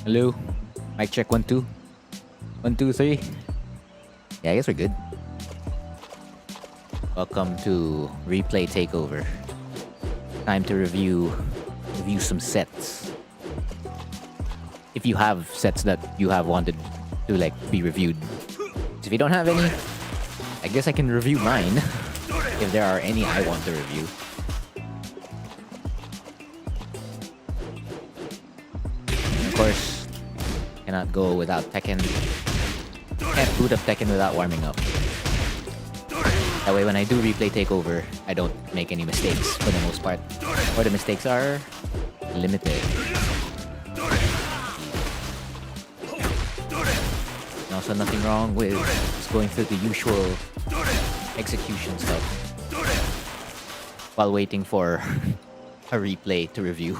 Hello? Mic check 1 2. 1 2 3. Yeah, I guess we're good. Welcome to Replay Takeover. Time to review some sets. If you have sets that you have wanted to like be reviewed. If you don't have any, I guess I can review mine. If there are any I want to review. Of course, cannot go without Tekken. Can't boot up Tekken without warming up. That way when I do replay takeover, I don't make any mistakes for the most part. Or the mistakes are limited. And also nothing wrong with just going through the usual execution stuff while waiting for a replay to review.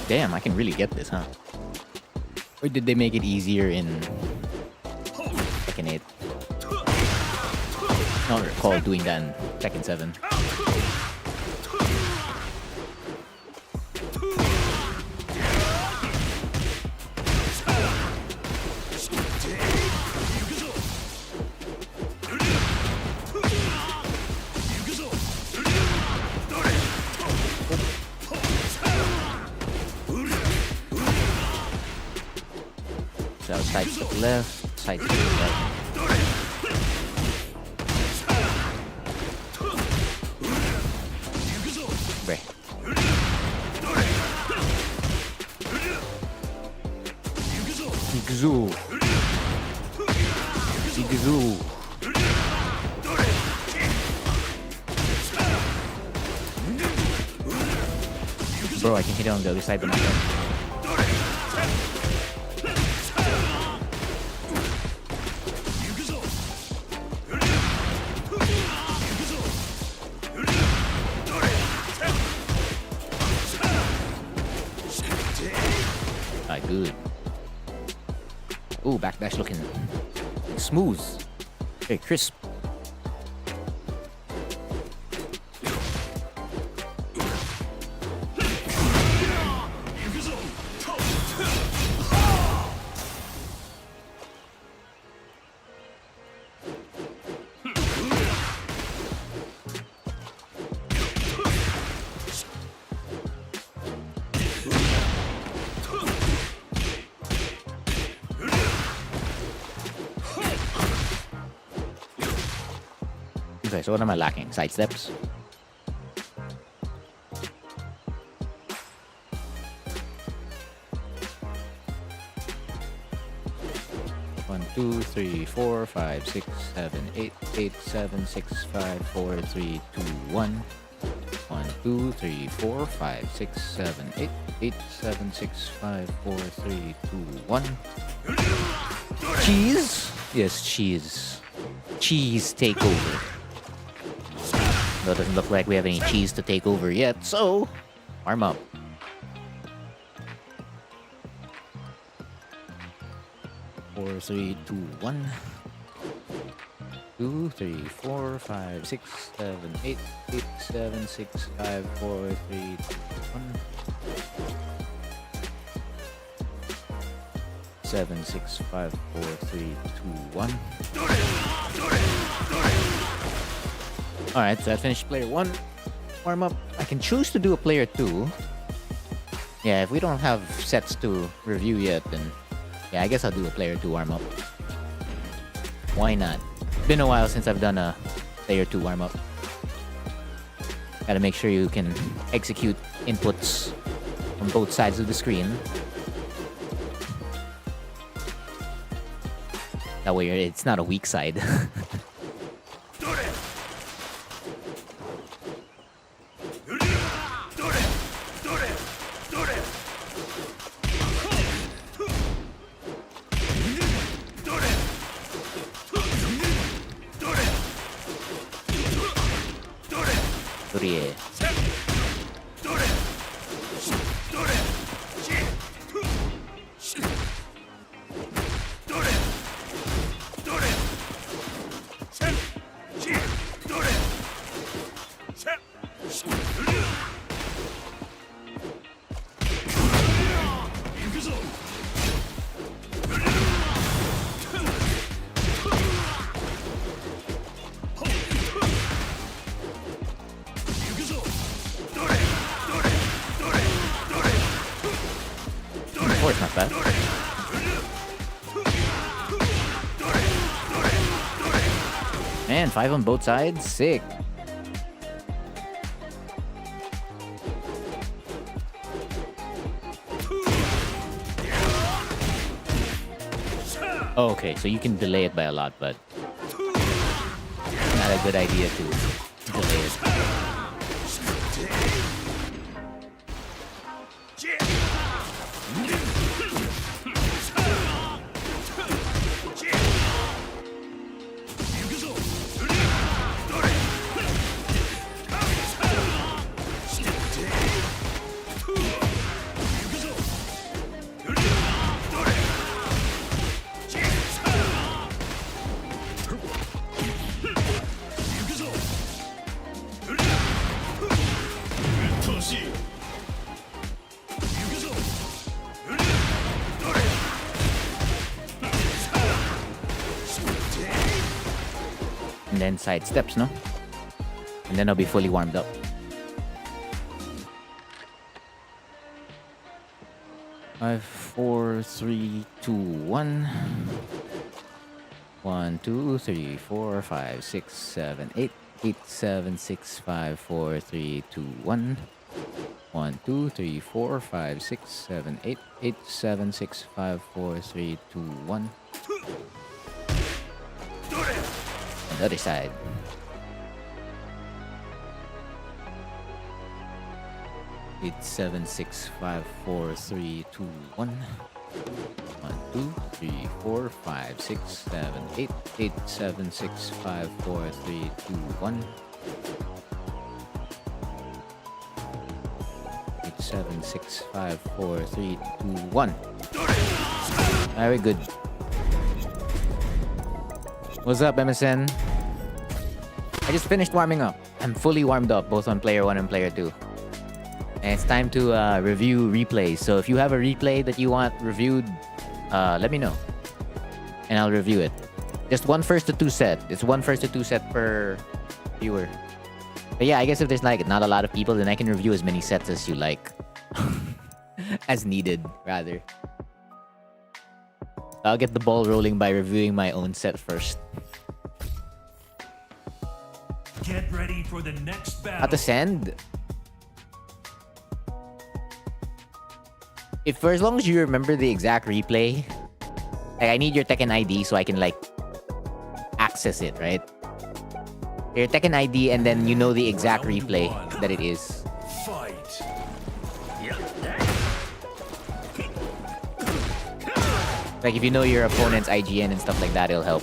Damn, I can really get this, huh? Or did they make it easier in Tekken 8? I don't recall doing that in Tekken 7. So side to the left, side to the right. Bre. Igzu. Igzu. Bro, I can hit it on the other side but not that. Good. Ooh, backdash looking smooth. Very crisp. Okay, so what am I lacking? Side steps? One, two, three, four, five, six, seven, eight, 7, 6, 5, 4, 3, 2, 1. 1, 2, 3, 4, 5, 6, 7, 8, 7, 6, 5, 4, 3, 2, 1. Cheese? Yes, cheese. Cheese takeover. Though it doesn't look like we have any cheese to take over yet, so warm up. Four, 3, 2, 1. 2, 3, 4, 5, 6, 7, 8, 7, 6, 5, 4, 3, 2, 1. 7, 6, 5, 4, 3, 2, 1. Alright, so I finished player 1. Warm up. I can choose to do a player 2. Yeah, if we don't have sets to review yet, then yeah, I guess I'll do a player 2 warm up. Why not? It's been a while since I've done a player 2 warm up. Gotta make sure you can execute inputs on both sides of the screen. That way it's not a weak side. Furie. It's not bad. Man, 5 on both sides. Sick. Oh, okay, so you can delay it by a lot, but not a good idea to delay it. And then side steps, no? And then I'll be fully warmed up. Five, four, three, two, one. 1, 2, 3, 4, 5, 6, 7, 8. 8, 7, 6, 5, 4, 3, 2, 1. 1, 2, 3, 4, 5, 6, 7, 8. 8, 7, 6, 5, 4, 3, 2, 1. On the other side. Eight, 7, 6, 5, 4, 3, 2, 1. 1, 2, 3, 4, 5, 6, 7, 8. 8, 7, 6, 5, 4, 3, 2, 1. 8, 7, 6, 5, 4, 3, 2, 1. Very good. What's up, MSN? I just finished warming up. I'm fully warmed up, both on player 1 and player 2. And it's time to review replays. So if you have a replay that you want reviewed, let me know. And I'll review it. Just 1 first to 2 set. It's 1 first to 2 set per viewer. But yeah, I guess if there's like not a lot of people, then I can review as many sets as you like. As needed, rather. I'll get the ball rolling by reviewing my own set first. Get ready for the next battle. At the send. If for as long as you remember the exact replay, like I need your Tekken ID so I can like access it, right? Your Tekken ID and then you know the exact replay that it is. Fight. Like if you know your opponent's IGN and stuff like that, it'll help.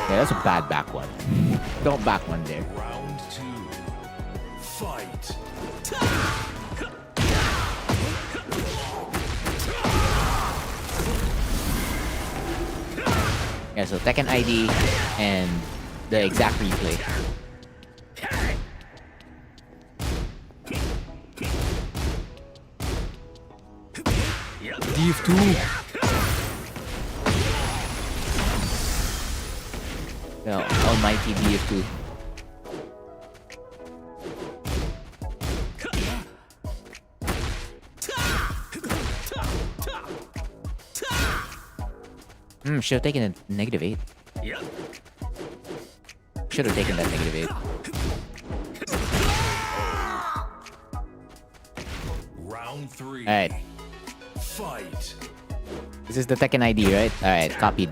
Yeah, that's a bad back one. Don't back one there. Round 2. Fight. Yeah, so Tekken ID and the exact replay. DF2. The almighty DF2. Should have taken a -8. Should have taken that -8. Round 3. Alright. Fight. This is the Tekken ID, right? Alright, copied.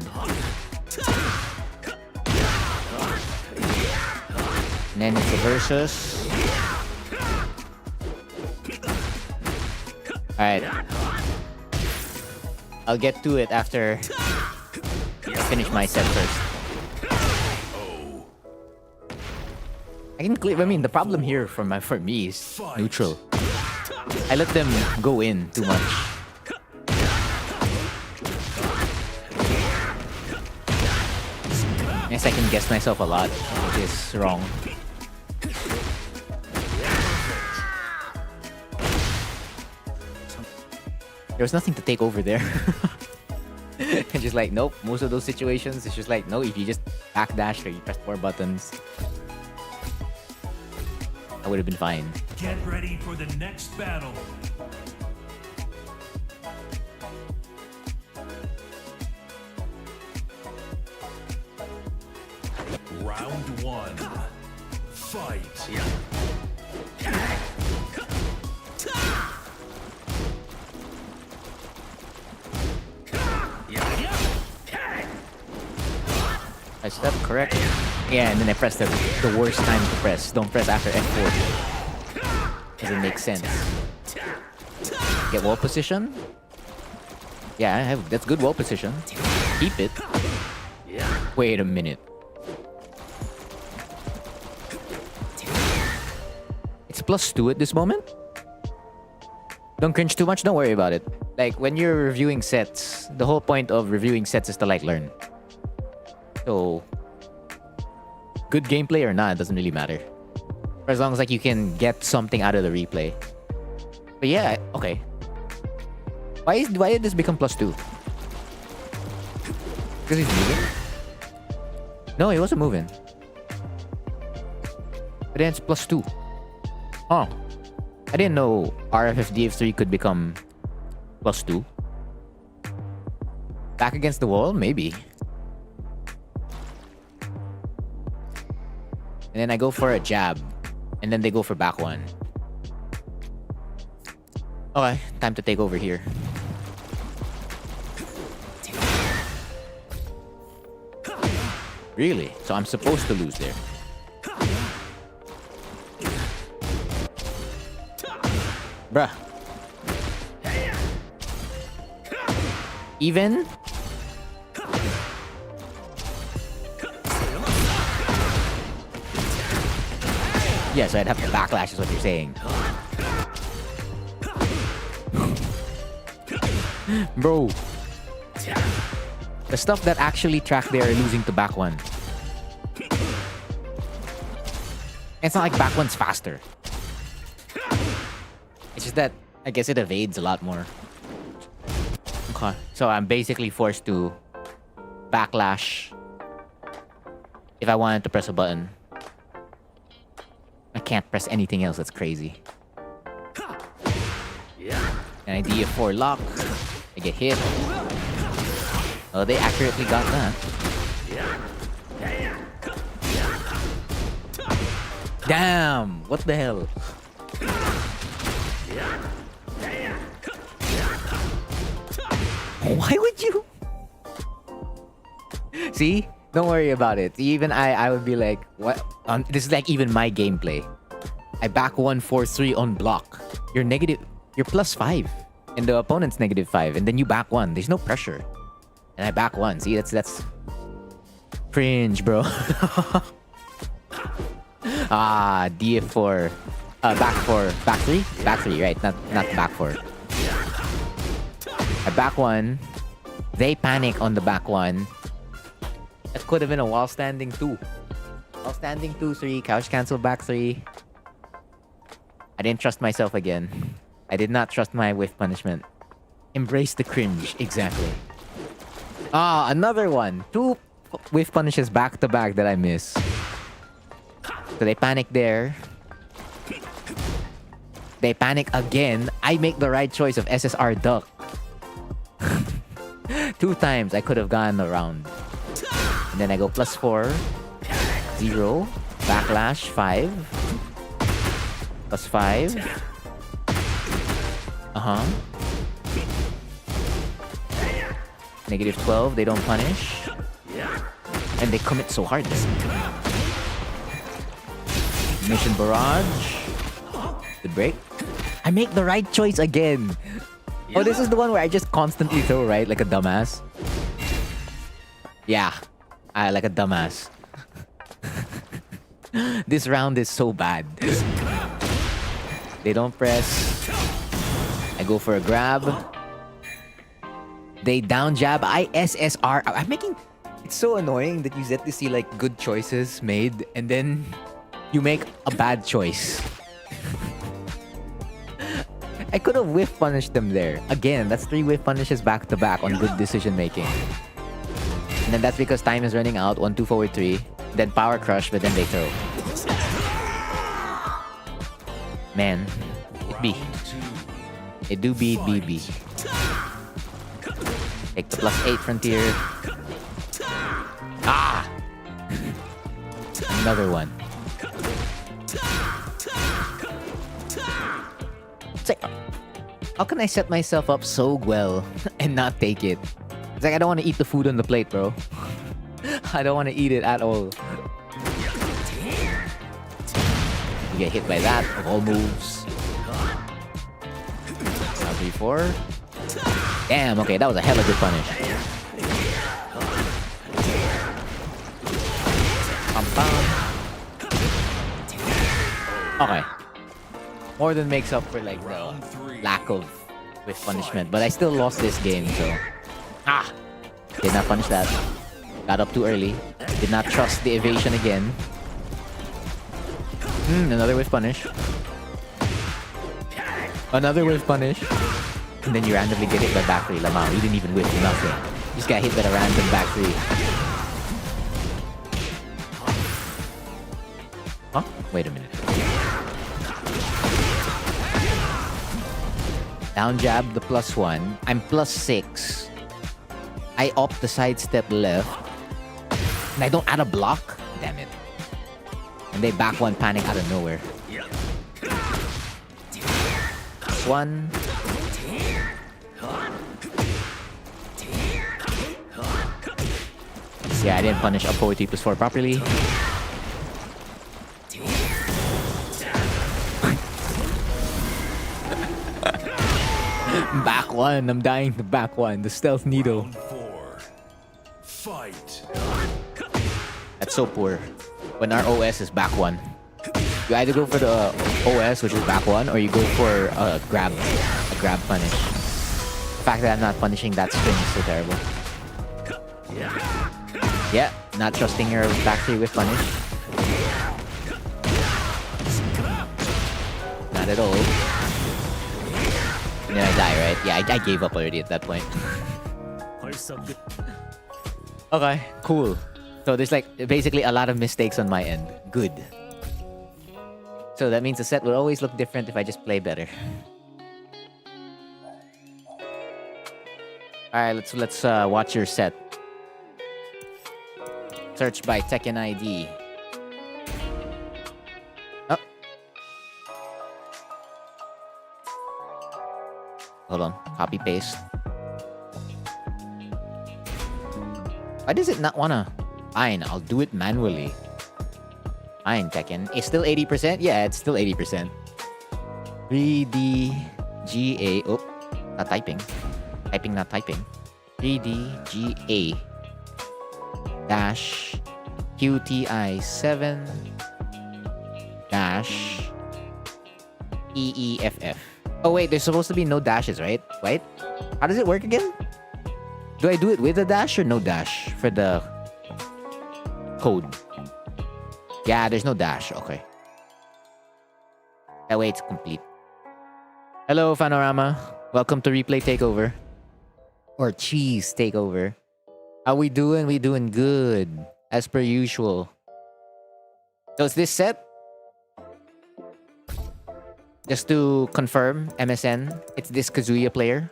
And then it's a versus. Alright. I'll get to it after I finish my set first. I can clear. I mean, the problem here for me is neutral. I let them go in too much. Yes, I can guess myself a lot, which is wrong. There was nothing to take over there. And just like, nope, most of those situations, it's just like, no, if you just backdash or you press 4 buttons, I would have been fine. Get ready for the next battle. Round 1. Fight. I step correct. Yeah, and then I press the worst time to press. Don't press after F4. Doesn't make sense. Get wall position. Yeah, that's good wall position. Keep it. Wait a minute. It's +2 at this moment. Don't cringe too much. Don't worry about it. Like, when you're reviewing sets, the whole point of reviewing sets is to, like, learn. So, good gameplay or not, it doesn't really matter. For as long as, like, you can get something out of the replay. But yeah, okay. Why did this become +2? Because he's moving? No, he wasn't moving. But then it's +2. Oh. I didn't know RFFDF3 could become +2. Back against the wall? Maybe. And then I go for a jab. And then they go for back 1. Okay, time to take over here. Really? So I'm supposed to lose there. Bruh. Even? Yeah, so I'd have to backlash is what you're saying. Bro. The stuff that actually track there are losing to back 1. It's not like back 1's faster. It's just that I guess it evades a lot more. Okay. So I'm basically forced to backlash if I wanted to press a button. I can't press anything else. That's crazy. And I DF4 lock. I get hit. Oh, they accurately got that. Damn! What the hell? Why would you? See? Don't worry about it. Even I would be like, what? This is like even my gameplay. I back 1-4-3 on block. You're +5. And the opponent's -5. And then you back 1. There's no pressure. And I back 1. See, that's cringe, bro. DF4. Back 4. Back 3? Back 3, right? Not back 4. I back 1. They panic on the back 1. That could have been a wall standing 2. Wall standing 2-3. Couch cancel back 3. I didn't trust myself again. I did not trust my whiff punishment. Embrace the cringe. Exactly. Another one. 2 whiff punishes back to back that I miss. So they panic there. They panic again. I make the right choice of SSR duck. 2 times I could have gone around. And then I go +4. 0. Backlash. 5. +5. -12. They don't punish. And they commit so hard this time. Mission Barrage. Good break. I make the right choice again. Oh, this is the one where I just constantly throw, right? Like a dumbass. Yeah. Like a dumbass. This round is so bad. They don't press. I go for a grab. They down jab. I SSR. I'm making... It's so annoying that you get to see like good choices made and then you make a bad choice. I could have whiff punished them there. Again, that's 3 whiff punishes back to back on good decision making. And then that's because time is running out. 1, 2, forward 3. Then power crush, but then they throw. Man, it be. It do beat BB. Take the +8 frontier. Ah! Another one. It's like, how can I set myself up so well and not take it? It's like I don't want to eat the food on the plate, bro. I don't want to eat it at all. You get hit by that of all moves. Now 3, 4. Damn, okay, that was a hella good punish. Okay. More than makes up for like the lack of whiff punishment. But I still lost this game, so... Ah! Did not punish that. Got up too early. Did not trust the evasion again. Another whiff punish. Another whiff punish. And then you randomly get hit by back 3. Lamau, you didn't even whiff nothing. You just got hit by a random back 3. Huh? Wait a minute. Down jab the +1. I'm +6. I opt the sidestep left. And I don't add a block? Damn it. And they back 1 panic out of nowhere. 1. Yeah, I didn't punish up forward 3 +4 properly. Back 1. I'm dying to back 1. The stealth needle. Round 4. Fight. That's so poor. When our OS is back 1. You either go for the OS, which is back 1, or you go for a grab punish. The fact that I'm not punishing that string is so terrible. Yeah, not trusting your back 3 with punish. Not at all. And then I die, right? Yeah, I gave up already at that point. Okay, cool. So there's like basically a lot of mistakes on my end. Good. So that means the set will always look different if I just play better. Alright, let's watch your set. Search by Tekken ID. Oh. Hold on. Copy paste. Why does it not wanna? Fine, I'll do it manually. Fine, Tekken. It's still 80%? Yeah, it's still 80%. 3DGA. Oh, not typing. Typing, not typing. 3DGA dash QTI 7 dash EEFF. Oh wait, there's supposed to be no dashes, right? Wait, how does it work again? Do I do it with a dash or no dash for the code? Yeah, there's no dash. Okay. That way it's complete. Hello, Fanorama. Welcome to Replay Takeover. Or Cheese Takeover. How we doing? We doing good. As per usual. So is this set? Just to confirm, MSN, it's this Kazuya player.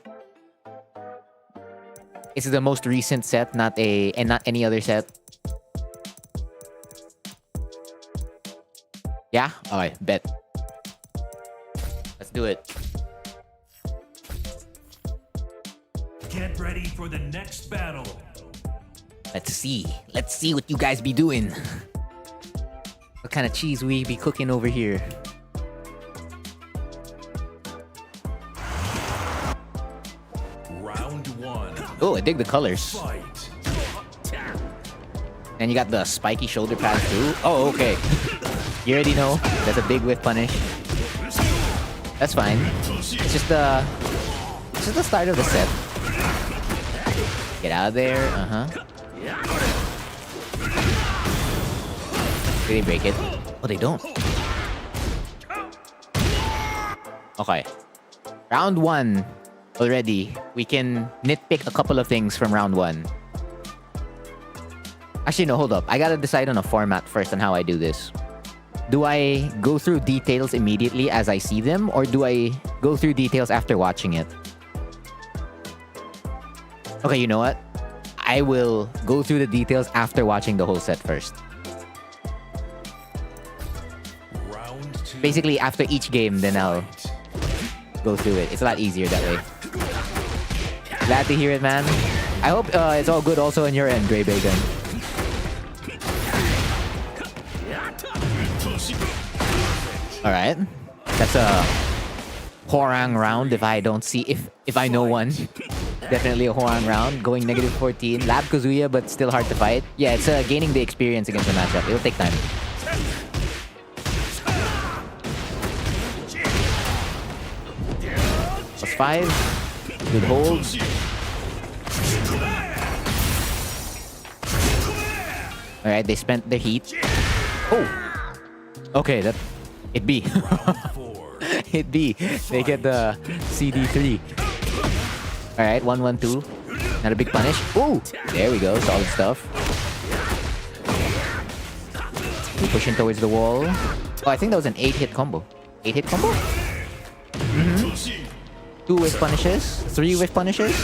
It's the most recent set, not any other set. Yeah? Alright, bet. Let's do it. Get ready for the next battle. Let's see. Let's see what you guys be doing. What kind of cheese we be cooking over here? Round 1. Oh, I dig the colors. Fight. And you got the spiky shoulder pads too. Oh, okay. You already know. That's a big whiff punish. That's fine. It's just the start of the set. Get out of there. Do they break it? Oh, they don't. Okay. Round 1 already. We can nitpick a couple of things from round 1. Actually, no, hold up. I gotta decide on a format first on how I do this. Do I go through details immediately as I see them, or do I go through details after watching it? Okay, you know what? I will go through the details after watching the whole set first. Round 2. Basically, after each game, then I'll go through it. It's a lot easier that way. Glad to hear it, man. I hope it's all good also on your end, Grey Bacon. Alright. That's a Horang round if I don't see... If I know one. Definitely a Horang round. Going negative 14. Lab Kazuya, but still hard to fight. Yeah, it's gaining the experience against the matchup. It'll take time. +5. Good hold. Alright, they spent their heat. Oh! Okay, that... It be. It be. They get the CD3. Alright, 1-1-2. Not a big punish. Ooh! There we go. Solid stuff. We're pushing towards the wall. Oh, I think that was an 8-hit combo. 8-hit combo? Mm-hmm. 2 whiff punishes. 3 whiff punishes.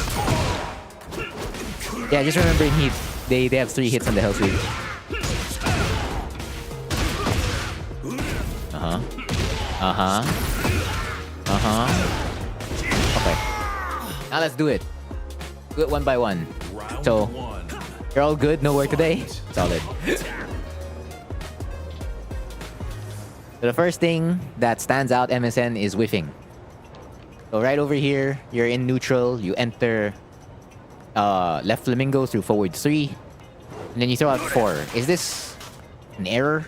Yeah, just remember in Heat, they have 3 hits on the hell switch. Okay. Now let's do it. Do it one by one. So, you're all good? No work today? Solid. So the first thing that stands out, MSN, is whiffing. So right over here, you're in neutral. You enter left flamingo through forward 3. And then you throw out 4. Is this an error?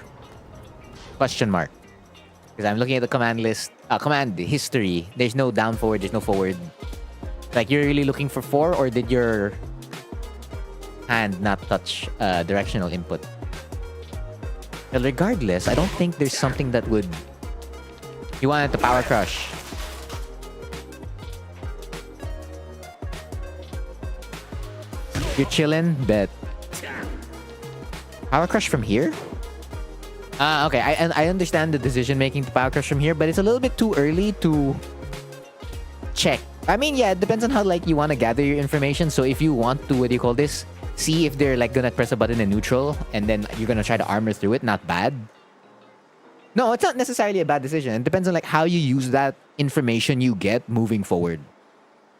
Question mark. Because I'm looking at the command list, command history. There's no down forward, there's no forward. Like, you're really looking for 4, or did your hand not touch directional input? Well, regardless, I don't think there's something that would... You wanted to power crush. You're chillin', bet. Power crush from here? Okay, I understand the decision making to power crush from here, but it's a little bit too early to check. I mean, yeah, it depends on how like you want to gather your information. So if you want to, what do you call this? See if they're like gonna press a button in neutral, and then you're gonna try to armor through it. Not bad. No, it's not necessarily a bad decision. It depends on like how you use that information you get moving forward.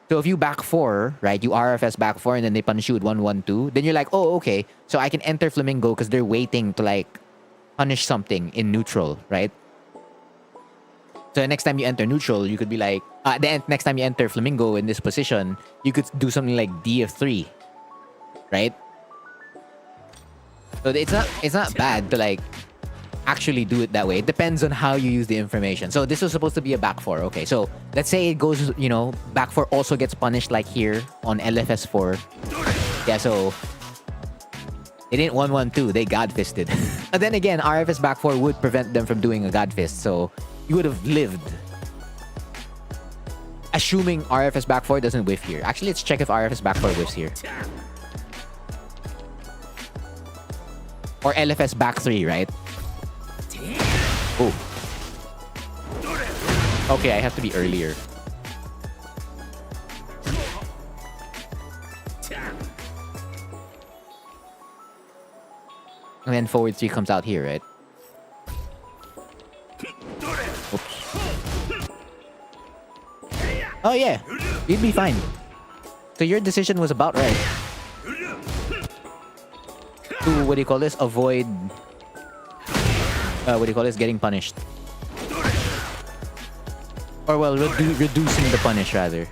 So if you back 4, right, you RFS back 4, and then they punish you with 1-1-2, then you're like, oh, okay, so I can enter Flamingo because they're waiting to like punish something in neutral, right? So the next time you enter neutral, you could be like, the next time you enter Flamingo in this position, you could do something like DF3, right? So it's not bad to like actually do it that way. It depends on how you use the information. So this was supposed to be a back 4. Okay, so let's say it goes, you know, back 4 also gets punished like here on LFS 4. Yeah, so they didn't 1-1-2, they God fisted. And then again, RFS back 4 would prevent them from doing a God fist, so you would have lived. Assuming RFS back 4 doesn't whiff here. Actually, let's check if RFS back 4 whiffs here. Or LFS back 3, right? Oh. Okay, I have to be earlier. And then forward 3 comes out here, right? Oops. Oh yeah, you'd be fine. So your decision was about right. To, what do you call this? Avoid what do you call this? Getting punished. Or well, reducing the punish rather.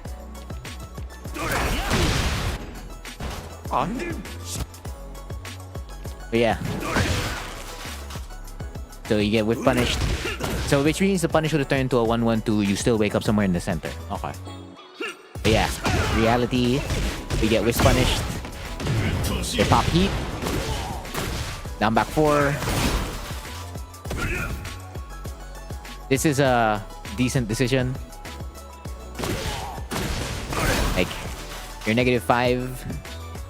But yeah. So you get whiff punished. So which means the punish would return to a 1-1-2. You still wake up somewhere in the center. Okay. But yeah, reality, we get whiff punished. They pop heat. Down back 4. This is a decent decision. Like, you're -5.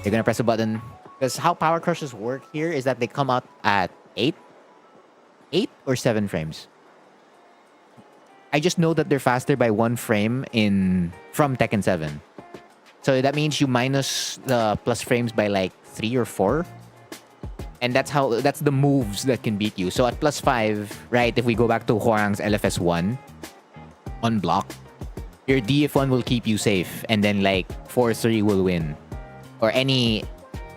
You're gonna press a button. Because how power crushes work here is that they come out at 8 or 7 frames. I just know that they're faster by 1 frame from Tekken 7. So that means you minus the plus frames by like 3 or 4. And that's the moves that can beat you. So at +5, right, if we go back to Hwoarang's LFS1 on block, your DF1 will keep you safe, and then like 4-3 will win. Or any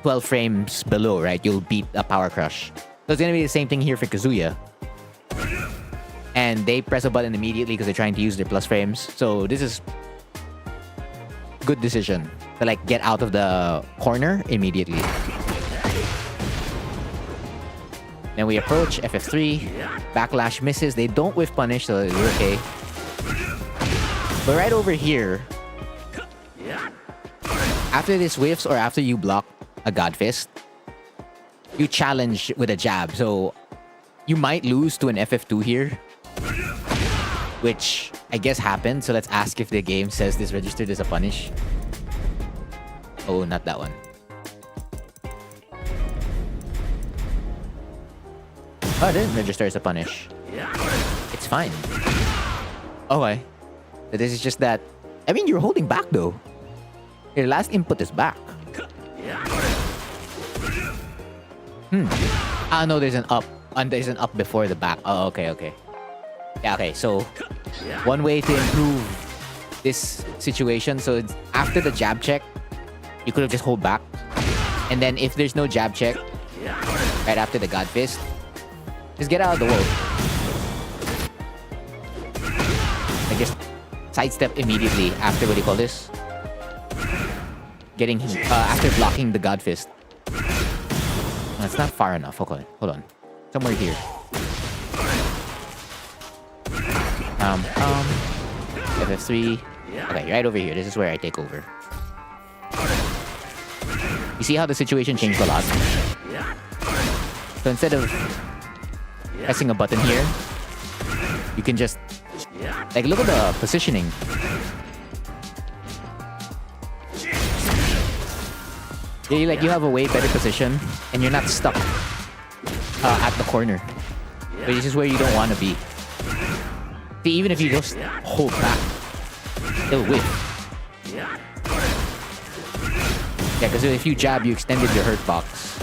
12 frames below, right, you'll beat a power crush. So it's gonna be the same thing here for Kazuya. And they press a button immediately because they're trying to use their plus frames. So this is good decision to like get out of the corner immediately. Then we approach FF3. Backlash misses. They don't whiff punish, so it's okay. But right over here, after this whiffs or after you block a God Fist, you challenge with a jab. So you might lose to an FF2 here, which I guess happened. So let's ask if the game says this registered as a punish. Oh, not that one. Oh, it didn't register as a punish. It's fine. Okay. So this is just that... I mean, you're holding back though. Your last input is back. Ah, no, there's an up. And there's an up before the back. Oh, okay, okay. Yeah, okay. So, one way to improve this situation. So, it's after the jab check, you could have just hold back. And then if there's no jab check, right after the God Fist, just get out of the way. I guess sidestep immediately after, what do you call this? Getting after blocking the God Fist. That's not far enough. Okay, hold on. Somewhere here. FF3. Okay, right over here. This is where I take over. You see how the situation changed a lot? So instead of pressing a button here, you can just like look at the positioning. You have a way better position and you're not stuck at the corner, which is where you don't want to be. See, even if you just hold back, it'll whiff. Yeah, because if you jab, you extended your hurt box.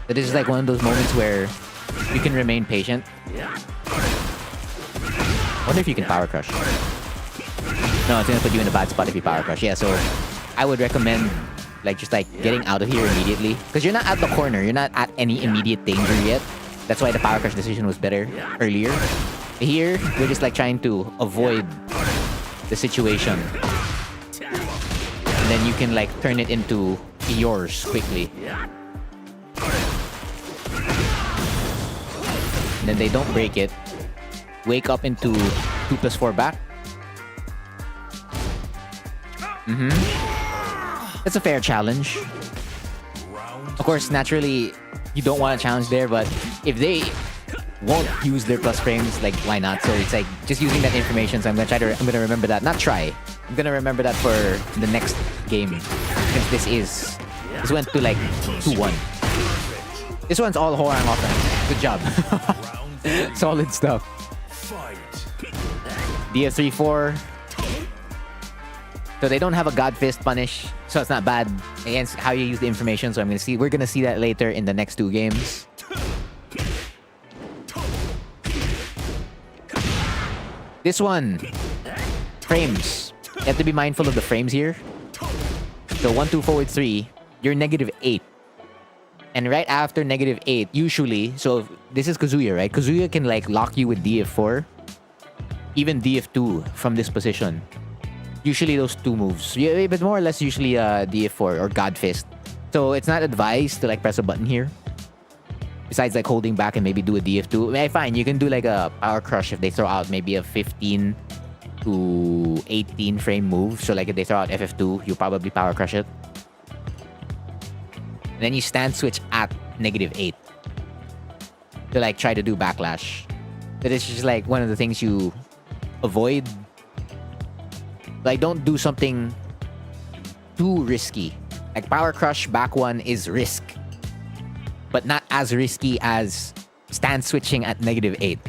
So this is like one of those moments where you can remain patient. Wonder if you can power crush. No, it's gonna put you in a bad spot if you power crush. Yeah, so I would recommend just getting out of here immediately, because you're not at the corner, you're not at any immediate danger yet. That's why the power crush decision was better earlier. Here, we're just trying to avoid the situation, and then you can turn it into yours quickly. And then they don't break it. Wake up into 2+4 back. That's a fair challenge. Of course, naturally, you don't want to challenge there, but if they won't use their plus frames, why not? So it's just using that information. So I'm gonna remember that. Not try. I'm gonna remember that for the next game. Since this went to 2-1. This one's all Hwoarang offense. Good job. Solid stuff. DF3-4. So they don't have a God Fist punish, so it's not bad against how you use the information. So we're gonna see that later in the next 2 games. This one, frames. You have to be mindful of the frames here. So 1, 2 forward 3, you're -8. And right after -8, usually, so if, this is Kazuya, right? Kazuya can like lock you with DF4, even DF2 from this position. Usually those two moves, yeah, but more or less usually DF4 or God Fist. So it's not advised to like press a button here. Besides like holding back and maybe do a DF2. I mean, fine, you can do like a Power Crush if they throw out maybe a 15 to 18 frame move. So like if they throw out FF2, you probably Power Crush it. And then you stand switch at -8 to like try to do backlash. But it's just like one of the things you avoid. Like don't do something too risky. Like Power Crush back one is risk, but not as risky as stand switching at -8.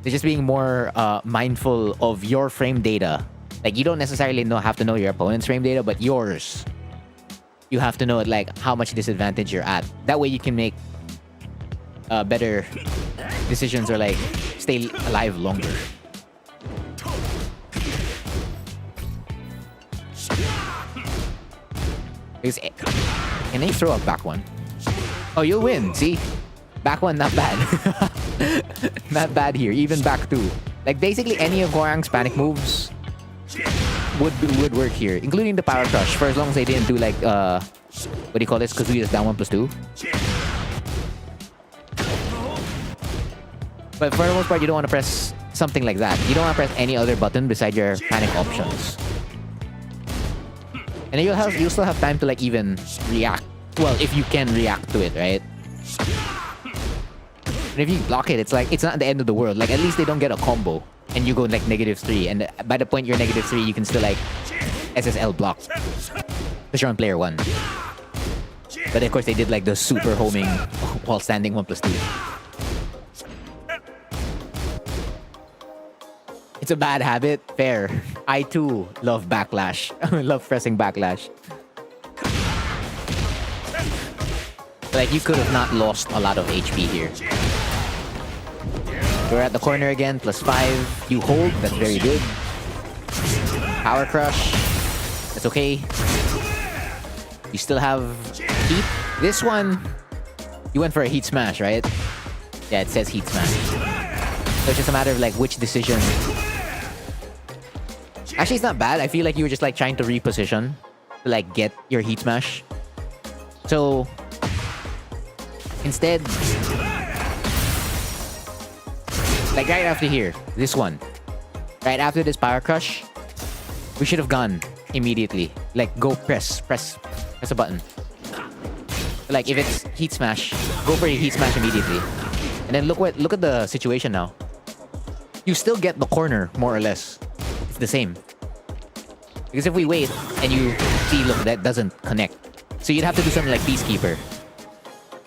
They're just being more mindful of your frame data. Like you don't necessarily have to know your opponent's frame data, but yours. You have to know like how much disadvantage you're at. That way you can make better decisions or like stay alive longer. Because, can they throw a back one? Oh, you'll win. See? Back one, not bad. Not bad here. Even back two. Like, basically, any of Hwoarang's panic moves would work here. Including the Power Crush. For as long as they didn't do, like, what do you call this? Kazuya's down 1+2. But for the most part, you don't want to press something like that. You don't want to press any other button beside your panic options. And then you'll still have time to, like, even react. Well, if you can react to it, right? And if you block it, it's like, it's not the end of the world. Like, at least they don't get a combo. And you go, like, -3. And by the point you're -3, you can still, like, SSL block. Because you're on player 1. But, of course, they did, like, the super homing while standing 1+2. It's a bad habit. Fair. I, too, love backlash. I love pressing backlash. Like, you could have not lost a lot of HP here. We're at the corner again, +5. You hold, that's very good. Power Crush, that's okay. You still have heat. This one, you went for a heat smash, right? Yeah, it says heat smash. So it's just a matter of like which decision. Actually, it's not bad. I feel like you were just like trying to reposition to like get your heat smash. So instead, like right after here, this one, right after this Power Crush, we should have gone immediately. Like go press a button. Like if it's heat smash, go for your heat smash immediately. And then look at the situation now. You still get the corner more or less. It's the same. Because if we wait and you see, look, that doesn't connect. So you'd have to do something like Peacekeeper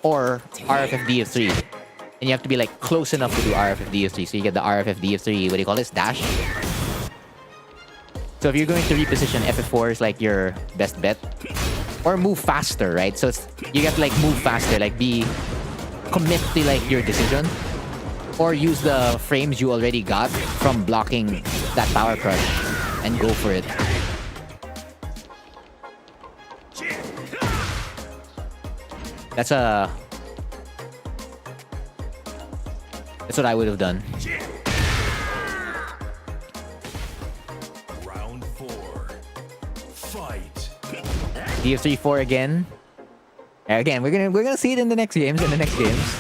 or RFFD of 3. And you have to be like close enough to do RFFD of 3. So you get the RFFD of 3, what do you call this? Dash. So if you're going to reposition, FF4 is like your best bet. Or move faster, right? So you have to like move faster, like commit to like your decision. Or use the frames you already got from blocking that Power Crush and go for it. That's what I would have done. Round 4. Fight. DF3-4 again. Again, we're gonna see it in the next games.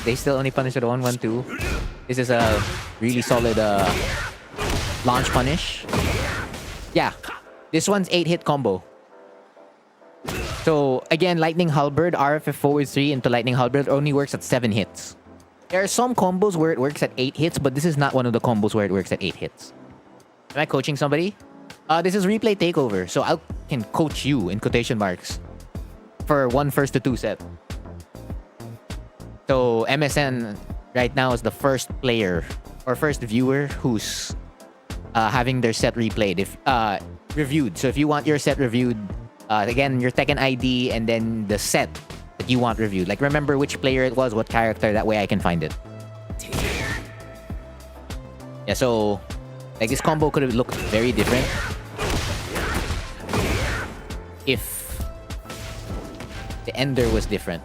They still only punish at 1-1-2. This is a really solid launch punish. Yeah, this one's 8-hit combo. So again, Lightning Halberd, RFF forward 3 into Lightning Halberd only works at 7 hits. There are some combos where it works at 8 hits, but this is not one of the combos where it works at 8 hits. Am I coaching somebody? This is replay takeover, so I can coach you in quotation marks for 1 first to 2 set. So MSN right now is the first player or first viewer who's having their set replayed, reviewed. So if you want your set reviewed, again, your Tekken ID and then the set that you want reviewed. Like remember which player it was, what character, that way I can find it. Yeah, so like this combo could have looked very different if the ender was different.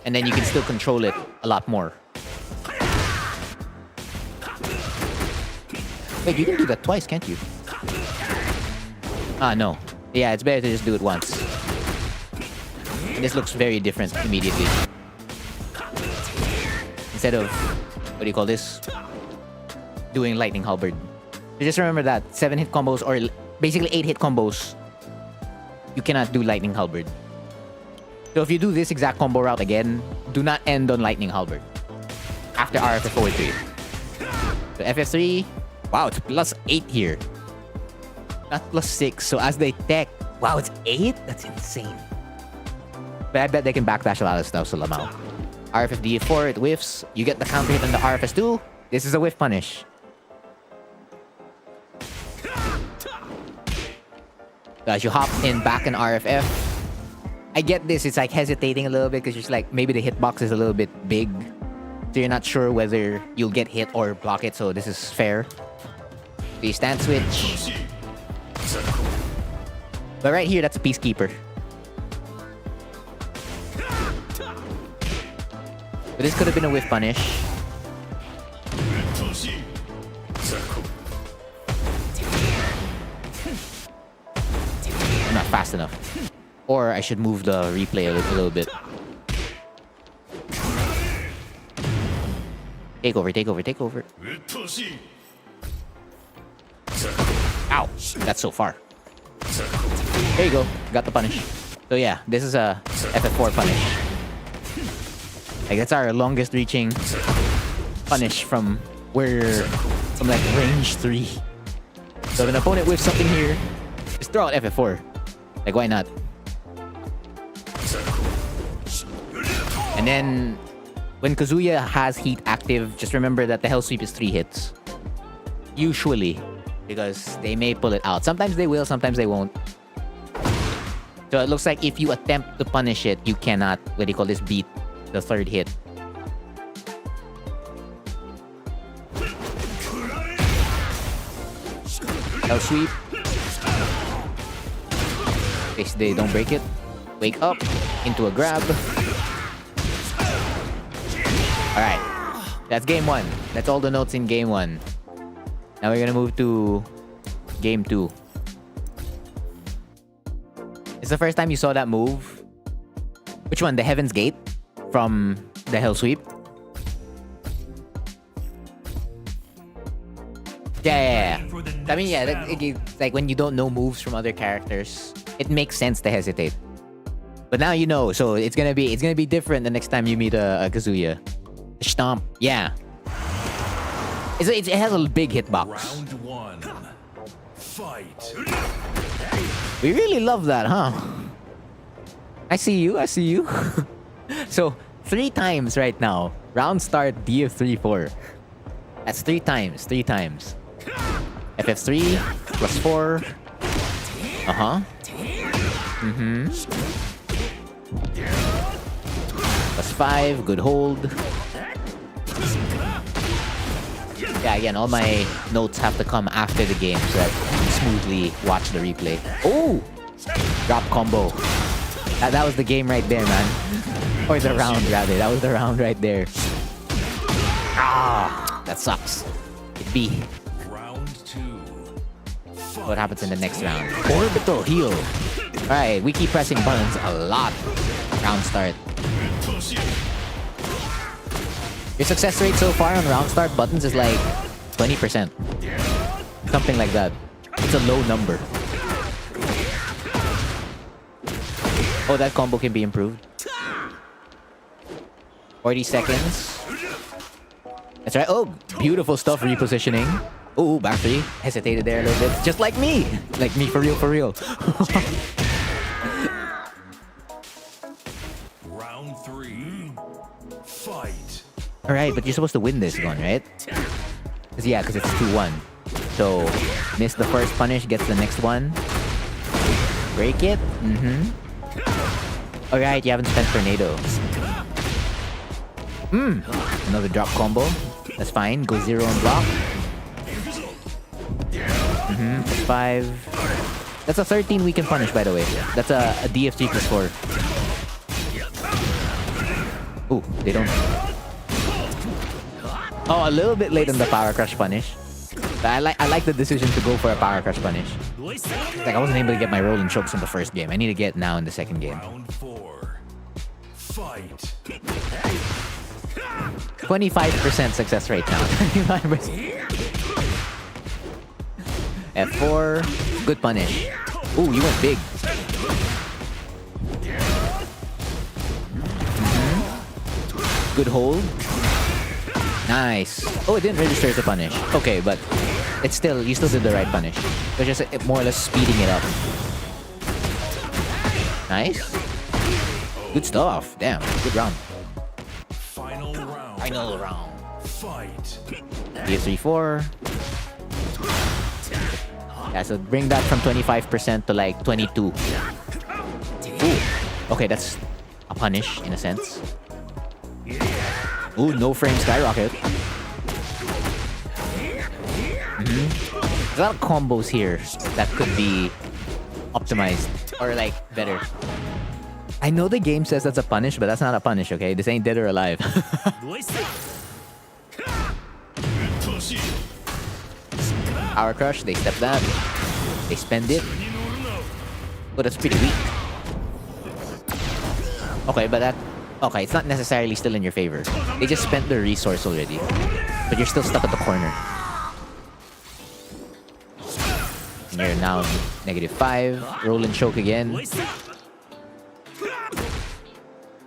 And then you can still control it a lot more. Wait, you can do that twice, can't you? Ah, no. Yeah, it's better to just do it once. And this looks very different immediately. Instead of, what do you call this? Doing lightning halberd. So just remember that 7-hit combos, or basically 8-hit combos, you cannot do lightning halberd. So if you do this exact combo route again, do not end on lightning halberd after RFF forward 3. So FF3, wow, it's +8 here. Not +6. So as they tech, wow, it's 8? That's insane. But I bet they can backdash a lot of stuff, so Lamau. RFF D4, it whiffs. You get the counter hit on the RFS2. This is a whiff punish. As you hop in back in RFF. I get this, it's like hesitating a little bit because you're just like, maybe the hitbox is a little bit big. So you're not sure whether you'll get hit or block it, so this is fair. So you stand switch. But right here, that's a Peacekeeper. But this could have been a whiff punish. I'm not fast enough. Or I should move the replay a little bit. Takeover, takeover, takeover. Ow! That's so far. There you go. Got the punish. So yeah, this is a FF4 punish. Like that's our longest reaching punish from like range 3. So if an opponent whiffs something here, just throw out FF4. Like why not? And then when Kazuya has heat active, just remember that the Hell Sweep is 3 hits. Usually. Because they may pull it out. Sometimes they will, sometimes they won't. So it looks like if you attempt to punish it, you cannot, what do you call this, beat the 3rd hit. Hell Sweep. In case they don't break it. Wake up. Into a grab. Alright. That's game 1. That's all the notes in game 1. Now we're gonna move to game 2. It's the first time you saw that move. Which one? The Heaven's Gate? From the Hell Sweep? Yeah. I mean, yeah, it's like when you don't know moves from other characters, it makes sense to hesitate. But now you know, so it's gonna be different the next time you meet a Kazuya. Stomp, yeah. It has a big hitbox. Round 1. Fight. We really love that, huh? I see you. So 3 times right now. Round start DF3-4. That's 3 times. FF3 +4. +5. Good hold. Yeah, again, all my notes have to come after the game so that I can smoothly watch the replay. Oh! Drop combo. That was the game right there, man. Or the round, rather. That was the round right there. Ah! That sucks. It be. Round 2. What happens in the next round? Orbital heal. Alright, we keep pressing buttons a lot. Round start. Your success rate so far on round start buttons is like 20%. Something like that. It's a low number. Oh, that combo can be improved. 40 seconds. That's right. Oh, beautiful stuff repositioning. Oh, back 3. Hesitated there a little bit. Just like me. Like me, for real. Round 3. Fight. Alright, but you're supposed to win this one, right? Because it's 2-1. So, miss the first punish, gets the next one. Break it. Alright, you haven't spent Tornado. Another drop combo. That's fine. Go 0 on block. +5. That's a 13 we can punish, by the way. That's a DF3 +4. Ooh, they don't. Oh, a little bit late on the power crush punish. But I like the decision to go for a power crush punish. Like I wasn't able to get my roll and chokes in the first game. I need to get now in the second game. Round 4. Fight. 25% success rate now. 25%. F4. Good punish. Ooh, you went big. Good hold. Nice. Oh, it didn't register as a punish. Okay, but it's still, you still did the right punish. It's just more or less speeding it up. Nice. Good stuff. Damn. Good round. Final round. Final round. Fight. D3-4. Yeah, so bring that from 25% to like 22. Ooh. Okay, that's a punish in a sense. Ooh, no frame skyrocket. There's a lot of combos here that could be optimized or like better. I know the game says that's a punish, but that's not a punish, okay? This ain't Dead or Alive. Power crush, they step that. They spend it. But that's pretty weak. Okay, but that... Okay, it's not necessarily still in your favor. They just spent their resource already. But you're still stuck at the corner. And you're now -5. Roll and choke again.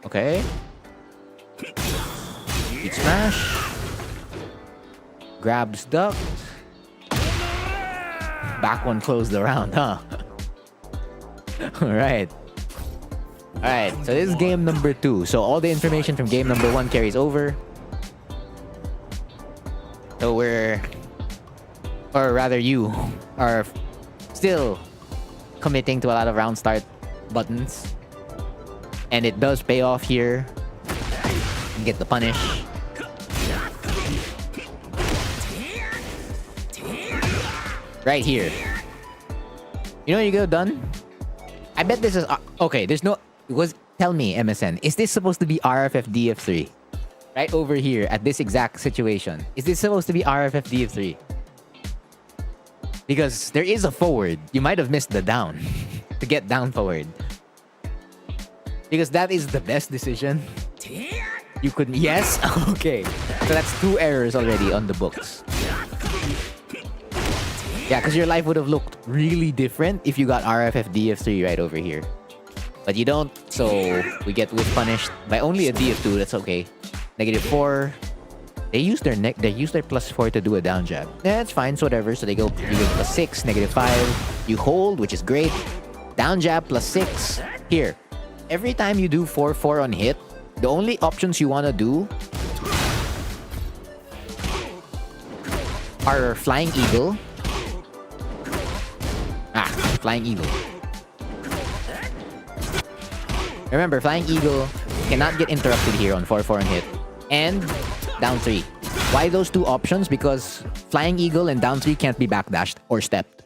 Okay. Beat smash. Grabs ducked. Back one closed the round, huh? Alright. Alright, so this is game number 2. So all the information from game number 1 carries over. So we're... Or rather you are still committing to a lot of round start buttons. And it does pay off here. You get the punish. Right here. You know what you could have done? I bet this is... okay, there's no... Tell me, MSN. Is this supposed to be RFF DF3? Right over here at this exact situation. Is this supposed to be RFF DF3? Because there is a forward. You might have missed the down. To get down forward. Because that is the best decision. You could... Yes? Okay. So that's 2 errors already on the books. Yeah, because your life would have looked really different if you got RFF DF3 right over here. But you don't, so we get whiff punished by only a DF2. That's okay. -4. They use their +4 to do a down jab. Yeah, it's fine. So whatever. So they go. You go +6, -5. You hold, which is great. Down jab +6. Here, every time you do 4-4 on hit, the only options you want to do are Flying Eagle. Flying Eagle. Remember, Flying Eagle cannot get interrupted here on 4-4 on hit. And down 3. Why those 2 options? Because Flying Eagle and down 3 can't be backdashed or stepped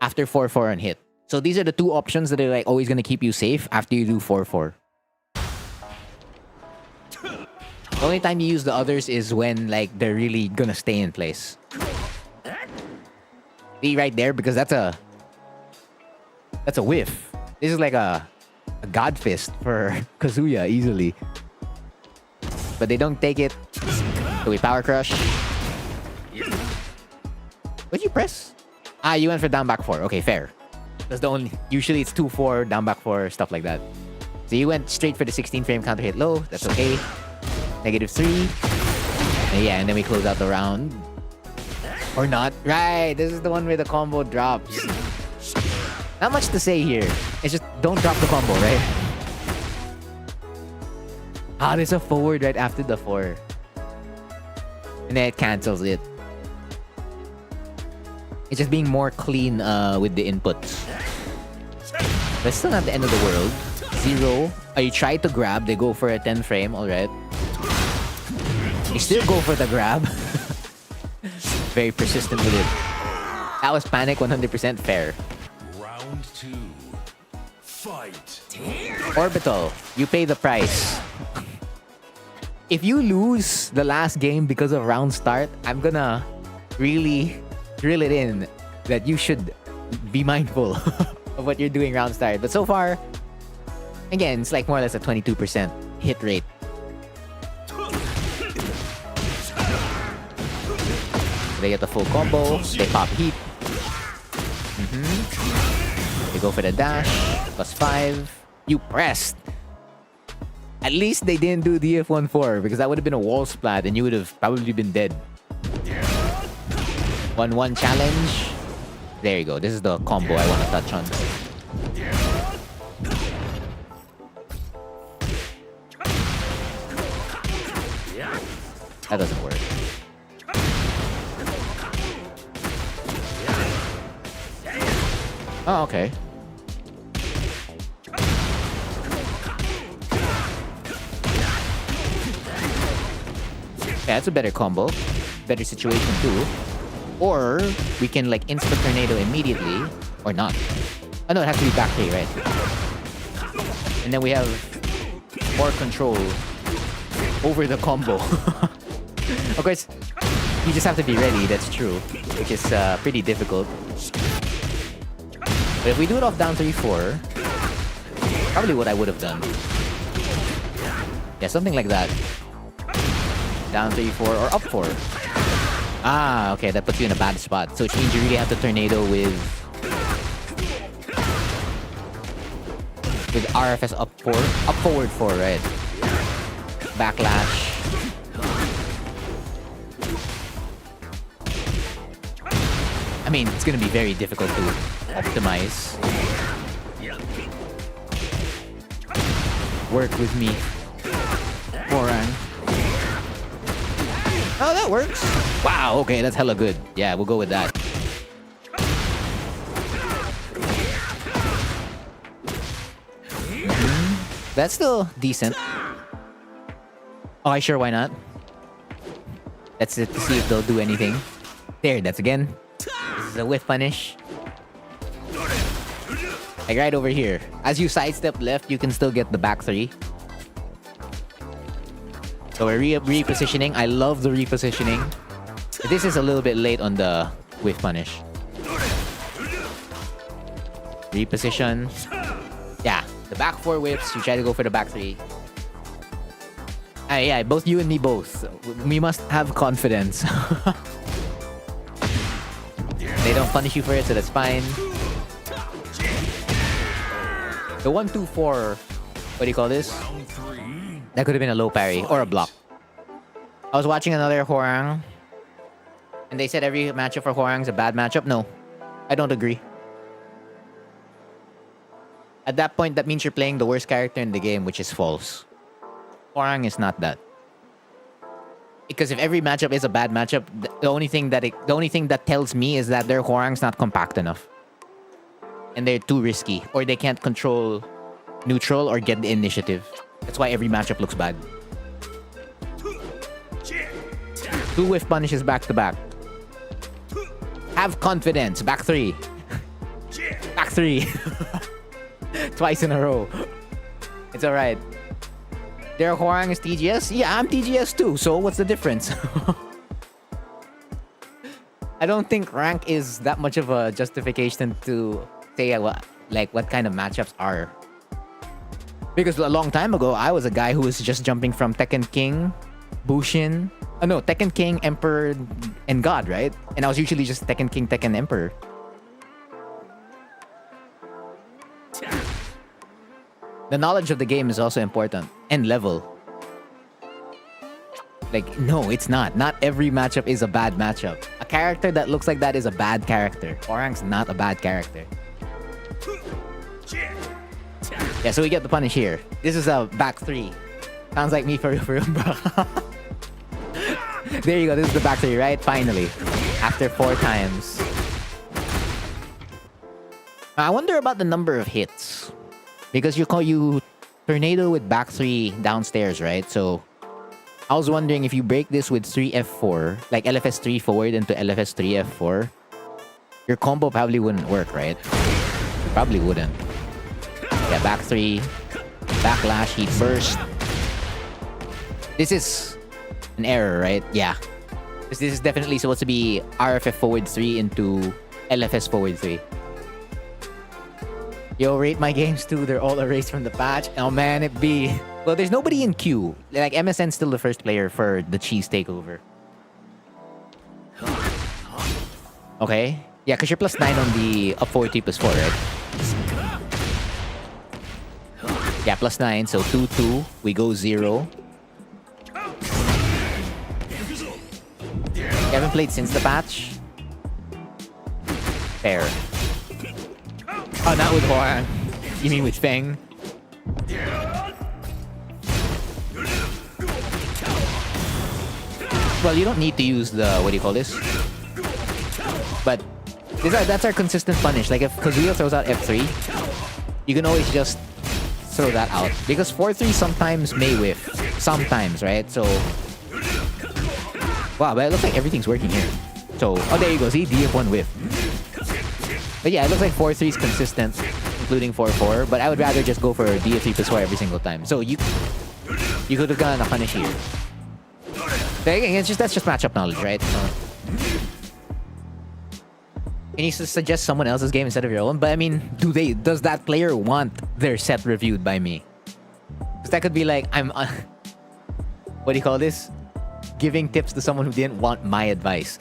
after 4-4 on hit. So these are the 2 options that are like always going to keep you safe after you do 4-4. The only time you use the others is when like they're really gonna stay in place. See right there? Because that's a whiff. This is like a god fist for Kazuya easily. But they don't take it. So we power crush. What'd you press? You went for down back 4. Okay, fair. That's the only... Usually it's 2-4, down back 4, stuff like that. So you went straight for the 16 frame counter hit low. That's okay. -3. And yeah, and then we close out the round. Or not. Right, this is the one where the combo drops. Not much to say here. It's just don't drop the combo, right? There's a forward right after the 4. And then it cancels it. It's just being more clean with the inputs. But it's still not the end of the world. 0. You try to grab, they go for a 10 frame, alright. They still go for the grab. Very persistent with it. That was panic 100% fair. Round 2. Fight. Orbital, you pay the price. if you lose the last game because of round start, I'm gonna really drill it in that you should be mindful of what you're doing round start. But so far, again, it's like more or less a 22% hit rate. They get the full combo, they pop heat. They go for the dash, +5. You pressed. At least they didn't do DF14 because that would have been a wall splat and you would have probably been dead. 1-1 challenge. There you go. This is the combo I want to touch on. That doesn't work. Oh, okay. Yeah, that's a better combo. Better situation too. Or we can like insta tornado immediately. Or not. Oh no, it has to be back 3, right? And then we have more control over the combo. Of course, you just have to be ready, that's true. Which is pretty difficult. But if we do it off down 3-4, probably what I would have done. Yeah, something like that. Down 3-4 or up 4. Ah, okay, that puts you in a bad spot. So it means you really have to tornado with RFS up 4. Up forward 4, right? Backlash. I mean, it's gonna be very difficult to optimize. Work with me. Forang. Oh, that works. Wow, okay, that's hella good. Yeah, we'll go with that. That's still decent. Oh, sure, why not? That's it to see if they'll do anything. There, that's again. This is a whiff punish. Like right over here. As you sidestep left, you can still get the back 3. So we're repositioning. I love the repositioning. This is a little bit late on the whiff punish. Reposition. Yeah, the back 4 whips. You try to go for the back 3. Yeah, both you and me both. We must have confidence. They don't punish you for it, so that's fine. The 1-2-4, what do you call this? That could have been a low parry or a block. I was watching another Hwoarang, and they said every matchup for Hwoarang is a bad matchup. No, I don't agree. At that point, that means you're playing the worst character in the game, which is false. Hwoarang is not that. Because if every matchup is a bad matchup, the only thing that tells me is that their Hwoarang's not compact enough. And they're too risky. Or they can't control neutral or get the initiative. That's why every matchup looks bad. 2 whiff punishes back to back. Have confidence. Back 3. Back 3. Twice in a row. It's alright. Their Hwoarang is TGS? Yeah, I'm TGS too. So what's the difference? I don't think rank is that much of a justification to say what kind of matchups are. Because a long time ago, I was a guy who was just jumping from Tekken King, Bushin. No, Tekken King, Emperor, and God, right? And I was usually just Tekken King, Tekken Emperor. The knowledge of the game is also important. And level. Like, no, it's not. Not every matchup is a bad matchup. A character that looks like that is a bad character. Hwoarang's not a bad character. Yeah, so we get the punish here. This is a back 3. Sounds like me for real, bro. There you go. This is the back 3, right? Finally. After 4 times. I wonder about the number of hits. Because you tornado with back 3 downstairs, right? So I was wondering if you break this with 3F4, like LFS 3 forward into LFS 3F4, your combo probably wouldn't work, right? Probably wouldn't. Yeah, back 3, backlash, heat burst. This is an error, right? Yeah. This is definitely supposed to be RFF forward 3 into LFS forward 3. Yo, rate my games too. They're all erased from the patch. Oh man, it be. Well, there's nobody in queue. Like, MSN's still the first player for the cheese takeover. Okay. Yeah, because you're plus 9 on the up forward 3 plus 4, right? Yeah, plus 9. So 2-2. We go 0. You haven't played since the patch? Fair. Oh, not with Huang. You mean with Feng? Well, you don't need to use the... What do you call this? But that's our consistent punish. Like, if Kazuya throws out F3, you can always just throw that out. Because 4-3 sometimes may whiff. Sometimes, right? So... Wow, but it looks like everything's working here. So, oh, there you go. See? DF1 whiff. But yeah, it looks like 4-3 is consistent, including 4-4. But I would rather just go for DF3 plus 4 every single time. So you could have gone a punish here. But again, that's just matchup knowledge, right? Can you suggest someone else's game instead of your own? But I mean, does that player want their set reviewed by me? Because that could be like, what do you call this? Giving tips to someone who didn't want my advice.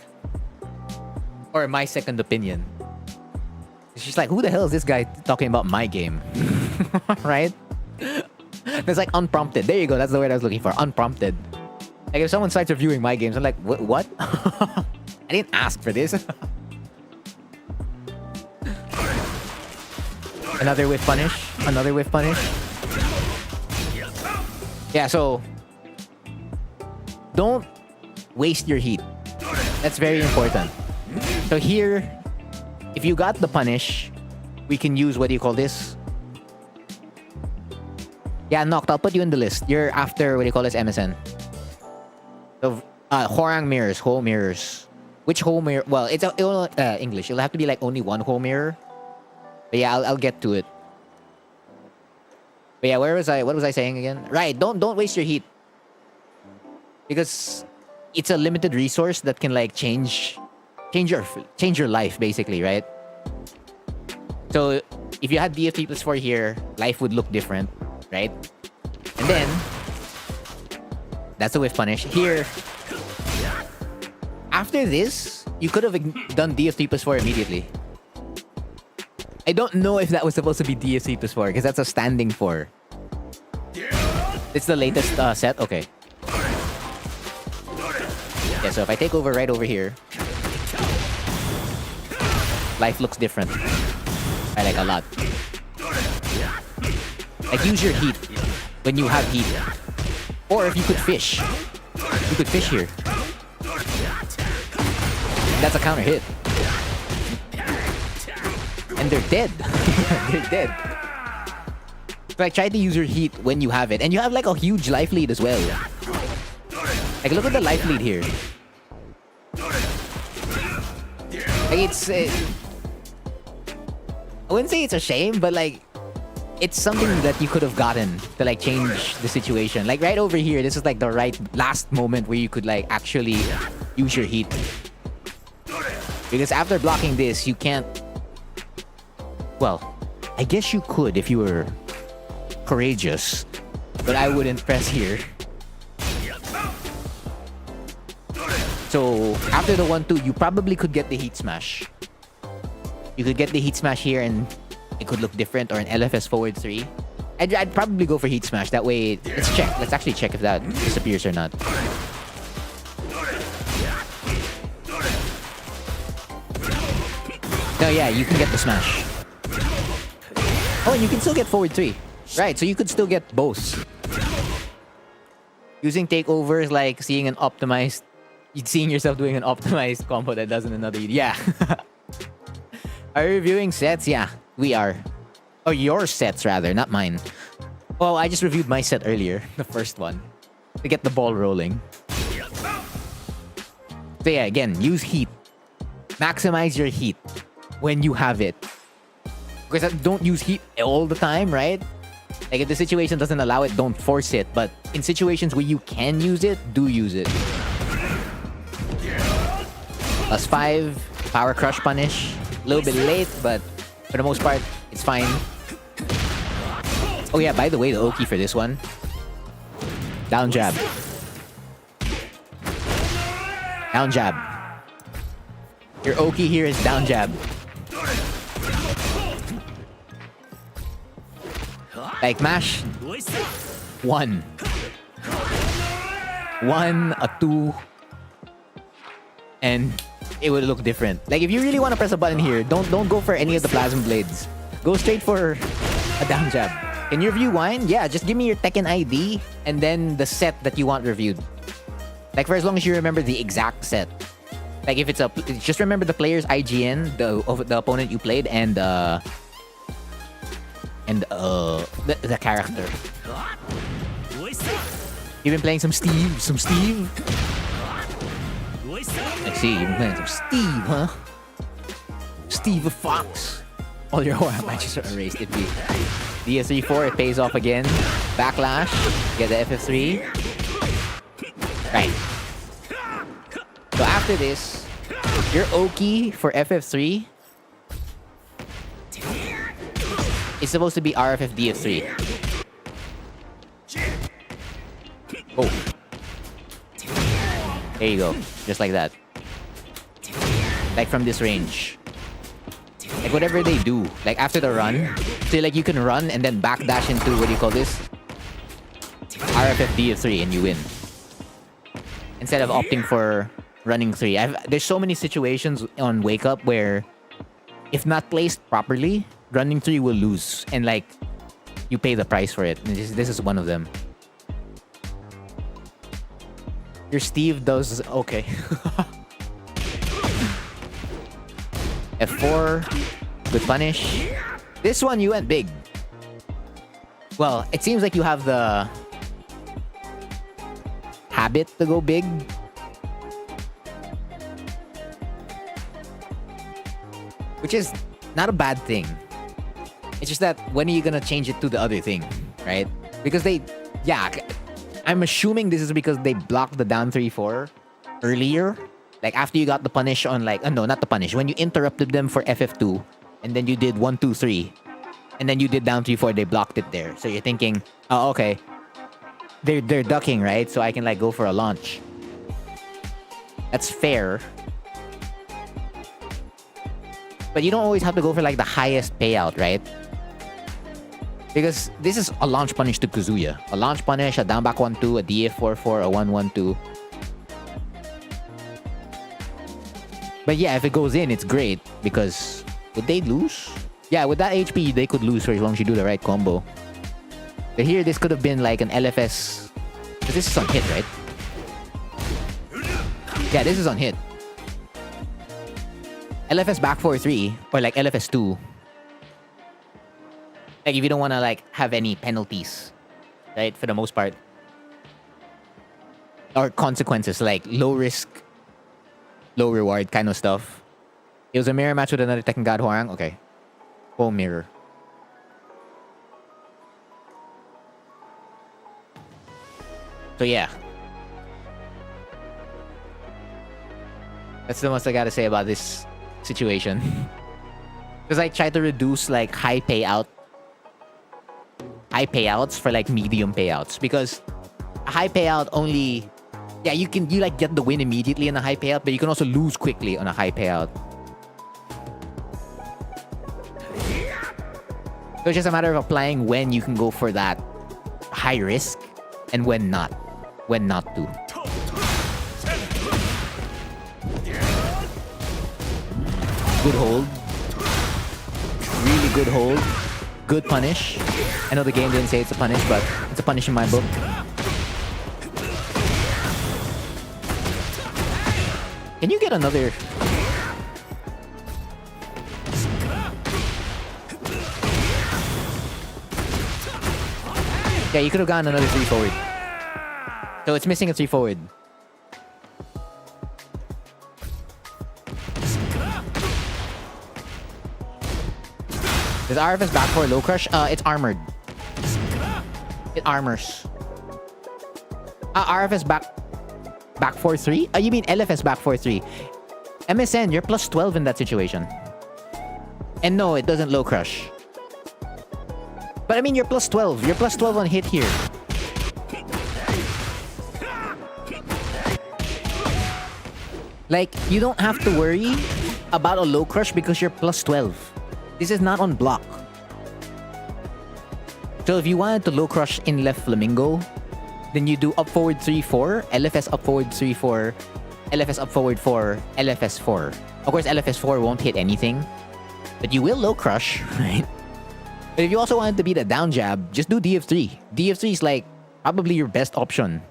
Or my second opinion. She's like, who the hell is this guy talking about my game? Right? It's like unprompted. There you go. That's the word I was looking for. Unprompted. Like if someone starts reviewing my games, I'm like, what? I didn't ask for this. Another whiff punish. Another whiff punish. Yeah, so... Don't waste your heat. That's very important. So here... If you got the punish, we can use, what do you call this? Yeah, Noct, I'll put you in the list. You're after, what do you call this, MSN. So, Horang mirrors, whole mirrors. Which whole mirror? Well, it'll English. It'll have to be like only one whole mirror. But yeah, I'll get to it. But yeah, where was I? What was I saying again? Right, don't waste your heat. Because it's a limited resource that can like change your life, basically, right? So if you had DFT plus 4 here, life would look different, right? And then that's a whiff punish. Here, after this, you could have done DFT plus 4 immediately. I don't know if that was supposed to be DFT plus 4 because that's a standing 4. It's the latest set? Okay. Yeah, so if I take over right over here, life looks different. I like a lot. Like use your heat when you have heat. Or if you could fish. You could fish here. That's a counter hit. And they're dead. They're dead. Like try to use your heat when you have it. And you have like a huge life lead as well. Like look at the life lead here. Like it's... I wouldn't say it's a shame, but like it's something that you could have gotten to like change the situation. Like right over here, this is like the right last moment where you could like actually use your heat. Because after blocking this, you can't... Well, I guess you could if you were courageous, but I wouldn't press here. So after the 1-2, you probably could get the heat smash. You could get the heat smash here and it could look different, or an LFS forward 3. I'd probably go for heat smash. That way, let's check. Let's actually check if that disappears or not. No, yeah, you can get the smash. Oh, and you can still get forward 3. Right, so you could still get both. Using takeover is like seeing yourself doing an optimized combo that does in another. Yeah. Are you reviewing sets? Yeah, we are. Oh, your sets rather, not mine. Oh, I just reviewed my set earlier, the first one, to get the ball rolling. So yeah, again, use heat. Maximize your heat when you have it. Because don't use heat all the time, right? Like, if the situation doesn't allow it, don't force it. But in situations where you can use it, do use it. +5, power crush punish. A little bit late, but for the most part, it's fine. Oh yeah, by the way, the Oki for this one. Down jab. Down jab. Your Oki here is down jab. Like mash 1. 1, a 2, and it would look different. Like, if you really want to press a button here, don't go for any of the plasma blades. Go straight for a down jab. Can you review wine? Yeah, just give me your Tekken ID and then the set that you want reviewed. Like, for as long as you remember the exact set. Like, if it's just remember the player's IGN, the opponent you played, and the character. You've been playing some Steve? I see, you've been playing some Steve, huh? Steve Fox. All your horror matches are erased. It'd be DS3-4, it pays off again. Backlash, get the FF3. Right. So after this, your Oki for FF3 is supposed to be RFF DF3. Oh. There you go. Just like that. Like from this range. Like whatever they do. Like after the run. So like you can run and then backdash into, what do you call this? RFF DF3 and you win. Instead of opting for running 3. There's so many situations on Wake Up where if not placed properly, running 3 will lose. And like, you pay the price for it. And this is one of them. Your Steve does okay. F4, good punish. This one you went big. Well, it seems like you have the habit to go big. Which is not a bad thing. It's just that when are you gonna change it to the other thing, right? Because I'm assuming this is because they blocked the down 3-4 earlier. Like after you got the punish on like, no, not the punish. When you interrupted them for FF2 and then you did 1-2-3 and then you did down 3-4, they blocked it there. So you're thinking, oh, okay. They're ducking, right? So I can like go for a launch. That's fair. But you don't always have to go for like the highest payout, right? Because this is a launch punish to Kazuya. A launch punish, a down back 1-2, a DF4-4, a 1-1-2. But yeah, if it goes in, it's great. Because would they lose? Yeah, with that HP, they could lose for as long as you do the right combo. But here, this could have been like an LFS. Because this is on hit, right? Yeah, this is on hit. LFS back 4-3 or like LFS 2. Like if you don't want to like have any penalties, right? For the most part. Or consequences like low risk, low reward kind of stuff. It was a mirror match with another Tekken God Hwarang. Okay. Full mirror. So yeah. That's the most I gotta say about this situation. Because I try to reduce like high payouts for like medium payouts. Because a high payout only, yeah, you like get the win immediately on a high payout, but you can also lose quickly on a high payout. So it's just a matter of applying when you can go for that high risk and when not to. Good hold. Really good hold. Good punish. I know the game didn't say it's a punish, but it's a punish in my book. Can you get another? Yeah, you could have gotten another 3 forward. So it's missing a 3 forward. Does RFS back for low crush? It's armored. It armors. RFS back 4-3? You mean LFS back 4-3? MSN, you're plus 12 in that situation. And no, it doesn't low crush. But I mean, you're plus 12. You're plus 12 on hit here. Like, you don't have to worry about a low crush because you're plus 12. This is not on block. So if you wanted to low crush in left flamingo, then you do up forward 3-4, LFS up forward 3-4, LFS up forward 4, LFS 4. Of course, LFS 4 won't hit anything, but you will low crush, right? But if you also wanted to beat a down jab, just do DF3. DF3 is like probably your best option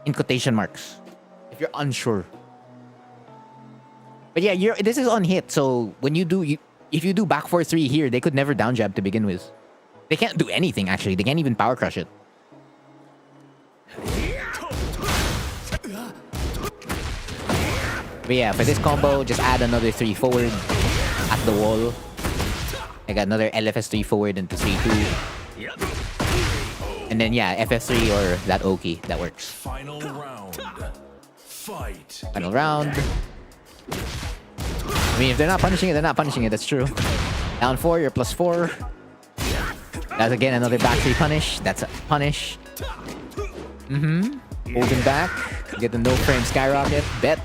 in quotation marks if you're unsure. But yeah, this is on hit, so when you do, if you do back 4-3 here, they could never down jab to begin with. They can't do anything actually. They can't even power crush it. But yeah, for this combo, just add another 3 forward at the wall. I got another LFS 3 forward into 3-2. And then yeah, FF3 or that Oki. That works. Final round. Fight. Final round. I mean, if they're not punishing it, they're not punishing it. That's true. Down 4, you're plus 4. That's again another back 3 punish. That's a punish. Holding back. Get the no frame skyrocket. Bet.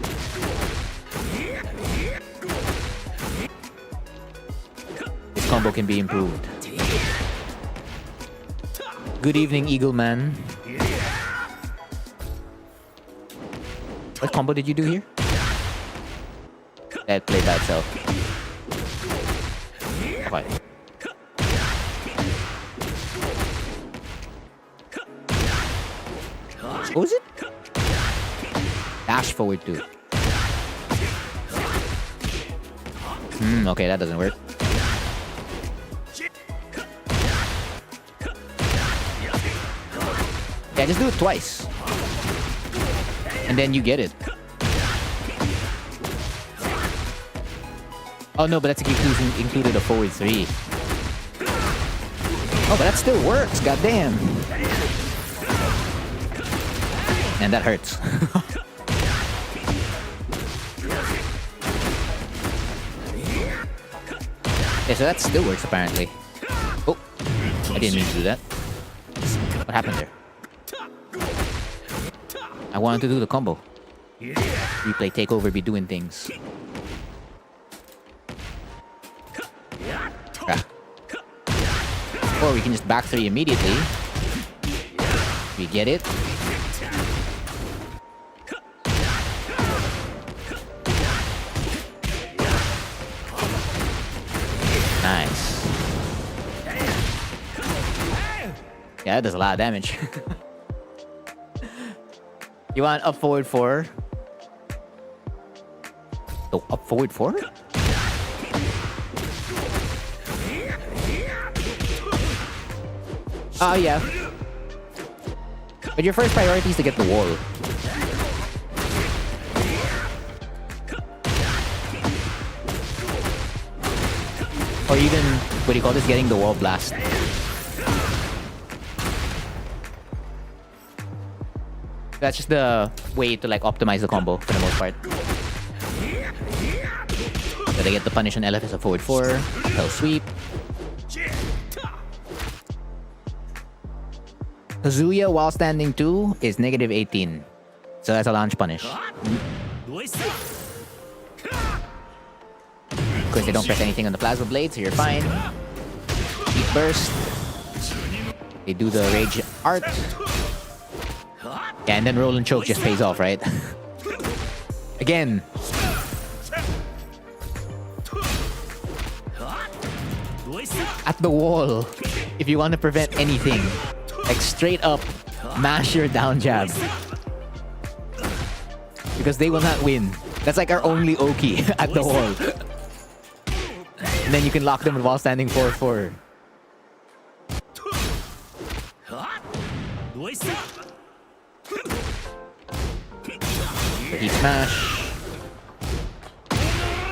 This combo can be improved. Good evening, Eagle Man. What combo did you do here? That played by itself. Okay. What was it? Dash forward 2. Okay, that doesn't work. Yeah, just do it twice. And then you get it. Oh no, but that's included a forward 3. Oh, but that still works, goddamn. And that hurts. Yeah, so that still works apparently. Oh, I didn't mean to do that. What happened there? I wanted to do the combo. Replay Takeover be doing things. Or we can just back 3 immediately. We get it. Nice. Yeah, that does a lot of damage. You want up forward 4? Oh, up forward 4? Oh, yeah. But your first priority is to get the wall. Or even, what do you call this? Getting the wall blast. That's just the way to like optimize the combo for the most part. So they get the punish on LFS of forward 4. Hell sweep. Kazuya while standing 2 is negative 18. So that's a launch punish. Of course, they don't press anything on the plasma blade, so you're fine. Deep burst. They do the rage art. Yeah, and then roll and choke just pays off, right? Again. At the wall. If you want to prevent anything. Like straight up, mash your down jab. Because they will not win. That's like our only Oki at the wall. And then you can lock them while standing 4-4. Heat smash.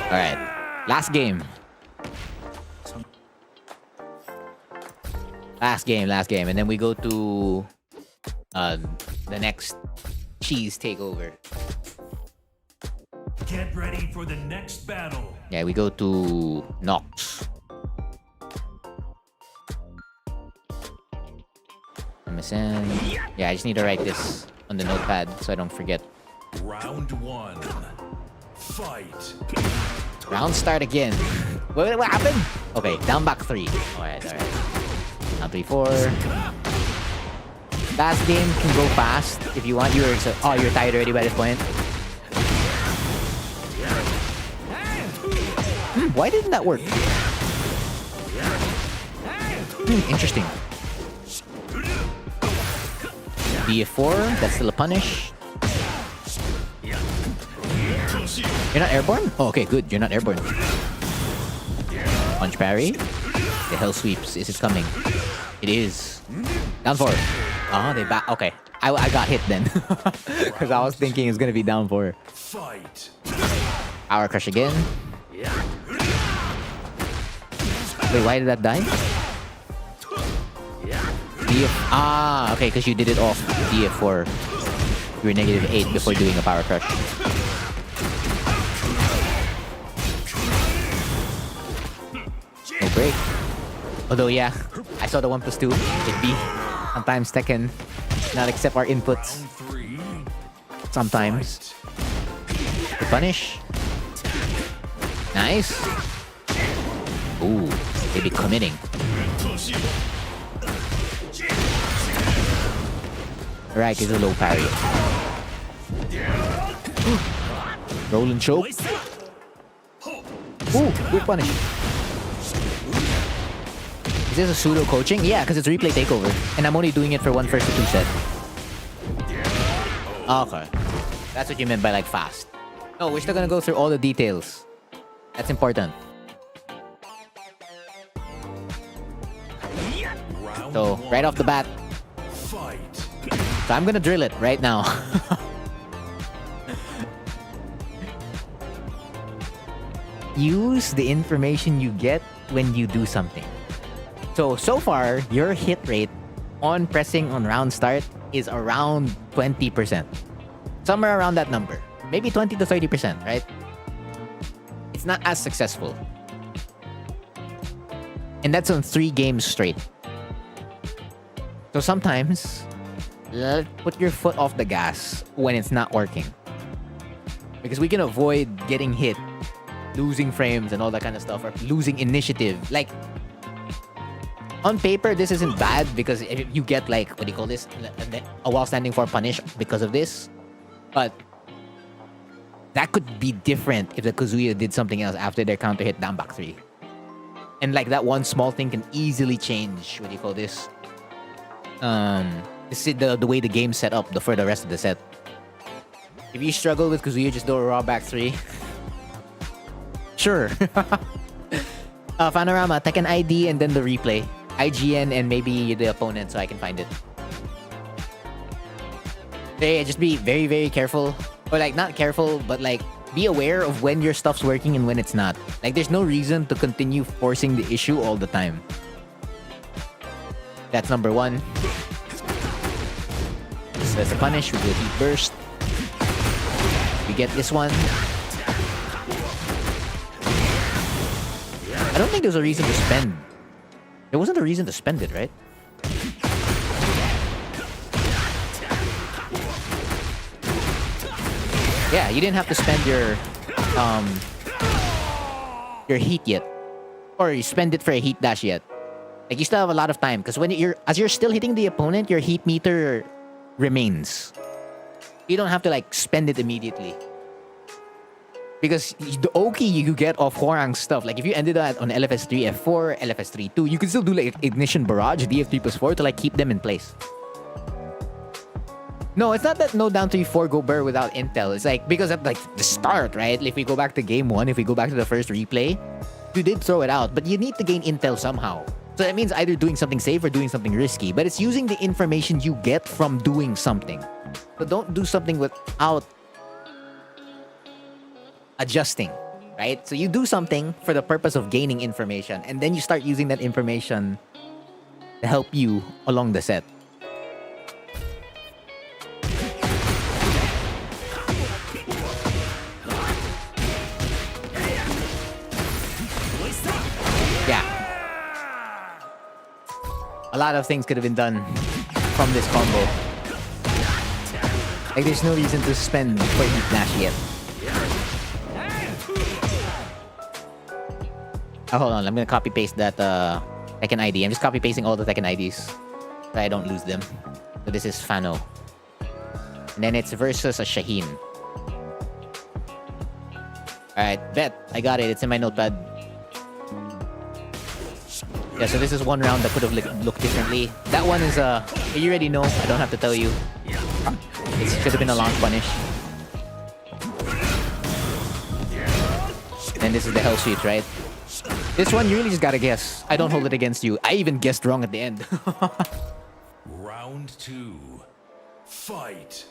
Alright. Last game. Last game, and then we go to the next cheese takeover. Get ready for the next battle. Yeah, we go to Nox. MSN. Yeah, I just need to write this on the notepad so I don't forget. Round 1. Fight. Round start again. What happened? Okay, down back 3. Alright. Down 3-4. Last game can go fast if you want. You're tired already by this point. Why didn't that work? Interesting. BF4, that's still a punish. You're not airborne? Oh, okay, good. You're not airborne. Punch parry. The hell sweeps. Is it coming? It is. Down 4. Oh, they back. Okay. I got hit then. Because I was thinking it's going to be down 4. Fight. Power crush again. Wait, why did that die? DF. Okay, because you did it off DF4. You were -8 before doing a power crush. No break. Although, yeah, I saw the 1+2. It'd be sometimes Tekken not accept our inputs. Sometimes. The punish. Nice. Ooh, they be committing. Right, is a low parry. Roll and choke. Ooh, good punish. Is this a pseudo coaching? Yeah, because it's replay takeover. And I'm only doing it for 1 first to 2 set. Okay. That's what you meant by like fast. No, we're still gonna go through all the details. That's important. So, right off the bat. So I'm gonna drill it right now. Use the information you get when you do something. So far, your hit rate on pressing on round start is around 20%. Somewhere around that number. Maybe 20 to 30%, right? It's not as successful. And that's on 3 games straight. So sometimes, put your foot off the gas when it's not working. Because we can avoid getting hit, losing frames and all that kind of stuff, or losing initiative. Like, on paper, this isn't bad because if you get like, what do you call this? A while standing for punish because of this. But that could be different if the Kazuya did something else after their counter hit down back 3. And like that one small thing can easily change, what do you call this? The way the game's set up for the rest of the set. If you struggle with Kazuya, just do a raw back 3. Sure. Panorama, Tekken ID, and then the replay. IGN and maybe the opponent so I can find it. So yeah, just be very, very careful. Or like, not careful, but like, be aware of when your stuff's working and when it's not. Like, there's no reason to continue forcing the issue all the time. That's number 1. So that's a punish with the heat burst. We get this one. I don't think there's a reason to spend. There wasn't a reason to spend it, right? Yeah, you didn't have to spend your heat yet. Or you spend it for a heat dash yet. Like, you still have a lot of time. Because as you're still hitting the opponent, your heat meter remains. You don't have to like spend it immediately. Because the Oki you get off Hwoarang's stuff, like if you ended up on LFS3 F4, LFS3 2, you can still do like Ignition Barrage, DF3+4 to like keep them in place. No, it's not that no down 3-4 go burr without intel. It's like, because at like the start, right? If we go back to game 1, if we go back to the first replay, you did throw it out, but you need to gain intel somehow. So that means either doing something safe or doing something risky, but it's using the information you get from doing something. So don't do something without adjusting, right? So you do something for the purpose of gaining information, and then you start using that information to help you along the set. Yeah. A lot of things could have been done from this combo. Like, there's no reason to spend for Heat Dash yet. Oh, hold on. I'm gonna copy paste that Tekken ID. I'm just copy pasting all the Tekken IDs so I don't lose them. So this is Fano. And then it's versus a Shaheen. Alright, bet. I got it. It's in my notepad. Yeah, so this is one round that could have looked differently. That one is, you already know. I don't have to tell you. It should have been a launch punish. And this is the Hell Sweep, right? This one, you really just gotta guess. I don't hold it against you. I even guessed wrong at the end. Round 2. Fight.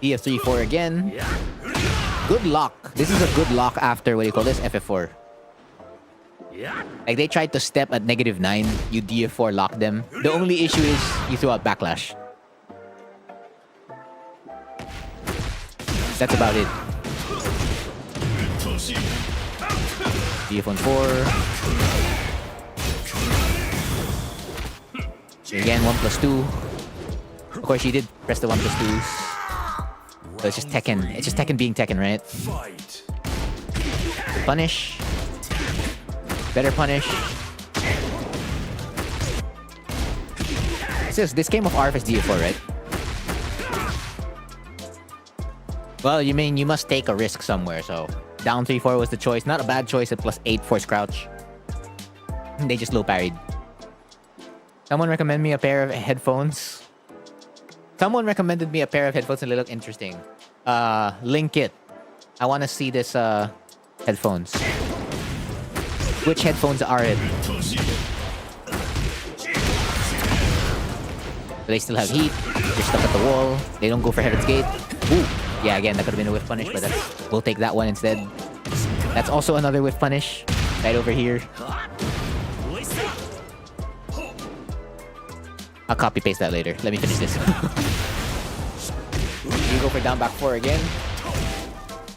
EF3-4 again. Good lock. This is a good lock after, what do you call this? FF4. Like, they tried to step at -9. You DF4 lock them. The only issue is you throw out backlash. That's about it. DF1-4. Again, 1+2. Of course, you did press the 1+2s. So it's just Tekken. It's just Tekken being Tekken, right? Punish. Better punish. This came off RFS DF4, right? Well, you mean you must take a risk somewhere, so down 3-4 was the choice. Not a bad choice at +8 force crouch. They just low parried. Someone recommend me a pair of headphones. Someone recommended me a pair of headphones and they look interesting. Link it. I want to see this headphones. Which headphones are it? They still have heat. They're stuck at the wall. They don't go for Heaven's Gate. Ooh. Yeah, again, that could have been a whiff punish, but we'll take that one instead. That's also another whiff punish. Right over here. I'll copy paste that later. Let me finish this. You go for down back 4 again.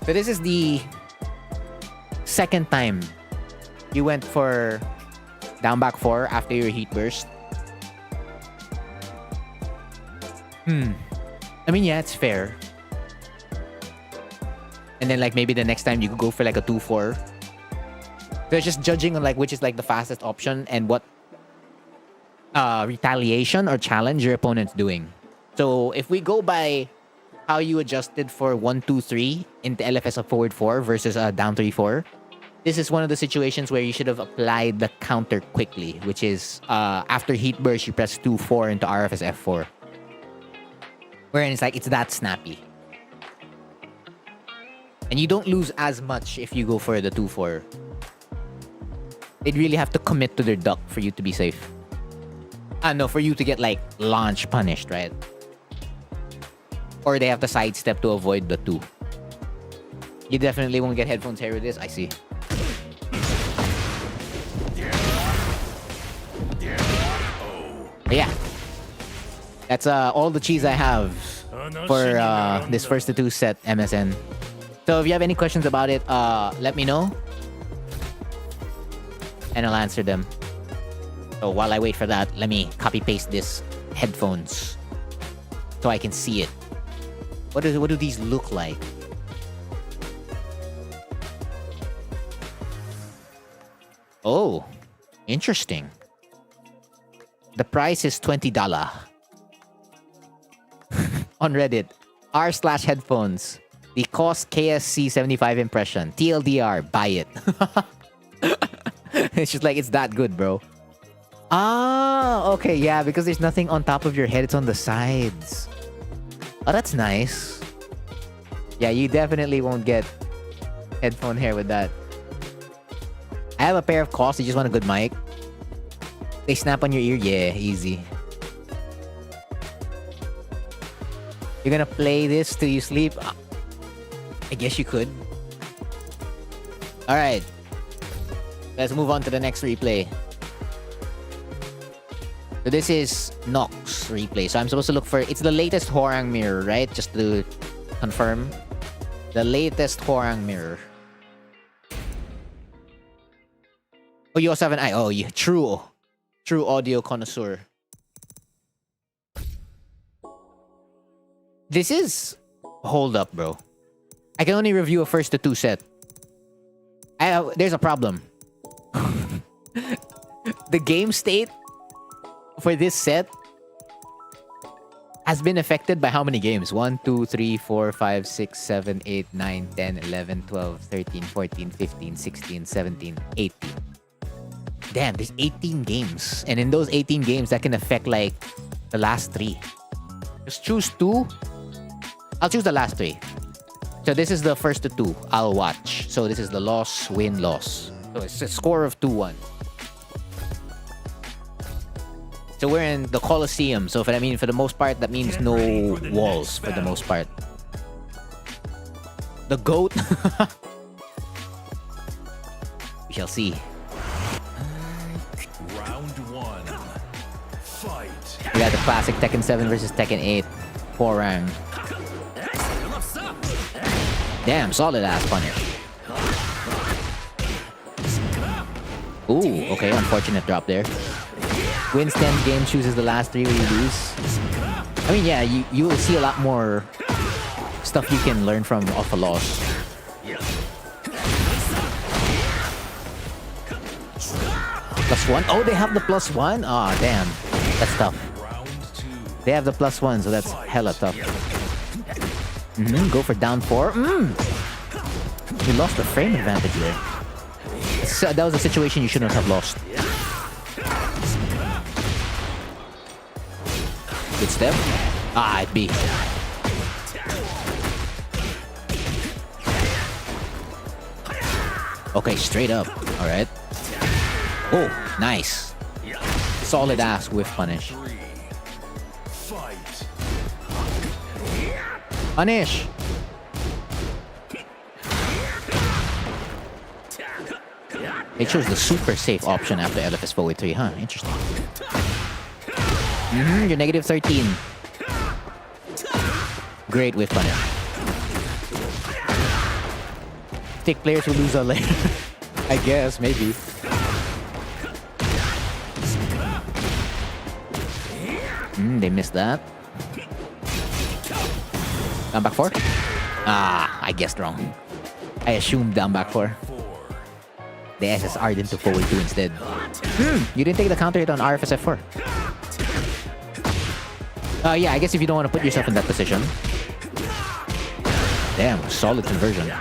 So this is the second time you went for down back 4 after your heat burst. I mean, yeah, it's fair. And then, like, maybe the next time you could go for like a 2-4. They're just judging on like which is like the fastest option and what retaliation or challenge your opponent's doing. So if we go by how you adjusted for 1-2-3 into LFS of forward 4 versus down 3-4, this is one of the situations where you should have applied the counter quickly, which is after heat burst, you press 2-4 into RFS F4. Wherein it's like, it's that snappy. And you don't lose as much if you go for the 2-4. They'd really have to commit to their duck for you to be safe. No, for you to get like launch punished, right? Or they have to sidestep to avoid the 2. You definitely won't get headphones here with this, I see. But yeah. That's all the cheese I have for this first to 2 set MSN. So if you have any questions about it, let me know. And I'll answer them. So while I wait for that, let me copy paste this headphones so I can see it. What do these look like? Oh, interesting. The price is $20 on Reddit. r/headphones. The cost KSC 75 impression. TLDR, buy it. It's just like, it's that good, bro. Ah, okay, yeah, because there's nothing on top of your head, it's on the sides. Oh, that's nice. Yeah, you definitely won't get headphone hair with that. I have a pair of costs, you just want a good mic. They snap on your ear, yeah, easy. You're gonna play this till you sleep? I guess you could. Alright. Let's move on to the next replay. So this is Nox replay. So I'm supposed to look for... It's the latest Horang mirror, right? Just to confirm. The latest Horang mirror. Oh, you also have an eye. Oh, yeah. True. True audio connoisseur. This is... Hold up, bro. I can only review a first to two set. There's a problem. The game state for this set has been affected by how many games? 1, 2, 3, 4, 5, 6, 7, 8, 9, 10, 11, 12, 13, 14, 15, 16, 17, 18. Damn, there's 18 games. And in those 18 games, that can affect like the last 3. Just choose 2. I'll choose the last 3. So this is the first to 2. I'll watch. So this is the loss, win, loss. So it's a score of 2-1. So we're in the Colosseum. So for the most part, that means no walls for the most part. The GOAT. We shall see. Round 1. Fight. We got the classic Tekken 7 versus Tekken 8. Horang. Damn, solid ass punish. Ooh, okay, unfortunate drop there. Wins 10 games, chooses the last 3 where you lose. I mean, yeah, you will see a lot more stuff you can learn from off a loss. +1? Oh, they have the +1? Aw, oh, damn. That's tough. They have the +1, so that's hella tough. Go for down 4. You lost the frame advantage there. So that was a situation you shouldn't have lost. Good step. Ah, it be. Okay, straight up. Alright. Oh, nice. Solid ass whiff punish. Punish! They chose the super safe option after LFS forward 3, huh? Interesting. You're negative 13. Great whiff punish. Stick players will lose a later. I guess, maybe. They missed that. Down back 4? Ah, I guessed wrong. I assumed down back 4. The SSR'd into forward 2 instead. You didn't take the counter hit on RFS F4. Yeah, I guess if you don't want to put yourself in that position. Damn, solid conversion.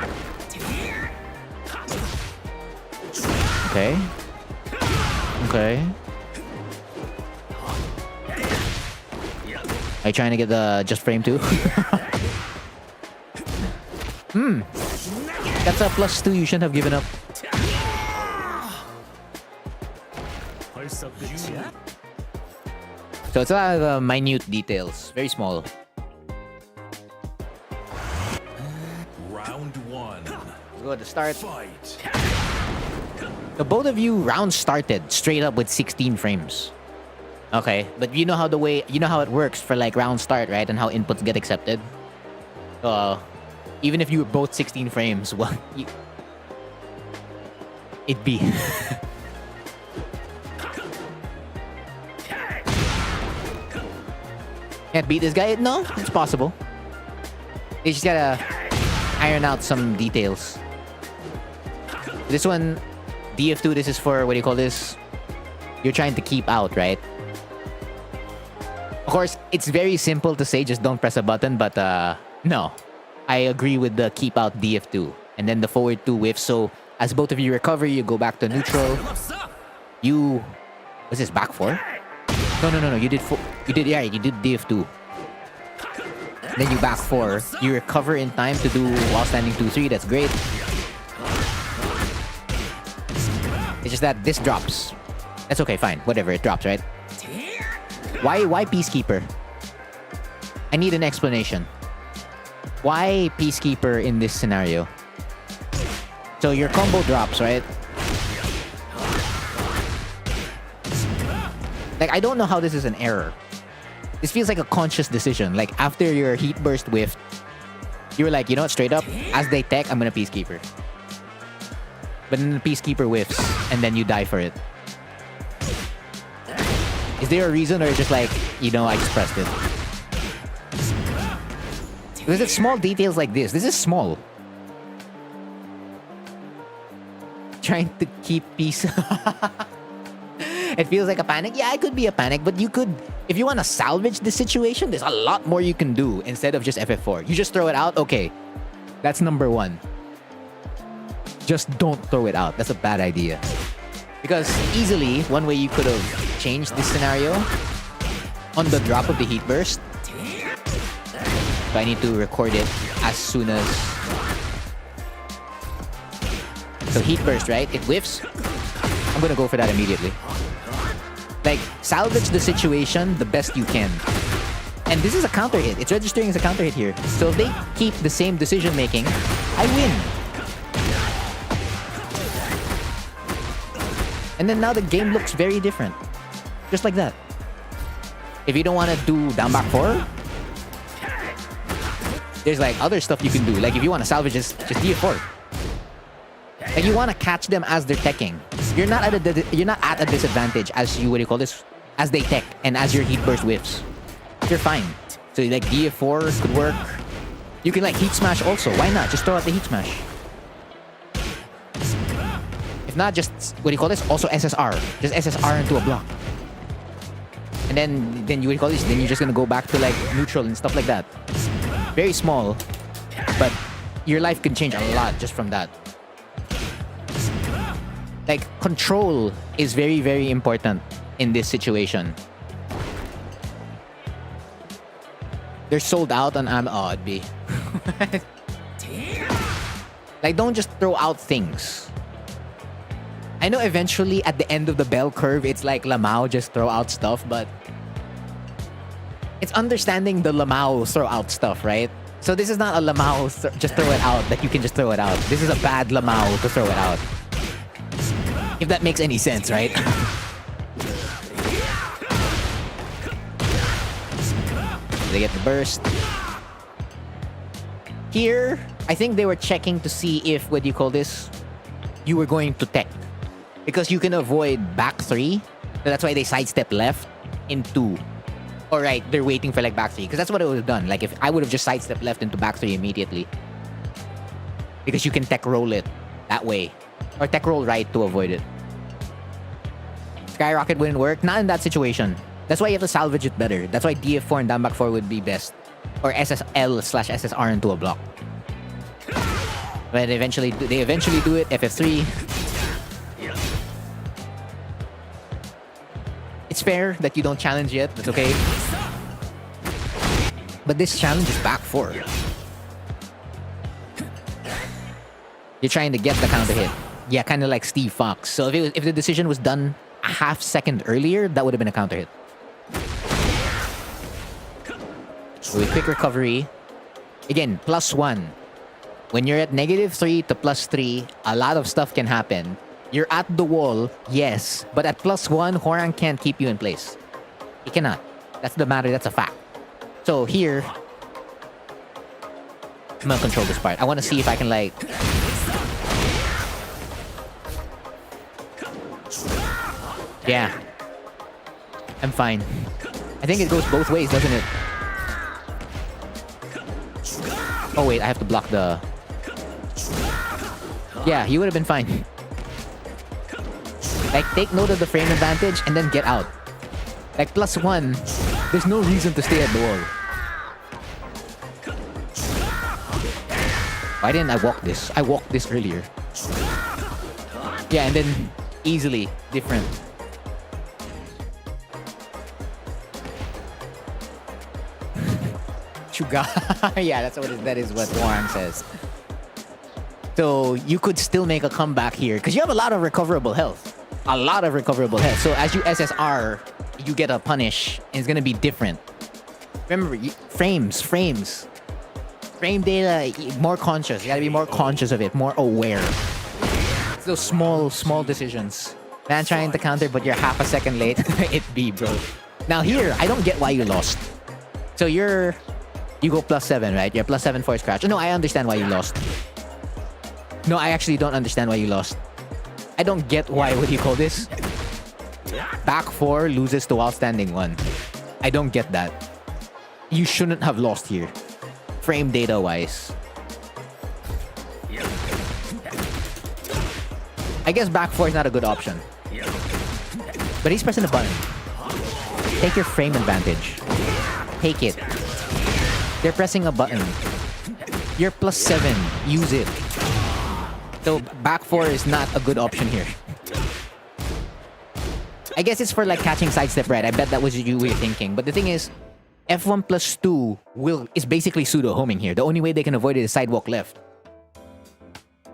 Okay. Okay. Are you trying to get the just frame too? That's a +2 you shouldn't have given up. So it's a lot of minute details. Very small. Round 1. Let's go to start. Fight. So both of you rounds started straight up with 16 frames. Okay, but you know how it works for like round start, right? And how inputs get accepted. Even if you were both 16 frames, well, it'd be. Can't beat this guy? No, it's possible. You just gotta iron out some details. This one, DF2, this is for, what do you call this? You're trying to keep out, right? Of course, it's very simple to say just don't press a button, but no. I agree with the keep out DF2. And then the forward 2 whiff, so as both of you recover, you go back to neutral. Was this back 4? No. You did DF2. Then you back 4. You recover in time to do while standing 2-3. That's great. It's just that this drops. That's okay, fine. Whatever, it drops, right? Why Peacekeeper? I need an explanation. Why Peacekeeper in this scenario? So your combo drops, right? Like, I don't know how this is an error. This feels like a conscious decision. Like, after your heat burst whiffed, you were like, you know what, straight up, as they tech, I'm gonna Peacekeeper. But then the Peacekeeper whiffs, and then you die for it. Is there a reason, or just like, you know, I just pressed it? Because it's small details like this. This is small. Trying to keep peace. It feels like a panic. Yeah, it could be a panic, but you could, if you want to salvage the situation, there's a lot more you can do instead of just FF4. You just throw it out. Okay, that's number one. Just don't throw it out. That's a bad idea. Because easily, one way you could have changed this scenario on the drop of the heat burst. So I need to record it as soon as... So heat burst, right? It whiffs. I'm gonna go for that immediately. Like, salvage the situation the best you can. And this is a counter hit. It's registering as a counter hit here. So if they keep the same decision making, I win. And then now the game looks very different. Just like that. If you don't want to do down back 4, there's like other stuff you can do. Like if you want to salvage this, just D4. Like you want to catch them as they're teching. You're not at a disadvantage as you, what do you call this? As they tech and as your heat burst whiffs. You're fine. So like DF4 could work. You can like heat smash also. Why not? Just throw out the heat smash. If not, just, what do you call this? Also SSR. Just SSR into a block. And then you, what do you call this? Then you're just gonna go back to like neutral and stuff like that. Very small, but your life can change a lot just from that. Like, control is very, very important in this situation. They're sold out on ammo. Oh, it'd be... Like, don't just throw out things. I know eventually at the end of the bell curve, it's like Lamau just throw out stuff, but... It's understanding the Lamau throw out stuff, right? So this is not a Lamau just throw it out, that you can just throw it out. This is a bad Lamau to throw it out. If that makes any sense, right? They get the burst. Here, I think they were checking to see if, what do you call this? You were going to tech. Because you can avoid back 3. So that's why they sidestep left in 2. Alright, they're waiting for like back 3. Because that's what I would have done. Like if I would have just sidestepped left into back 3 immediately. Because you can tech roll it that way. Or tech roll right to avoid it. Skyrocket wouldn't work. Not in that situation. That's why you have to salvage it better. That's why DF4 and down back 4 would be best. Or SSL/SSR into a block. But they eventually do it. FF3. It's fair that you don't challenge yet. That's okay. But this challenge is back 4. You're trying to get the counter hit. Yeah, kind of like Steve Fox. So if the decision was done a half second earlier, that would have been a counter hit. So with quick recovery, again, +1. When you're at -3 to +3, a lot of stuff can happen. You're at the wall, yes, but at +1, Horang can't keep you in place. He cannot. That's the matter. That's a fact. So here, I'm gonna control this part. I want to see if I can like... Yeah. I'm fine. I think it goes both ways, doesn't it? Oh wait, I have to block the... Yeah, you would have been fine. Like, take note of the frame advantage and then get out. Like, +1, there's no reason to stay at the wall. Why didn't I walk this? I walked this earlier. Yeah, and then easily different. Chuga. Yeah, that is what Warren says. So you could still make a comeback here because you have a lot of recoverable health. A lot of recoverable health. So as you SSR, you get a punish, and it's gonna be different. Remember, frames. Frame data, more conscious. You gotta be more conscious of it, more aware. It's those small decisions. Man trying to counter, but you're half a second late. It be, bro. Now here, I don't get why you lost. So you go +7, right? You're +7 for scratch. No, I understand why you lost. No, I actually don't understand why you lost. I don't get why, what do you call this? Back 4 loses to while standing 1. I don't get that. You shouldn't have lost here. Frame data wise. I guess back 4 is not a good option. But he's pressing the button. Take your frame advantage. Take it. They're pressing a button. You're +7. Use it. So back 4 is not a good option here. I guess it's for like catching sidestep right. I bet that was you were thinking. But the thing is, F1 +2 is basically pseudo homing here. The only way they can avoid it is sidewalk left.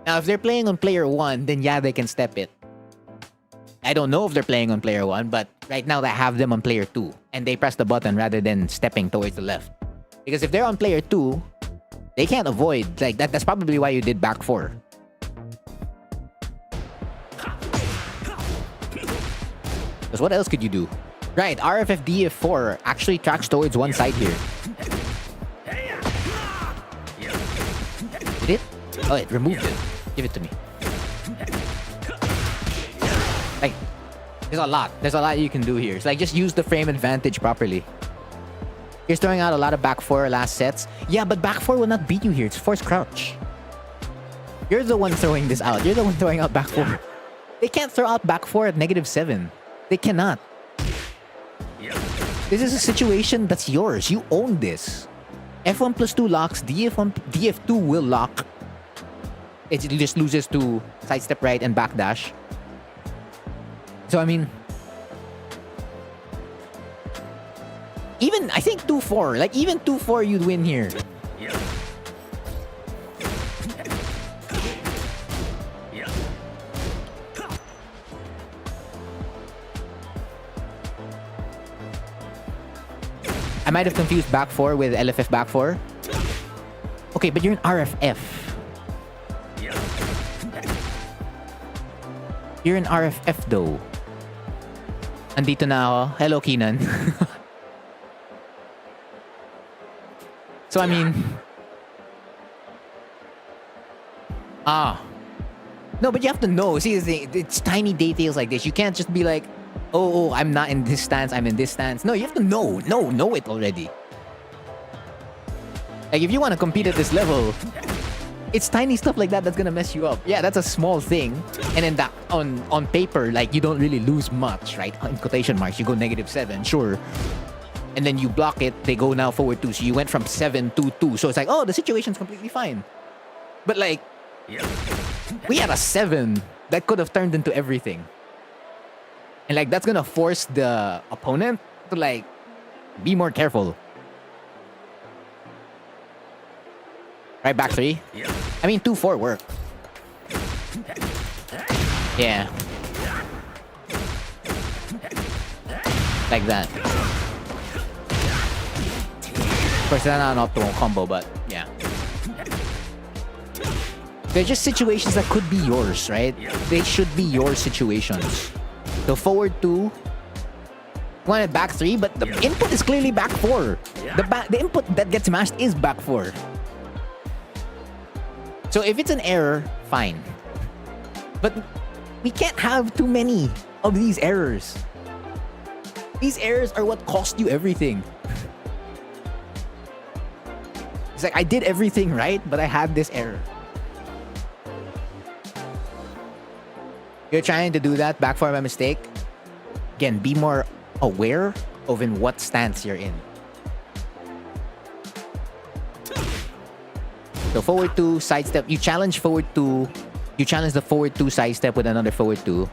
Now, if they're playing on player 1, then yeah, they can step it. I don't know if they're playing on player 1, but right now they have them on player 2. And they press the button rather than stepping towards the left. Because if they're on player 2, they can't avoid. Like that's probably why you did back 4. Because what else could you do? Right, RFF DF4 actually tracks towards one side here. Did it? Oh, it removed it. Give it to me. Like, there's a lot. There's a lot you can do here. It's like, just use the frame advantage properly. He's throwing out a lot of back 4 last sets. Yeah, but back 4 will not beat you here. It's forced crouch. You're the one throwing this out. You're the one throwing out back 4. They can't throw out back 4 at -7. They cannot. This is a situation that's yours. You own this. F1 +2 locks. DF2 will lock. It just loses to sidestep right and backdash. So, I mean... I think 2-4. Like, even 2-4, you'd win here. I might have confused back 4 with LFF back 4. Okay, but you're an RFF. You're an RFF though. Andito na ako. Hello, Keenan. So, I mean... No, but you have to know. See, it's tiny details like this. You can't just be like, oh, I'm not in this stance, I'm in this stance. No, you have to know it already. Like, if you want to compete at this level, it's tiny stuff like that that's gonna mess you up. Yeah, that's a small thing. And then that, on paper, like, you don't really lose much, right? In quotation marks, you go -7, sure. And then you block it, they go now forward 2. So you went from 7 to 2. So it's like, oh, the situation's completely fine. But like, we had a 7 that could have turned into everything. And like, that's gonna force the opponent to like, be more careful. Right, back 3? I mean, 2-4 work. Yeah. Like that. Of course, that's not an optimal combo, but yeah. They're just situations that could be yours, right? They should be your situations. So forward 2, wanted back 3, but the input is clearly back 4. The input that gets mashed is back 4. So if it's an error, fine. But we can't have too many of these errors. These errors are what cost you everything. It's like, I did everything right, but I had this error. You're trying to do that back for my mistake. Again, be more aware of in what stance you're in. So forward 2, sidestep. You challenge forward 2. You challenge the forward 2 sidestep with another forward 2.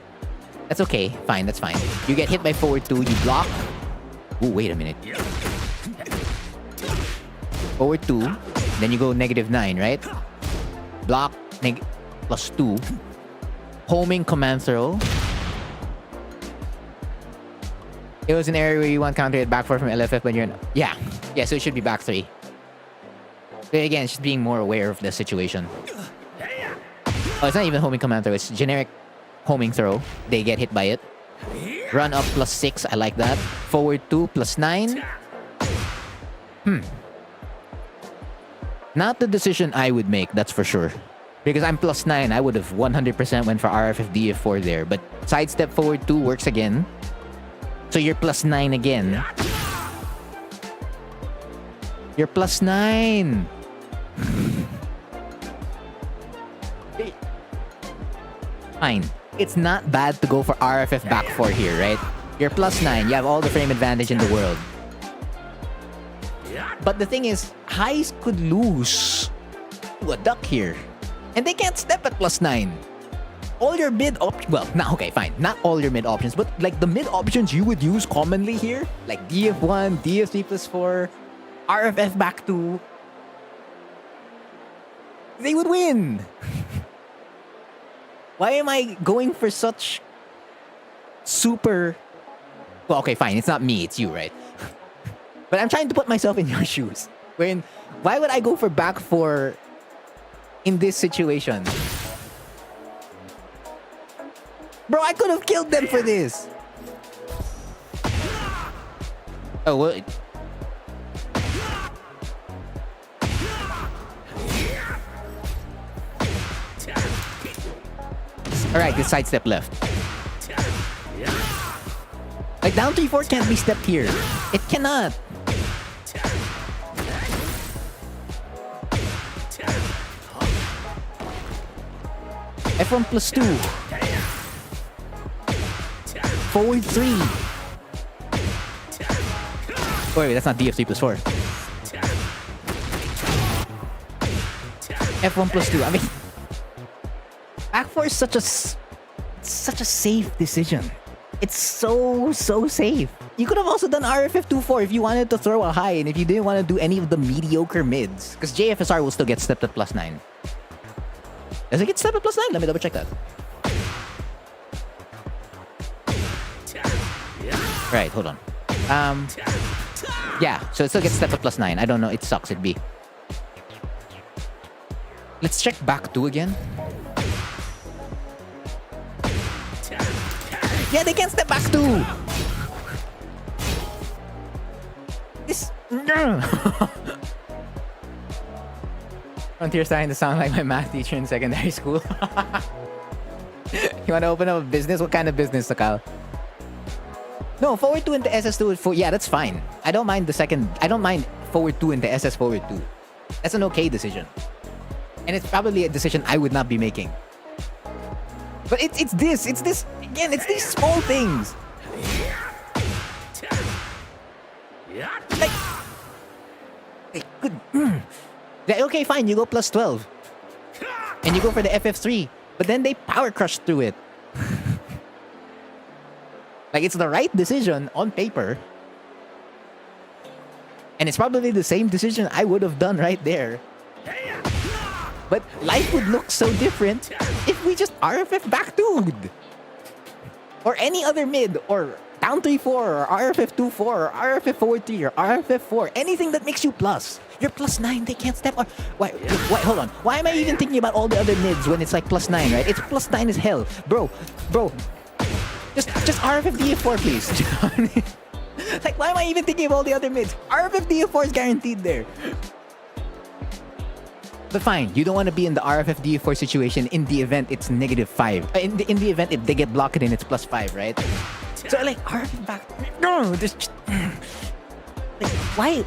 That's okay. Fine, that's fine. You get hit by forward 2. You block. Ooh, wait a minute. Forward 2. Then you go -9, right? Block +2. Homing command throw. It was an area where you want counter it back 4 from LFF when you're in... Yeah, so it should be back 3. But again, it's just being more aware of the situation. Oh, it's not even homing command throw. It's generic homing throw. They get hit by it. Run up +6. I like that. Forward 2 +9. Not the decision I would make, that's for sure. Because I'm +9, I would have 100% went for RFF DF4 there. But sidestep forward 2 works again. So you're +9 again. You're +9. Fine. It's not bad to go for RFF back 4 here, right? You're +9. You have all the frame advantage in the world. But the thing is, highs could lose to a duck here. And they can't step at +9. All your mid options, well, okay, fine. Not all your mid options, but like the mid options you would use commonly here, like DF1, DF3 +4, RFF back 2, they would win. Why am I going for such super... Well, okay, fine. It's not me. It's you, right? But I'm trying to put myself in your shoes. Why would I go for back 4 in this situation? Bro, I could have killed them for this. Oh, well... Alright, this sidestep left. Like, down 3-4 can't be stepped here. It cannot. F1 +2. Forward 3. Oh, wait, that's not DF3 +4. F1 +2. I mean... Back 4 is such a safe decision. It's so safe. You could have also done RFF 2-4 if you wanted to throw a high and if you didn't want to do any of the mediocre mids. Because JFSR will still get stepped at +9. Does it get stepped at +9? Let me double check that. Right, hold on. Yeah, so it still gets stepped at +9. I don't know. It sucks at B. Let's check back 2 again. Yeah, they can't step back 2. This... Frontier's starting to sound like my math teacher in secondary school. You want to open up a business? What kind of business, Sakal? No, forward 2 into SS2 4. Yeah, that's fine. I don't mind the second. I don't mind forward 2 into SS forward 2. That's an okay decision. And it's probably a decision I would not be making. But it's this. Again, it's these small things. Like good. Okay, fine. You go +12. And you go for the FF3. But then they power crush through it. Like, it's the right decision on paper. And it's probably the same decision I would have done right there. But life would look so different if we just RFF back 2. Or any other mid, or down 3-4, or RFF 2-4, or RFF forward 3, or RFF 4. Anything that makes you plus. You're +9, they can't step on. Why, hold on. Why am I even thinking about all the other mids when it's like +9, right? It's +9 as hell. Bro. Just RFF DF4, please. Like, why am I even thinking of all the other mids? RFF DF4 is guaranteed there. But fine, you don't want to be in the RFF DF4 situation in the event it's -5. In the event if they get blocked and it's +5, right? So like RFF back. No, just like, why?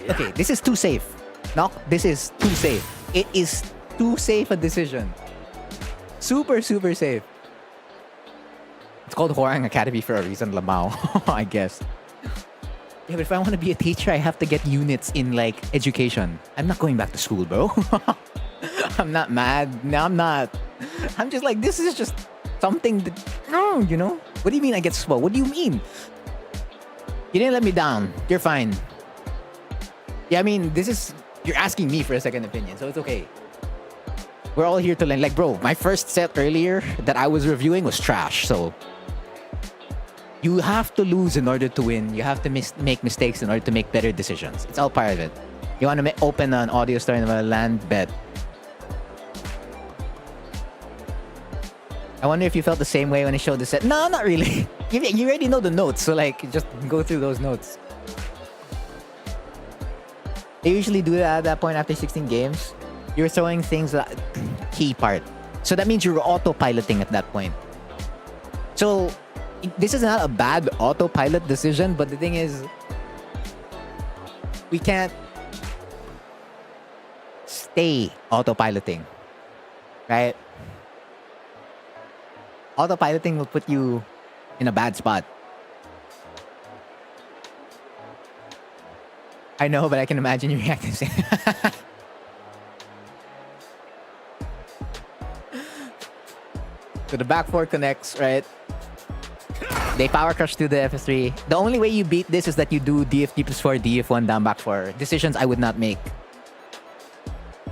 Okay, this is too safe. No, this is too safe. It is too safe a decision. Super safe. It's called Hwarang Academy for a reason, Lamau. I guess. Yeah, but if I want to be a teacher, I have to get units in, like, education. I'm not going back to school, bro. I'm not mad. No, I'm not. I'm just like, this is just something that... No, you know? What do you mean I get slow? What do you mean? You didn't let me down. You're fine. Yeah, I mean, this is... You're asking me for a second opinion, so it's okay. We're all here to learn. Like, bro, my first set earlier that I was reviewing was trash, so... You have to lose in order to win. You have to make mistakes in order to make better decisions. It's all part of it. You want to open an audio store and land bet. I wonder if you felt the same way when I showed the set. No, not really. You already know the notes, so like just go through those notes. They usually do that at that point after 16 games. You're throwing things that key part. So that means you're autopiloting at that point. So this is not a bad autopilot decision, but the thing is, we can't stay autopiloting, right? Autopiloting will put you in a bad spot. I know, but I can imagine you reacting. So the back four connects, right? They power crush to the FS3. The only way you beat this is that you do DFT plus 4, DF1 down back 4. Decisions I would not make.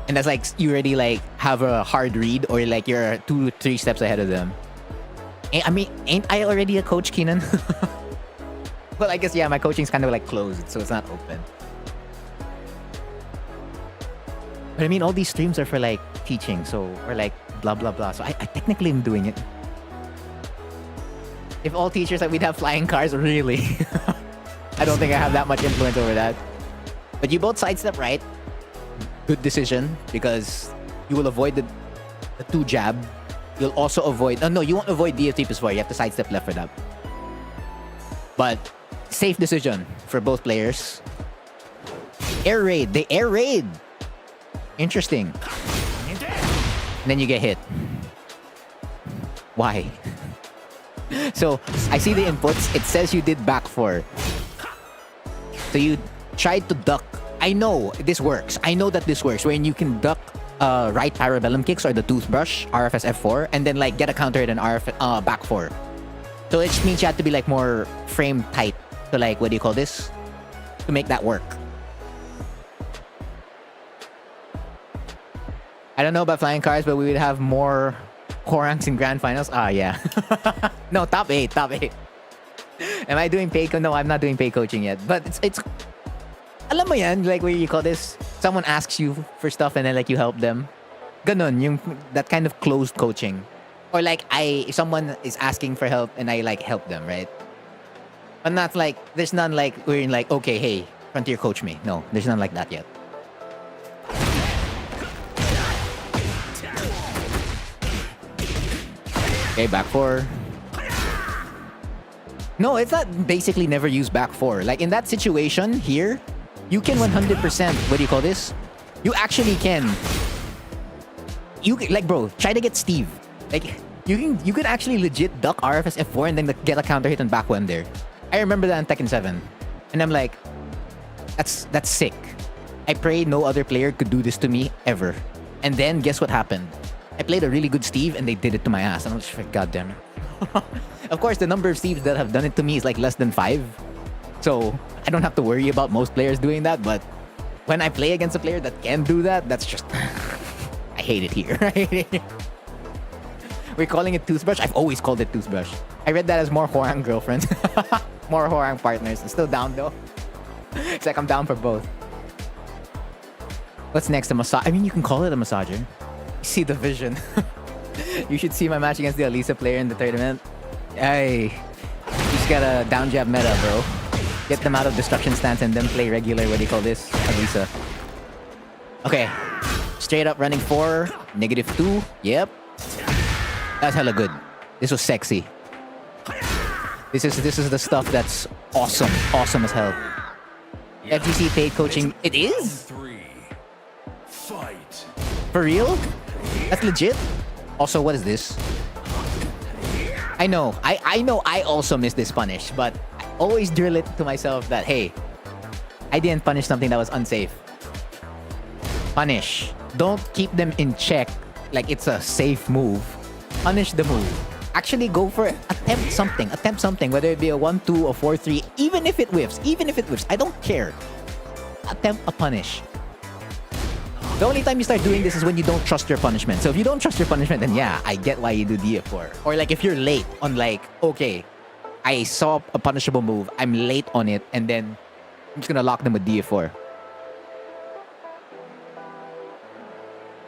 And that's like, you already like have a hard read or like you're 2-3 steps ahead of them. Ain't I already a coach, Keenan? Well, I guess, yeah, my coaching's kind of like closed, so it's not open. But I mean, all these streams are for like teaching, so, or like blah, blah, blah. So I technically am doing it. If all teachers, like, we'd have flying cars, really? I don't think I have that much influence over that. But you both sidestep right. Good decision, because you will avoid the 2 jab. You'll also avoid... No, you won't avoid DFT plus 4. You have to sidestep left for that. But safe decision for both players. Air raid. They air raid. Interesting. And then you get hit. Why? So, I see the inputs. It says you did back 4. So you tried to duck. I know this works. I know that this works. When you can duck right parabellum kicks or the toothbrush, RFS F4, and then like get a counter hit and RF back 4. So it just means you have to be like more frame tight to like, what do you call this? To make that work. I don't know about flying cars, but we would have more core ranks in grand finals. Ah, yeah. No, top 8. Am I doing paid? No, I'm not doing paid coaching yet. But it's alam mo yan, like what you call this? Someone asks you for stuff and then like you help them. Ganon, yung that kind of closed coaching. Or like if someone is asking for help and I like help them, right? But not like, there's none like, we're in like, okay, hey, Frontier coach me. No, there's none like that yet. Okay, back 4. No, it's not basically never use back 4. Like in that situation here, you can 100%, what do you call this? You actually can. You like, bro, try to get Steve. Like you could actually legit duck RFS F4 and then get a counter hit on back 1 there. I remember that in Tekken 7. And I'm like, that's sick. I pray no other player could do this to me ever. And then guess what happened? I played a really good Steve and they did it to my ass. And I was just like, God damn it. Of course, the number of Steves that have done it to me is like less than 5. So I don't have to worry about most players doing that. But when I play against a player that can do that, that's just... I hate it here. We're calling it toothbrush. I've always called it toothbrush. I read that as more Horang girlfriends. More Horang partners. I'm still down though. It's like I'm down for both. What's next? A massage? I mean, you can call it a massager. See the vision. You should see my match against the Alisa player in the tournament. Hey, you just gotta down jab meta, bro. Get them out of destruction stance and then play regular, what do you call this? Alisa. Okay. Straight up running 4. -2. Yep. That's hella good. This was sexy. This is the stuff that's awesome. Awesome as hell. FGC paid coaching. It is? Fight. For real? That's legit? Also, what is this? I know. I know I also missed this punish, but I always drill it to myself that, hey, I didn't punish something that was unsafe. Punish. Don't keep them in check like it's a safe move. Punish the move. Actually go for it. Attempt something. Whether it be a 1-2 or 4-3. Even if it whiffs. I don't care. Attempt a punish. The only time you start doing this is when you don't trust your punishment. So if you don't trust your punishment, then yeah, I get why you do DF4. Or like if you're late on like, okay, I saw a punishable move, I'm late on it, and then I'm just gonna lock them with DF4.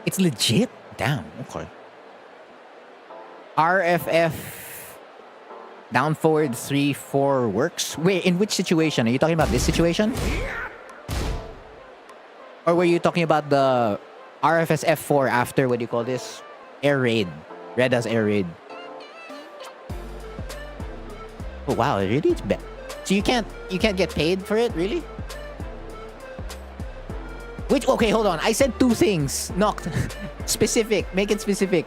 It's legit? Damn, okay. RFF down forward 3-4 works. Wait, in which situation? Are you talking about this situation? Or were you talking about the RFS F4 after, what do you call this? Air raid. Red has air raid. Oh wow, really? It's bad. So you can't get paid for it, really? Which, okay, hold on. I said two things. Knocked. Specific. Make it specific.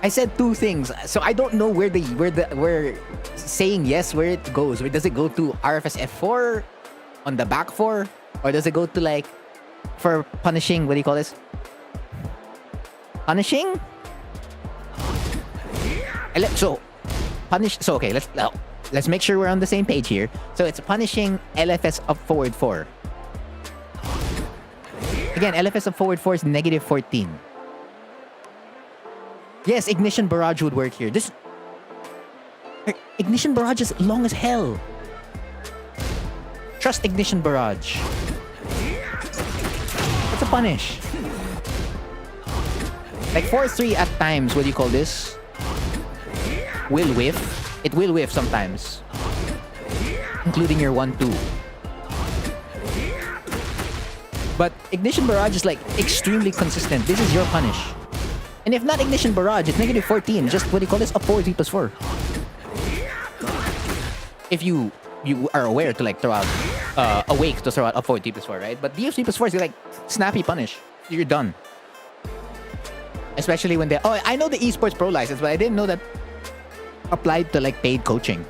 I said two things. So I don't know where saying yes, where it goes. Does it go to RFS F4 on the back 4? Or does it go to like for punishing, what do you call this? Punishing? So punish, so okay, let's make sure we're on the same page here. So it's punishing LFS up forward 4. Again, LFS up forward 4 is negative 14. Yes, ignition barrage would work here. This ignition barrage is long as hell. Trust ignition barrage. What's a punish? Like 4-3 at times, what do you call this? Will whiff. It will whiff sometimes. Including your 1-2. But ignition barrage is like extremely consistent. This is your punish. And if not ignition barrage, it's negative 14. Just what do you call this? Up forward 3+4. If you are aware to like throw out awake to throw out up forward 3+4, right? But DF 3+4 is like snappy punish. You're done. Especially when they I know the esports pro license, but I didn't know that applied to like paid coaching.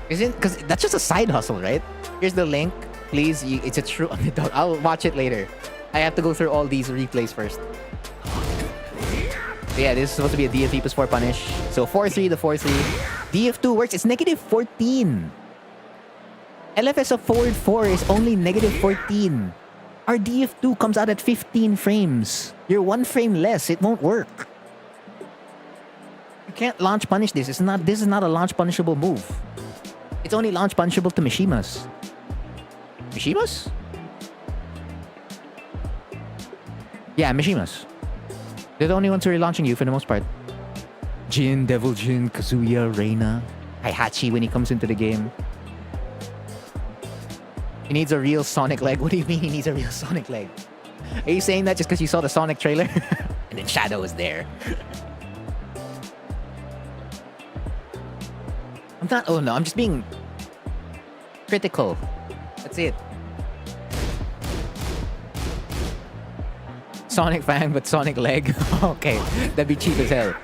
Isn't because that's just a side hustle, right? Here's the link. Please, it's a true underdog. I'll watch it later. I have to go through all these replays first. So yeah, this is supposed to be a DF 3+4 punish. So 4-3 to 4-3. DF2 works. It's negative 14. LFS of forward 4 is only negative 14. Our DF2 comes out at 15 frames. You're 1 frame less. It won't work. You can't launch punish this. This is not a launch punishable move. It's only launch punishable to Mishimas. Mishimas? Yeah, Mishimas. They're the only ones who are launching you for the most part. Jin, Devil Jin, Kazuya, Reina, Heihachi when he comes into the game. He needs a real Sonic leg. What do you mean he needs a real Sonic leg? Are you saying that just because you saw the Sonic trailer? And then Shadow is there. I'm not, oh no, I'm just being critical. That's it. Sonic fan, but Sonic leg. Okay, that'd be cheap as hell.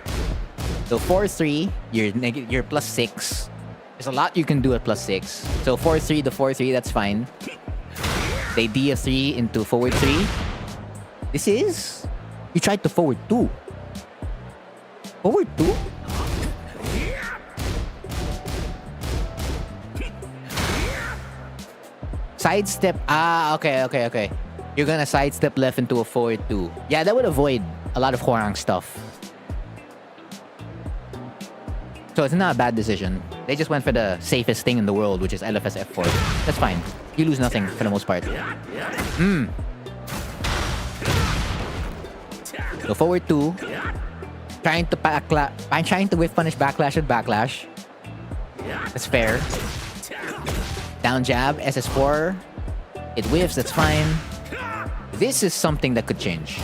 So 4-3, you're +6. There's a lot you can do at +6. So 4-3 to 4-3, that's fine. They DF3 into forward 3. This is... You tried to forward 2. Forward 2? Sidestep. Okay. You're gonna sidestep left into a forward 2. Yeah, that would avoid a lot of Hwoarang stuff. So it's not a bad decision. They just went for the safest thing in the world, which is LFS F4. That's fine. You lose nothing for the most part. So forward 2. Trying to whiff punish backlash and backlash. That's fair. Down jab, SS4. It whiffs, that's fine. This is something that could change.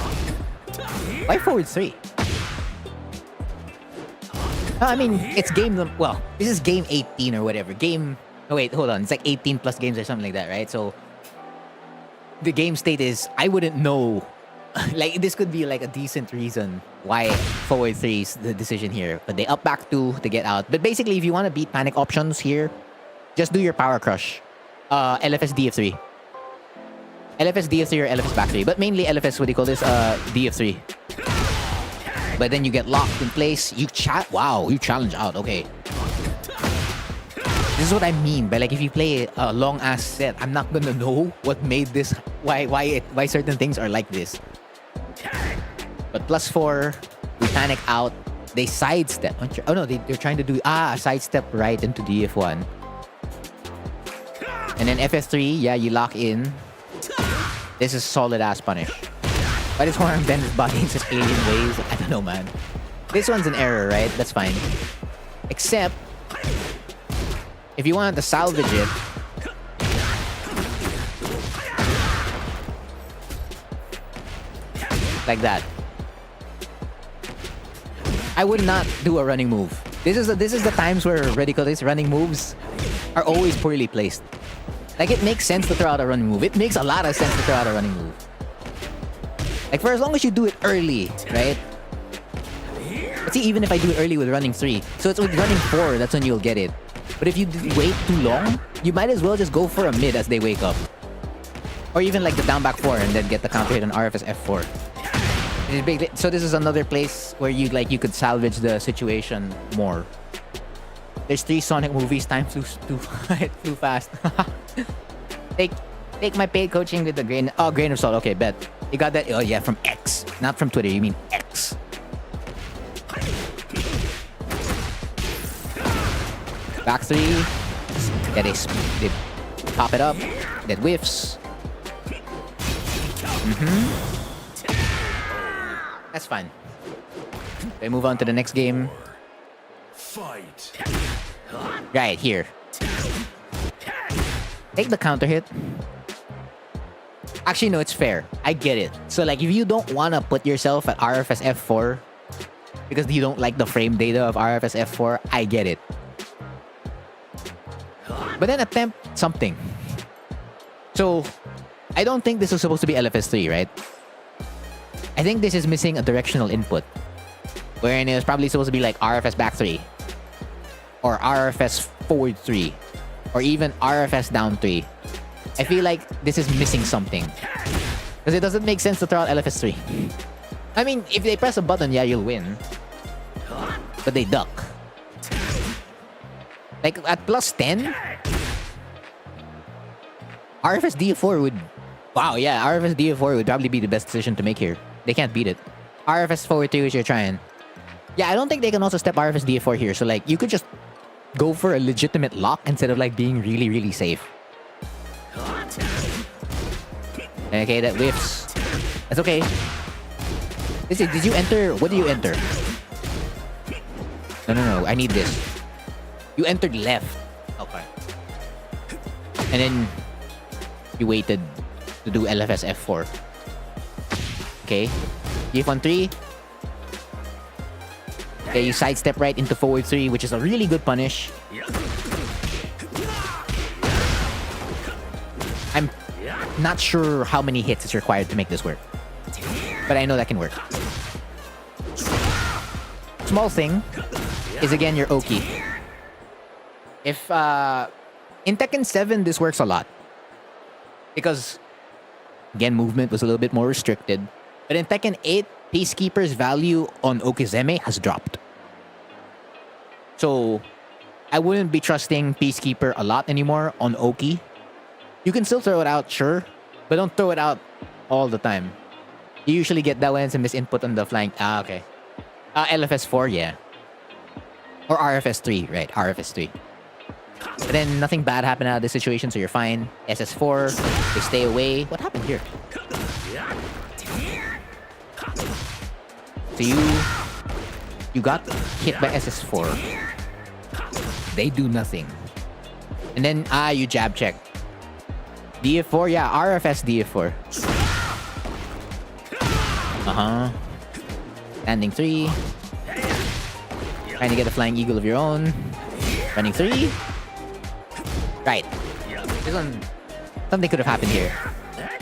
Why forward 3? I mean, it's game... Well, this is game 18 or whatever. Oh wait, hold on. It's like 18 plus games or something like that, right? So, the game state is... I wouldn't know. Like, this could be like a decent reason why forward 3 is the decision here. But they up back 2 to get out. But basically, if you want to beat panic options here, just do your power crush. LFS DF3. LFS DF3 or LFS back 3. But mainly LFS, what do you call this? DF3. But then you get locked in place. Wow, you challenge out. Okay. This is what I mean. But like, if you play a long ass set, I'm not gonna know what made this. Why certain things are like this. But +4, we panic out. They sidestep. Oh no, they're trying to do a sidestep right into DF1. And then FS3, yeah, you lock in. This is solid ass punish. Why does Hwoarang bend his body in such alien ways? I don't know, man. This one's an error, right? That's fine. Except, if you wanted to salvage it, like that, I would not do a running move. This is the times where ridiculous running moves are always poorly placed. Like, it makes sense to throw out a running move. It makes a lot of sense to throw out a running move. Like, for as long as you do it early, right? But see, even if I do it early with running 3, so it's with running 4, that's when you'll get it. But if you wait too long, you might as well just go for a mid as they wake up. Or even like the down back 4 and then get the counter hit on RFS F4. So this is another place where you could salvage the situation more. There's 3 Sonic movies. Time flew too fast. Take my paid coaching with a grain of salt. Okay, bet. You got that? Oh yeah, from X. Not from Twitter, you mean X. Back 3. Yeah, they pop it up. That whiffs. That's fine. We move on to the next game. Fight. Right here. Take the counter hit. Actually, no, it's fair. I get it. So, like, if you don't want to put yourself at RFS F4 because you don't like the frame data of RFS F4, I get it. But then attempt something. So, I don't think this was supposed to be LFS3, right? I think this is missing a directional input. Wherein it was probably supposed to be like RFS back 3. Or RFS forward 3. Or even RFS down 3. I feel like this is missing something. Because it doesn't make sense to throw out LFS3. I mean, if they press a button, yeah, you'll win. But they duck. Like, at plus 10? RFS DF4 would... Wow, yeah, RFS DF4 would probably be the best decision to make here. They can't beat it. RFS forward 3 which you're trying. Yeah, I don't think they can also step RFS DF4 here. So, like, you could just go for a legitimate lock instead of, like, being really, really safe. Okay, that whiffs. That's okay. Did you enter? What did you enter? No. I need this. You entered left. Okay. And then you waited to do LFS F4. Okay. DF1 3. Okay, you sidestep right into forward 3, which is a really good punish. I'm not sure how many hits is required to make this work. But I know that can work. Small thing is, again, your Oki. If, in Tekken 7, this works a lot. Because, again, movement was a little bit more restricted. But in Tekken 8, Peacekeeper's value on Okizeme has dropped. So, I wouldn't be trusting Peacekeeper a lot anymore on Oki. You can still throw it out, sure. But don't throw it out all the time. You usually get that when it's a misinput on the flank. Ah, okay. LFS 4, yeah. Or RFS 3, right? RFS 3. But then nothing bad happened out of this situation, so you're fine. SS4, they stay away. What happened here? So you got hit by SS4. They do nothing. And then, you jab check. DF4, yeah, RFS DF4. Landing 3. Trying to get a flying eagle of your own. Running 3. Right. This one, something could have happened here.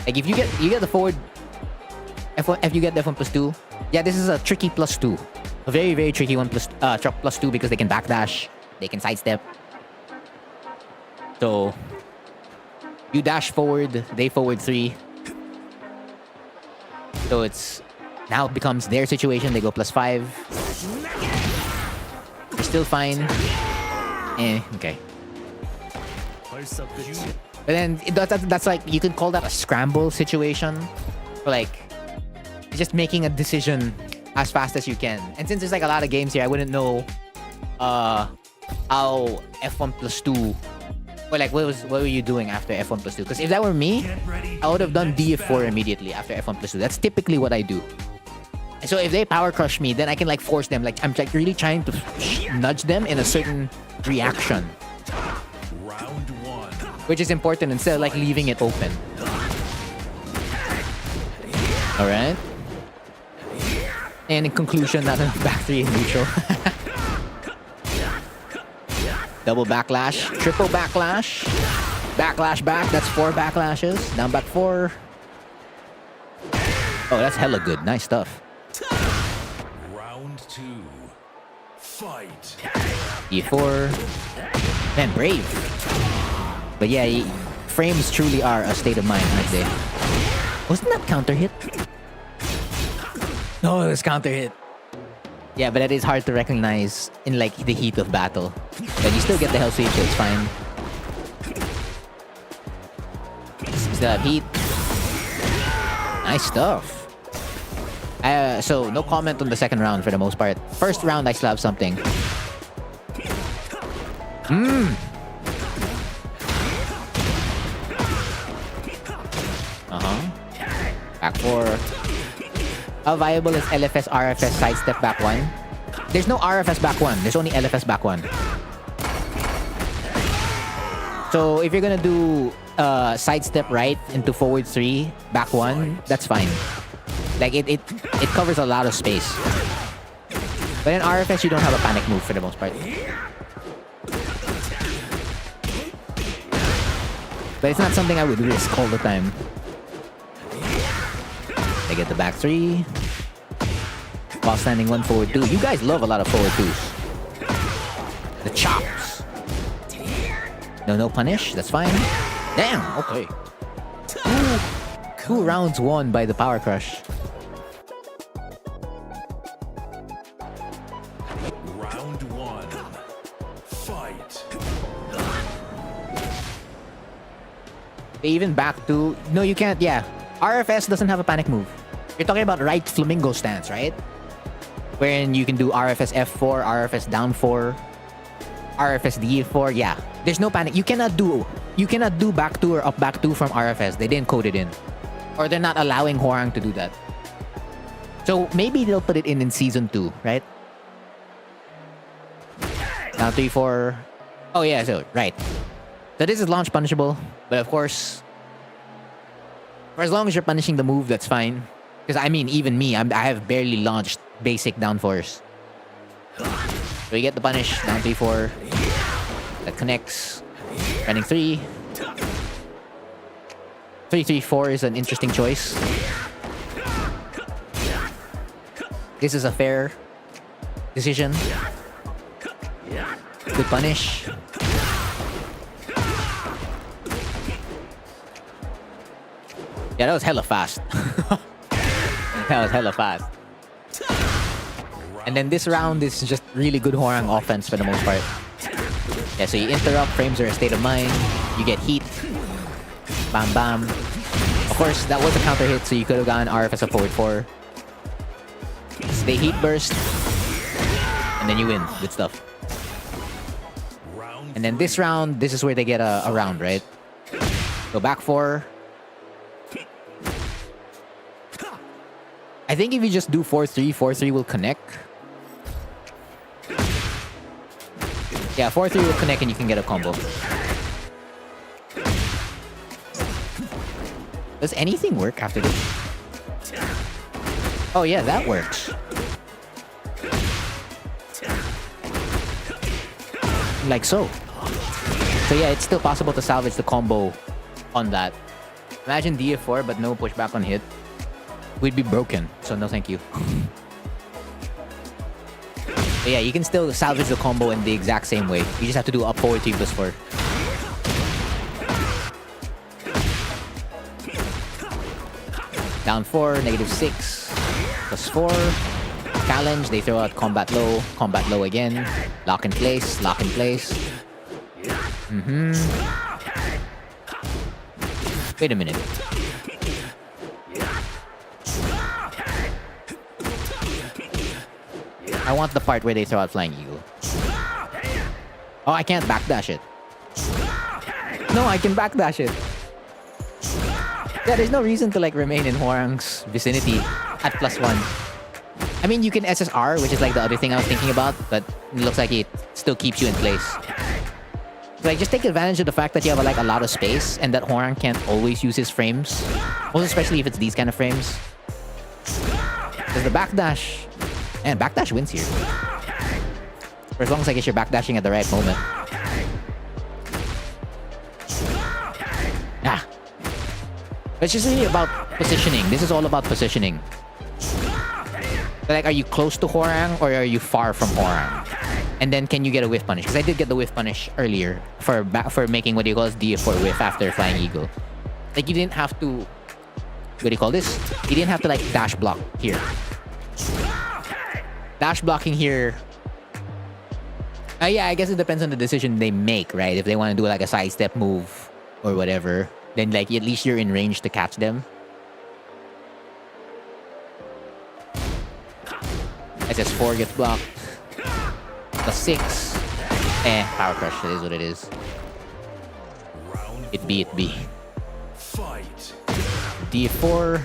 Like, if you get the forward F1, if you get the F1 plus 2, yeah, this is a tricky plus 2. A very, very tricky one plus 2 because they can backdash, they can sidestep. So, you dash forward, they forward 3. So it's now it becomes their situation. They go plus 5. They're still fine. Okay. But then that's like, you could call that a scramble situation. But like, just making a decision as fast as you can. And since there's like a lot of games here, I wouldn't know how F1 plus 2, or like what were you doing after F1 plus 2? Because if that were me, I would have done DF4 immediately after F1 plus 2. That's typically what I do. So if they power crush me, then I can like force them. Like I'm like really trying to nudge them in a certain reaction. Round 1. Which is important instead of like leaving it open. Alright. And in conclusion, not enough back 3 in neutral. Double backlash. Triple backlash. Backlash back. That's 4 backlashes. Down back 4. Oh, that's hella good. Nice stuff. Round 2. Fight. E4. Man, brave. But yeah, frames truly are a state of mind, aren't they? Wasn't that counter hit? No, it was counter hit. Yeah, but that is hard to recognize in like the heat of battle. But you still get the hell sweep, so it's fine. Still have heat. Nice stuff. So no comment on the second round for the most part. First round, I still have something. Back 4. How viable is LFS, RFS, sidestep back 1? There's no RFS back 1. There's only LFS back 1. So if you're gonna do sidestep right into forward 3, back 1, that's fine. Like it covers a lot of space. But in RFS, you don't have a panic move for the most part. But it's not something I would risk all the time. They get the back 3. While standing 1 forward 2. You guys love a lot of forward 2s. The chops. No punish. That's fine. Damn. Okay. 2 rounds won by the power crush. Round 1. Fight. Even back 2. No, you can't. Yeah. RFS doesn't have a panic move. You're talking about right flamingo stance, right? Wherein you can do RFS F4, RFS down 4, RFS D4. Yeah, there's no panic. You cannot do back 2 or up back 2 from RFS. They didn't code it in, or they're not allowing Hwoarang to do that. So maybe they'll put it in season 2, right? Down 3, 4. Oh yeah, so right. So this is launch punishable, but of course, for as long as you're punishing the move, that's fine. Because I mean, even me, I have barely launched basic down 4s. So you get the punish, down 3, 4. That connects. Running 3. 3, 3, 4 is an interesting choice. This is a fair decision. Good punish. Yeah, that was hella fast. That was hella fast. And then this round is just really good Hwoarang offense for the most part. Yeah, so you interrupt, frames are a state of mind. You get heat. Bam, bam. Of course, that was a counter hit, so you could have gotten RFS a forward 4. They heat burst. And then you win. Good stuff. And then this round, this is where they get a round, right? So back 4. I think if you just do 4-3, 4-3 will connect. Yeah, 4-3 will connect and you can get a combo. Does anything work after this? Oh yeah, that works. Like so. So yeah, it's still possible to salvage the combo on that. Imagine DF4 but no pushback on hit. We'd be broken, so no thank you. But yeah, you can still salvage the combo in the exact same way. You just have to do up forward 3 plus 4. Down 4, -6, plus 4. Challenge, they throw out combat low again. Lock in place, lock in place. Wait a minute. I want the part where they throw out Flying Eagle. Oh, I can't backdash it. No, I can backdash it. Yeah, there's no reason to like remain in Hwoarang's vicinity at +1. I mean, you can SSR, which is like the other thing I was thinking about, but it looks like it still keeps you in place. So, like, just take advantage of the fact that you have like a lot of space and that Horang can't always use his frames. Also, especially if it's these kind of frames. Because the backdash... And backdash wins here. For as long as I guess you're backdashing at the right moment. Ah. It's just really about positioning. This is all about positioning. So, like, are you close to Horang or are you far from Horang? And then can you get a whiff punish? Because I did get the whiff punish earlier for making what do you call this DF4 whiff after Flying Eagle. Like, you didn't have to... What do you call this? You didn't have to like dash block here. Dash blocking here... yeah, I guess it depends on the decision they make, right? If they want to do like a sidestep move or whatever, then like at least you're in range to catch them. SS4 gets blocked. The 6. Power crush. It is what it is. It be. D4.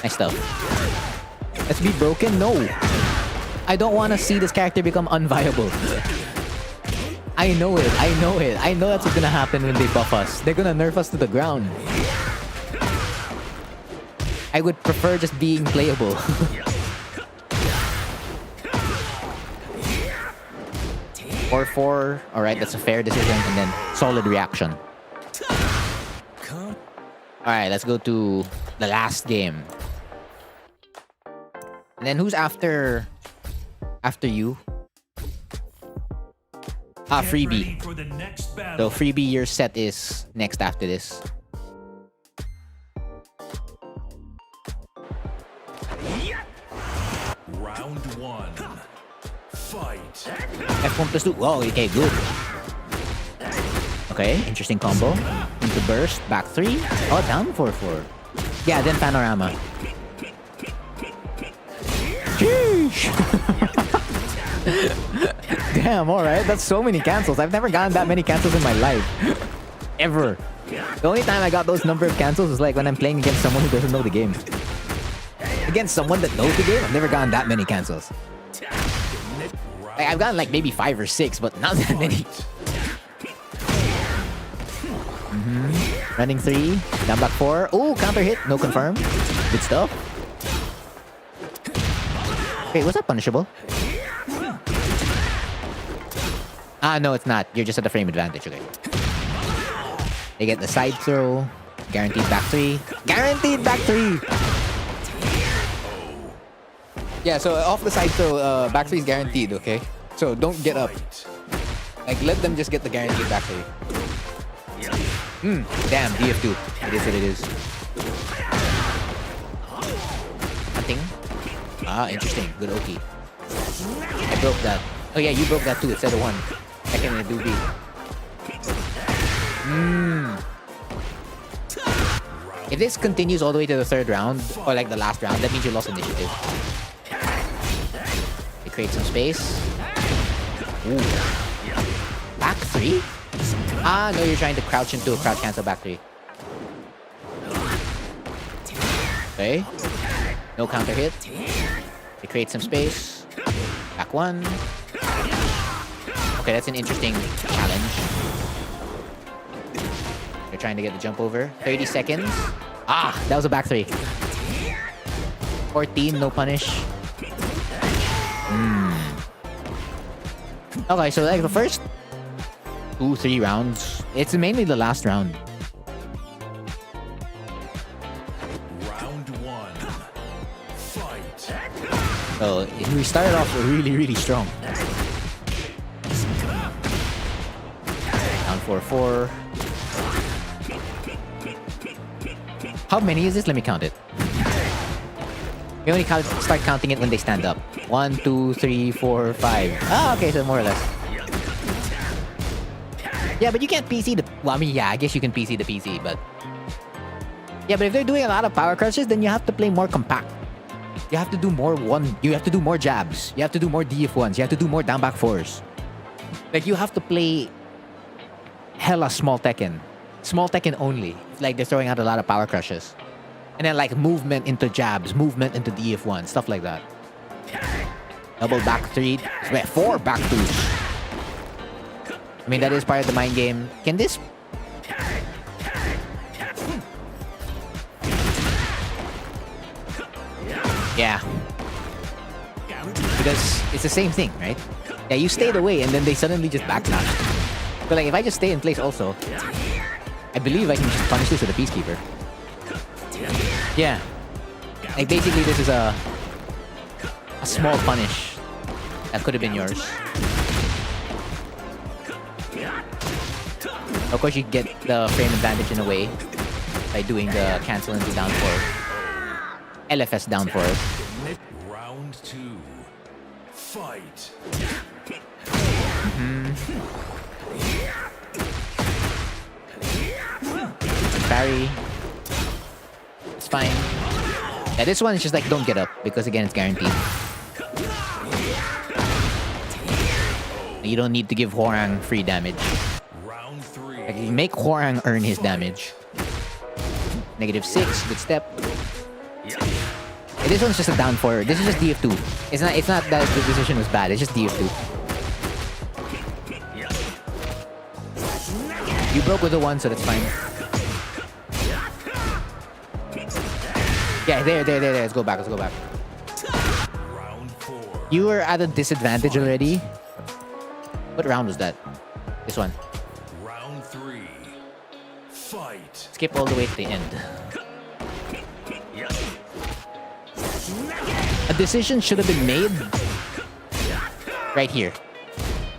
Nice stuff. Let's be broken. No. I don't want to see this character become unviable. I know it. I know that's what's gonna happen when they buff us. They're gonna nerf us to the ground. I would prefer just being playable. 4-4. Alright, that's a fair decision. And then solid reaction. Alright, let's go to the last game. And then who's after you? Freebie. So Freebie, your set is next after this. Round 1. Fight. F1+2. Oh, okay, good. Okay, interesting combo. Into burst, back 3. Oh, down 4-4. Yeah, then panorama. Sheesh. Damn, alright. That's so many cancels. I've never gotten that many cancels in my life. Ever. The only time I got those number of cancels is like when I'm playing against someone who doesn't know the game. Against someone that knows the game, I've never gotten that many cancels. Like, I've gotten like maybe 5 or 6, but not that many. Running 3, down back 4. Oh, counter hit, no confirm. Good stuff. Wait, was that punishable? No, it's not. You're just at the frame advantage, okay. They get the side throw. Guaranteed back 3. Guaranteed back 3! Yeah, so off the side throw, back 3 is guaranteed, okay? So don't get up. Like, let them just get the guaranteed back 3. Damn, DF2. It is what it is. Hunting. Interesting. Good Oki. I broke that. Oh yeah, you broke that too. It said a 1. Second and a doobie. If this continues all the way to the 3rd round, or like the last round, that means you lost initiative. They create some space. Ooh. Back 3? No, you're trying to crouch into a crouch cancel back 3. Okay. No counter hit. They create some space. Back 1. Okay, that's an interesting challenge. They're trying to get the jump over. 30 seconds. That was a back 3. 14, no punish. Okay, so like the first 2-3 rounds, it's mainly the last round. Round 1. Fight. So we started off really strong. Down 4-4. How many is this? Let me count it. We only start counting it when they stand up. 1, 2, 3, 4, 5. Okay, so more or less. Yeah, but you can't PC the... Well, I mean, yeah, I guess you can PC the PC, but... Yeah, but if they're doing a lot of power crushes, then you have to play more compact. You have to do more You have to do more jabs. You have to do more DF1s. You have to do more down back 4s. Like, you have to play... hella small Tekken. Small Tekken only. Like, they're throwing out a lot of power crushes. And then, like, movement into jabs. Movement into DF1. Stuff like that. Double back 3. Wait, 4 back 2s. I mean, that is part of the mind game. Can this... Yeah. Because it's the same thing, right? Yeah, you stayed away and then they suddenly just backdash. But like, if I just stay in place also, I believe I can just punish this with a Peacekeeper. Yeah. Like, basically this is a small punish that could have been yours. Of course, you get the frame advantage in a way by doing the cancel into down 4. LFS down 4. Round 2. Fight. Parry. It's fine. Yeah, this one is just like, don't get up, because again, it's guaranteed. You don't need to give Hwoarang free damage. Round 3. Like, you make Hwoarang earn his damage. -6, good step. This one's just a down 4. This is just DF2. It's not that the decision was bad, it's just DF2. You broke with the 1, so that's fine. Yeah, there. Let's go back. Round 4. You were at a disadvantage already. What round was that? This one. Round 3. Fight. Skip all the way to the end. A decision should have been made right here.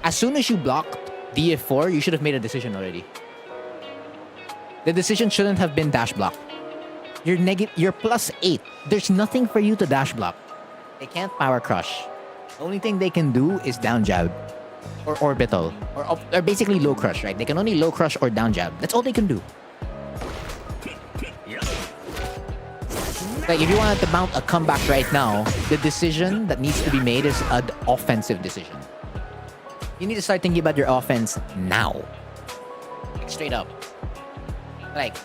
As soon as you blocked DF4, you should have made a decision already. The decision shouldn't have been dash block. You're +8. There's nothing for you to dash block. They can't power crush. The only thing they can do is down jab. Or orbital. Or basically low crush, right? They can only low crush or down jab. That's all they can do. Like, if you wanted to mount a comeback right now, the decision that needs to be made is an offensive decision. You need to start thinking about your offense now. Like, straight up. Like,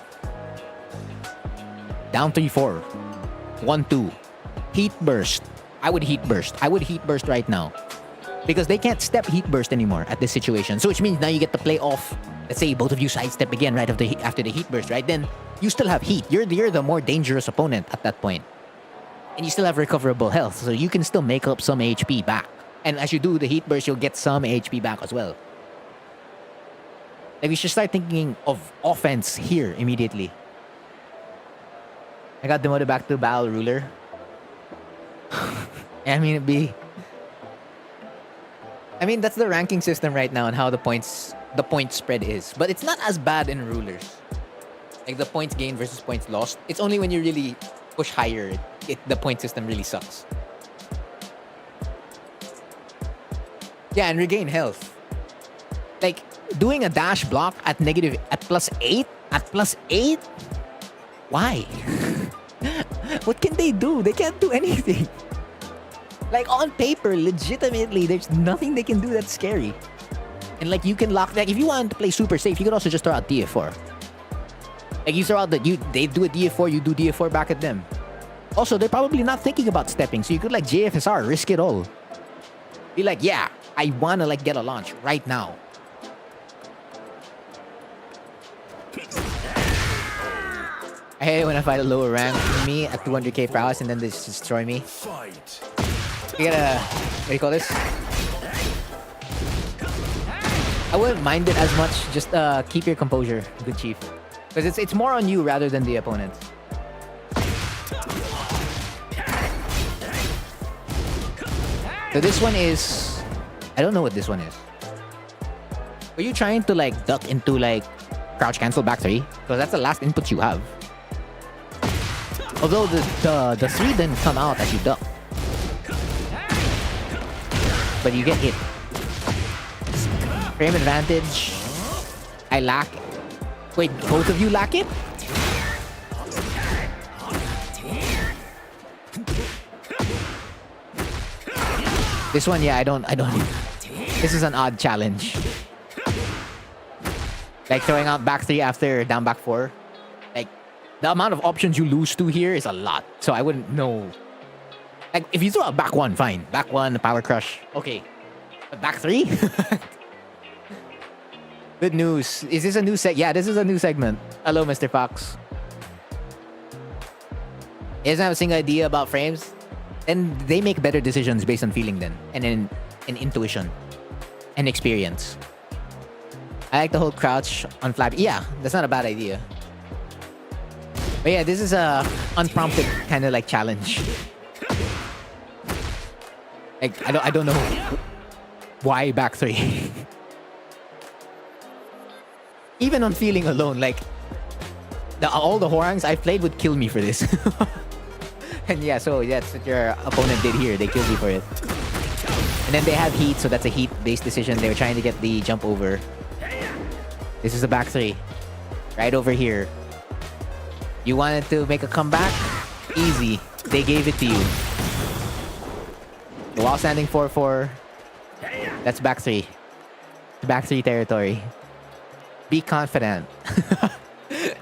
down 3-4. 1-2. Heat burst. I would heat burst. I would heat burst right now. Because they can't step heat burst anymore at this situation. So which means now you get to play off. Let's say both of you sidestep again right after the heat burst, right? Then you still have heat. You're the more dangerous opponent at that point. And you still have recoverable health. So you can still make up some HP back. And as you do the heat burst, you'll get some HP back as well. Like, we should start thinking of offense here immediately. I got demoted back to Battle Ruler. I mean, that's the ranking system right now and how the point spread is. But it's not as bad in Rulers. Like, the points gained versus points lost. It's only when you really push higher, the point system really sucks. Yeah, and regain health. Like, doing a dash block at +8? At +8? Why? What can they do? They can't do anything. Like, on paper, legitimately, there's nothing they can do that's scary. And like, you can lock, like, if you want to play super safe, you can also just throw out DF4. Like, you throw out they do a DF4, you do DF4 back at them. Also, they're probably not thinking about stepping, so you could like JFSR, risk it all. Be like, yeah, I wanna like get a launch right now. I hate it when I fight a lower rank than me at 200k prowess and then they just destroy me. You gotta, what do you call this? I wouldn't mind it as much. Just keep your composure, good chief. Because it's more on you rather than the opponent. So this one is... I don't know what this one is. Were you trying to like duck into like crouch cancel back 3? Because that's the last input you have. Although the 3 didn't come out as you duck. But you get hit. Frame advantage. I lack. Wait, both of you lack it? This one, yeah, I don't. This is an odd challenge. Like throwing out back 3 after down back 4. Like, the amount of options you lose to here is a lot. So I wouldn't know Like, if you throw a back 1, fine. Back 1, power crush. Okay. But back 3? Good news. Is this a new Yeah, this is a new segment. Hello, Mr. Fox. He doesn't have a single idea about frames. Then they make better decisions based on feeling then. And then intuition. And experience. I like the whole crouch on flap. Yeah, that's not a bad idea. But yeah, this is a unprompted kind of like challenge. Like, I don't know why back 3. Even on feeling alone, like all the Horangs I've played would kill me for this. And yeah, so that's what your opponent did here. They killed you for it. And then they have heat, so that's a heat-based decision. They were trying to get the jump over. This is a back 3. Right over here. You wanted to make a comeback? Easy. They gave it to you. While standing 4-4. That's back 3. Back 3 territory. Be confident. If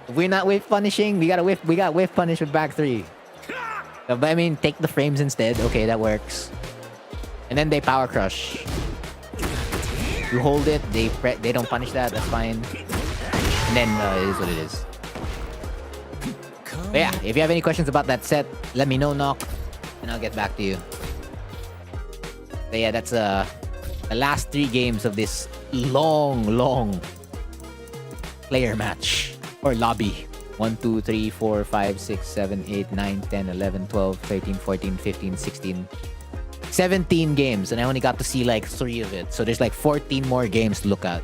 we're not whiff punishing, we got whiff punish with back 3. So, but I mean, take the frames instead. Okay, that works. And then they power crush. You hold it, they don't punish that, that's fine. And then it is what it is. But yeah, if you have any questions about that set, let me know, Knock, and I'll get back to you. But yeah, that's the last 3 games of this long player match or lobby. 1, 2, 3, 4, 5, 6, 7, 8, 9, 10, 11, 12, 13, 14, 15, 16, 17 games, and I only got to see like 3 of it. So there's like 14 more games to look at.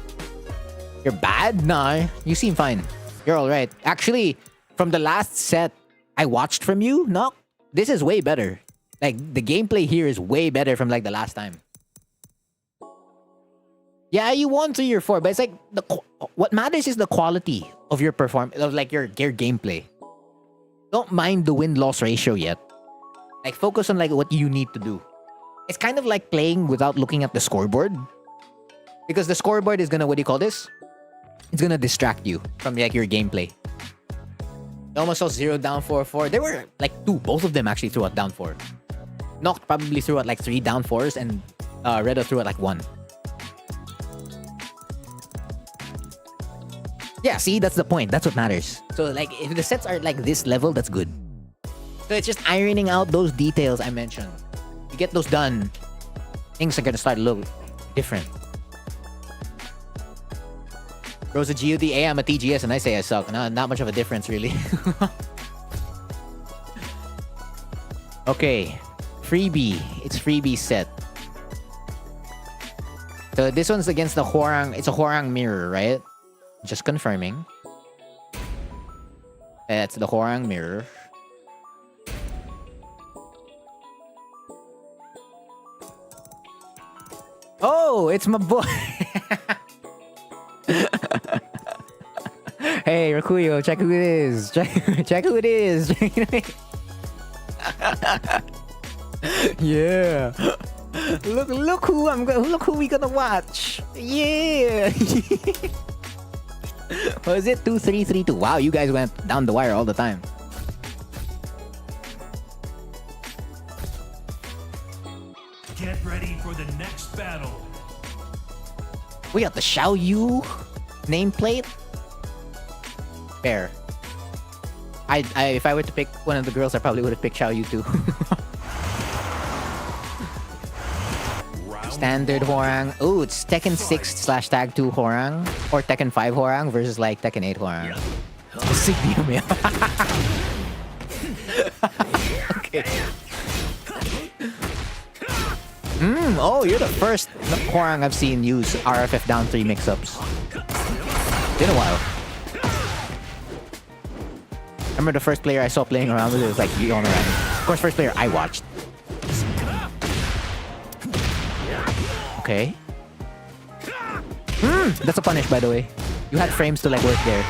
You're bad? Nah, you seem fine. You're alright. Actually, from the last set I watched from you, Knock, this is way better. Like, the gameplay here is way better from like the last time. Yeah, you won 3 or 4, but it's like what matters is the quality of your performance, of like your gameplay. Don't mind the win-loss ratio yet. Like, focus on like what you need to do. It's kind of like playing without looking at the scoreboard, because the scoreboard is gonna, what do you call this? It's gonna distract you from like your gameplay. You almost saw 0 down 4-4. There were like 2, both of them actually threw out down 4. Noct probably threw out like 3 down 4s, and Reda threw out like 1. Yeah, see, that's the point. That's what matters. So like, if the sets are like this level, that's good. So it's just ironing out those details I mentioned. You get those done, things are gonna start to look different. Bro's a GOD, hey, I'm a TGS, and I say I suck. No, not much of a difference, really. Okay, freebie. It's freebie set. So this one's against the Hwoarang. It's a Hwoarang mirror, right? Just confirming. That's the Hwoarang mirror. Oh, it's my boy. Hey, Rakuyo, check who it is. Check who it is. Yeah. Look who we gonna watch. Yeah. What is it? 2-3-3-2. Wow, you guys went down the wire all the time. Get ready for the next battle. We got the Xiao Yu nameplate. Fair. If I were to pick one of the girls, I probably would have picked Xiao Yu too. Standard Hwoarang. Oh, it's Tekken 6/Tag 2 Hwoarang or Tekken 5 Hwoarang versus like Tekken 8 Hwoarang. Signium, yeah. Okay. Oh, you're the first Hwoarang I've seen use RFF down 3 mix-ups. Been a while. I remember the first player I saw playing around with it was like Yonaran. Of course, first player I watched. Okay. That's a punish, by the way. You had frames to like work there.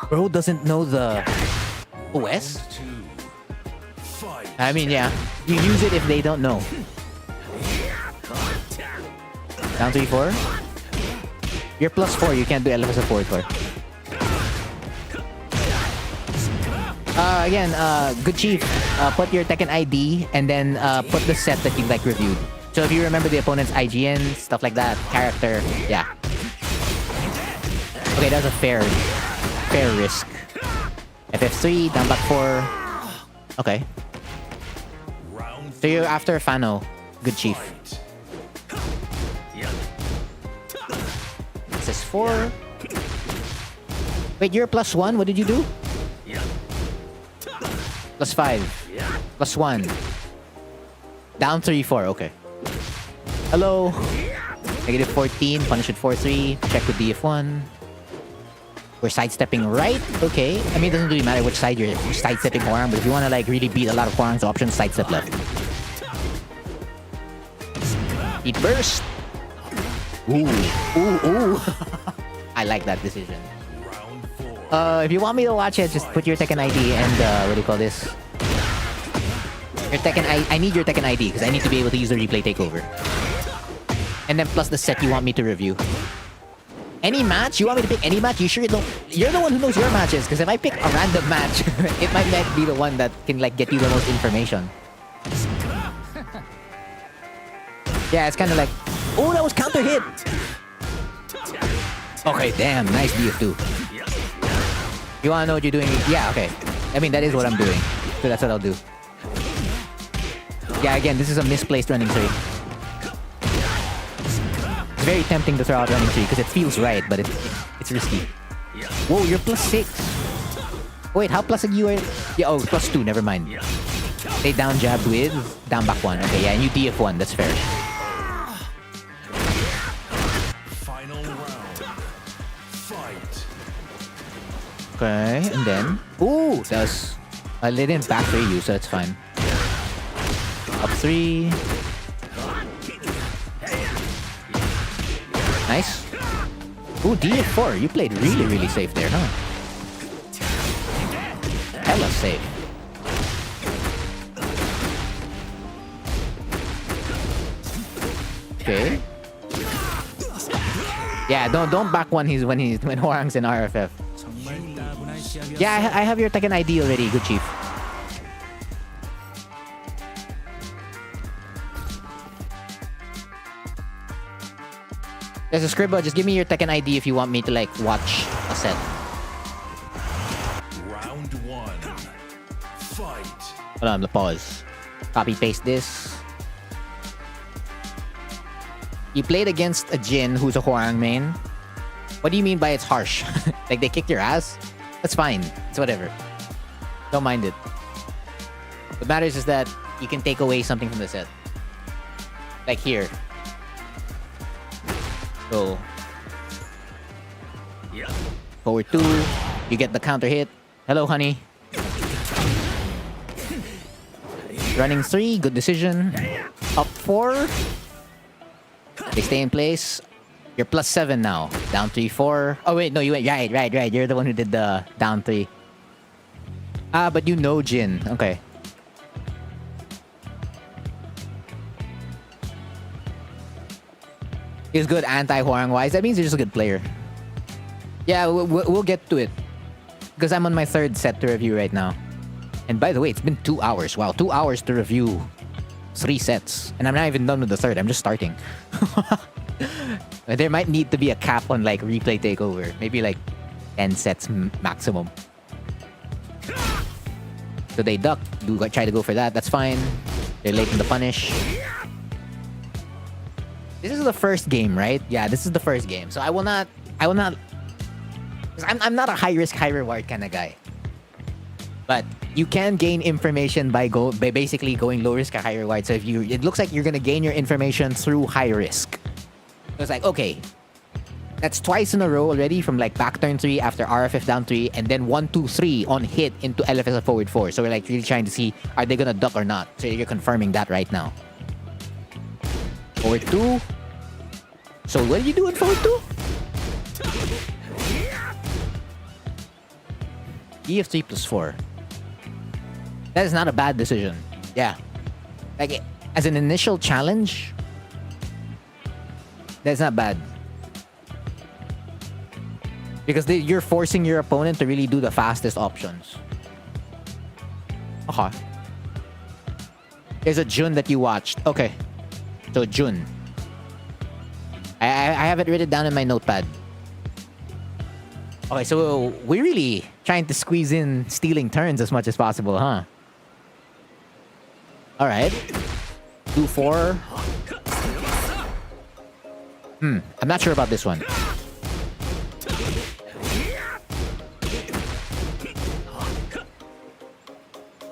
Bro doesn't know the OS? I mean, yeah. You use it if they don't know. Down 3-4. You're +4. You can't do LFS of 4. Again, good chief. Put your Tekken ID and then put the set that you like reviewed. So if you remember the opponent's IGN, stuff like that, character, yeah. Okay, that's a fair risk. FF3, down back 4. Okay. So you're after Fano. Good chief. This is 4. Wait, you're +1? What did you do? +5. +1. Down 3, 4. Okay. Hello. -14. Punish it 4-3. Check with DF1. We're sidestepping right. Okay. I mean, it doesn't really matter which side you're sidestepping Hwoarang, but if you want to like really beat a lot of Hwoarang's options, sidestep left. Eat burst. Ooh. I like that decision. If you want me to watch it, just put your Tekken ID and what do you call this? Your Tekken I need your Tekken ID because I need to be able to use the replay takeover. And then plus the set you want me to review. Any match? You want me to pick any match? You sure you don't? You're the one who knows your matches. Because if I pick a random match, it might not be the one that can like get you the most information. Yeah, it's kind of like, oh, that was counter hit. Okay, damn, nice BF2. You want to know what you're doing? Yeah, okay. I mean, that is what I'm doing. So that's what I'll do. Yeah, again, this is a misplaced running 3. It's very tempting to throw out running 3 because it feels right, but it's risky. Whoa, you're +6. Wait, how plus you are? Yeah, oh, +2, never mind. They down jab with down back 1. Okay, yeah, and you DF1, that's fair. Final round. Fight. Okay, and then... Ooh, that was... they didn't back 3 you, so that's fine. Up 3. Nice. Ooh, DF4. You played really, really safe there, huh? Hella safe. Okay. Yeah, don't back one when Hwoarang's in RFF. Yeah, I have your Tekken ID already, good chief. There's a scribble. Just give me your Tekken ID if you want me to like watch a set. Round 1. Fight. Hold on, the pause. Copy paste this. You played against a Jin who's a Hwoarang main. What do you mean by it's harsh? Like they kicked your ass? That's fine. It's whatever. Don't mind it. What matters is that you can take away something from the set. Like here. So forward 2, you get the counter hit. Hello, honey. Running 3, good decision. Up 4. They stay in place. You're +7 now. Down 3, 4. Oh wait, no, you went right. You're the one who did the down 3. Ah, but you know Jin. Okay. He's good anti-Hwoarang wise. That means you're just a good player. Yeah, we'll get to it. Because I'm on my 3rd set to review right now. And by the way, it's been 2 hours. Wow, 2 hours to review 3 sets. And I'm not even done with the 3rd. I'm just starting. There might need to be a cap on like replay takeover. Maybe like 10 sets maximum. So they duck. Try to go for that. That's fine. They're late in the punish. This is the first game, right? Yeah, this is the first game. So I will not. I'm not a high risk, high reward kind of guy. But you can gain information by basically going low risk or high reward. So it looks like you're gonna gain your information through high risk. So it's like, okay, that's twice in a row already from like back turn 3 after RFF down 3, and then 1, 2, 3 on hit into LFS forward 4. So we're like really trying to see, are they gonna duck or not? So you're confirming that right now. Forward 2. So what did you do in forward 2? EF3 +4. That is not a bad decision. Yeah. Like, as an initial challenge, that's not bad. Because you're forcing your opponent to really do the fastest options. Okay. There's a Jun that you watched. Okay. So Jun. I have it written down in my notepad. Okay, so we're really trying to squeeze in stealing turns as much as possible, huh? Alright. 2-4. I'm not sure about this one.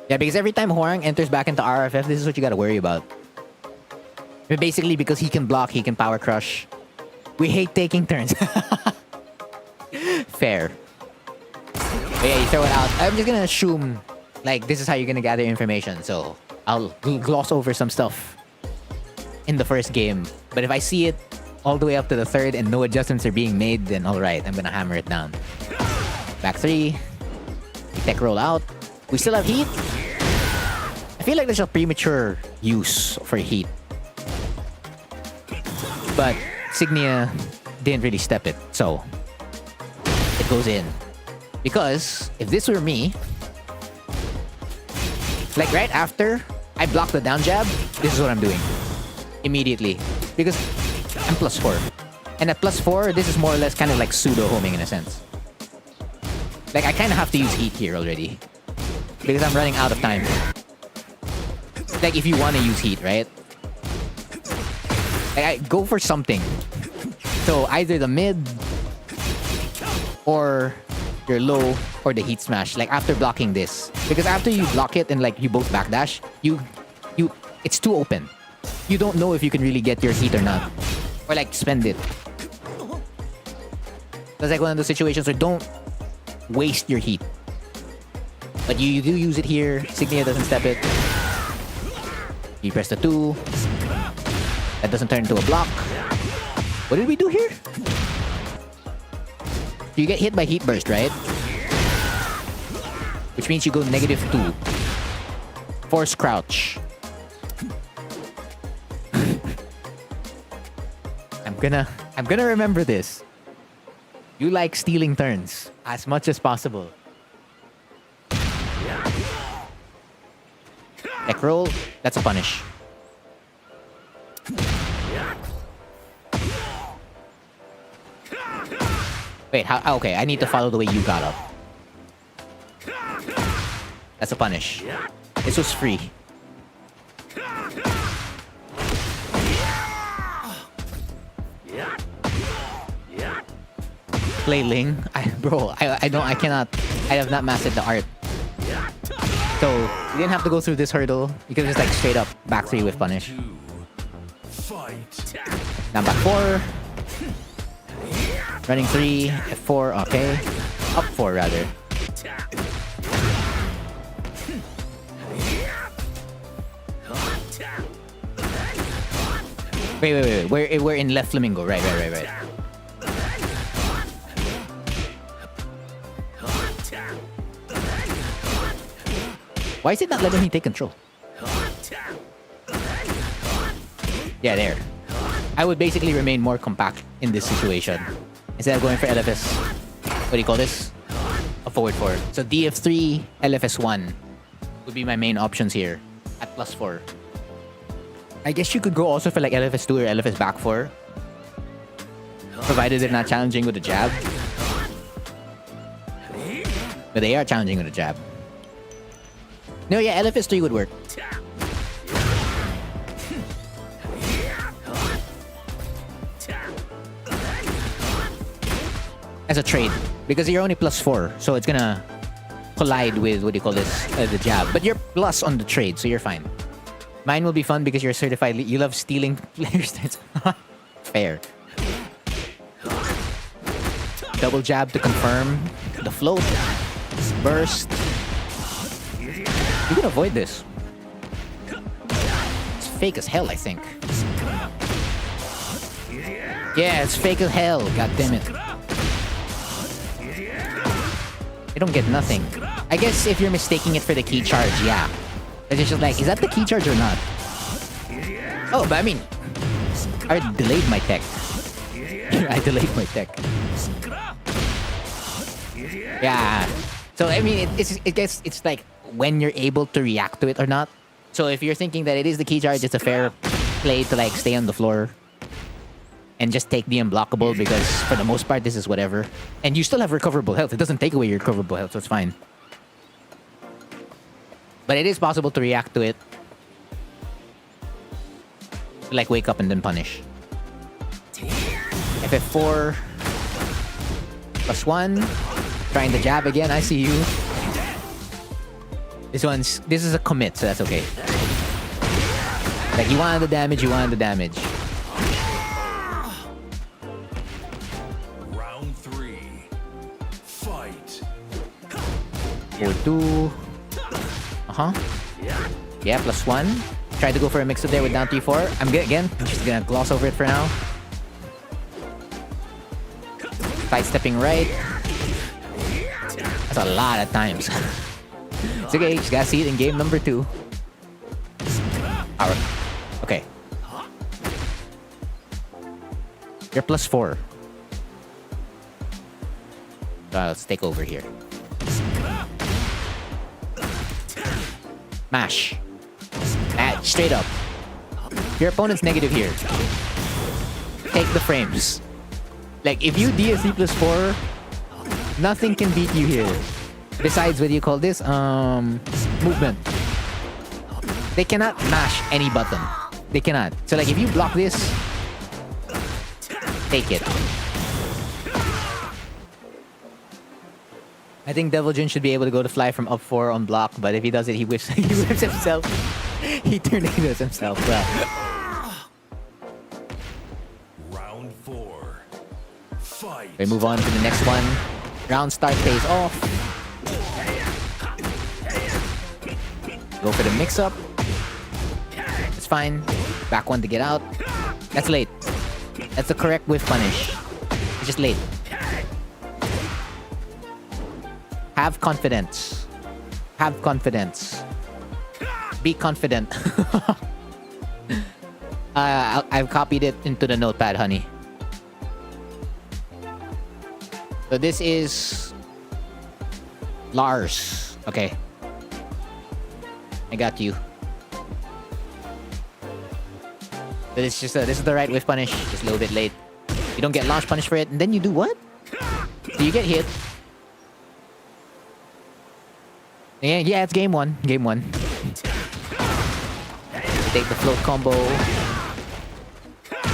Yeah, because every time Hwoarang enters back into RFF, this is what you gotta worry about. But basically, because he can block, he can power crush. We hate taking turns. Fair. But yeah, you throw it out. I'm just gonna assume, like, this is how you're gonna gather information. So, I'll gloss over some stuff in the first game. But if I see it all the way up to the third and no adjustments are being made, then alright, I'm gonna hammer it down. Back 3. We tech roll out. We still have heat. I feel like there's a premature use for heat. But Signia didn't really step it, so it goes in. Because if this were me, like right after I block the down jab, this is what I'm doing. Immediately. Because I'm +4. And at +4, this is more or less kind of like pseudo homing in a sense. Like I kind of have to use heat here already. Because I'm running out of time. Like if you want to use heat, right? Like, I go for something. So either the mid or your low or the heat smash. Like after blocking this, because after you block it and like you both backdash, it's too open. You don't know if you can really get your heat or not, or like spend it. That's like one of those situations where don't waste your heat. But you do use it here. Signia doesn't step it. You press the 2. That doesn't turn into a block. What did we do here? You get hit by heat burst, right? Which means you go -2. Force crouch. I'm gonna remember this. You like stealing turns as much as possible. Neck roll, that's a punish. Wait, how? Okay, I need to follow the way you got up. That's a punish. This was free. Play Ling. I cannot. I have not mastered the art. So, we didn't have to go through this hurdle. You could just like straight up back 3 with punish. Now back 4. Running 3, F4, okay. Up 4 rather. Wait. We're in left flamingo. Right. Why is it not letting me take control? Yeah, there. I would basically remain more compact in this situation. Instead of going for LFS, what do you call this? A forward 4. So DF3, LFS1 would be my main options here at +4. I guess you could go also for like LFS2 or LFS back 4. Provided they're not challenging with a jab. But they are challenging with a jab. No, yeah, LFS3 would work. As a trade. Because you're only +4. So it's gonna collide with, what do you call this? The jab. But you're plus on the trade, so you're fine. Mine will be fun because you're certified. You love stealing players. Fair. Double jab to confirm. The float. Burst. You can avoid this. It's fake as hell, I think. Yeah, it's fake as hell. God damn it. You don't get nothing. I guess if you're mistaking it for the key charge, yeah. But it's just like, is that the key charge or not? Oh, but I mean, I delayed my tech. I delayed my tech. Yeah. So I mean, it's like when you're able to react to it or not. So if you're thinking that it is the key charge, it's a fair play to like stay on the floor and just take the unblockable, because for the most part, this is whatever. And you still have recoverable health. It doesn't take away your recoverable health, so it's fine. But it is possible to react to it. Like wake up and then punish. FF4 +1. Trying the jab again. I see you. This is a commit, so that's okay. Like you wanted the damage, you wanted the damage. Round 3. Fight. 4-2. Yeah, +1. Tried to go for a mix-up there with down 3-4. I'm good again. I'm just gonna gloss over it for now. Sidestepping right. That's a lot of times. It's okay, you just gotta see it in game number 2. Alright. Okay. You're +4. Let's take over here. Mash. Straight up. Your opponent's negative here. Take the frames. Like, if you DSC +4, nothing can beat you here. Besides, what do you call this? Movement. They cannot mash any button. They cannot. So, like, if you block this, take it. I think Devil Jin should be able to go to fly from up 4 on block, but if he does it, he whips himself. He tornadoes himself. Well. Round 4. Fight. We move on to the next one. Round start pays off. Go for the mix-up. It's fine. Back one to get out. That's late. That's the correct whiff punish. It's just late. Have confidence. Have confidence. Be confident. I've copied it into the notepad, honey. So this is Lars. Okay. I got you. So this is the right whiff punish. Just a little bit late. You don't get launch punish for it, and then you do what? So you get hit. Yeah, it's game 1. Game 1. You take the float combo.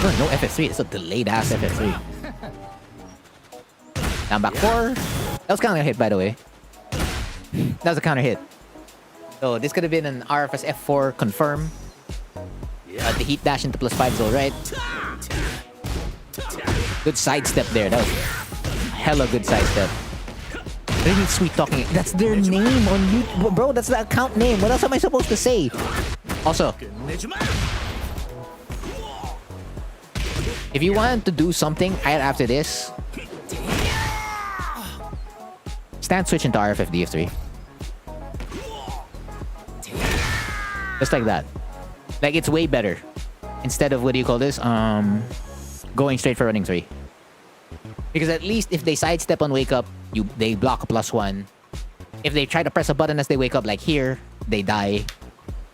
Oh, no FF3. It's a delayed ass FF3. Down back 4. That was kind of a hit, by the way. That was a counter hit. So this could have been an RFS F4 confirm. The heat dash into +5 is alright. Good sidestep there. That was hella good sidestep. Really sweet talking. That's their name on YouTube. Bro, that's the account name. What else am I supposed to say? Also, if you want to do something right after this, stand switch into RFF DF3. Just like that. Like, it's way better. Instead of, what do you call this? Going straight for running 3. Because at least if they sidestep on wake up, they block a +1. If they try to press a button as they wake up, like here, they die.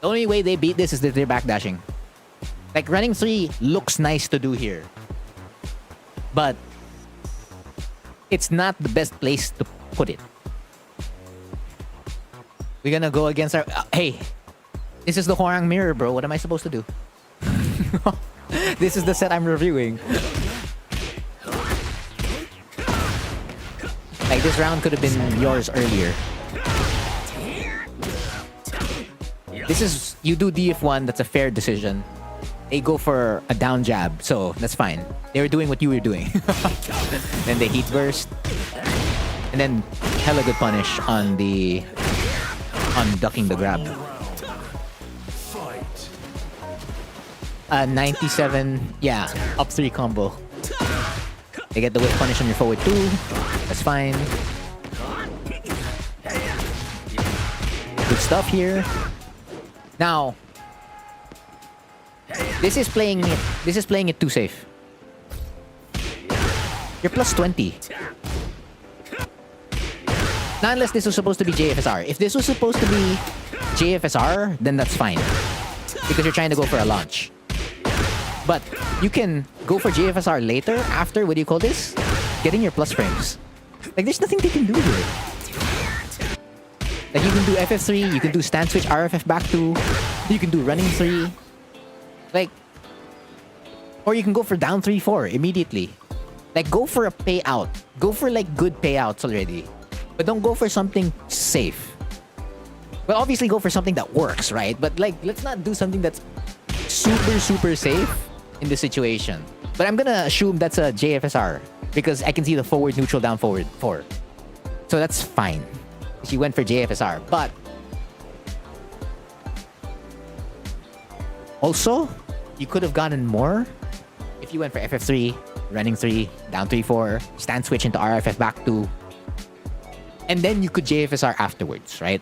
The only way they beat this is that they're backdashing. Like, running 3 looks nice to do here. But it's not the best place to put it. We're gonna go against our... hey, this is the Hwarang mirror, bro. What am I supposed to do? This is the set I'm reviewing. Like, this round could have been yours earlier. This is... you do DF1, that's a fair decision. They go for a down jab, so that's fine. They were doing what you were doing. Then they heat burst. And then hella good punish on the... on ducking the grab. 97... yeah, up 3 combo. They get the whip punish on your forward 2. That's fine. Good stuff here. Now, this is playing it too safe. You're +20. Not unless this was supposed to be JFSR. If this was supposed to be JFSR, then that's fine. Because you're trying to go for a launch. But you can go for JFSR later, after, what do you call this? Getting your plus frames. Like, there's nothing they can do here. Like, you can do FF3, you can do stand switch RFF back 2, you can do running 3. Like, or you can go for down 3-4 immediately. Like, go for a payout. Go for, like, good payouts already. But don't go for something safe. Well, obviously go for something that works, right? But, like, let's not do something that's super, super safe in this situation. But I'm gonna assume that's a JFSR because I can see the forward, neutral, down, forward 4. So that's fine. She went for JFSR. But also, you could have gotten more if you went for FF3, running 3, down 3-4, stand switch into RFF back 2. And then you could JFSR afterwards, right?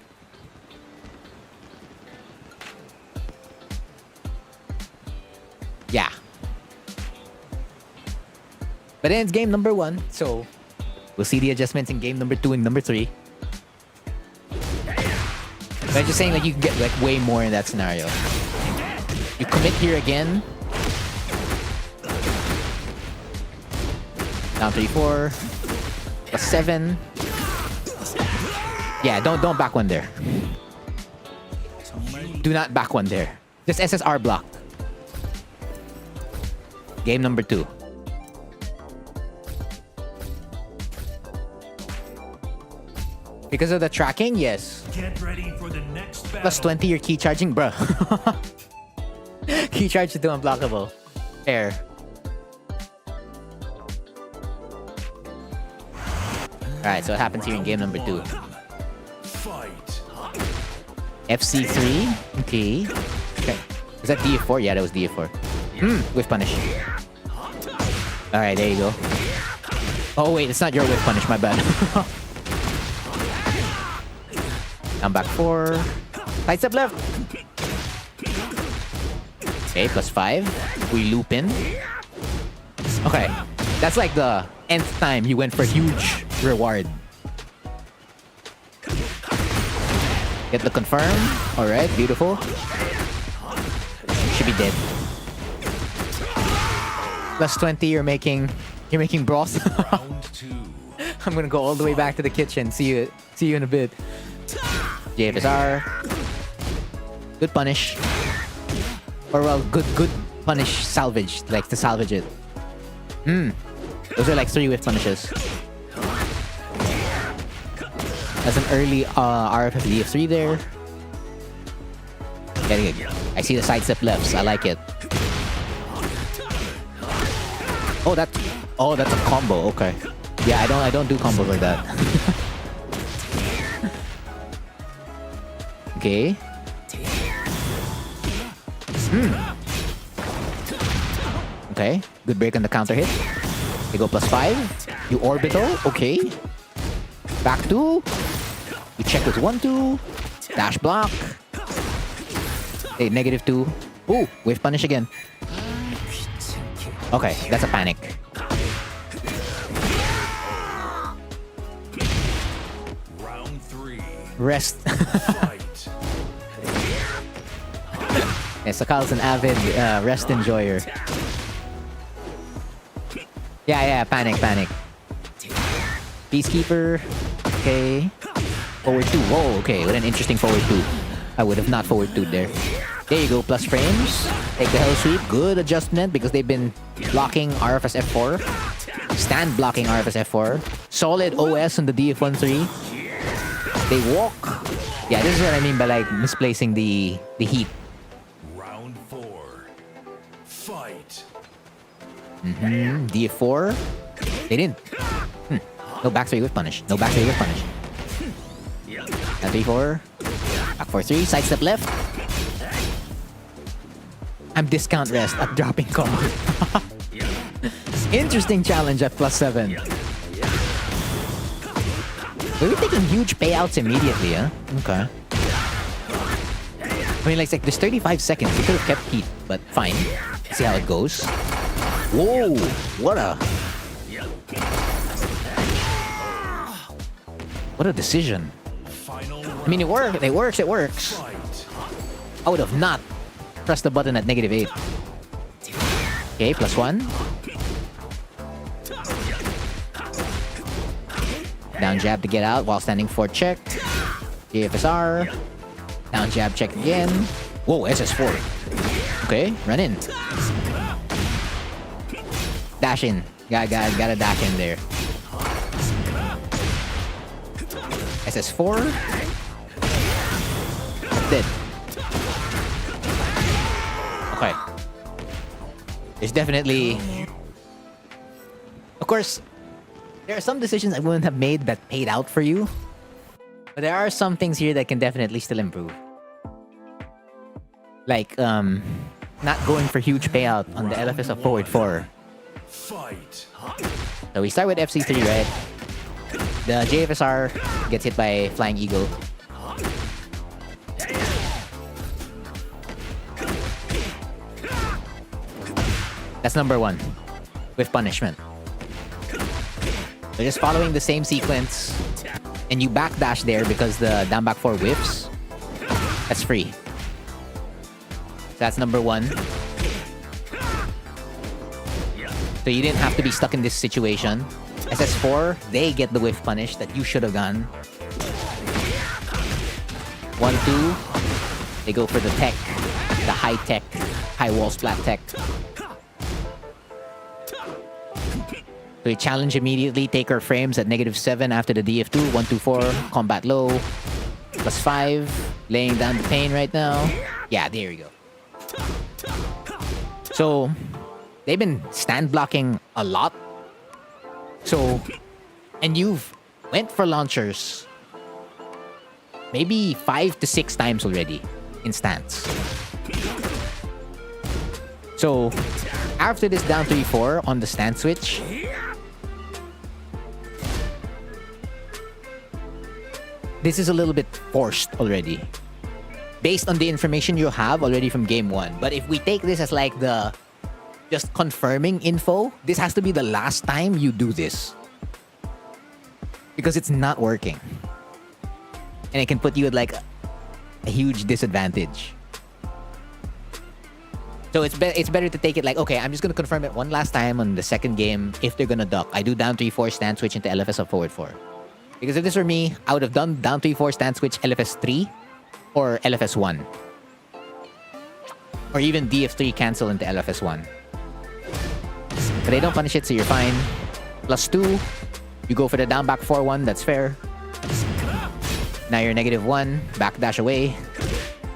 Yeah. But then it's game number 1, so we'll see the adjustments in game number 2 and number 3. But I'm just saying, like, you can get, like, way more in that scenario. You commit here again. Down 3-4. A 7. Yeah, don't back one there. Do not back one there. Just SSR block. Game number 2. Because of the tracking, yes. Get ready for the next battle. Plus 20 your key charging, bro. Key charge to unblockable. Fair. Alright, so what happens here in game number 2? Fight. FC3. Okay. Was that DF4? Yeah, that was DF4. Whiff punish. Alright, there you go. Oh wait, it's not your whiff punish, my bad. Down back 4. Side step left. Okay, plus 5. We loop in. Okay. That's like the nth time you went for huge reward. Get the confirm. Alright, beautiful. Should be dead. Plus 20, you're making broth. Round 2. I'm gonna go all the way back to the kitchen. See you in a bit. JFSR. Good punish. Or well, good punish salvage. Like to salvage it. Those are like 3 whiff punishes. That's an early RFF DF3 there. Yeah, I see the sidestep lefts. I like it. Oh, that's a combo. Okay. Yeah, I don't do combos like that. Okay. Okay. Good break on the counter hit. You go plus 5. You orbital. Okay. Back 2. You check with 1-2. Dash block. Okay, negative 2. Ooh, wave punish again. Okay, that's a panic. Round 3. Rest. Fight. Yeah, Sakal's an avid rest enjoyer. Yeah, panic. Peacekeeper. Okay. Forward 2. Whoa, okay. What an interesting forward 2. I would have not forward 2'd there. There you go, plus frames. Take the hell sweep. Good adjustment because they've been blocking RFS F4. Stand blocking RFS F4. Solid OS on the DF13. They walk. Yeah, this is what I mean by like misplacing the heat. Round 4. Fight. DF4. They didn't. No back 3 with punish. No back 3 with punish. Down 3-4. Back 4-3. Sidestep left. I'm discount rest at dropping call. Interesting challenge at plus 7. We were taking huge payouts immediately, huh? Okay. I mean, like there's 35 seconds. You could have kept heat, but fine. See how it goes. Whoa! What a... What a decision. Final I mean, it works. It works. It works. fight. I would have not pressed the button at -8. Okay, +1. Down jab to get out while standing for check. JFSR. Down jab check again. Whoa, SS4. Okay, run in. Dash in. Gotta dash in there. SS4. Dead. Okay. There's definitely... Of course, there are some decisions I wouldn't have made that paid out for you. But there are some things here that can definitely still improve. Like, not going for huge payout on the LFS of forward 4. Fight. So we start with FC3, right? The JFSR gets hit by Flying Eagle. That's number 1. With punishment. So just following the same sequence. And you backdash there because the down back 4 whiffs. That's free. So that's number 1. So you didn't have to be stuck in this situation. SS4, they get the whiff punish that you should have done. 1-2. They go for the tech. The high tech. High wall splat tech. So you challenge immediately. Take her frames at -7 after the DF2. 1-2-4. Combat low. +5. Laying down the pain right now. Yeah, there you go. So, they've been stand blocking a lot. So, and you've went for launchers maybe 5 to 6 times already in stance. So, after this down 3-4 on the stance switch, this is a little bit forced already. Based on the information you have already from game 1. But if we take this as like the just confirming info, this has to be the last time you do this. Because it's not working. And it can put you at like a huge disadvantage. So it's better to take it like, okay, I'm just going to confirm it one last time on the second game. If they're going to duck, I do down 3-4 stand switch into LFS of forward 4. Because if this were me, I would have done down 3-4 stand switch LFS 3 or LFS 1. Or even DF3 cancel into LFS 1. But they don't punish it, so you're fine. +2. You go for the down back 4-1, that's fair. Now you're -1, backdash away.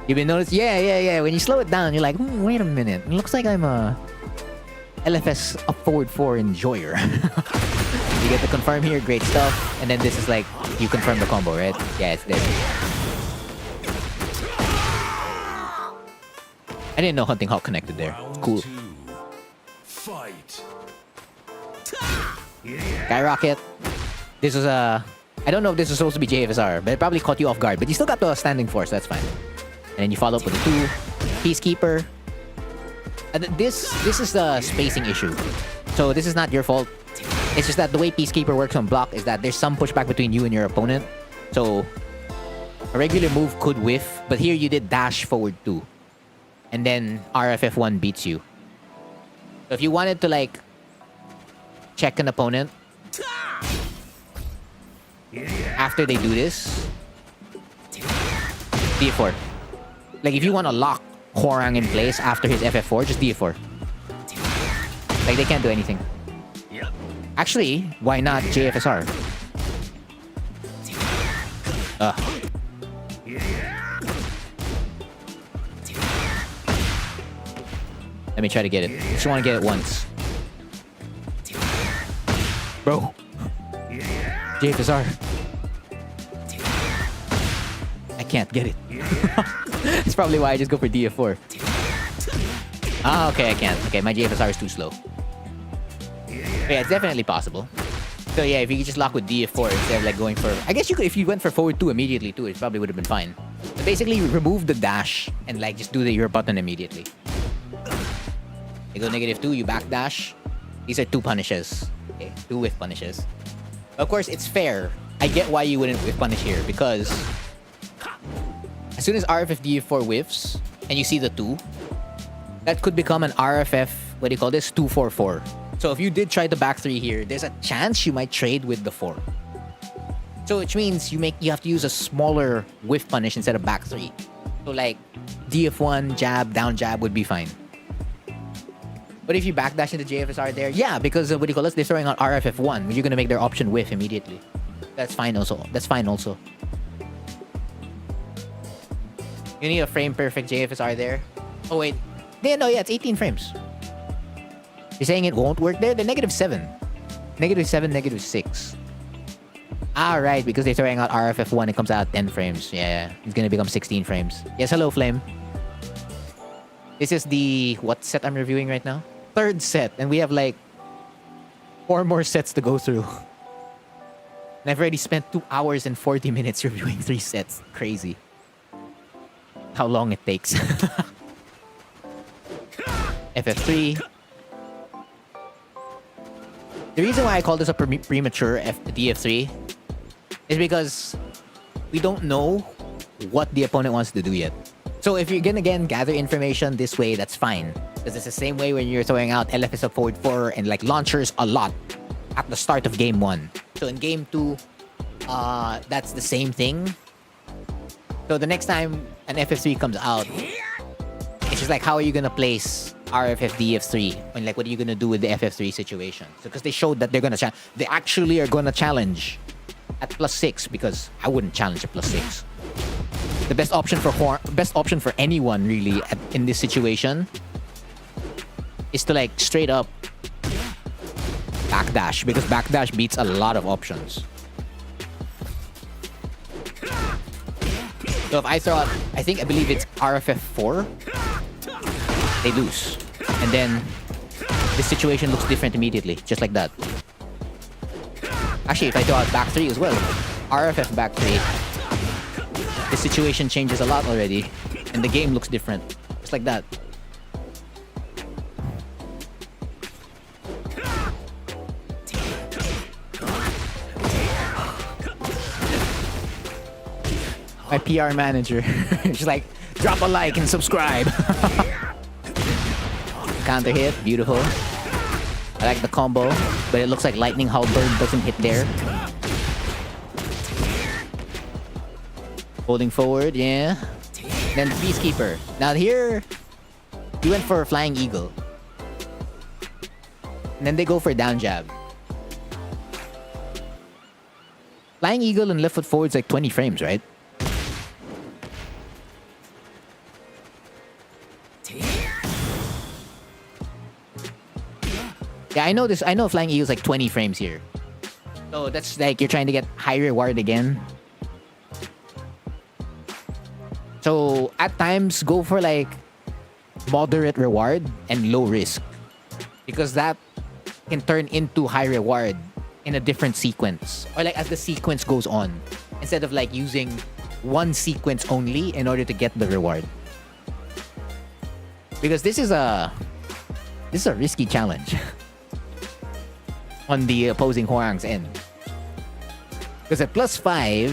You've been noticed, yeah. When you slow it down, you're like, wait a minute. It looks like I'm a LFS up forward 4 enjoyer. You get to confirm here, great stuff. And then this is like, you confirm the combo, right? Yeah, it's dead. I didn't know Hunting Hawk connected there. Cool. Fight. Skyrocket. This was a... I don't know if this was supposed to be JFSR, but it probably caught you off guard. But you still got the standing force, that's fine. And then you follow up with a 2. Peacekeeper. This is the spacing issue. So this is not your fault. It's just that the way Peacekeeper works on block is that there's some pushback between you and your opponent. So a regular move could whiff, but here you did dash forward 2. And then RFF1 beats you. So if you wanted to like check an opponent after they do this, DF4. Like if you want to lock Horang in place after his FF4, just DF4. Like they can't do anything. Actually, why not JFSR? Let me try to get it. Just want to get it once. Bro. JFSR. I can't get it. That's probably why I just go for DF4. Ah, okay, I can't. Okay, my JFSR is too slow. Yeah, it's definitely possible. So yeah, if you could just lock with DF4 instead of like going for... I guess you could, if you went for forward 2 immediately too, it probably would have been fine. So basically, remove the dash and like just do your button immediately. You go -2, you backdash. These are 2 punishes. Okay, 2 whiff punishes. Of course, it's fair I get why you wouldn't whiff punish here, because as soon as RFF DF4 whiffs and you see the 2, that could become an RFF, what do you call this, 2-4-4. So if you did try the back 3 here, there's a chance you might trade with the 4. So which means you have to use a smaller whiff punish instead of back 3. So like DF1, jab, down jab would be fine. But if you backdash into JFSR there, yeah, because what do you call this? They're throwing out RFF1. You're gonna make their option whiff immediately. That's fine also. That's fine also. You need a frame perfect JFSR there. Oh wait. No, yeah, it's 18 frames. You're saying it won't work there? They're -7. -7, -6. Right, because they're throwing out RFF1, it comes out 10 frames. Yeah, it's gonna become 16 frames. Yes, hello, Flame. This is the... what set I'm reviewing right now? 3rd set, and we have like 4 more sets to go through. And I've already spent 2 hours and 40 minutes reviewing 3 sets. Crazy. How long it takes. FF3. The reason why I call this a premature DF3 is because we don't know what the opponent wants to do yet. So if you're gonna again gather information this way, that's fine. Because it's the same way when you're throwing out LFS of forward 4 and like launchers a lot at the start of game 1. So in game 2, that's the same thing. So the next time an FF3 comes out, it's just like, how are you gonna place RFF DF3? And like, what are you gonna do with the FF3 situation? So because they showed that they're gonna they actually are gonna challenge at +6, because I wouldn't challenge at +6. The best option for anyone really in this situation is to like straight up backdash, because backdash beats a lot of options. So if I throw out, I believe it's RFF 4, they lose. And then this situation looks different immediately, just like that. Actually, if I throw out back 3 as well, RFF back 3, the situation changes a lot already, and the game looks different, just like that. My PR manager, she's like, drop a like and subscribe. Counter hit, beautiful. I like the combo, but it looks like Lightning Halberd doesn't hit there. Holding forward, yeah. Then Peacekeeper. Now here, he went for a Flying Eagle. And then they go for down jab. Flying Eagle and left foot forward is like 20 frames, right? Yeah, I know this. I know Flying Eagle is like 20 frames here. So that's like you're trying to get high reward again. So at times, go for like moderate reward and low risk. Because that can turn into high reward in a different sequence. Or like as the sequence goes on. Instead of like using one sequence only in order to get the reward. Because this is a risky challenge. On the opposing Hwoarang's end. Because at +5,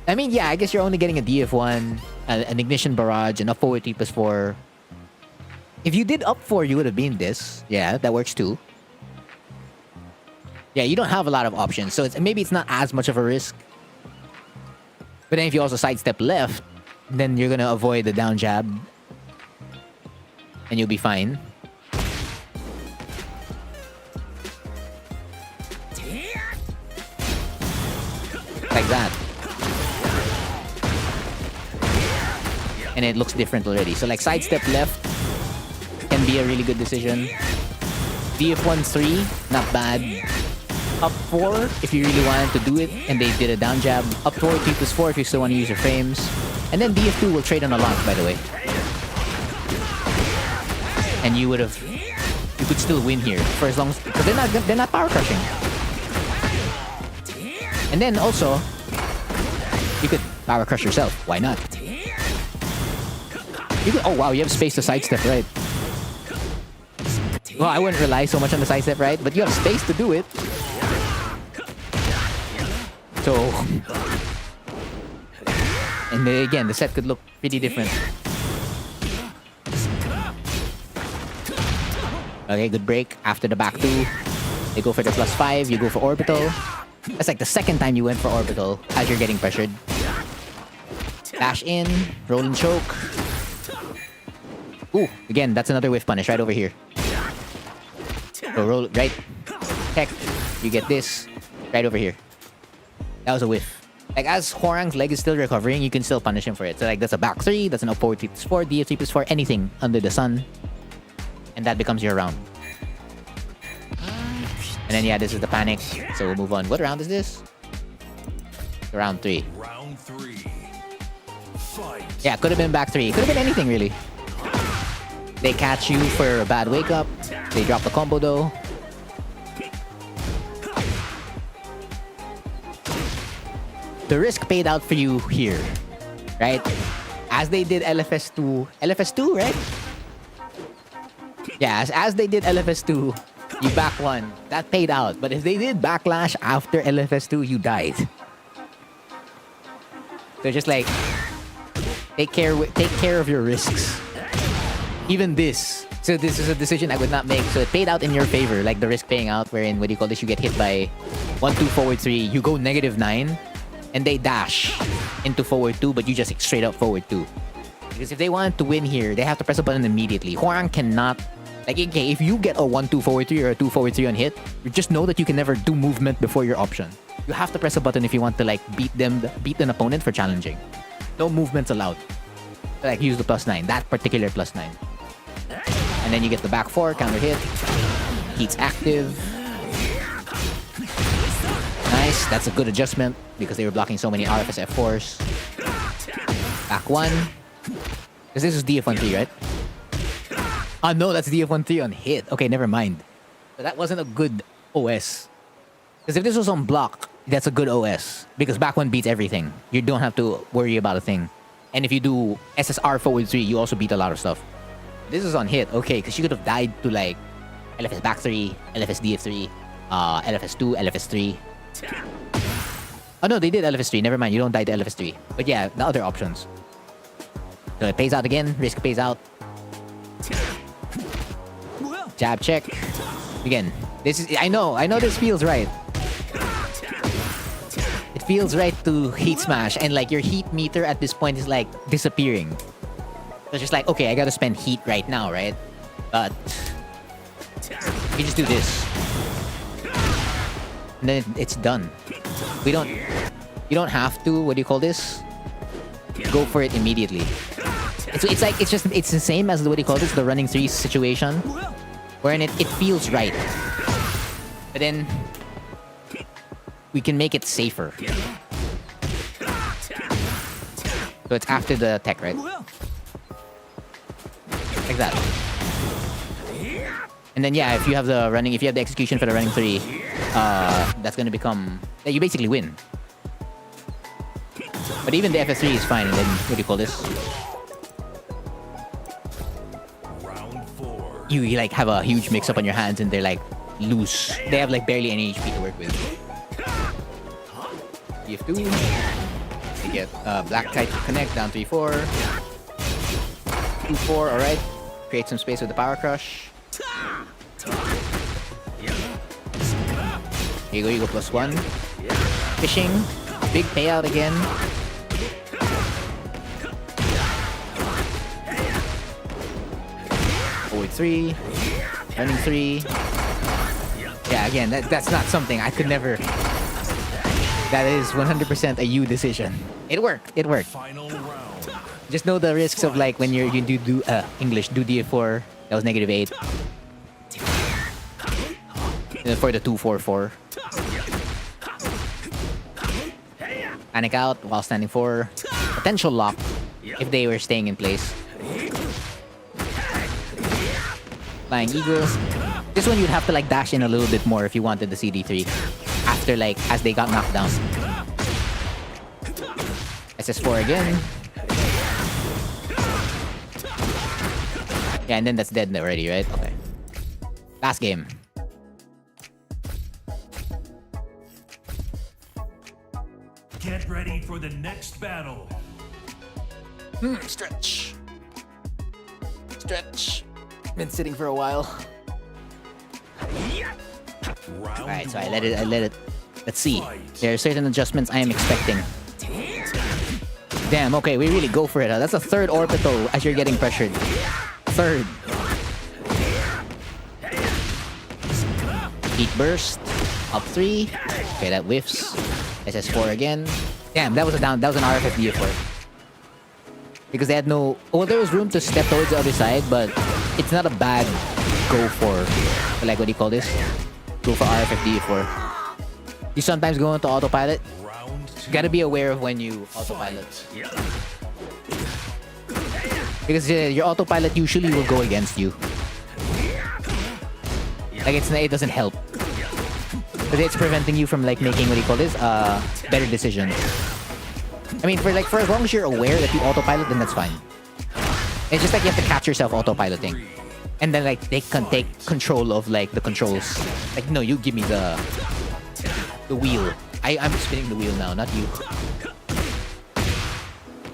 I mean, yeah, I guess you're only getting a DF1, an Ignition Barrage, and up forward T +4. If you did up 4, you would have been this. Yeah, that works too. Yeah, you don't have a lot of options, so maybe it's not as much of a risk. But then if you also sidestep left, then you're gonna avoid the down jab. And you'll be fine. Like that. And it looks different already. So like sidestep left can be a really good decision. DF1 3, not bad. Up 4 if you really wanted to do it and they did a down jab. Up forward T +4 if you still want to use your frames. And then DF2 will trade on a lot, by the way. And you could still win here for as long as, because they're not power crushing. And then also, you could power crush yourself. Why not? Oh wow, you have space to sidestep, right? Well, I wouldn't rely so much on the sidestep, right? But you have space to do it. So So, and then again, the set could look pretty different. Okay, good break. After the back two, they go for the +5. You go for orbital. That's like the second time you went for orbital as you're getting pressured. Dash in, roll and choke. Ooh, again, that's another whiff punish right over here. So roll right, tech. You get this right over here. That was a whiff. Like, as Hwoarang's leg is still recovering, you can still punish him for it. So like, that's a back 3, that's an up forward 3 +4, DF 3 +4, anything under the sun. And that becomes your round. And then yeah, this is the panic. So we'll move on. What round is this? Round 3. Round 3. Fight. Yeah, could have been back 3. Could have been anything really. They catch you for a bad wake up. They drop the combo though. The risk paid out for you here, right? As they did LFS2, LFS2, right? Yeah, as they did LFS2, you back 1. That paid out. But if they did backlash after LFS2, you died. So just like, take care of your risks. Even this. So this is a decision I would not make. So it paid out in your favor, like the risk paying out, wherein, what do you call this? You get hit by 1-2 forward 3, you go -9, and they dash into forward 2, but you just straight up forward 2. Because if they wanted to win here, they have to press a button immediately. Hwoarang cannot. Like, okay, if you get a 1-2 forward 3 or a 2 forward 3 on hit, you just know that you can never do movement before your option. You have to press a button if you want to like beat an opponent for challenging. No movements allowed. Like, use the +9, that particular +9. And then you get the back 4, counter hit. Heat's active. Nice, that's a good adjustment because they were blocking so many RFS F4s. Back 1. Because this is DF1-3, right? Oh no, that's DF1-3 on hit. Okay, never mind. But that wasn't a good OS. Because if this was on block, that's a good OS. Because back 1 beats everything. You don't have to worry about a thing. And if you do SSR forward 3, you also beat a lot of stuff. This is on hit, okay, because you could have died to like LFS back 3, LFS DF3, LFS 2, LFS 3. Oh no, they did LFS 3. Never mind, you don't die to LFS 3. But yeah, the other options. So it pays out again. Risk pays out. Jab check. Again, this is. I know this feels right. It feels right to heat smash, and like your heat meter at this point is like disappearing. So it's just like, okay, I gotta spend heat right now, right? But you just do this, and then it's done. You don't have to. What do you call this? Go for it immediately. It's like it's the same as the, what do you call this? The running 3 situation, wherein it feels right, but then we can make it safer. So it's after the tech, right? Like that. And then yeah, if you have the execution for the running 3, that's gonna become, you basically win. But even the FS3 is fine. And then what do you call this? You like have a huge mix up on your hands, and they're like loose. They have like barely any HP to work with. DF2. They get Black Kite to connect, down 3-4. 2-4, alright. Create some space with the Power Crush. Here you go, +1. Fishing. Big payout again. Forward 3. Running 3. Yeah, again, that's not something I could never. That is 100% a you decision. It worked. It worked. Final round. Just know the risks of like when you do English, do DF4. That was -8. And then for the 2-4-4. Panic out while standing 4. Potential lock if they were staying in place. Flying Eagle. This one you'd have to like dash in a little bit more if you wanted the CD3. After like, as they got knocked down. SS4 again. Yeah, and then that's dead already, right? Okay. Last game. Get ready for the next battle. Stretch. Stretch. Been sitting for a while. Round Alright, so I one. let it. Let's see. There are certain adjustments I am expecting. Damn, okay, we really go for it. Huh? That's a third orbital as you're getting pressured. Third. Heat burst. Up 3. Okay, that whiffs. SS4 again. Damn, that was an RFF DF4. Because they had no... Well, there was room to step towards the other side, but it's not a bad go for... Like, what do you call this? Go for RFF DF4. You sometimes go into autopilot. Round two. Gotta be aware of when you autopilot. Because your autopilot usually will go against you. Like, it doesn't help. But it's preventing you from, like, making, what do you call this? Better decisions. I mean, for as long as you're aware that you autopilot, then that's fine. It's just like you have to catch yourself autopiloting. And then, like, they can take control of, like, the controls. Like, no, you give me the wheel. I'm spinning the wheel now, not you.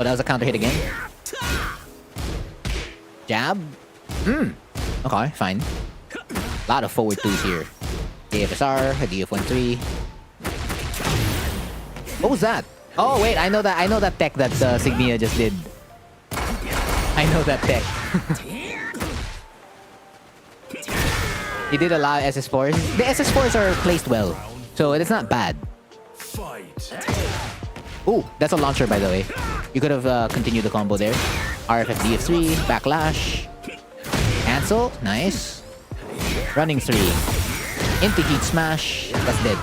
Oh, that was a counter hit again. Jab. Okay, fine. A lot of forward twos here. AFSR, DF13. What was that? Oh wait, I know that tech that Signia just did. I know that tech. He did a lot of SS4s. The SS4s are placed well, so it's not bad. Fight. Ooh, that's a launcher, by the way. You could have continued the combo there. RFF DF3, backlash. Cancel, nice. Running 3. Into heat smash. That's dead.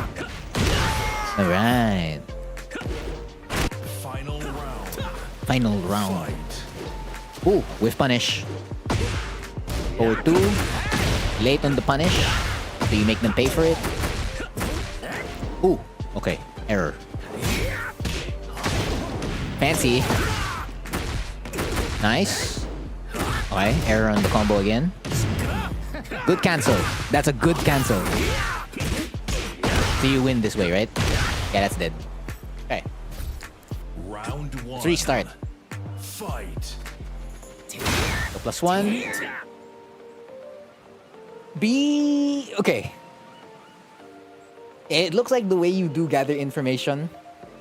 Alright. Final round. Final round. Fight. Ooh, with punish. Forward 2. Late on the punish. So you make them pay for it. Ooh, okay. Error. Fancy. Nice. Okay, error on the combo again. Good cancel. That's a good cancel. So you win this way, right? Yeah, that's dead. Okay. Round 1. 3 start. Fight. So +1. B. Okay. It looks like the way you do gather information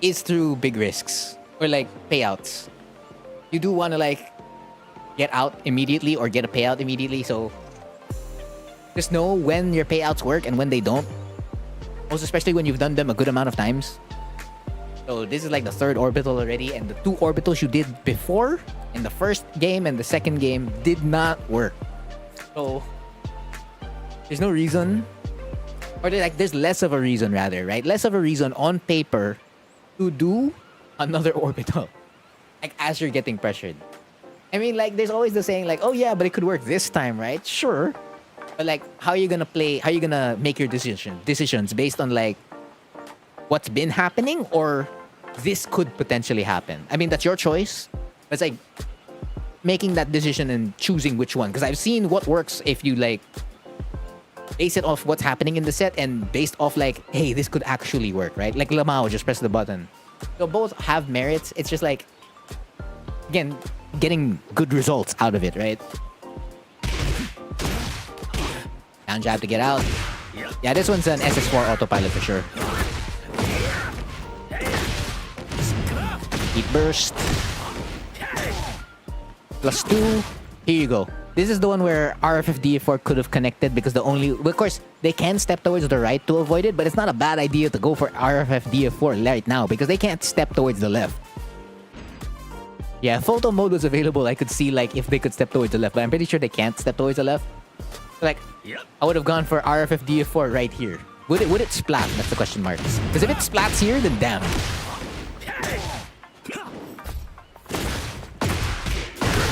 is through big risks or like payouts. You do want to like get out immediately or get a payout immediately, so just know when your payouts work and when they don't. Most especially when you've done them a good amount of times. So this is like the 3rd orbital already, and the 2 orbitals you did before in the first game and the second game did not work. So there's no reason, or there's less of a reason rather, right? Less of a reason on paper to do another orbital, like as you're getting pressured. I mean, like there's always the saying like, oh yeah, but it could work this time, right? Sure. But like, how are you gonna play? How are you gonna make your decisions based on like what's been happening or this could potentially happen? I mean, that's your choice. But it's like making that decision and choosing which one. Because I've seen what works if you like base it off what's happening in the set and based off like, hey, this could actually work, right? Like Lamau, just press the button. So both have merits. It's just like, again, getting good results out of it, right? Down jab to get out. Yeah, this one's an SS4 autopilot for sure. Heat burst. +2. Here you go. This is the one where RFF DF4 could have connected because of course, they can step towards the right to avoid it, but it's not a bad idea to go for RFF DF4 right now because they can't step towards the left. Yeah, photo mode was available. I could see like if they could step towards the left, but I'm pretty sure they can't step towards the left. Like, I would have gone for RFF DF4 right here. Would it splat? That's the question mark. Because if it splats here, then damn.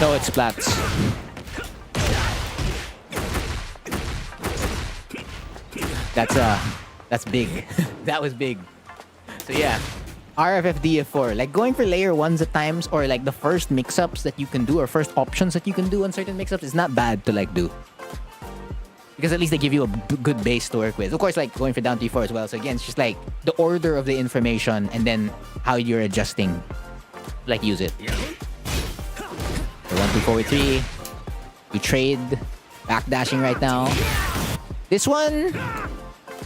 No, it splats. That's big. That was big. So yeah, RFF DF4. Like going for layer 1s at times, or like the first mix-ups that you can do, or first options that you can do on certain mix-ups is not bad to like do. Because at least they give you a good base to work with. Of course, like going for down 3-4 as well. So again, it's just like the order of the information and then how you're adjusting, like use it. So 1, 2, 4, 3. You trade, backdashing right now. This one,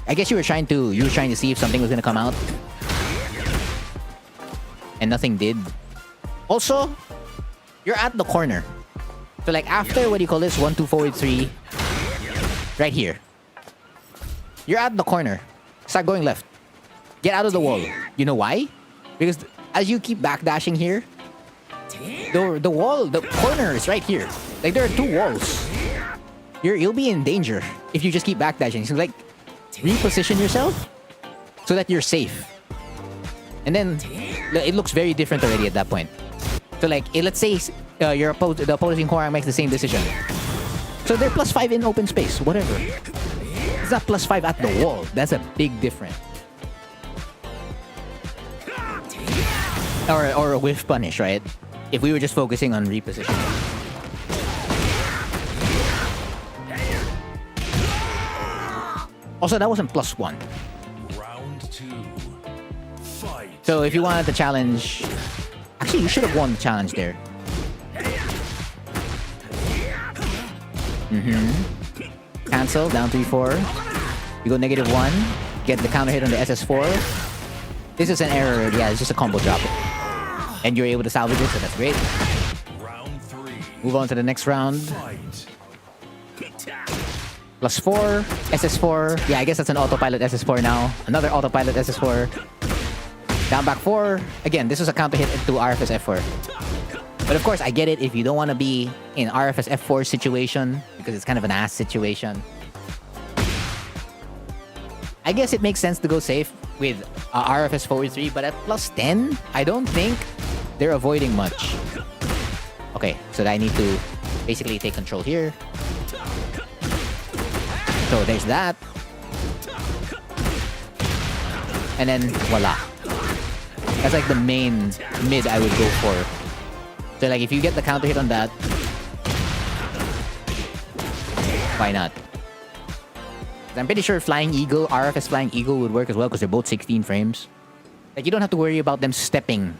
I guess you were trying to see if something was gonna come out, and nothing did. Also, you're at the corner. So like after, what do you call this? 1, 2, 4, 3. Right here. You're at the corner. Start going left. Get out of the wall. You know why? Because as you keep backdashing here, the wall, the corner is right here. Like there are 2 walls. You'll be in danger if you just keep backdashing. So like reposition yourself so that you're safe. And then it looks very different already at that point. So like let's say the opposing corner makes the same decision. So they're +5 in open space, whatever. It's not +5 at the wall. That's a big difference. Or a whiff punish, right? If we were just focusing on repositioning. Also, that wasn't +1. Round 2. Fight. So if you wanted to challenge... Actually, you should have won the challenge there. Cancel, down 3-4. You go -1. Get the counter hit on the SS4. This is an error. Yeah, it's just a combo drop. And you're able to salvage it, so that's great. Round 3. Move on to the next round. Fight. +4, SS4. Yeah, I guess that's an autopilot SS4 now. Another autopilot SS4. Down back 4. Again, this is a counter hit into RFS F4. But of course, I get it if you don't want to be in RFS F4 situation because it's kind of an ass situation. I guess it makes sense to go safe with RFS 4-3, but at +10, I don't think they're avoiding much. Okay, so I need to basically take control here. So there's that. And then voila. That's like the main mid I would go for. So like if you get the counter hit on that, why not? I'm pretty sure Flying Eagle, RFS Flying Eagle would work as well because they're both 16 frames. Like you don't have to worry about them stepping.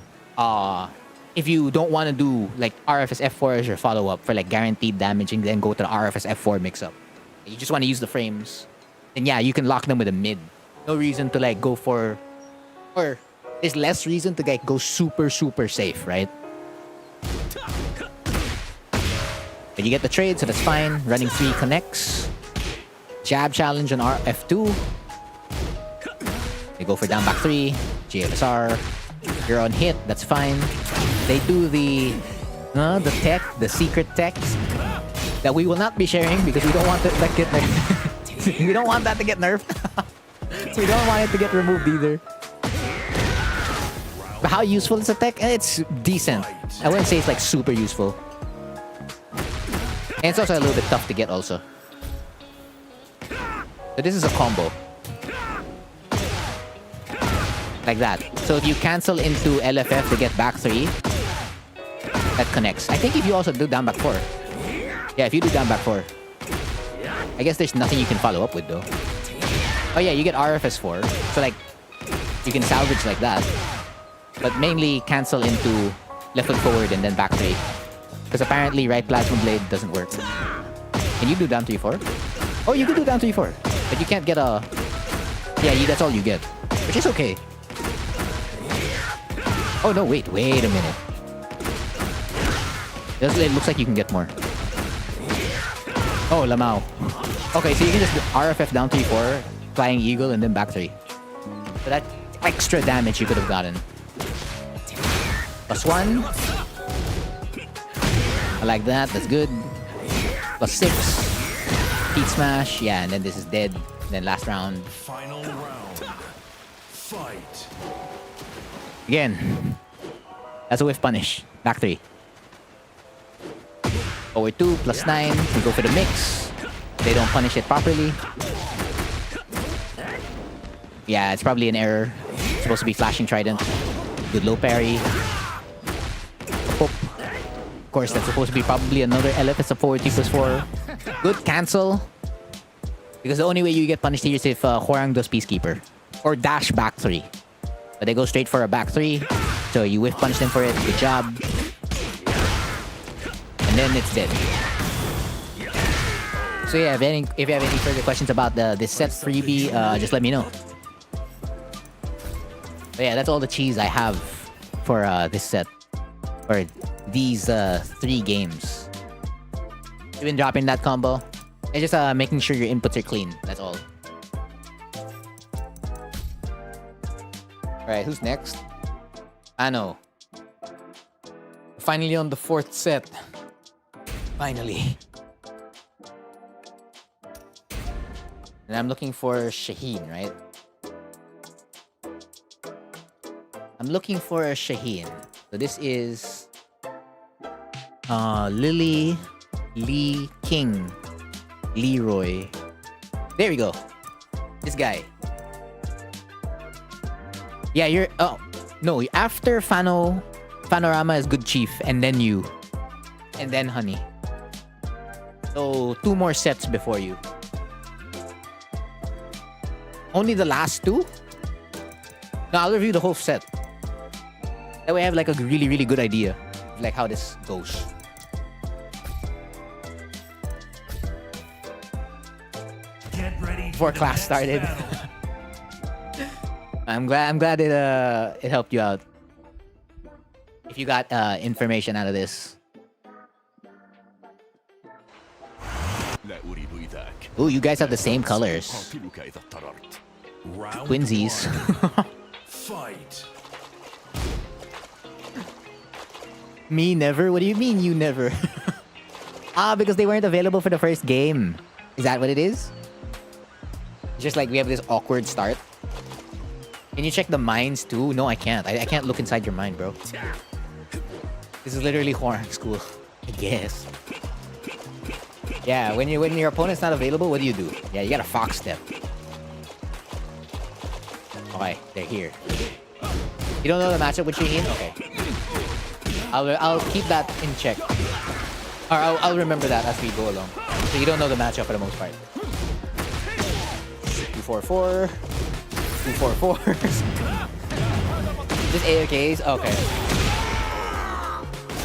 If you don't want to do like RFS F4 as your follow-up for like guaranteed damage and then go to the RFS F4 mix-up. You just want to use the frames. Then yeah, you can lock them with a mid. No reason to like go for... Or there's less reason to like go super safe, right? But you get the trade, so that's fine. Running 3 connects. Jab challenge on F2. They go for down back 3. GFSR. You're on hit, that's fine. They do the tech, the secret text that we will not be sharing because we don't want it to get nerfed. We don't want that to get nerfed. We don't want it to get removed either. But how useful is the tech? It's decent. I wouldn't say it's like super useful. And it's also a little bit tough to get also. So this is a combo. Like that. So if you cancel into LFF to get back 3, that connects. I think if you also do down back 4. Yeah, if you do down back 4. I guess there's nothing you can follow up with though. Oh yeah, you get RFS 4. So like, you can salvage like that. But mainly cancel into left foot forward and then back 3. Because apparently right plasma blade doesn't work. Can you do down 3-4? Oh, you can do down 3-4. But you can't get a... Yeah, that's all you get. Which is okay. Oh no, wait a minute. It looks like you can get more. Oh, Lamau. Okay, so you can just do RFF down 3-4, Flying Eagle, and then back 3. So that extra damage you could have gotten. +1. I like that, that's good. +6. Feet smash, yeah, and then this is dead. And then last round. Final round. Fight. Again. That's a whiff punish. Back 3. Forward 2, +9. We go for the mix. They don't punish it properly. Yeah, it's probably an error. It's supposed to be flashing trident. Good low parry. Of course, that's supposed to be probably another LFS of forward 3+4. Good cancel. Because the only way you get punished here is if Hwoarang does Peacekeeper. Or dash back 3. But they go straight for a back 3. So you whiff punish them for it. Good job. And then it's dead. So yeah, if you have any further questions about this set freebie, just let me know. But yeah, that's all the cheese I have for this set. Or these 3 games. Even dropping that combo. And just making sure your inputs are clean. That's all. Alright, who's next? Ano. Finally on the 4th set. Finally. And I'm looking for Shaheen, right? I'm looking for a Shaheen. So this is Lily, Lee King, Leroy. There we go. This guy. Yeah, you're... Oh, no. After Fanorama is Good Chief, and then you. And then Honey. So, 2 more sets before you. Only the last 2? No, I'll review the whole set. That way I have like a really, really good idea of like how this goes. Get ready Before class started. I'm glad it helped you out. If you got information out of this. Ooh, you guys have the same colors. Twinsies. Fight. Me never? What do you mean you never? Because they weren't available for the first game. Is that what it is? It's just like we have this awkward start. Can you check the minds too? No, I can't. I can't look inside your mind, bro. This is literally Hwoarang school. I guess. Yeah, when your opponent's not available, what do? Yeah, you gotta fox step. Okay, they're here. You don't know the matchup with Shaheen? Okay. I'll keep that in check. Or I'll remember that as we go along. So you don't know the matchup for the most part. 2-4-4. 2-4-4. Just AFKs? Okay.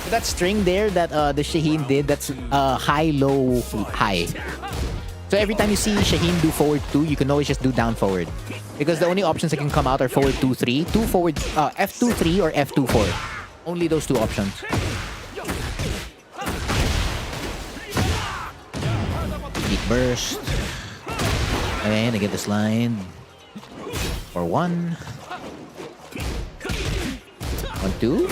So that string there that the Shaheen did, that's high, low, high. So every time you see Shaheen do forward 2, you can always just do down forward. Because the only options that can come out are forward 2-3, 2 forward, F2-3 or F2-4. Only those 2 options. Deep burst. Okay, they get this line. For 1. 1-2.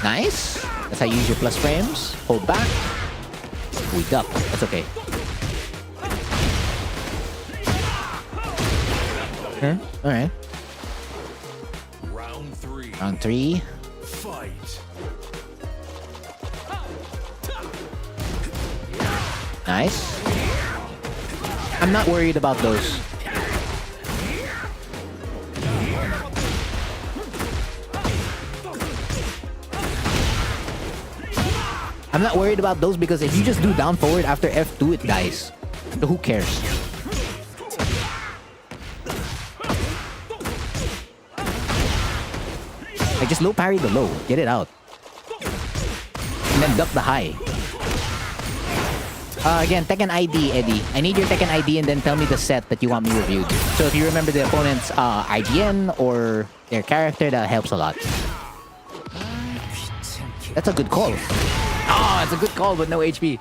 Nice. That's how you use your plus frames. Hold back. We duck. That's okay. Okay. Alright. Round 3. Fight. Nice. I'm not worried about those. I'm not worried about those because if you just do down forward after F2, it dies. So who cares? Like just low parry the low. Get it out. And then duck the high. Again, Tekken ID, Eddie. I need your Tekken ID and then tell me the set that you want me reviewed. So if you remember the opponent's IGN or their character, that helps a lot. That's a good call. Oh, it's a good call, but no HP.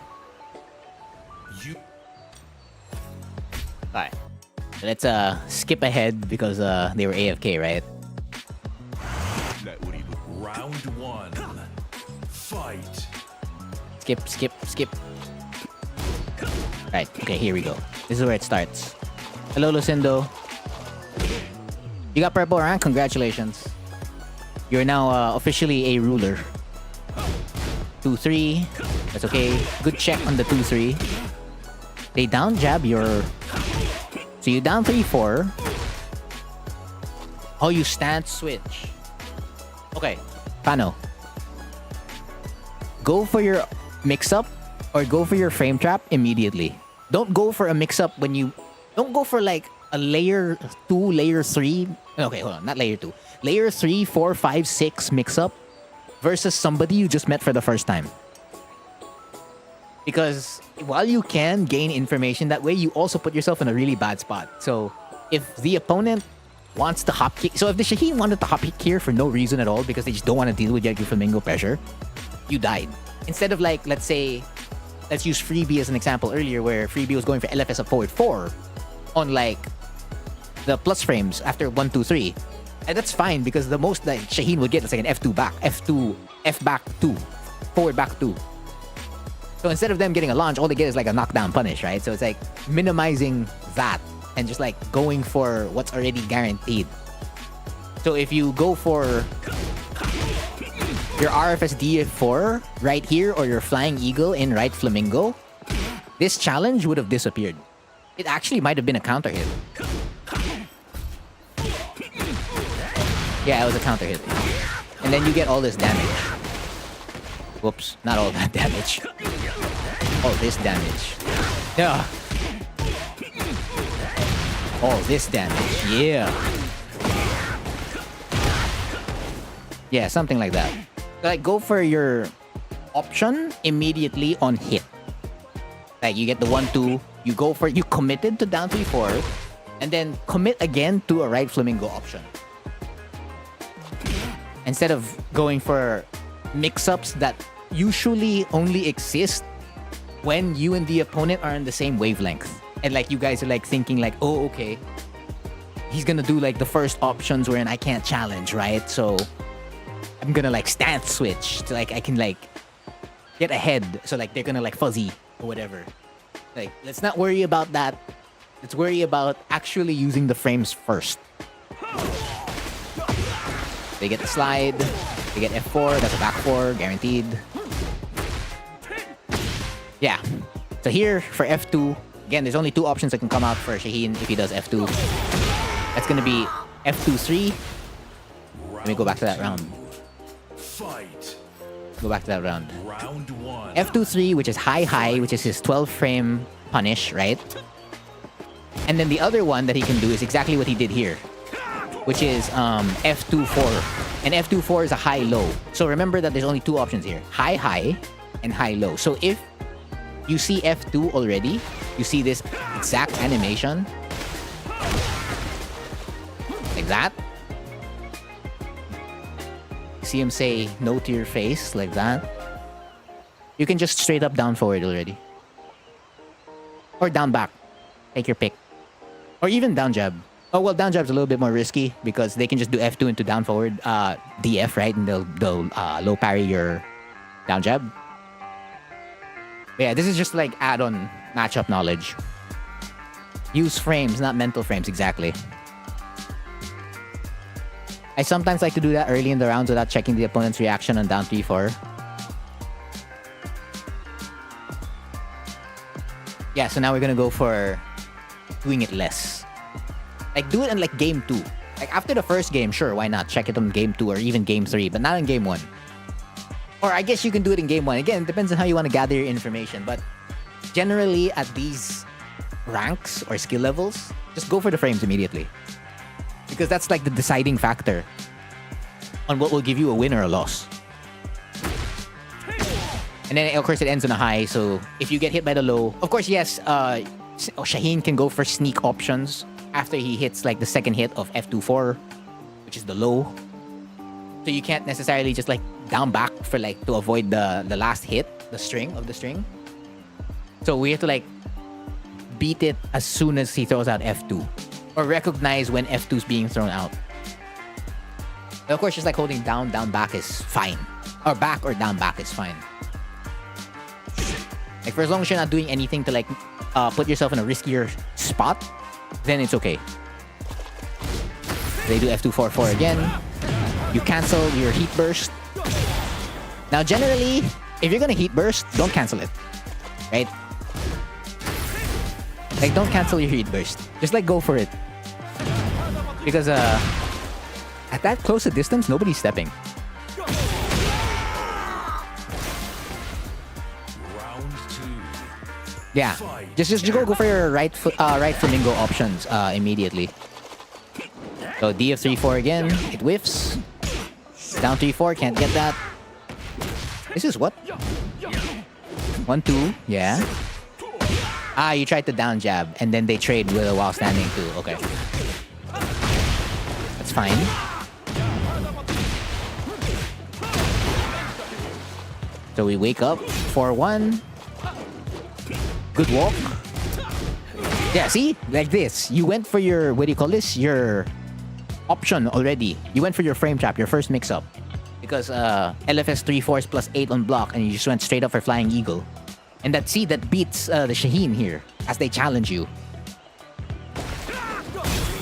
Alright. Let's skip ahead because they were AFK, right? Round 1. Fight. Skip. Right, okay, here we go. This is where it starts. Hello, Lucindo. You got purple rank? Congratulations. You're now officially a ruler. 2-3. That's okay. Good check on the 2-3. They down jab your... So you down 3-4. Oh, you stance switch. Okay. Pano. Go for your mix-up or go for your frame trap immediately. Don't go for a mix-up when you Don't go for like a layer 2, layer 3. Okay, hold on, not layer 2. Layer 3, 4, 5, 6 mix up versus somebody you just met for the first time. Because while you can gain information that way, you also put yourself in a really bad spot. So if the opponent wants to hop kick, so if the Shaheen wanted to hop kick here for no reason at all because they just don't want to deal with your flamingo pressure, you died. Instead of like, let's say, let's use Freebie as an example earlier where Freebie was going for LFS up forward 4 on like the plus frames after 1, 2, 3. And that's fine because the most that Shaheen would get is like an F2 back, F2, F back 2, forward back 2. So instead of them getting a launch, all they get is like a knockdown punish, right? So it's like minimizing that and just like going for what's already guaranteed. So if you go for your RFS DF4 right here or your Flying Eagle in right Flamingo, this challenge would have disappeared. It actually might have been a counter hit. Yeah, it was a counter hit. And then you get all this damage. Whoops, not all that damage. All this damage. Yeah. All this damage. Yeah. Yeah, something like that. Like, go for your option immediately on hit. Like, you get the 1, 2, you go for it, you committed to down 3, 4, and then commit again to a right Flamingo option. Instead of going for mix-ups that usually only exist when you and the opponent are on the same wavelength. And like you guys are like thinking like, oh, okay, he's gonna do like the first options wherein I can't challenge, right? So I'm gonna like stance switch to like I can like get ahead. So like they're gonna like fuzzy or whatever. Like, let's not worry about that. Let's worry about actually using the frames first. They get the slide. They get F4. That's a back 4, guaranteed. Yeah. So here for F2, again, there's only 2 options that can come out for Shaheen if he does F2. That's gonna be F2, 3. Let me go back to that round. Fight. Go back to that round. Round 1. F2, 3, which is high, which is his 12 frame punish, right? And then the other one that he can do is exactly what he did here, which is F2, 4. And F2, 4 is a high-low. So remember that there's only 2 options here. High, and high-low. So if you see F2 already, you see this exact animation. Like that. See him say no to your face, like that. You can just straight up down forward already. Or down back. Take your pick. Or even down jab. Oh, well, down jab's a little bit more risky because they can just do F2 into down forward DF, right? And they'll low parry your down jab. But yeah, this is just like add-on matchup knowledge. Use frames, not mental frames, exactly. I sometimes like to do that early in the rounds without checking the opponent's reaction on down 3, 4. Yeah, so now we're gonna go for doing it less. Like, do it in like game 2. Like, after the first game, sure, why not? Check it on game 2 or even game 3, but not in game 1. Or I guess you can do it in game 1. Again, it depends on how you want to gather your information. But generally, at these ranks or skill levels, just go for the frames immediately. Because that's like the deciding factor on what will give you a win or a loss. And then, of course, it ends on a high. So if you get hit by the low, of course, yes, Shaheen can go for sneak options after he hits like the second hit of F2, 4, which is the low. So you can't necessarily just like down back for like to avoid the last hit, the string of the string. So we have to like beat it as soon as he throws out F2. Or recognize when F2 is being thrown out. And of course, just like holding down, down back is fine. Or back or down back is fine. Like, for as long as you're not doing anything to like put yourself in a riskier spot, then it's okay. They do F2, 4, 4 again. You cancel your heat burst. Now, generally, if you're gonna heat burst, don't cancel it. Right? Like, don't cancel your heat burst. Just like go for it. Because at that close a distance, nobody's stepping. Round 2. Yeah, just go for your right flamingo options immediately. So DF3-4 again, it whiffs. Down 3-4, can't get that. This is what? 1-2, yeah. Ah, you tried to down jab, and then they trade with while standing too. Okay, that's fine. So we wake up 4-1. Good walk. Yeah, see? Like this. You went for your, what do you call this? Your option already. You went for your frame trap, your first mix-up. Because LFS 3-4 is +8 on block, and you just went straight up for Flying Eagle. And that beats the Shaheen here, as they challenge you.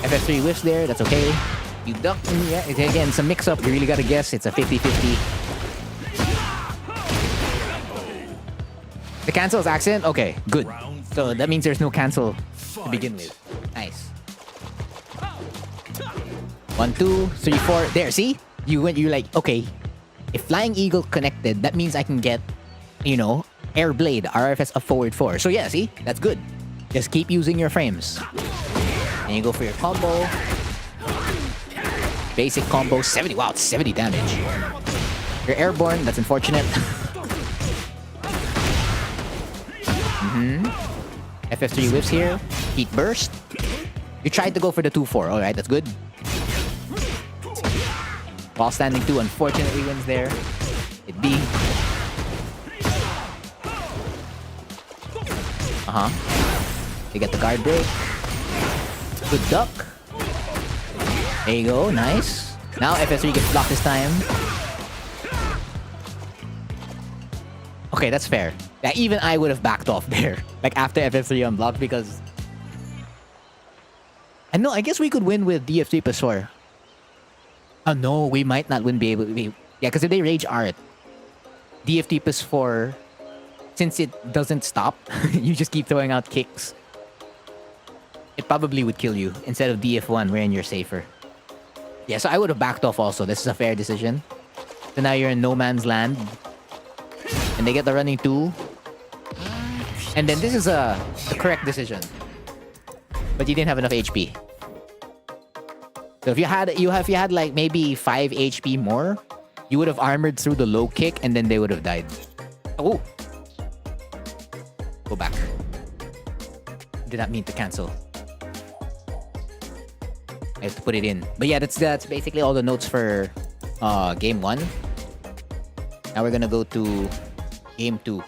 FF3 whiffs there, that's okay. You duck, yeah, again, it's a mix-up. You really gotta guess. It's a 50-50. The cancel is accident? Okay, good. So that means there's no cancel to begin with. Nice. 1, 2, 3, 4. There, see? You're like, okay, if Flying Eagle connected, that means I can get, you know, Air Blade, RFS up forward 4. So yeah, see? That's good. Just keep using your frames. And you go for your combo. Basic combo, 70. Wow, it's 70 damage. You're airborne, that's unfortunate. FF3 whips here. Heat burst. You tried to go for the 2-4. Alright, that's good. While standing 2, unfortunately wins there. It B. They get the guard break. Good duck. There you go, nice. Now FF3 gets blocked this time. Okay, that's fair. Yeah, even I would have backed off there. Like after FF3 unblocked because... And no, I guess we could win with DF3 +4. Oh no, we might not win yeah, because if they rage art, DFT +4, since it doesn't stop, you just keep throwing out kicks. It probably would kill you instead of DF1 wherein you're safer. Yeah, so I would have backed off also. This is a fair decision. So now you're in no man's land. And they get the running 2. And then this is the correct decision. But you didn't have enough HP. So if you had like maybe 5 HP more, you would have armored through the low kick and then they would have died. Oh! Go back. Did not mean to cancel. I have to put it in. But yeah, that's basically all the notes for game 1. Now we're gonna go to game 2.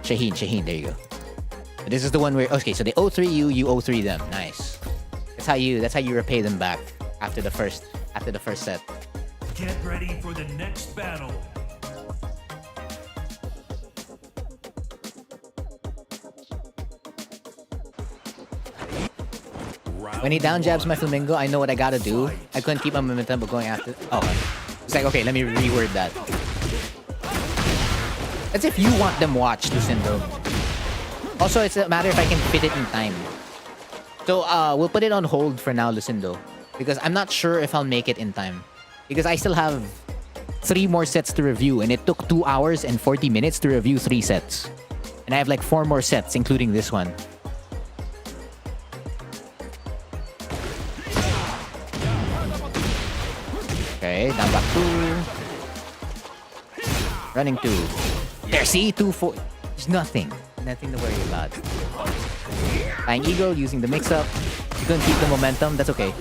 Shaheen, there you go. This is the one where, okay, so they 0-3 you, you 0-3 them. Nice. That's how you repay them back after the first set. Get ready for the next battle. When he down jabs my flamingo, I know what I gotta do. I couldn't keep my momentum, but going after... Oh, it's like, okay, let me reword that. That's if you want them watched, Lucindo. Also, it's a matter if I can fit it in time. So, we'll put it on hold for now, Lucindo. Because I'm not sure if I'll make it in time. Because I still have 3 more sets to review. And it took 2 hours and 40 minutes to review 3 sets. And I have like 4 more sets, including this one. Okay, down back 2. Running 2. There, see? 2-4. There's nothing. Nothing to worry about. Flying Eagle using the mix-up. You couldn't keep the momentum. That's okay.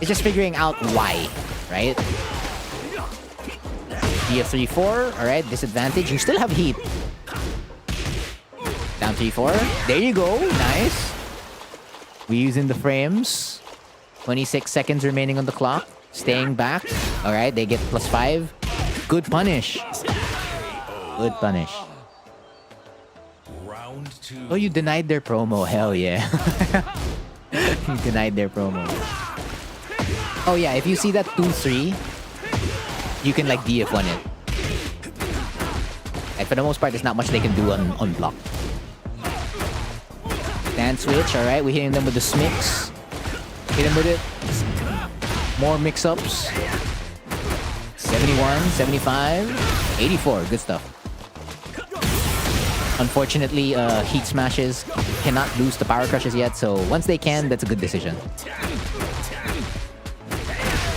It's just figuring out why, right? DF3-4. Alright, disadvantage. You still have heat. Down 3-4. There you go. Nice. We're using the frames. 26 seconds remaining on the clock. Staying back. Alright, they get +5. Good punish. Good punish. Round 2. Oh, you denied their promo. Hell yeah. You denied their promo. Oh yeah, if you see that 2-3, you can like DF1 it. Like for the most part, there's not much they can do on block. Stand switch, alright. We're hitting them with the smix. Hit them with it. More mix-ups. 71, 75, 84. Good stuff. Unfortunately, heat smashes cannot lose to power crushes yet, so once they can, that's a good decision.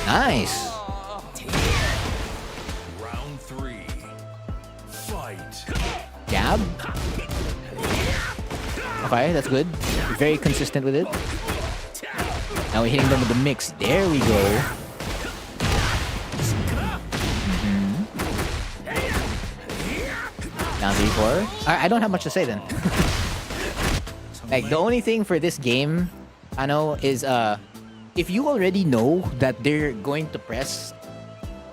Nice. Round 3. Fight. Jab. Okay, that's good. Very consistent with it. Now we're hitting them with the mix. There we go. Down 3-4. I don't have much to say then. Like, the only thing for this game, I know, is if you already know that they're going to press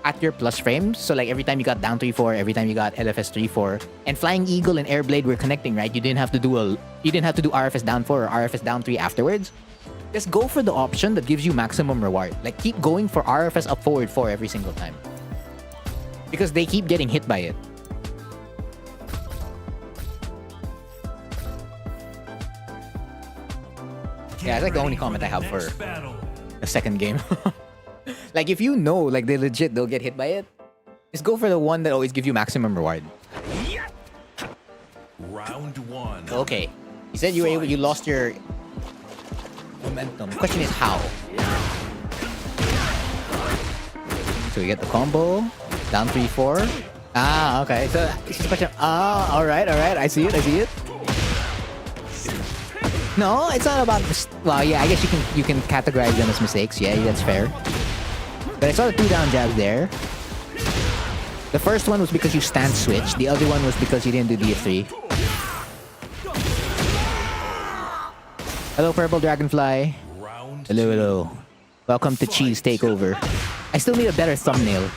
at your plus frames, so like every time you got down 3-4, every time you got LFS 3-4, and Flying Eagle and Airblade were connecting, right? You didn't have to do RFS down 4 or RFS down 3 afterwards. Just go for the option that gives you maximum reward. Like, keep going for RFS up forward 4 every single time, because they keep getting hit by it. Yeah, it's like the only comment I have for the second game. Like, if you know, like, they'll get hit by it, just go for the one that always gives you maximum reward. Round 1. Okay. You said you lost your momentum. The question is how? So we get the combo. Down 3-4. Ah, okay. So it's just a question. Ah, alright. I see it. No, it's not about this. Well, yeah, I guess you can categorize them as mistakes. Yeah, that's fair. But I saw the 2 down jabs there. The first one was because you stance switched. The other one was because you didn't do DF3. Hello, Purple Dragonfly. Hello. Welcome to Cheese Takeover. I still need a better thumbnail.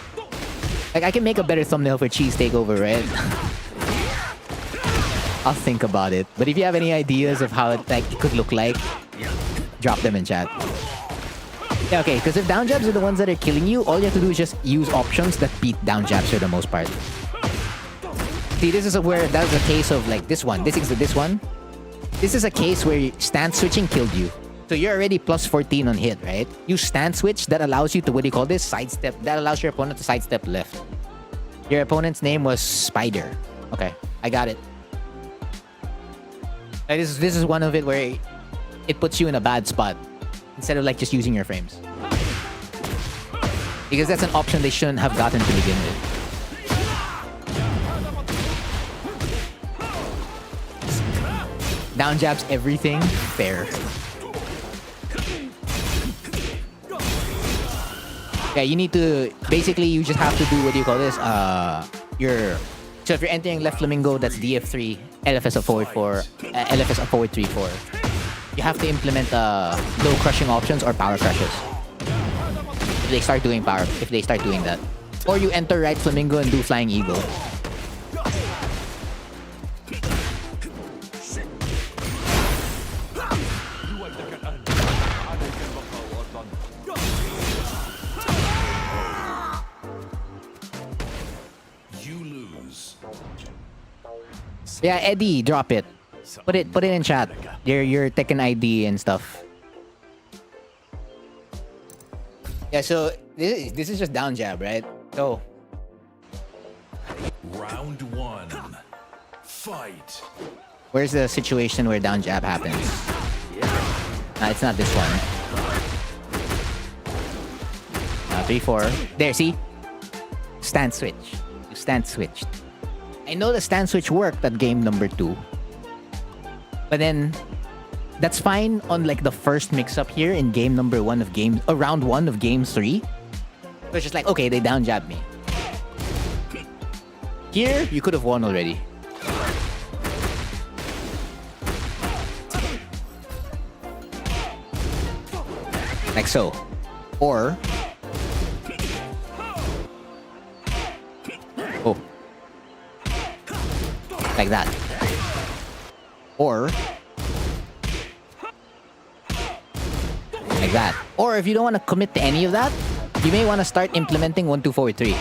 Like, I can make a better thumbnail for Cheese Takeover, right? I'll think about it. But if you have any ideas of how it could look like, drop them in chat. Yeah, okay, because if down jabs are the ones that are killing you, all you have to do is just use options that beat down jabs for the most part. See, this is where that was a case of like this one. This one. This is a case where stance switching killed you. So you're already plus 14 on hit, right? You stance switch, that allows you to, what do you call this? Sidestep. That allows your opponent to sidestep left. Your opponent's name was Spider. Okay, I got it. This is one of it where it puts you in a bad spot instead of like just using your frames, because that's an option they shouldn't have gotten to begin with. Down jabs everything, fair. Yeah, you need to basically you just have to do, what do you call this? So if you're entering left flamingo, that's DF3, LFS up forward 4, LFS up forward 3-4. You have to implement low crushing options or power crushes. If they start doing that. Or you enter right flamingo and do Flying Eagle. Yeah, Eddie, drop it. Put it in chat. Your Tekken ID and stuff. Yeah, so this is just down jab, right? So Round 1. Fight. where's the situation where down jab happens? Nah, it's not this one. 3-4. There, see? Stance switch. You stance switched. I know the stance switch worked at game number 2. But then that's fine on like the first mix-up here in game number 1 of round 1 of game 3. So it's just like, okay, they down jabbed me. Here, you could have won already. Like so. Or like that. Or like that. Or if you don't want to commit to any of that, you may want to start implementing 1, 2, 4, 3.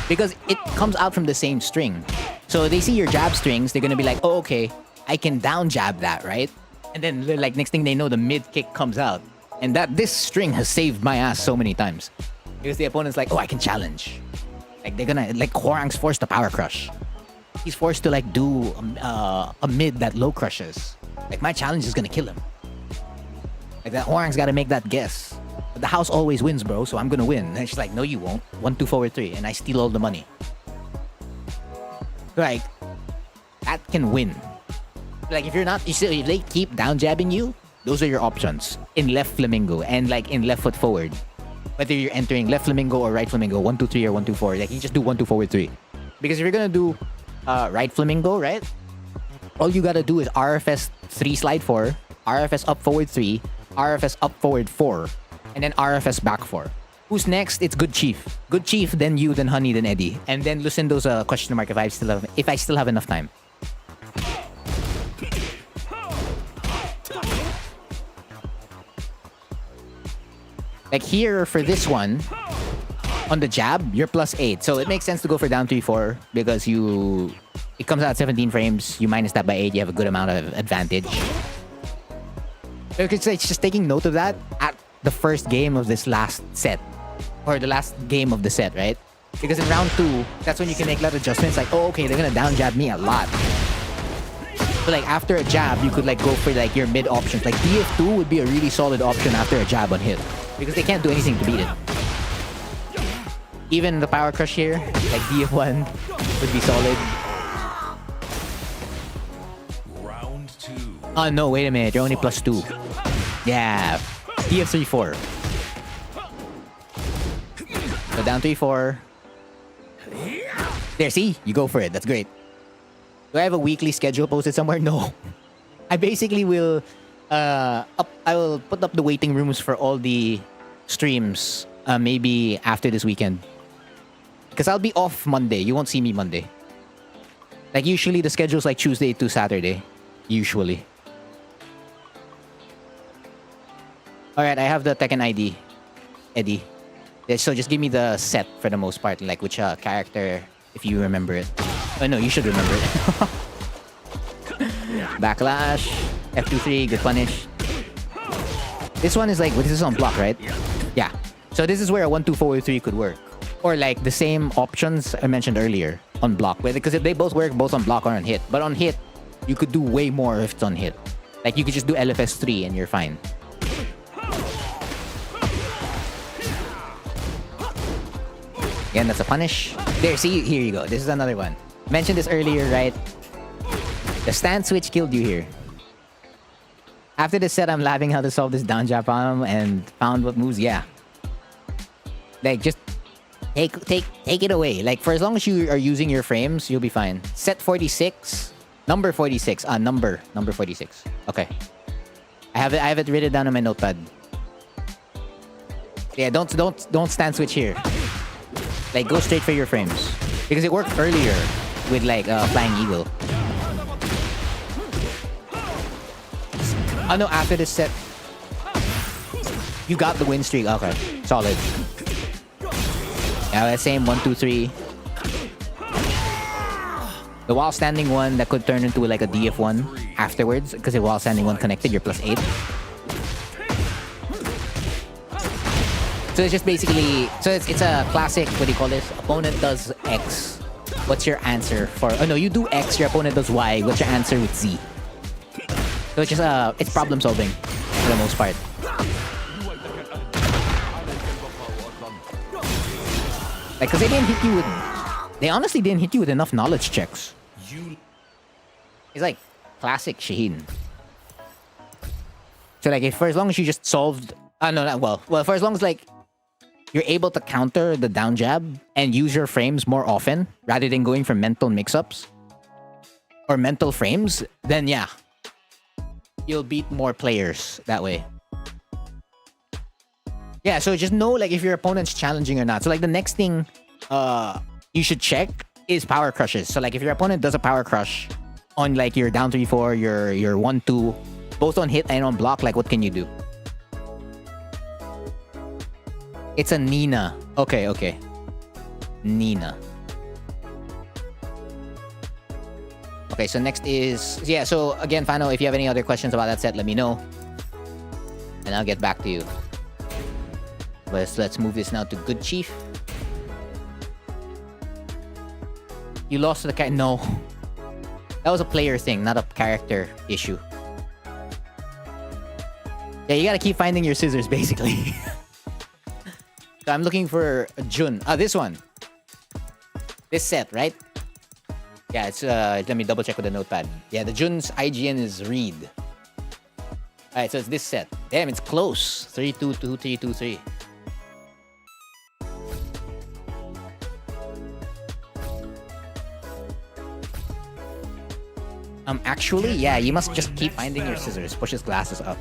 Because it comes out from the same string. So they see your jab strings, they're gonna be like, oh, okay, I can down jab that, right? And then like next thing they know, the mid kick comes out. And this string has saved my ass so many times. Because the opponent's like, oh, I can challenge. Like they're gonna, like Hwoarang's forced to power crush. he's forced to like do a mid that low crushes. Like my challenge is gonna kill him. Like that Hwoarang's gotta make that guess. But the house always wins, bro, so I'm gonna win. And she's like, no, you won't. 1, 2 forward 3, and I steal all the money. Like, that can win. Like if you're not, if they keep down jabbing you, those are your options in left flamingo and like in left foot forward. Whether you're entering left flamingo or right flamingo, 1, 2, 3 or 1, 2, 4, like you just do 1, 2 forward 3. Because if you're gonna do right flamingo, right? All you gotta do is RFS 3 slide 4, RFS up forward 3, RFS up forward 4, and then RFS back 4. Who's next? It's Good Chief. Good Chief, then you, then Honey, then Eddie, and then Lucindo's question mark if I still have enough time. Like here for this one, on the jab, you're +8. So it makes sense to go for down 3-4 because it comes out at 17 frames. You minus that by 8, you have a good amount of advantage. It's just taking note of that at the first game of this last set. Or the last game of the set, right? Because in round 2, that's when you can make a lot of adjustments. Like, oh, okay, they're gonna down jab me a lot. But like after a jab, you could like go for like your mid options. Like DF2 would be a really solid option after a jab on hit. Because they can't do anything to beat it. Even the power crush here, like DF1 would be solid. Round 2. Oh no, wait a minute, you're only +2. Yeah, DF3-4. So down 3-4. There, see? You go for it, that's great. Do I have a weekly schedule posted somewhere? No. I basically will I will put up the waiting rooms for all the streams maybe after this weekend. Because I'll be off Monday. You won't see me Monday. Like usually the schedule's like Tuesday to Saturday. Usually. Alright, I have the Tekken ID. Eddie. Yeah, so just give me the set for the most part. Like which character, if you remember it. Oh no, you should remember it. Backlash. F2-3, good punish. This one is like, this is on block, right? Yeah. So this is where a 1, 2 forward 3 could work. Or like the same options I mentioned earlier on block. Because if they both work both on block or on hit. But on hit, you could do way more if it's on hit. Like you could just do LFS 3 and you're fine. Again, that's a punish. There, see, here you go. This is another one. Mentioned this earlier, right? The stand switch killed you here. After this set, I'm laughing how to solve this down jab problem and found what moves. Yeah. Like, just take it away. Like, for as long as you are using your frames, you'll be fine. Set 46. Number 46. Number 46. Okay. I have it written down on my notepad. Yeah, don't stand switch here. Like, go straight for your frames. Because it worked earlier with, like, Flying Eagle. Oh no, after this set, you got the win streak. Okay, solid. Yeah, same 1, 2, 3. The while standing one that could turn into like a DF1 afterwards, because the while standing one connected, you're +8. So it's just basically, so it's a classic, what do you call this? Opponent does X. What's your answer for? Oh no, you do X, your opponent does Y. What's your answer with Z? So it's just it's problem solving for the most part. Like, cause they didn't hit you with, they honestly didn't hit you with enough knowledge checks. It's like classic Shaheen. So like, for as long as you just solved, for as long as like you're able to counter the down jab and use your frames more often rather than going for mental mix-ups or mental frames, then yeah. You'll beat more players that way. Yeah, so just know like if your opponent's challenging or not. So like the next thing you should check is power crushes. So like if your opponent does a power crush on like your down 3-4, your 1-2, both on hit and on block, like what can you do? It's a Nina. Okay. Nina. Okay, so next is... Yeah, so again, Fano, if you have any other questions about that set, let me know. And I'll get back to you. But let's move this now to Good Chief. You lost to the cat. No. That was a player thing, not a character issue. Yeah, you gotta keep finding your scissors, basically. So I'm looking for a Jun. This one. This set, right? Yeah, it's let me double check with the notepad. Yeah, the Jun's IGN is Reed. Alright, so it's this set. Damn, it's close. 3-2-2, 3-2-3. Actually, yeah, you must just keep finding your scissors. Push his glasses up.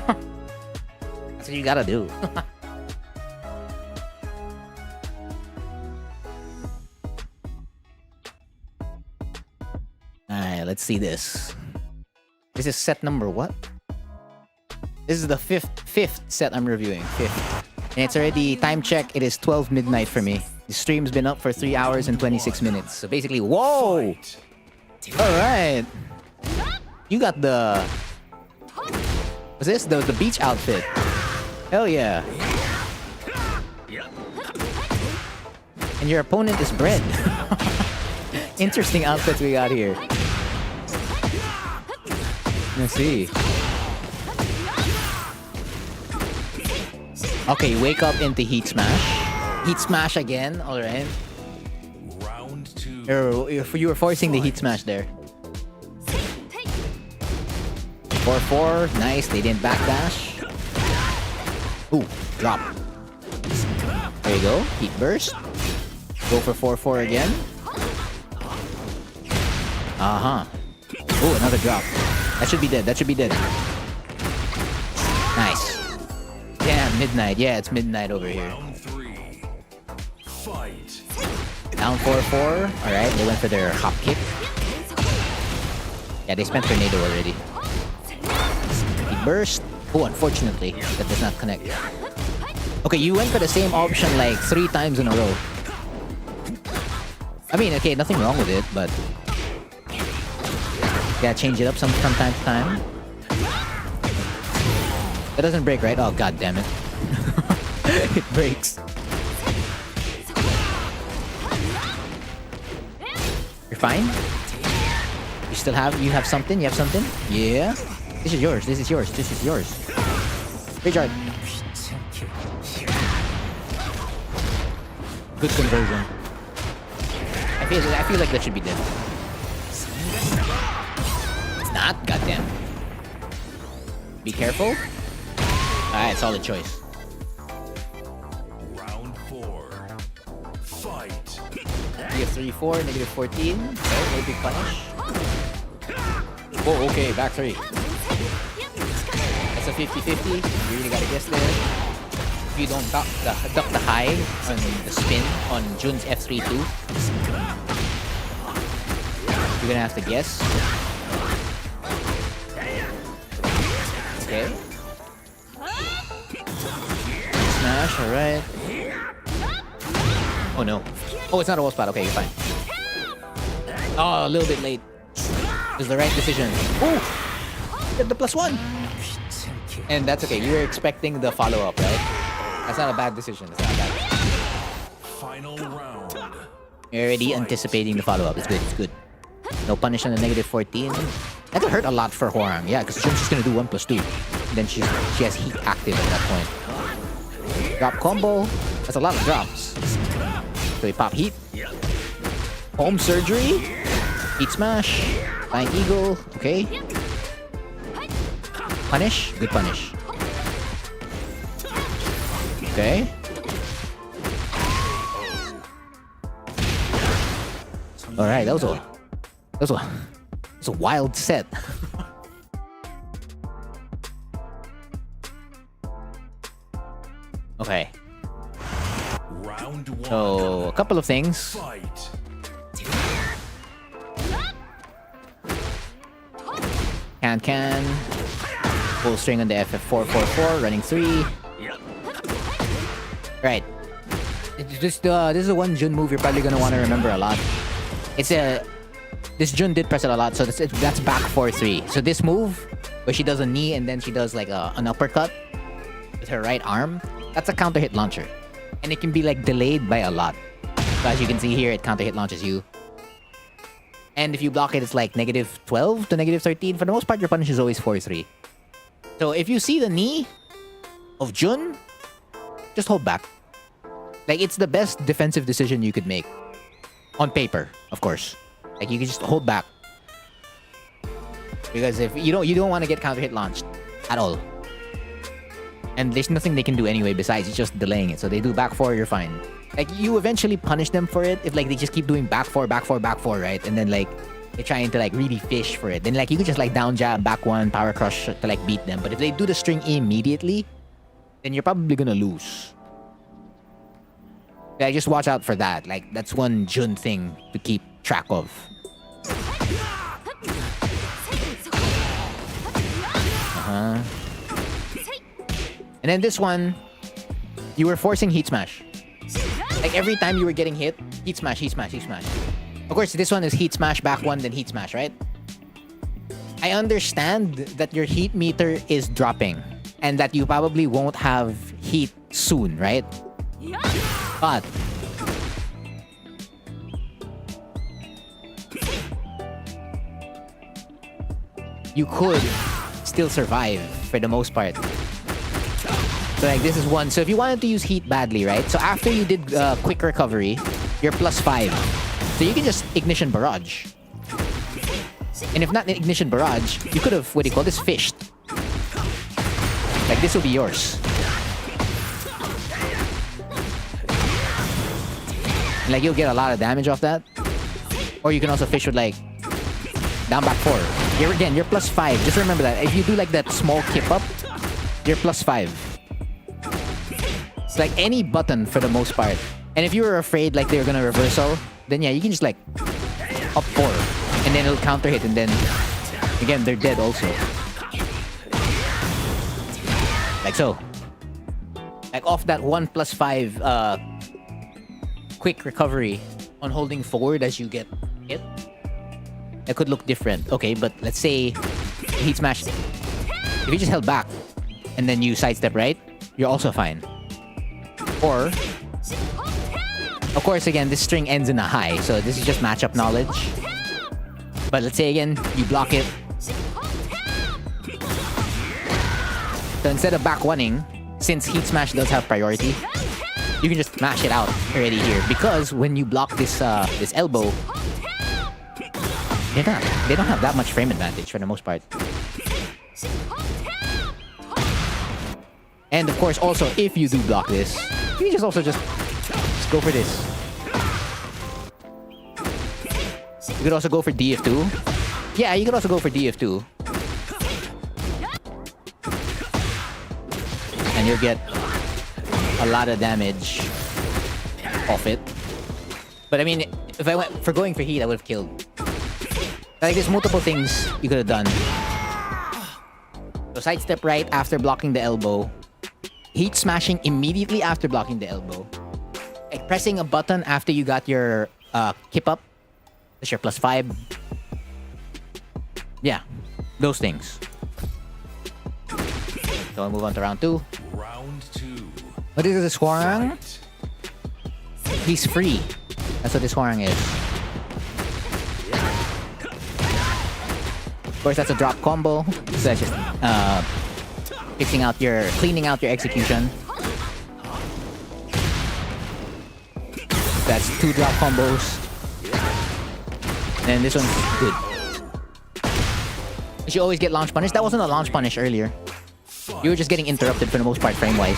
That's what you gotta do. Alright, let's see this. This is set number what? This is the fifth set I'm reviewing. Fifth. And it's already, time check, it is 12 midnight for me. The stream's been up for 3 hours and 26 minutes. So basically, whoa! Alright. You got the... What's this? The beach outfit. Hell yeah. And your opponent is bread. Interesting outfits we got here. Let's see. Okay, wake up into heat smash. Heat smash again, alright. Round 2. You were forcing the heat smash there. 4-4, nice, they didn't backdash. Ooh, drop. There you go, heat burst. Go for 4-4 again. Uh-huh. Ooh, another drop. That should be dead, that should be dead. Nice. Damn, midnight. Yeah, it's midnight over here. Round 3. Fight. Down 4-4. Alright, they went for their hop kick. Yeah, they spent tornado already. He burst. Oh, unfortunately, that does not connect. Okay, you went for the same option like 3 times in a row. I mean, okay, nothing wrong with it, but... gotta change it up from time to time. That doesn't break, right? Oh, god damn it. It breaks. You're fine? You have something? You have something? Yeah? This is yours, this is yours, this is yours. Recharge. Good conversion. I feel like that should be dead. It's not? Goddamn. Be careful. Alright, solid choice. Round 4. Fight. -3-4, -14. Okay, no big punish. Oh, okay, back 3. That's a 50-50. You really gotta guess there. If you don't duck the high on the spin on Jun's F3-2, you're gonna have to guess. Okay. Smash, alright. Oh no. Oh, it's not a wall spot. Okay, you're fine. Oh, a little bit late. It was the right decision. Ooh! Get the +1! And that's okay. You were expecting the follow-up, right? That's not a bad decision. That's not a bad decision. Final round. You're already anticipating the follow-up. It's good, it's good. No punish on the -14. That'll hurt a lot for Hwoarang. Yeah, because Jun's just gonna do 1+2. Then she has heat active at that point. Drop combo. That's a lot of drops. So we pop heat. Home surgery. Heat smash. Flying eagle. Okay. Punish. Good punish. Okay. Alright, that was a wild set. Okay. Round 1. So, a couple of things. Fight. Can. Full string on the FF444, running 3. Right. This is the one Jun move you're probably gonna want to remember a lot. This Jun did press it a lot, so that's back 4-3. So this move, where she does a knee and then she does like an uppercut with her right arm, that's a counter hit launcher. And it can be like delayed by a lot. So as you can see here, it counter hit launches you. And if you block it, it's like -12 to -13. For the most part, your punish is always 4-3. So if you see the knee of Jun, just hold back. Like, it's the best defensive decision you could make. On paper, of course. Like, you can just hold back. Because if you don't want to get counter hit launched at all. And there's nothing they can do anyway besides just delaying it. So they do back 4, you're fine. Like, you eventually punish them for it if, like, they just keep doing back 4, back 4, back 4, right? And then, like, they're trying to, like, really fish for it. Then, like, you could just, like, down jab, back 1, power crush to, like, beat them. But if they do the string immediately, then you're probably gonna lose. Yeah, just watch out for that. Like, that's one Jun thing to keep track of. And then this one, you were forcing heat smash. Like, every time you were getting hit, heat smash, heat smash, heat smash. Of course, this one is heat smash, back 1, then heat smash, right? I understand that your heat meter is dropping and that you probably won't have heat soon, right? But you could still survive for the most part. So, like, this is one. So if you wanted to use heat badly, right? So after you did quick recovery, you're +5. So you can just ignition barrage. And if not ignition barrage, you could have, what do you call this, fished. Like, this will be yours. And, like, you'll get a lot of damage off that. Or you can also fish with, like, down back 4. You're +5. Just remember that. If you do, like, that small kip up, you're +5. It's like any button for the most part. And if you were afraid, like, they were gonna reversal, then yeah, you can just, like, up 4. And then it'll counter hit, and then, again, they're dead also. Like so. Like, off that 1 +5 quick recovery on holding forward as you get hit, it could look different. Okay, but let's say heat smash. If you just held back and then you sidestep right, you're also fine. Or, of course, again, this string ends in a high, so this is just matchup knowledge. But let's say again, you block it. So instead of back 1ing, since heat smash does have priority, you can just smash it out already here. Because when you block this this elbow, they don't have that much frame advantage for the most part. And of course, also, if you do block this, you can just go for this. You could also go for DF2. Yeah, you could also go for DF2. And you'll get a lot of damage off it. But I mean, if I went for going for heat, I would have killed. Like, there's multiple things you could have done. So sidestep right after blocking the elbow. Heat smashing immediately after blocking the elbow. Like, pressing a button after you got your kip up. That's your +5. Yeah, those things. So I'll move on to round 2. Round 2. What is this Hwarang? He's free. That's what this Hwarang is. Of course, that's a drop combo. So that's just cleaning out your execution. That's 2 drop combos. And this one's good. You should always get launch punish. That wasn't a launch punish earlier. You were just getting interrupted for the most part frame-wise.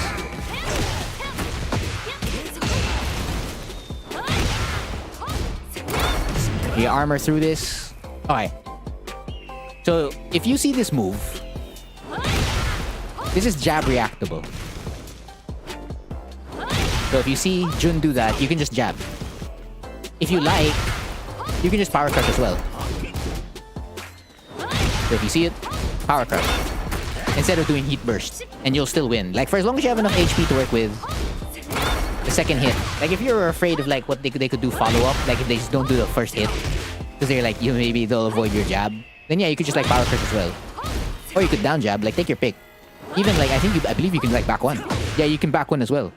You armor through this. Alright. So, if you see this move, this is jab reactable. So if you see Jun do that, you can just jab. If you like, you can just power crush as well. So if you see it, power crush. Instead of doing heat burst. And you'll still win. Like, for as long as you have enough HP to work with, the second hit. Like, if you're afraid of, like, what they could do follow-up, like, if they just don't do the first hit, because they're like, maybe they'll avoid your jab, then yeah, you could just, like, power crush as well. Or you could down jab, like, take your pick. Even, like, I believe you can, like, back 1. Yeah, you can back 1 as well.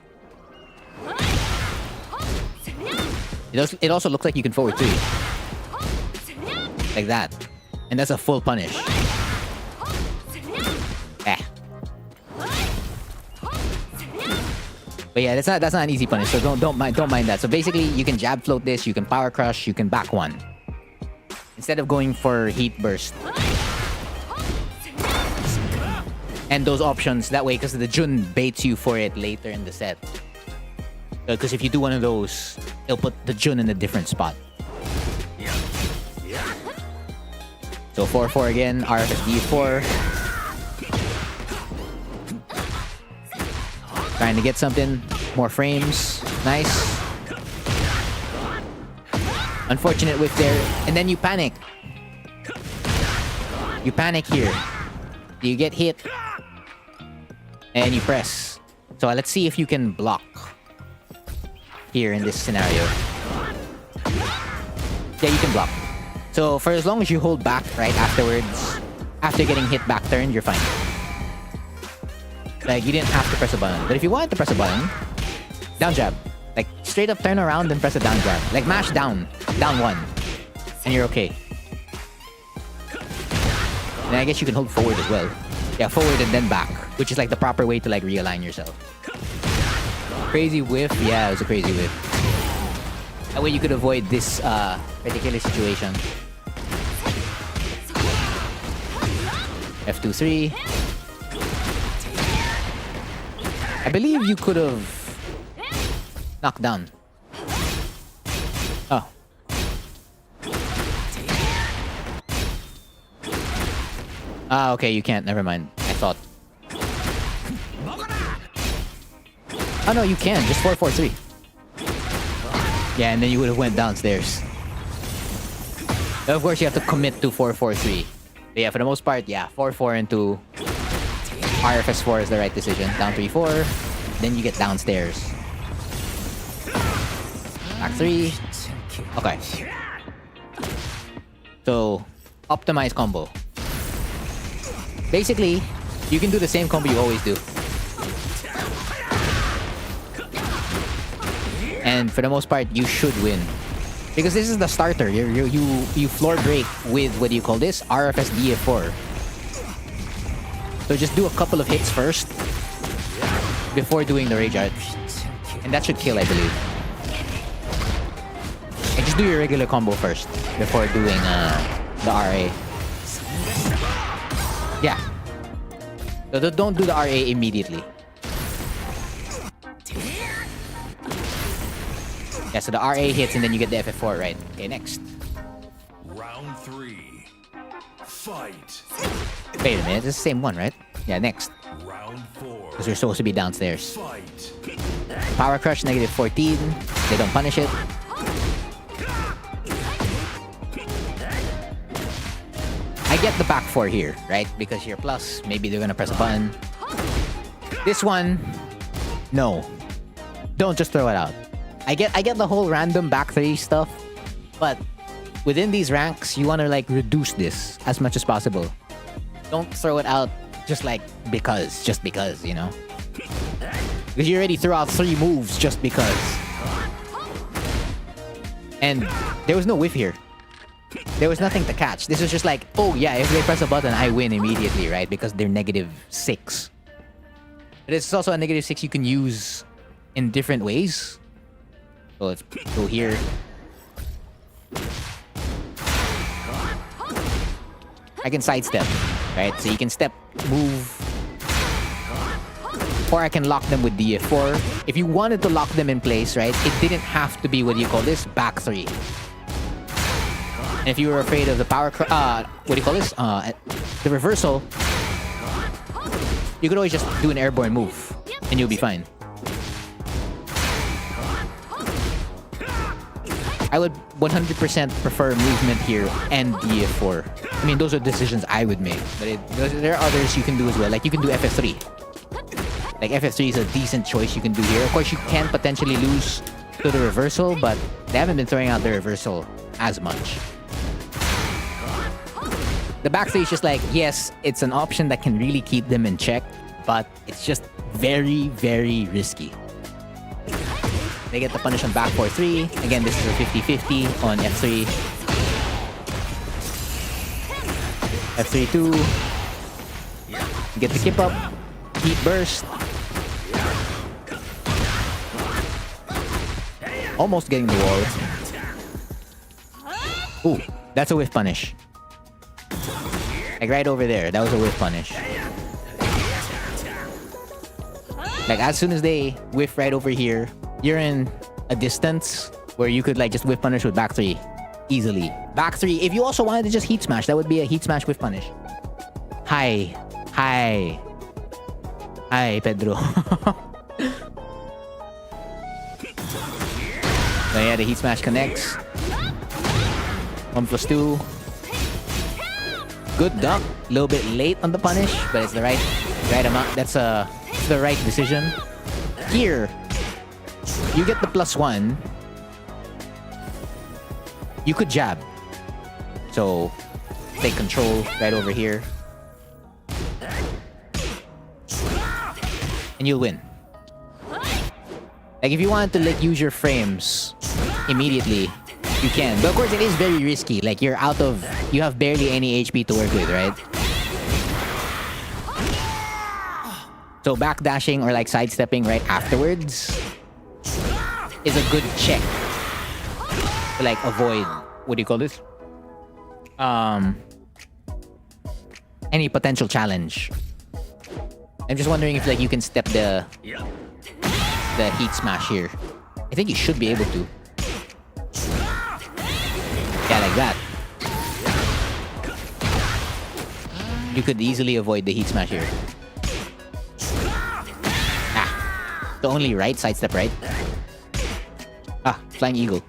It also looks like you can forward too. Like that. And that's a full punish. Eh. But yeah, that's not an easy punish, so don't mind that. So basically, you can jab float this, you can power crush, you can back one. Instead of going for heat burst. And those options, that way, because the Jun baits you for it later in the set. Because if you do one of those, it'll put the Jun in a different spot. So 4-4 again, RFSD 4. Trying to get something, more frames, nice. Unfortunate whiff there, and then you panic. You panic here. You get hit. And you press. So let's see if you can block here in this scenario. Yeah, you can block. So for as long as you hold back right afterwards, after getting hit back turn, you're fine. Like, you didn't have to press a button. But if you wanted to press a button, down jab. Like, straight up turn around and press a down jab. Like, mash down. Down one. And you're okay. And I guess you can hold forward as well. Yeah, forward and then back. Which is like the proper way to like realign yourself. Crazy whiff? Yeah, it was a crazy whiff. That way you could avoid this particular situation. F2-3. I believe you could have knocked down. Oh. Ah, okay, you can't. Never mind. I thought. Oh no, you can. Just 4-4-3. Yeah, and then you would have went downstairs. Of course, you have to commit to 4-4-3. But yeah, for the most part, yeah, 4-4 into RFS4 is the right decision. Down 3-4. Then you get downstairs. Back 3. Okay. So, optimize combo. Basically, you can do the same combo you always do. And for the most part, you should win. Because this is the starter. You floor break with, what do you call this? RFS DF4. So just do a couple of hits first before doing the Rage Art. And that should kill, I believe. And just do your regular combo first before doing the RA. Yeah. So don't do the RA immediately. Yeah, so the RA hits and then you get the FF4, right? Okay, next. Round 3. Fight. Wait a minute, it's the same one, right? Yeah, next. Round 4. Because we're supposed to be downstairs. Fight. Power Crush, negative 14. They don't punish it. I get the back 4 here, right? Because you're plus, maybe they're gonna press a button. This one, no. Don't just throw it out. I get the whole random back 3 stuff, but within these ranks, you want to like reduce this as much as possible. Don't throw it out just like just because, you know? Because you already threw out 3 moves just because. And there was no whiff here. There was nothing to catch. This is just like, oh yeah, if they press a button, I win immediately, right? Because they're negative 6. But it's also a negative 6 you can use in different ways. So let's go here. I can sidestep, right? So you can step, move. Or I can lock them with DF4. If you wanted to lock them in place, right? It didn't have to be, what do you call this? Back 3. And if you were afraid of the power, what do you call this? The reversal, you could always just do an airborne move and you'll be fine. I would 100% prefer movement here and DF4. I mean, those are decisions I would make. But there are others you can do as well. Like, you can do FF3. Like, FF3 is a decent choice you can do here. Of course, you can potentially lose to the reversal, but they haven't been throwing out the reversal as much. The back 3 is just like, yes, it's an option that can really keep them in check, but it's just very, very risky. They get the punish on back 4-3. Again, this is a 50-50 on F3. F3-2. Get the kip up. Heat burst. Almost getting the wall. Ooh, that's a whiff punish. Like right over there, that was a whiff punish. Like as soon as they whiff right over here, you're in a distance where you could like just whiff punish with back 3 easily. Back 3, if you also wanted to just heat smash, that would be a heat smash whiff punish. Hi, Pedro. So yeah, the heat smash connects. 1+2. Good duck. A little bit late on the punish, but it's the right amount. That's the right decision. Here, you get the +1. You could jab. So take control right over here. And you'll win. Like if you wanted to like use your frames immediately, you can. But of course it is very risky. Like you have barely any HP to work with, right? So backdashing or like sidestepping right afterwards is a good check to like avoid, what do you call this? Any potential challenge. I'm just wondering if like you can step the heat smash here. I think you should be able to. Yeah, like that. You could easily avoid the heat smash here. Ah, the only right sidestep, right? Ah, flying eagle.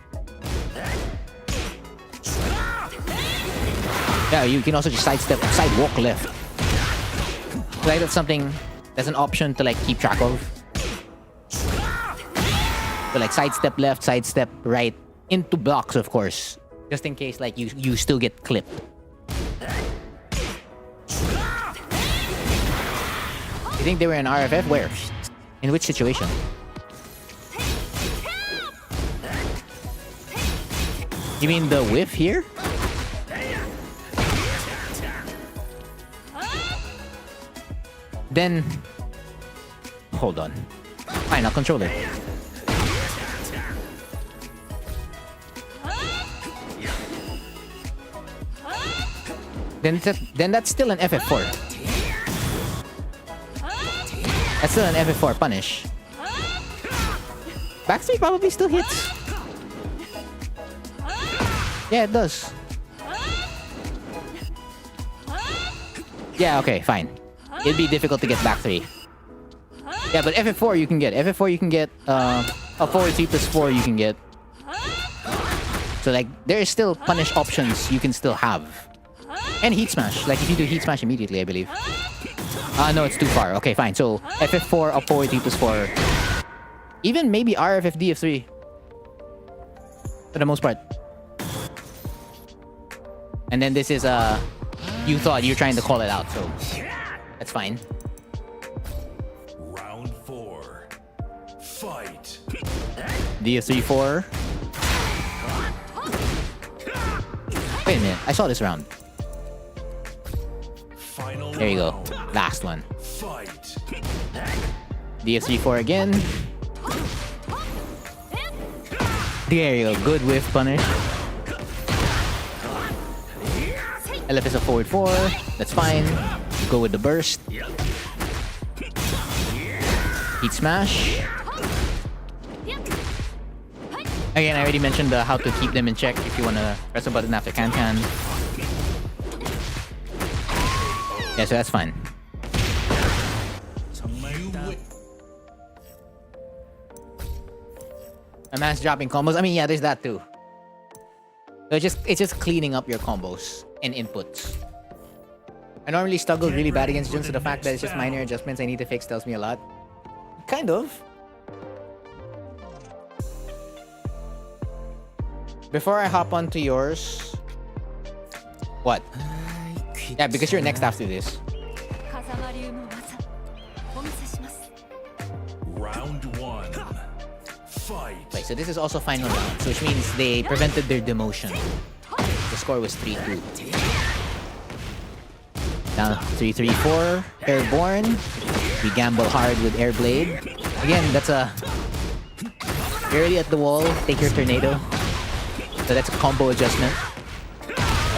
Yeah, you can also just side walk left. Like that's something, that's an option to like keep track of. So like sidestep left, sidestep right, into blocks of course. Just in case like you still get clipped. You think they were in RFF? Where? In which situation? You mean the whiff here? Then... Hold on. Fine, I'll control it. Then that's still an FF4. That's still an FF4 punish. Back 3 probably still hits. Yeah, it does. Yeah, okay, fine. It'd be difficult to get back 3. Yeah, but FF4 you can get. FF4 you can get. A forward 3+4 you can get. So like, there is still punish options you can still have. And heat smash. Like if you do heat smash immediately, I believe. No, it's too far. Okay, fine. So FF4, up forward 3+4. Even maybe RFF DF3. For the most part. And then this is you thought you were trying to call it out, so that's fine. Round 4. Fight. DF3-4. Wait a minute, I saw this round. Final There you go. round. Last one. Fight. DF3-4 again. There you go. Good whiff punish. LF is a forward 4. That's fine. Go with the burst. Heat smash. Again, I already mentioned how to keep them in check if you want to press a button after can. Yeah, so that's fine. A man's dropping combos. I mean, yeah, there's that too. So it's just cleaning up your combos and inputs. I normally struggle really bad against Jun, so the fact that it's just minor adjustments I need to fix tells me a lot. Kind of. Before I hop onto yours... What? Yeah, because you're next after this. Round 1. Fight. Wait, so this is also final round, so which means they prevented their demotion. The score was 3-2. Down 3-3-4. Airborne. We gamble hard with Airblade. Again, that's a... You're already at the wall. Take your Tornado. So that's a combo adjustment.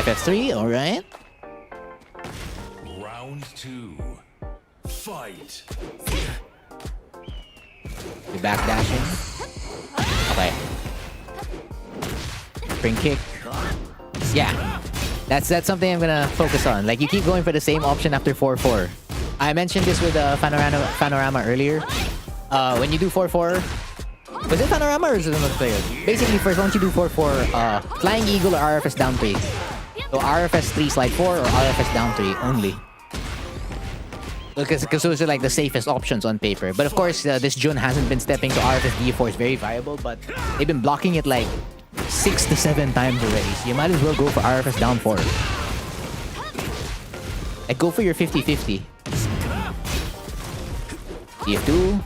FF3, alright. Round 2. Fight. We backdashing. Okay. Spring kick. Yeah. That's something I'm gonna focus on. Like, you keep going for the same option after 4-4. I mentioned this with Panorama earlier. When you do 4-4... Was it Panorama or is it another player? Basically, first, once you do 4-4, Flying Eagle or RFS down 3. So RFS 3 slide 4 or RFS down 3 only. Because those are like the safest options on paper. But of course, this Jun hasn't been stepping, so RFS D4 is very viable. But they've been blocking it like 6 to 7 times already. So you might as well go for RFS down 4. Like, go for your 50-50. DF2.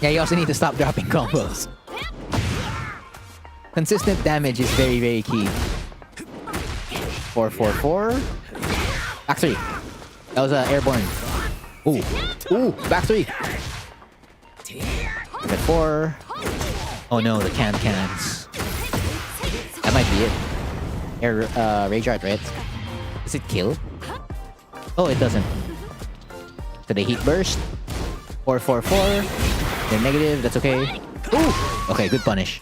Yeah, you also need to stop dropping combos. Consistent damage is very, very key. 4-4-4. Back 3. That was airborne. Ooh. Ooh, back 3. Back 4. Oh no, the cans. That might be it. Air, Rage Art, right? Does it kill? Oh, it doesn't. So they heat burst. 4-4-4. They're negative, that's okay. Ooh! Okay, good punish.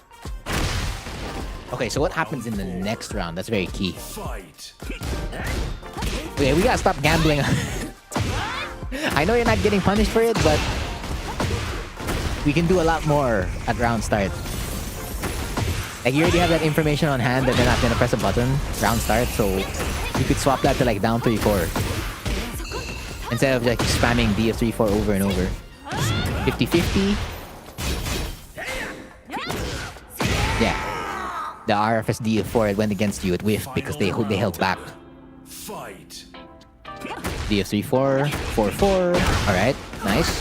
Okay, so what happens in the next round? That's very key. Okay, we gotta stop gambling. I know you're not getting punished for it, but we can do a lot more at round start. Like, you already have that information on hand that they're not gonna press a button round start, so you could swap that to like down 3-4. Instead of like spamming DF3-4 over and over. 50-50. Yeah. The RFS DF4 went against you. It whiffed because they held back. DF3-4. 4-4. Alright. Nice.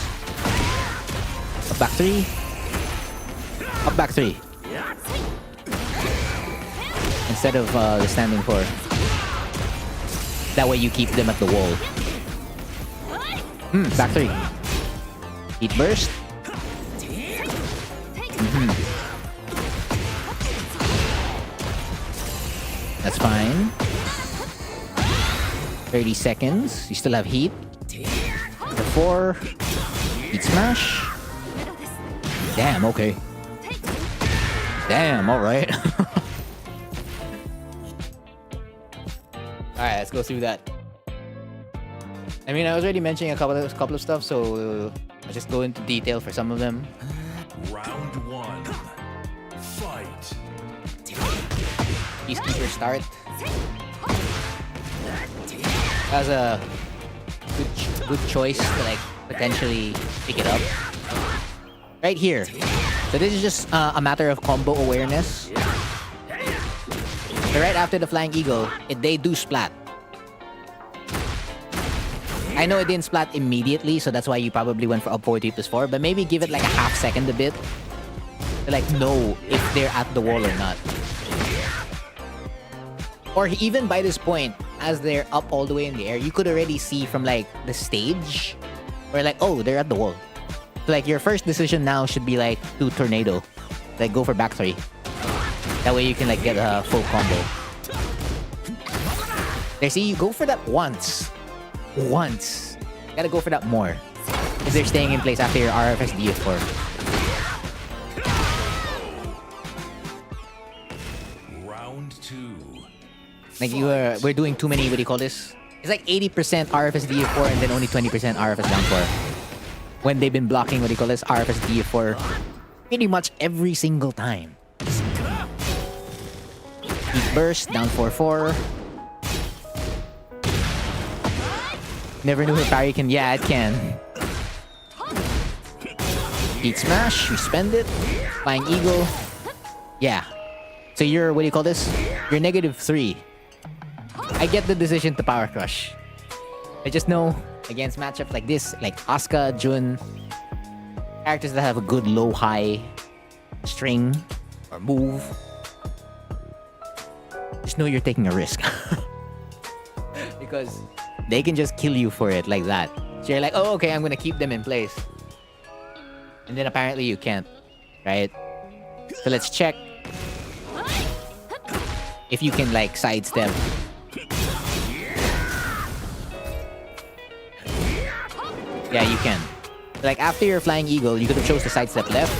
Up back 3. Up back 3. Instead of the standing 4. That way you keep them at the wall. Back 3. Heat burst. That's fine. 30 seconds. You still have heat. The 4. Heat smash. Damn, okay. Damn, alright. Alright, let's go through that. I mean, I was already mentioning a couple of stuff, so I'll just go into detail for some of them. Round 1. Fight. Peacekeeper start. That was a good choice to like potentially pick it up. Right here. So this is just a matter of combo awareness. So right after the Flying Eagle, they do splat. I know it didn't splat immediately, so that's why you probably went for up 4-3+4, but maybe give it like a half second a bit to like know if they're at the wall or not. Or even by this point, as they're up all the way in the air, you could already see from like the stage where like, oh, they're at the wall. So like your first decision now should be like to Tornado. Like go for back 3. That way you can like get a full combo. There, see, you go for that once. Once. Gotta go for that more. If they're staying in place after your RFS DF4. Round 2. Like we're doing too many, what do you call this? It's like 80% RFS DF4 and then only 20% RFS down 4. When they've been blocking, what do you call this? RFS DF4 pretty much every single time. Heat burst, down 4-4. Never knew her parry can... Yeah, it can. Heat smash, you spend it. Flying Eagle. Yeah. So you're... What do you call this? You're -3. I get the decision to Power Crush. I just know against matchups like this, like Asuka, Jun, characters that have a good low-high string or move, just know you're taking a risk. because they can just kill you for it like that. So you're like, oh, okay, I'm gonna keep them in place. And then apparently you can't, right? So let's check if you can like sidestep. Yeah, you can. Like after your flying eagle, you could have chose to sidestep left.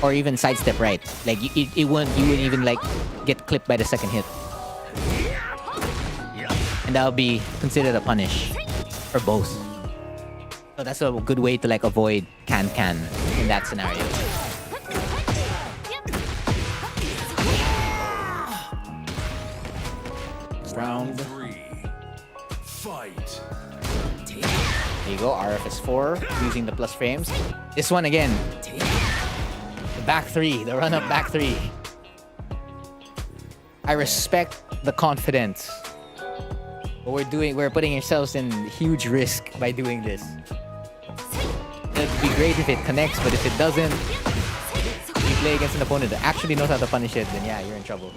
Or even sidestep right. Like you wouldn't even like get clipped by the second hit. And that would be considered a punish for both. So that's a good way to like avoid can in that scenario. Round 3. Fight. There you go, RFS 4 using the plus frames. This one again. The back 3, the run up back 3. I respect the confidence. But we're putting ourselves in huge risk by doing this. It'd be great if it connects, but if it doesn't, you play against an opponent that actually knows how to punish it, then yeah, you're in trouble.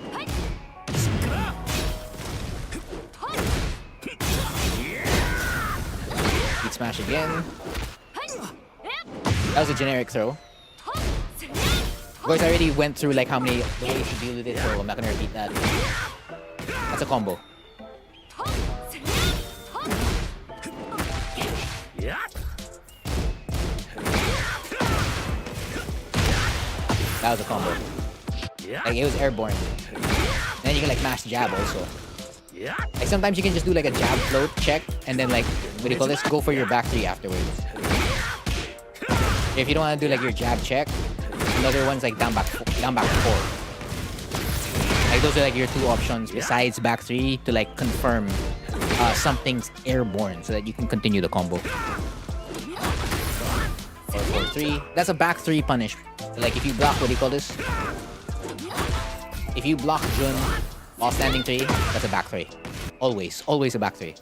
Beat smash again. That was a generic throw. Of course, I already went through like how many ways to deal with it, so I'm not gonna repeat that. That's a combo. That was a combo. Like it was airborne. And then you can like mash jab also. Like sometimes you can just do like a jab float check and then like what do you call this? Go for your back 3 afterwards. If you don't want to do like your jab check, another one's like down back 4. Like those are like your two options besides back 3 to like confirm something's airborne so that you can continue the combo. 4-4-3. That's a back 3 punish. So like if you block, what do you call this? If you block Jun while standing 3, that's a back 3. Always a back 3.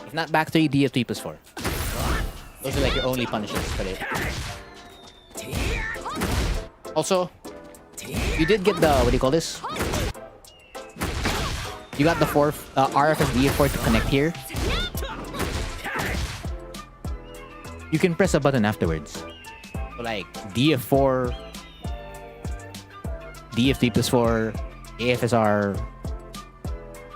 If not back 3, DF3 plus 4. Those are like your only punishes for it. Also, you did get the, what do you call this? You got the RFS DF4 to connect here. You can press a button afterwards. So like DF4, DF3 plus 4, AFSR,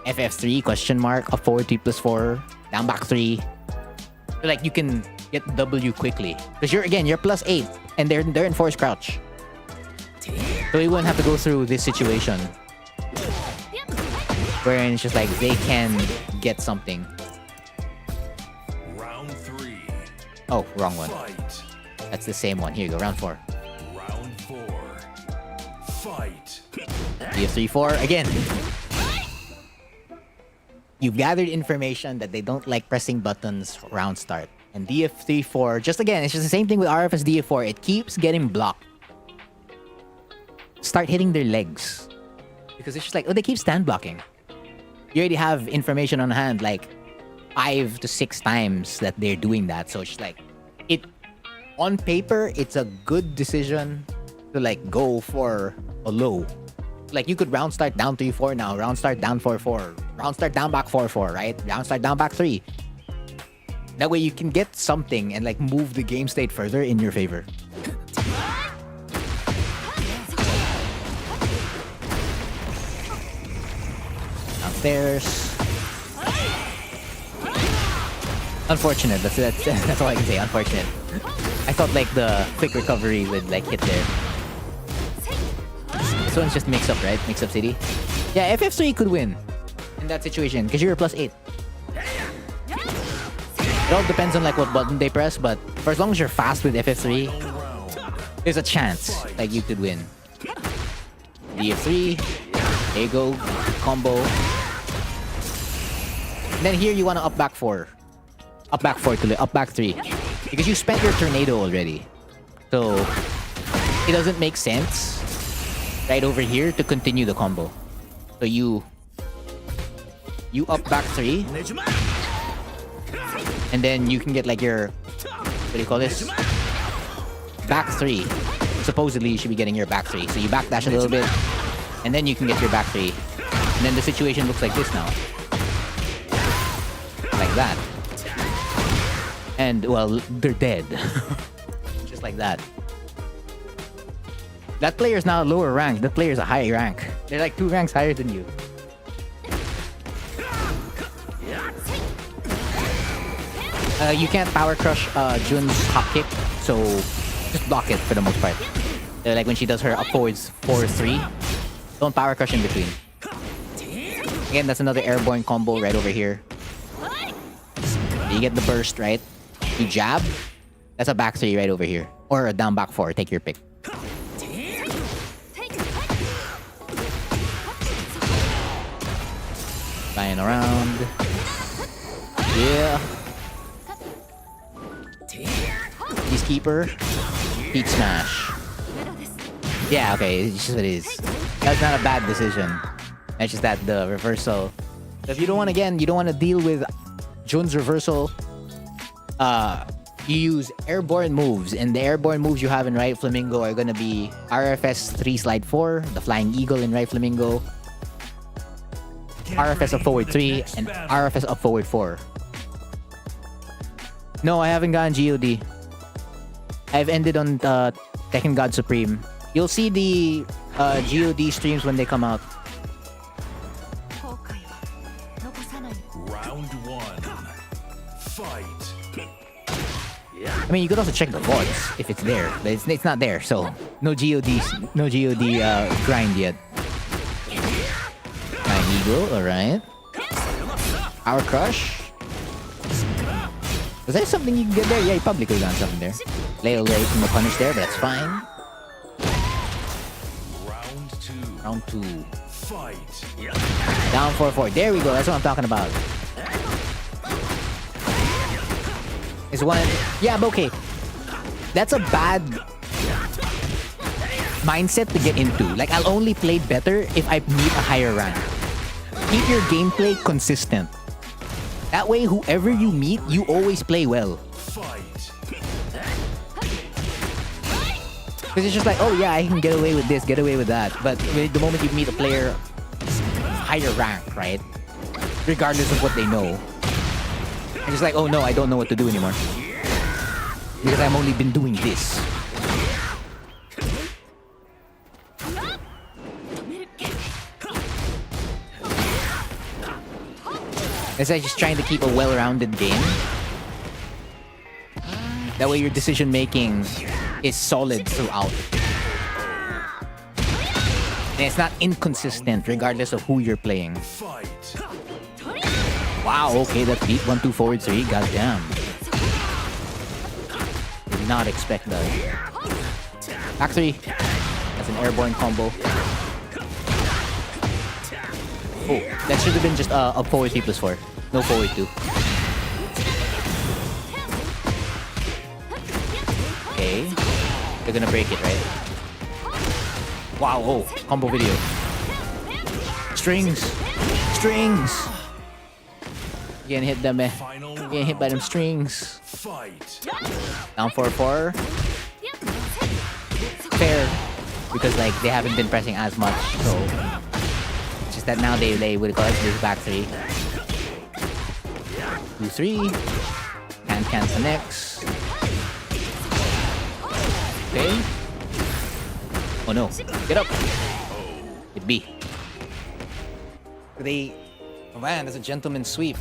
FF3 question mark, up forward 3 plus 4, down back 3. So like you can get W quickly. Because you're plus 8 and they're in force crouch. So you wouldn't have to go through this situation. Wherein it's just like they can get something. Round 3. Oh, wrong one. Fight. That's the same one. Here you go, round 4. Round 4. Fight. DF3-4 again. You've gathered information that they don't like pressing buttons round start. And DF3-4, just again, it's just the same thing with RFS DF4. It keeps getting blocked. Start hitting their legs. Because it's just like, oh, they keep stand blocking. You already have information on hand, like 5 to 6 times that they're doing that. So it's just like, on paper, it's a good decision to like go for a low. Like you could round start down 3-4 now, round start down 4-4, round start down back 4-4, right? Round start down back 3. That way you can get something and like move the game state further in your favor. Downstairs. Unfortunate. That's all I can say. Unfortunate. I thought like the quick recovery would like hit there. This one's just mix up, right? Mix up city. Yeah, FF3 could win in that situation because you're a plus 8. It all depends on like what button they press, but for as long as you're fast with FF3, there's a chance like you could win. DF3. There you go. Combo. And then here you want to up back 4. Up back 4 to up back 3. Because you spent your tornado already. So it doesn't make sense right over here to continue the combo. So you up back 3. And then you can get like your, what do you call this? Back 3. Supposedly you should be getting your back 3. So you backdash a little bit. And then you can get your back 3. And then the situation looks like this now. Like that. And, well, they're dead. Just like that. That player is now lower rank. That player is a high rank. They're like 2 ranks higher than you. You can't power crush Jun's hop kick, so just block it for the most part. Like when she does her up forwards 4-3, don't power crush in between. Again, that's another airborne combo right over here. You get the burst, right? You jab, that's a back 3 right over here. Or a down back 4, take your pick. Flying around. Yeah. Peacekeeper. Peak smash. Yeah, okay, it's just what it is. That's not a bad decision. It's just that the reversal. If you don't want, again, you don't want to deal with Jun's reversal, you use airborne moves, and the airborne moves you have in Right Flamingo are gonna be RFS 3 slide 4, the Flying Eagle in Right Flamingo, RFS up forward 3, and RFS up forward 4. No, I haven't gotten GOD. I've ended on Tekken God Supreme. You'll see the GOD streams when they come out. Round 1. Fight. I mean, you could also check the VODs if it's there, but it's not there, so no GOD grind yet. Flying Eagle, alright. Power Crush. Was there something you can get there? Yeah, you probably could have done something there. Lay away from the punish there, but that's fine. Round 2. Fight. Down 4-4. There we go. That's what I'm talking about. Is one. Yeah, but okay. That's a bad mindset to get into. Like, I'll only play better if I meet a higher rank. Keep your gameplay consistent. That way, whoever you meet, you always play well. Because it's just like, oh yeah, I can get away with this, get away with that. But the moment you meet a player higher rank, right? Regardless of what they know, it's just like, oh no, I don't know what to do anymore. Because I've only been doing this. It's like just trying to keep a well-rounded game. That way your decision making is solid throughout. And it's not inconsistent regardless of who you're playing. Wow, okay, that beat 1-2 forward 3. Goddamn. Did not expect that. Back 3. That's an airborne combo. Oh, that should have been just a forward 3+4. No forward 2. Okay. They're gonna break it, right? Wow, oh, combo video. Strings! Strings! Getting hit them, eh. Getting hit by them strings. Down 4-4. Fair. Because, like, they haven't been pressing as much, so... It's just that now they would call it this back 3. 2-3. Can't connects. Okay. Oh no. Get up. Hit B. They... Oh man, that's a gentleman sweep.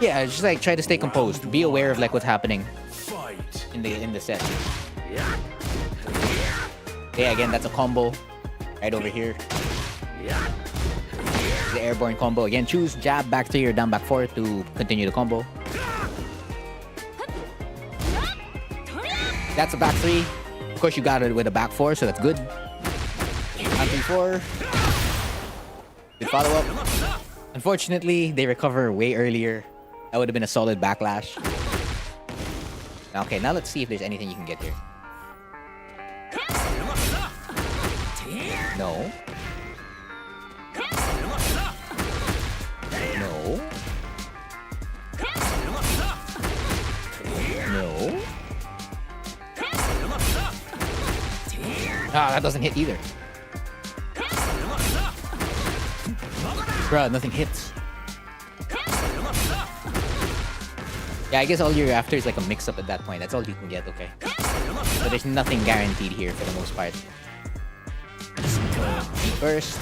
Yeah, just like try to stay composed. Be aware of like what's happening in the set. Okay, again, that's a combo right over here. The airborne combo. Again, choose jab, back 3 or down back 4 to continue the combo. That's a back 3. Of course, you got it with a back 4, so that's good. Down 3-4. Good follow-up. Unfortunately, they recover way earlier. That would have been a solid backlash. Okay, now let's see if there's anything you can get here. No. No. No. Ah, that doesn't hit either. Bruh, nothing hits. Yeah, I guess all you're after is like a mix-up at that point. That's all you can get, okay. So there's nothing guaranteed here for the most part. First.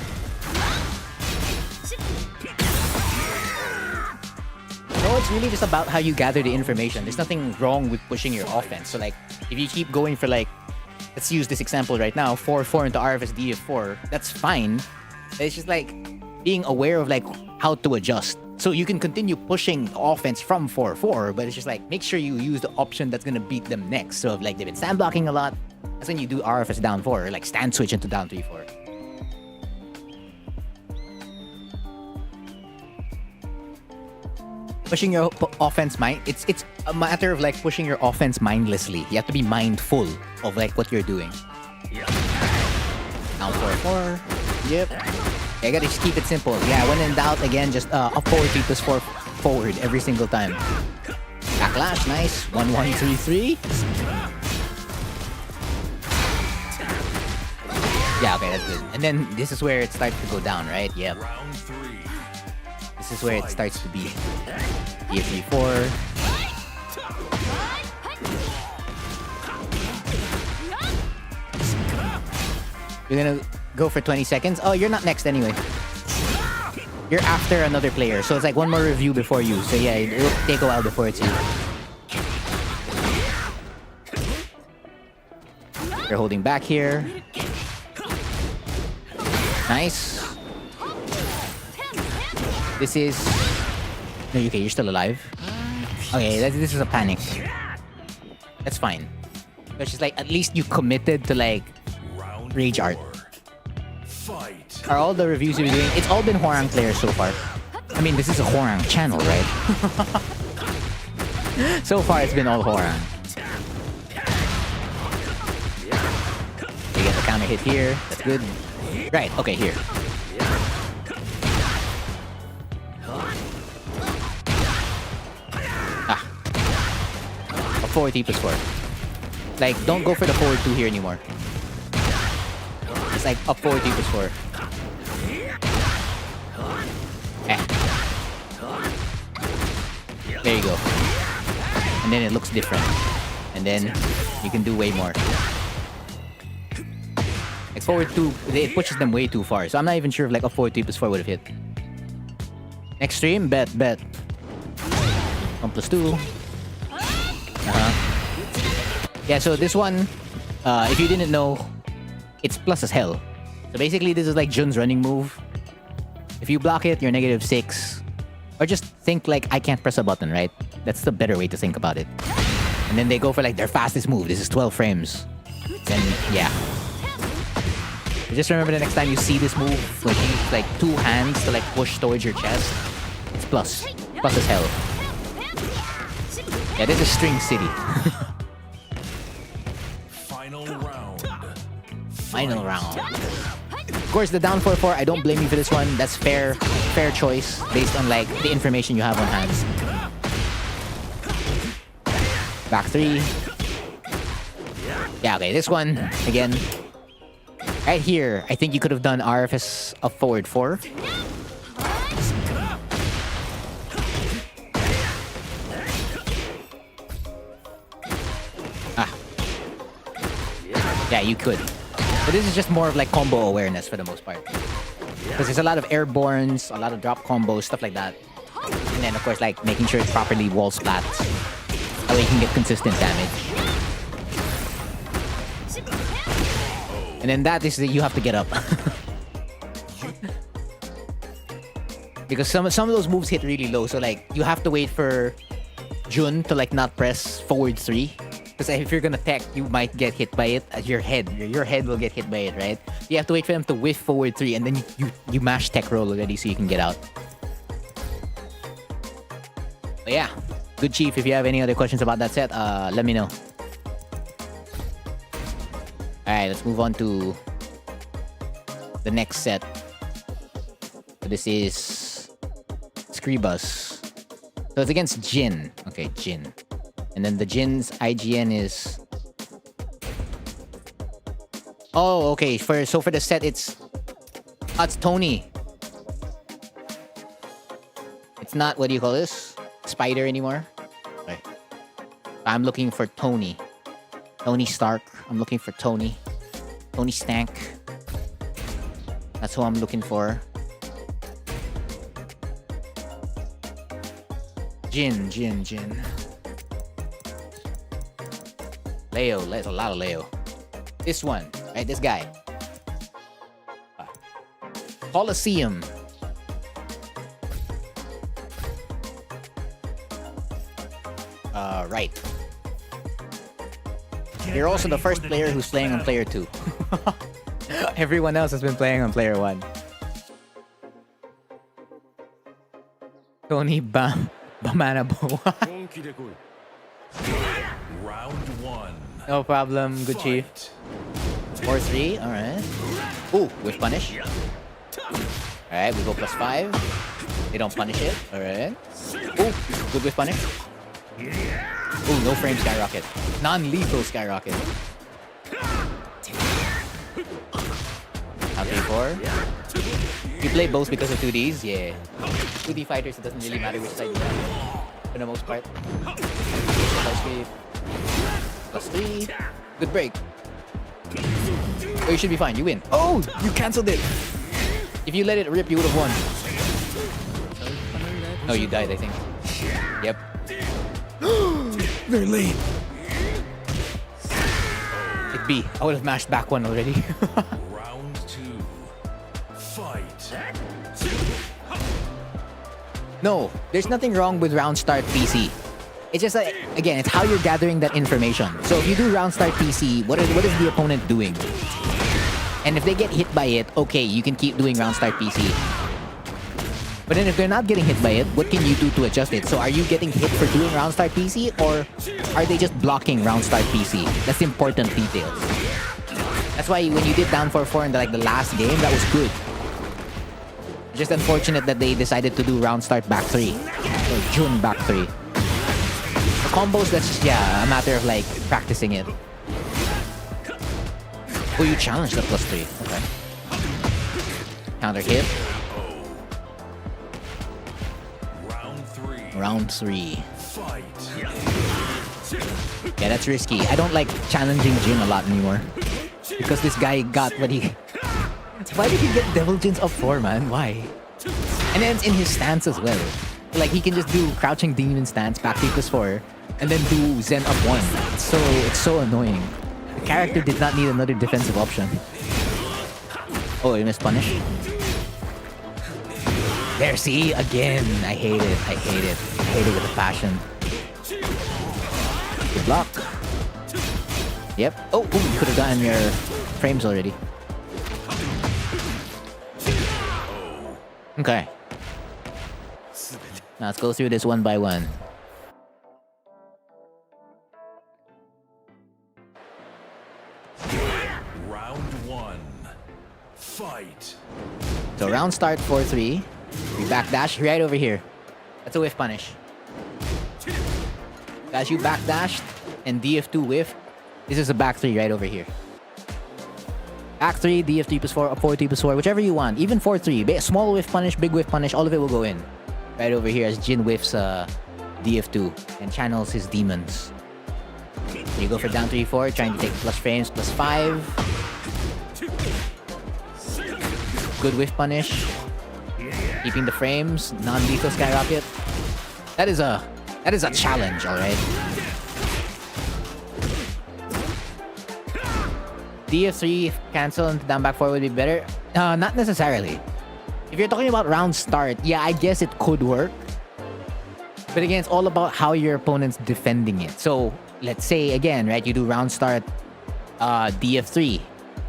No, it's really just about how you gather the information. There's nothing wrong with pushing your offense. So like, if you keep going for like, let's use this example right now, 4-4 into RFS DF4, that's fine. It's just like being aware of like how to adjust. So you can continue pushing the offense from 4-4, but it's just like, make sure you use the option that's gonna beat them next. So if like they've been stand blocking a lot, that's when you do RFS down 4, or like stand switch into down 3-4. Pushing your offense it's a matter of like pushing your offense mindlessly. You have to be mindful of like what you're doing. Down 4-4. Yep. I gotta just keep it simple. Yeah, when in doubt, again, just up forward 3+4 forward every single time. Backlash, nice. 1-1-3-3. Yeah, okay, that's good. And then this is where it starts to go down, right? Yep. This is where it starts to be. E3-4. You're gonna go for 20 seconds. Oh, you're not next anyway. You're after another player. So it's like one more review before you. So yeah, it'll take a while before it's you. You're holding back here. Nice. This is... No, okay, you're still alive. Okay, this is a panic. That's fine. But just like, at least you committed to like Rage Art. Are all the reviews you've been doing? It's all been Hwoarang players so far. I mean, this is a Hwoarang channel, right? So far, it's been all Hwoarang. You get the counter hit here. That's good. Right, okay, here. Ah. A forward T+4. Like, don't go for the forward 2 here anymore. It's like up forward T+4. There you go. And then it looks different. And then you can do way more. Like forward 2, it pushes them way too far. So I'm not even sure if like a forward T+4 would have hit. Next stream, bet. 1+2. Yeah, so this one, if you didn't know, it's plus as hell. So basically, this is like Jun's running move. If you block it, you're -6. Or just think like, I can't press a button, right? That's the better way to think about it. And then they go for like their fastest move. This is 12 frames. Then, yeah. Just remember the next time you see this move, like use like 2 hands to like push towards your chest. It's plus. Plus as hell. Yeah, this is String City. Final round. Of course, the down 4-4, I don't blame you for this one. That's fair choice based on like the information you have on hand. Back 3. Yeah, okay, this one, again. Right here, I think you could have done RFS of forward 4. Yeah, you could. But this is just more of like combo awareness for the most part. Because there's a lot of airbornes, a lot of drop combos, stuff like that. And then of course like making sure it's properly wall splats. That way you can get consistent damage. And then that is that you have to get up. Because some of those moves hit really low, so like you have to wait for Jun to like not press forward 3. Because if you're gonna tech, you might get hit by it at your head. Your head will get hit by it, right? You have to wait for them to whiff forward 3, and then you mash tech roll already so you can get out. But yeah, good Chief. If you have any other questions about that set, let me know. Alright, let's move on to the next set. So this is Scribus. So it's against Jin. Okay, Jin. And then the Jin's IGN is Oh, okay. For the set, it's Tony. It's not, what do you call this? Spider anymore. Okay. I'm looking for Tony. Tony Stark. I'm looking for Tony. Tony Stank. That's who I'm looking for. Jin. Leo. There's a lot of Leo. This one. Right, this guy. Colosseum. Right. You're also the first player who's playing on player 2. Everyone else has been playing on player 1. Tony Bamanabo. Round 1. No problem, good chief. 4-3, alright. Ooh, with punish. Alright, we go +5. They don't punish it, alright. Ooh, good with punish. Ooh, no frame skyrocket. Non-lethal skyrocket. Okay, 4. You play both because of 2Ds? Yeah. 2D fighters, it doesn't really matter which side you have. For the most part. +3. Good break. Oh, you should be fine. You win. Oh, you cancelled it. If you let it rip, you would have won. No, you died, I think. Yep. They're late. It'd be. I would have mashed back one already. Round 2. Fight. No, there's nothing wrong with round start PC. It's just that, again, it's how you're gathering that information. So if you do round start PC, what is the opponent doing? And if they get hit by it, okay, you can keep doing round start PC. But then if they're not getting hit by it, what can you do to adjust it? So are you getting hit for doing round start PC, or are they just blocking round start PC? That's the important details. That's why when you did down 4-4 in the last game, that was good. Just unfortunate that they decided to do round start back 3. Or June back 3. The combos, that's just, yeah, a matter of like practicing it. Oh, you challenged the +3. Okay. Counter hit. Round 3. Fight. Yeah, that's risky. I don't like challenging Jin a lot anymore. Because this guy got what he... Why did he get Devil Jin's up 4, man? Why? And then it's in his stance as well. Like, he can just do Crouching Demon stance, back +4, and then do Zen up 1. It's so annoying. The character did not need another defensive option. Oh, he missed punish. There, see? Again. I hate it. I hate it. I hate it with a passion. Good luck. Yep. Oh, you could have gotten your frames already. Okay. Now let's go through this one by one. Round 1. Fight. So round start 4-3. We backdash right over here. That's a whiff punish. As you backdashed and DF2 whiff, this is a back 3 right over here. Back 3, DF3 +4, up 4, 3 +4, whichever you want. Even 4-3. Small whiff punish, big whiff punish, all of it will go in. Right over here as Jin whiffs DF2 and channels his demons. You go for down 3-4, trying to take plus frames, +5. Good whiff punish. Keeping the frames, non-lethal skyrocket. That is a challenge, alright? DF3 cancel and down back 4 would be better? Not necessarily. If you're talking about round start, yeah, I guess it could work. But again, it's all about how your opponent's defending it. So, let's say, again, right, you do round start DF3.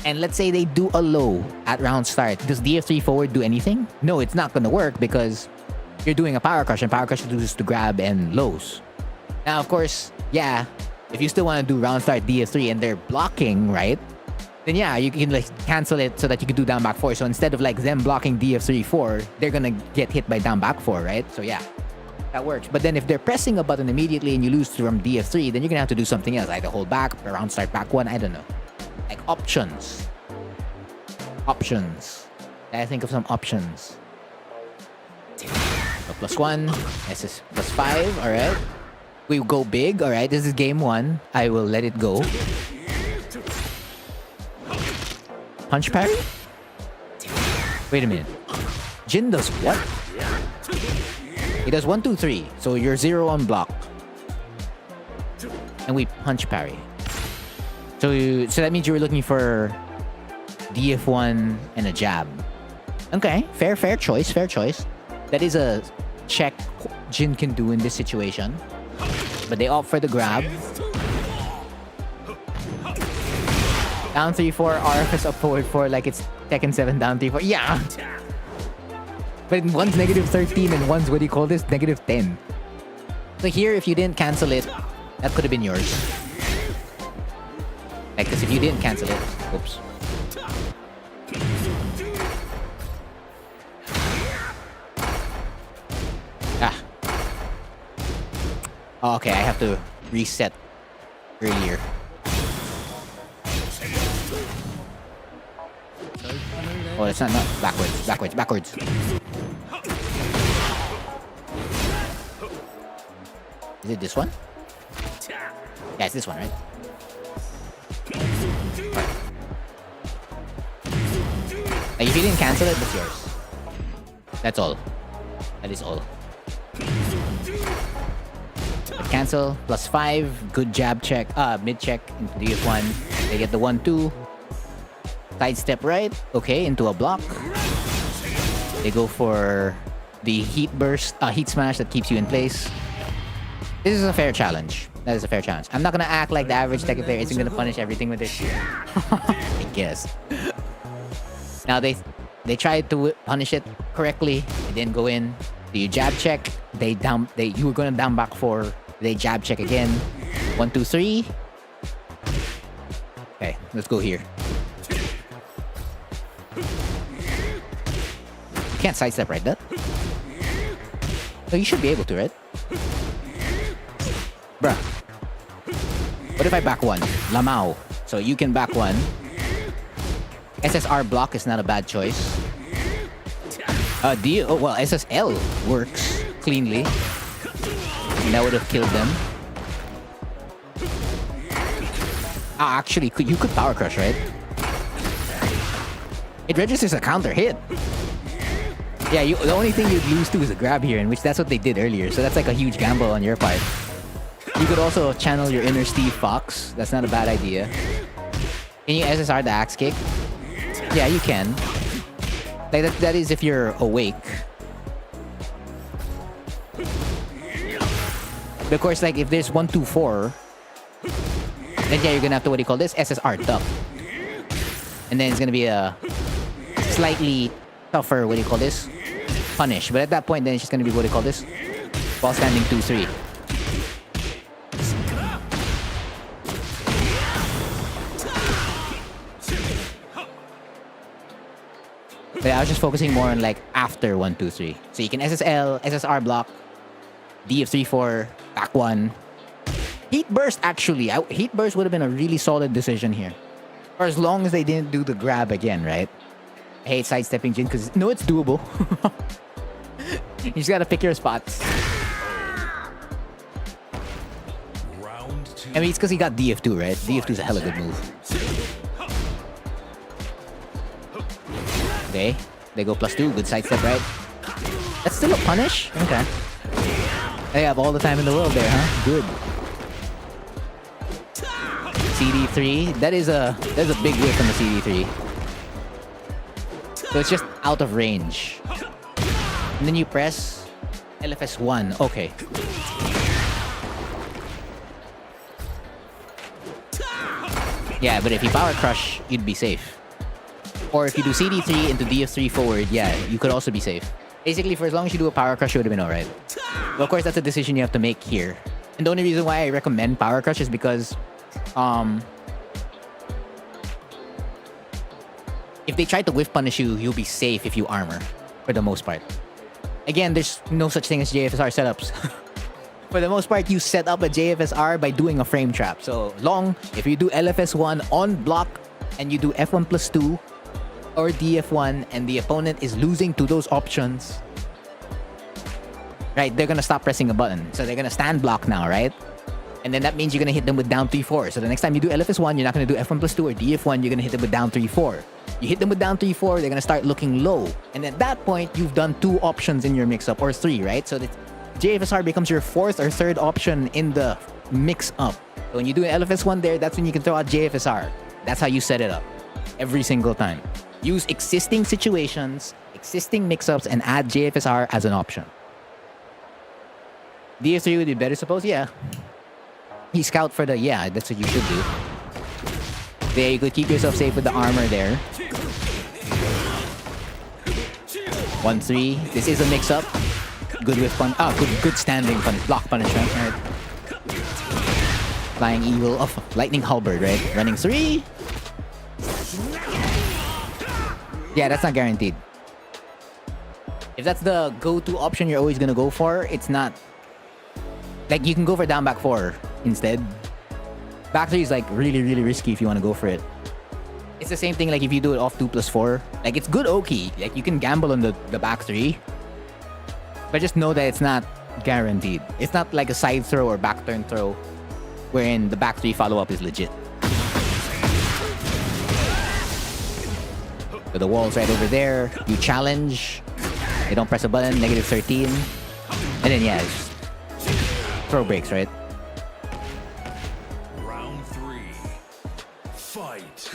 And let's say they do a low at round start. Does DF3 forward do anything? No, it's not gonna work because you're doing a power crush, and power crush uses to grab and lows. Now, of course, yeah, if you still want to do round start DF3 and they're blocking, right? Then yeah, you can like cancel it so that you can do down back 4. So instead of like them blocking DF3 4, they're gonna get hit by down back 4, right? So yeah, that works. But then if they're pressing a button immediately and you lose from DF3, then you're gonna have to do something else, either hold back, round start back 1, I don't know. Like options. Options. I think of some options. So +1, SS +5, alright. We go big, alright. This is game 1. I will let it go. Punch parry? Wait a minute. Jin does what? He does 1, 2, 3. So you're 0 on block. And we punch parry. So that means you were looking for DF1 and a jab. Okay, fair choice. That is a check Jin can do in this situation. But they opt for the grab. Down 3-4, RFS up forward 4 like it's Tekken 7 down 3-4. Yeah! But one's -13 and one's, what do you call this? -10. So here, if you didn't cancel it, that could have been yours. Like, because if you didn't cancel it, oops. Ah. Oh, okay, I have to reset earlier. Oh, it's not backwards. Is it this one? Yeah, it's this one, right? Like, if you didn't cancel it, that's yours. That's all. That is all. But cancel, +5, good jab check, mid check into DF1. They get the 1-2. Sidestep right, okay, into a block. They go for the heat burst, heat smash that keeps you in place. This is a fair challenge. That is a fair challenge. I'm not gonna act like the average Tekken player isn't gonna punish everything with it. I guess. Now they tried to punish it correctly. It didn't go in. So you jab check. You were gonna down back 4. They jab check again. 1, 2, 3. Okay, let's go here. You can't sidestep right that. Oh, you should be able to, right? Bruh. What if I back 1? Lamau. So you can back 1. SSR block is not a bad choice. Well, SSL works cleanly. And that would have killed them. Actually, you could power crush, right? It registers a counter hit. Yeah, the only thing you'd lose to is a grab here, in which that's what they did earlier. So that's like a huge gamble on your part. You could also channel your inner Steve Fox. That's not a bad idea. Can you SSR the axe kick? Yeah, you can. Like that is if you're awake. But of course, like if there's 1, 2, 4, then yeah, you're gonna have to, what do you call this? SSR duck. And then it's gonna be a slightly tougher, what do you call this? Punish. But at that point, then it's just gonna be, what do you call this? Ball standing 2, 3. But I was just focusing more on like after 1, 2, 3. So you can SSL, SSR block, DF3, 4, back 1. Heat burst, actually. Heat burst would have been a really solid decision here. Or as long as they didn't do the grab again, right? I hate sidestepping Jin because no, it's doable. You just gotta pick your spots. I mean, it's because he got DF2, right? DF2 is a hella good move. Okay, they go +2, good sidestep, right? That's still a punish? Okay. They have all the time in the world there, huh? Good. CD3, that's a big whiff on the CD3. So it's just out of range. And then you press LFS1, okay. Yeah, but if you power crush, you'd be safe. Or if you do CD3 into DF3 forward, yeah, you could also be safe. Basically, for as long as you do a power crush, you would have been alright. But of course, that's a decision you have to make here. And the only reason why I recommend power crush is because if they try to whiff punish you, you'll be safe if you armor, for the most part. Again, there's no such thing as JFSR setups. For the most part, you set up a JFSR by doing a frame trap. So long, if you do LFS1 on block and you do F1 +2, or DF1 and the opponent is losing to those options, right, they're gonna stop pressing a button. So they're gonna stand block now, right? And then that means you're gonna hit them with down 3-4. So the next time you do LFS1, you're not gonna do F1+2 or DF1, you're gonna hit them with down 3-4. You hit them with down 3-4, they're gonna start looking low. And at that point, you've done 2 options in your mix-up, or 3, right? So that JFSR becomes your 4th or 3rd option in the mix-up. So when you do an LFS1 there, that's when you can throw out JFSR. That's how you set it up. Every single time. Use existing situations, existing mix-ups, and add JFSR as an option. DF3 would be better, suppose? Yeah. You scout for the... Yeah, that's what you should do. There, you could keep yourself safe with the armor there. 1-3. This is a mix-up. Good with good standing block punishment. Right? Flying Eagle of Lightning Halberd, right? Running 3. Yeah, that's not guaranteed. If that's the go-to option you're always gonna go for, it's not... Like, you can go for down back 4 instead. Back 3 is like really, really risky if you want to go for it. It's the same thing like if you do it off 2+4. Like, it's good Oki. Like, you can gamble on the back 3. But just know that it's not guaranteed. It's not like a side throw or back turn throw wherein the back 3 follow-up is legit. So the wall's right over there. You challenge. They don't press a button. -13. And then, yeah, it's just throw breaks, right? Round 3. Fight.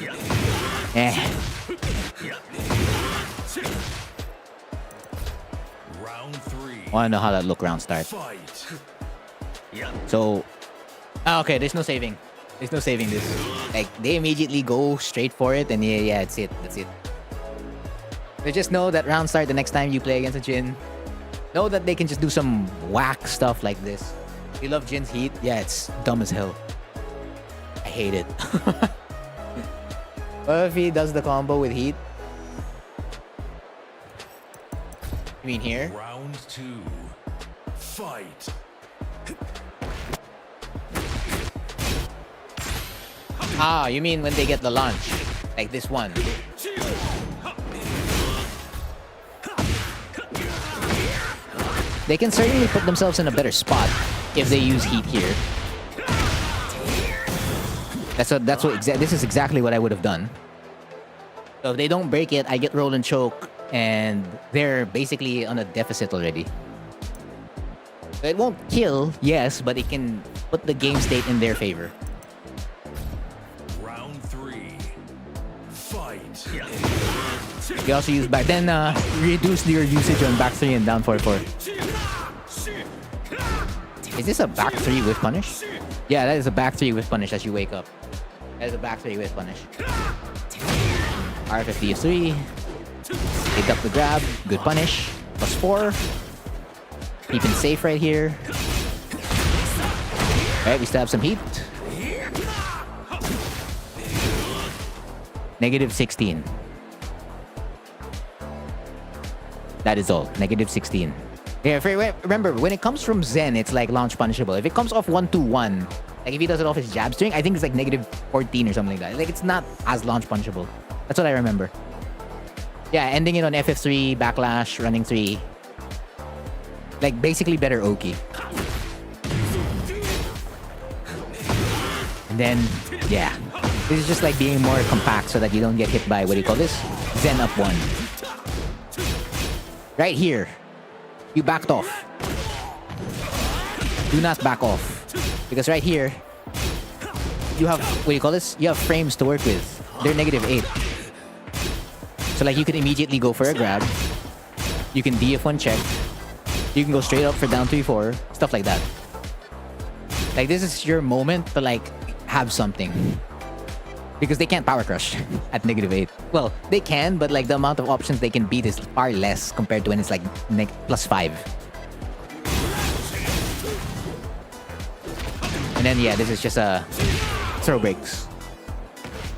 Eh. Round 3. Wanna know how that look round starts. Fight. So, okay, there's no saving. There's no saving this. Like, they immediately go straight for it, and yeah, that's it. That's it. So just know that round start the next time you play against a Jhin. Know that they can just do some whack stuff like this. You love Jin's heat? Yeah, it's dumb as hell. I hate it. What if he does the combo with heat? You mean here? Round 2. Fight. Ah, you mean when they get the launch? Like this one. They can certainly put themselves in a better spot if they use heat here. This is exactly what I would have done. So if they don't break it, I get roll and choke, and they're basically on a deficit already. So it won't kill, yes, but it can put the game state in their favor. Round 3. Fight. You also use back, then reduce your usage on back 3 and down 4-4. Is this a back 3 with punish? Yeah, that is a back 3 with punish as you wake up. That is a back 3 with punish. R50 is 3. Take up the grab. Good punish. +4. Keeping safe right here. Alright, we still have some heat. -16. That is all. -16. Yeah, remember, when it comes from Zen, it's like launch punishable. If it comes off 1-2-1, like if he does it off his jab string, I think it's like -14 or something like that. Like, it's not as launch punishable. That's what I remember. Yeah, ending it on FF3, backlash, running 3. Like, basically better Oki. And then, yeah. This is just like being more compact so that you don't get hit by, what do you call this? Zen up 1. Right here. You backed off. Do not back off. Because right here, you have, what do you call this? You have frames to work with. They're -8. So like you can immediately go for a grab. You can DF1 check. You can go straight up for down 3-4. Stuff like that. Like, this is your moment to like have something. Because they can't power crush at -8. Well, they can, but like the amount of options they can beat is far less compared to when it's like +5. And then yeah, this is just a throw breaks.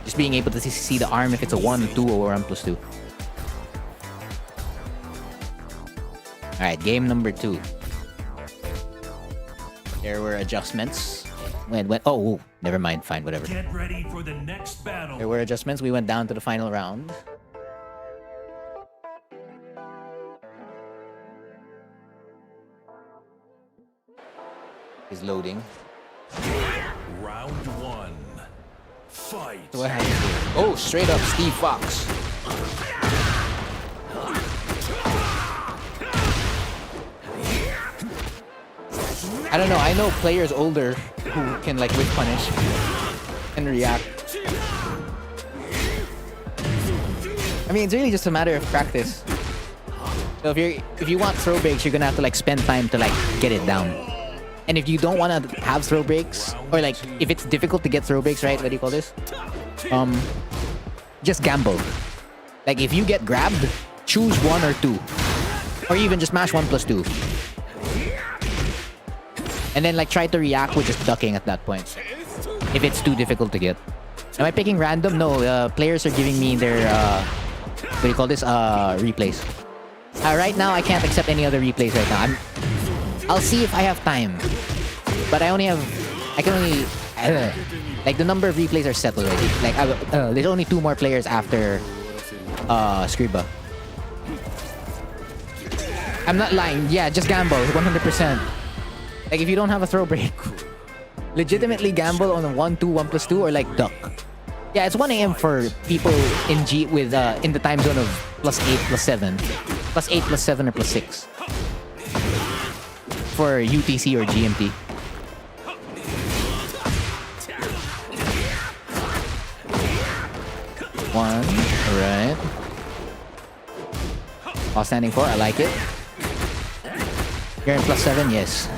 Just being able to see the arm if it's a 1, 2, or 1+2. Alright, game number 2. There were adjustments. Oh, never mind. Fine, whatever. Get ready for the next battle. There were adjustments. We went down to the final round. is loading. Round one. Fight. So what happens here? Oh, straight up Steve Fox. I don't know. I know players older who can like whip punish and react. I mean, it's really just a matter of practice. So if you want throw breaks, you're gonna have to like spend time to like get it down. And if you don't want to have throw breaks, or like if it's difficult to get throw breaks, right? What do you call this? Just gamble. Like if you get grabbed, choose 1 or 2, or even just mash 1+2, and then like try to react with just ducking at that point. If it's too difficult to get. Am I picking random? No. Players are giving me their what do you call this? Replays. Right now, I can't accept any other replays right now. I'll see if I have time. But I can only... like, the number of replays are set already. Like, there's only 2 more players after Scriba. I'm not lying. Yeah, just gamble. 100%. Like, if you don't have a throw break, legitimately gamble on a 1-2, 1+2, or, like, duck. Yeah, it's 1 a.m. for people in G with in the time zone of +8, +7. +8, +7, or +6. For UTC or GMT. One, alright. While standing 4, I like it. You're in +7, yes.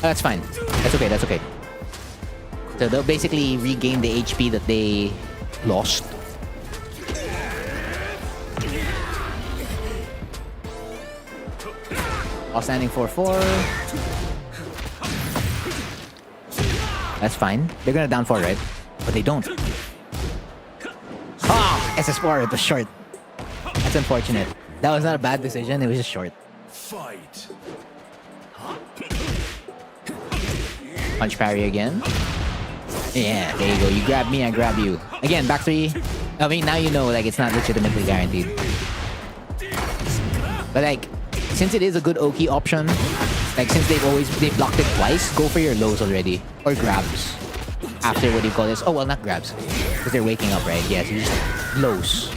That's fine. That's okay, that's okay. So they'll basically regain the HP that they lost. While standing 4-4. That's fine. They're gonna down 4, right? But they don't. Ah! SS4, it was short. That's unfortunate. That was not a bad decision, it was just short. Fight. Punch parry again. Yeah, there you go. You grab me, I grab you. Again, back 3. I mean, now you know, like, it's not legitimately guaranteed. But, like, since it is a good Oki option, like, since they've blocked it twice, go for your lows already. Or grabs. After, what do you call this? Oh, well, not grabs. Because they're waking up, right? Yeah, so you just lows.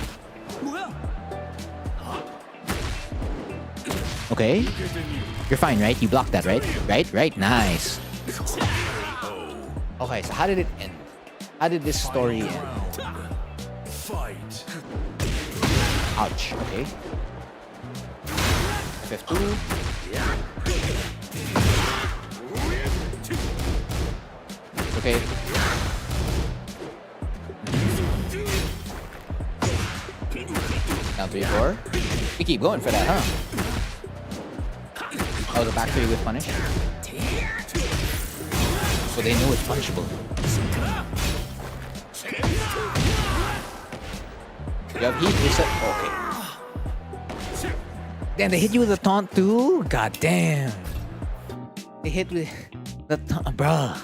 Okay. You're fine, right? You blocked that, right? Right? Nice. Okay, so how did it end? How did this story end? Fight. Ouch, okay. FF2. Okay. Down 3-4. We keep going for that, huh? Oh, the back 3 with punish. So they know it's punchable. You have heat, is it? Okay. Damn, they hit you with a taunt too? God damn. They hit with the taunt. Bruh.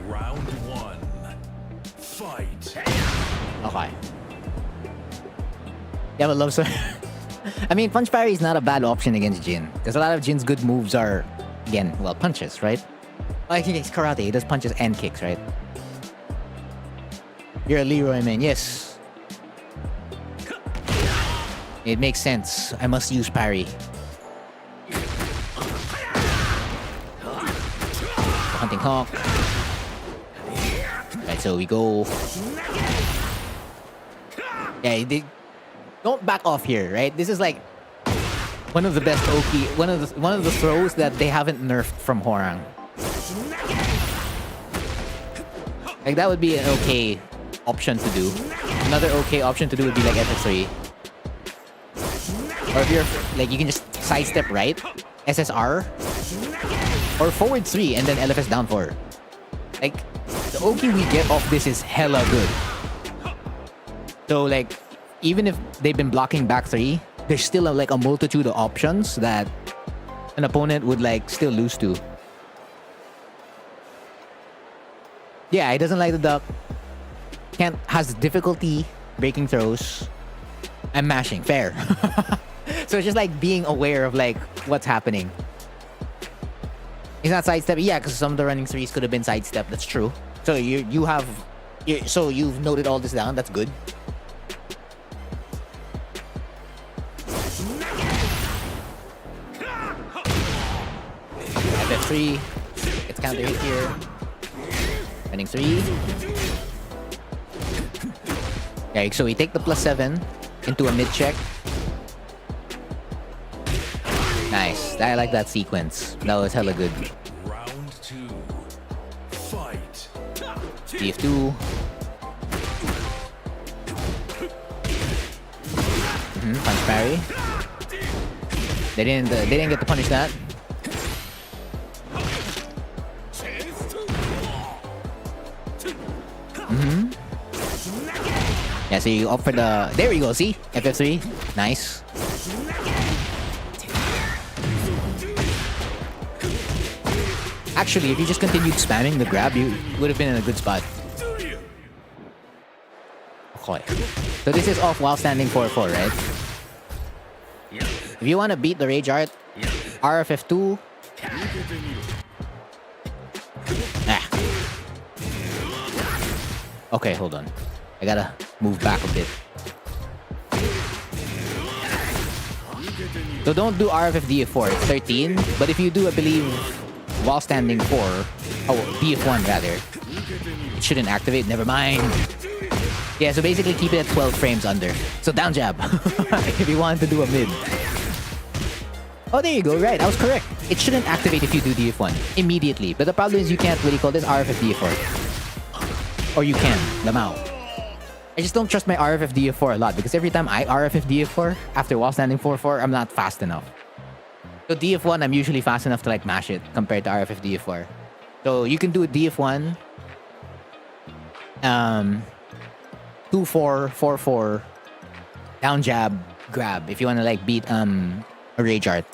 Round 1. Fight. Okay. Yeah, but love, sir. I mean, punch parry is not a bad option against Jin. Because a lot of Jin's good moves are, again, well, punches, right? Like, he's karate. He does punches and kicks, right? You're a Leroy, man. Yes. It makes sense. I must use parry. Hunting Hawk. Right, so we go. Yeah, don't back off here, right? This is like one of the best Oki, one of the throws that they haven't nerfed from Horang. Like, that would be an okay option to do. Another okay option to do would be like FS3. Or if you're like, you can just sidestep right, SSR, or forward 3 and then LFS down 4. Like, the Oki we get off this is hella good. So like, even if they've been blocking back 3, there's still like a multitude of options that an opponent would like still lose to. Yeah, he doesn't like the duck. Has difficulty breaking throws. I'm mashing. Fair. So it's just like being aware of like what's happening. He's not sidestep. Yeah, because some of the running threes could have been sidestep. That's true. So so you've noted all this down. That's good. FF3. It's counter hit here. Running 3. Okay, so we take the +7 into a mid check. Nice. I like that sequence. That was hella good. Round 2. Fight. DF2. Punch parry. They didn't get to punish that. Yeah, so you opt for the... There we go, see? FF3. Nice. Actually, if you just continued spamming the grab, you would have been in a good spot. Okay. So this is off while standing 4-4, right? If you want to beat the Rage Art, RFF2. Ah. Okay, hold on. I gotta move back a bit. So don't do RFF DF4, it's 13. But if you do, I believe, while standing 4, DF1 rather, it shouldn't activate, never mind. Yeah, so basically keep it at 12 frames under. So down jab, if you want to do a mid. Oh, there you go, right, I was correct. It shouldn't activate if you do DF1 immediately. But the problem is you can't, what do you call this, RFF DF4. Or you can, lamao. I just don't trust my RFF DF4 a lot because every time I RFF DF4 after while standing 4-4, I'm not fast enough. So DF1, I'm usually fast enough to like mash it compared to RFF DF4. So you can do a DF1, 2-4, 4-4, down jab, grab if you want to like beat a Rage Art.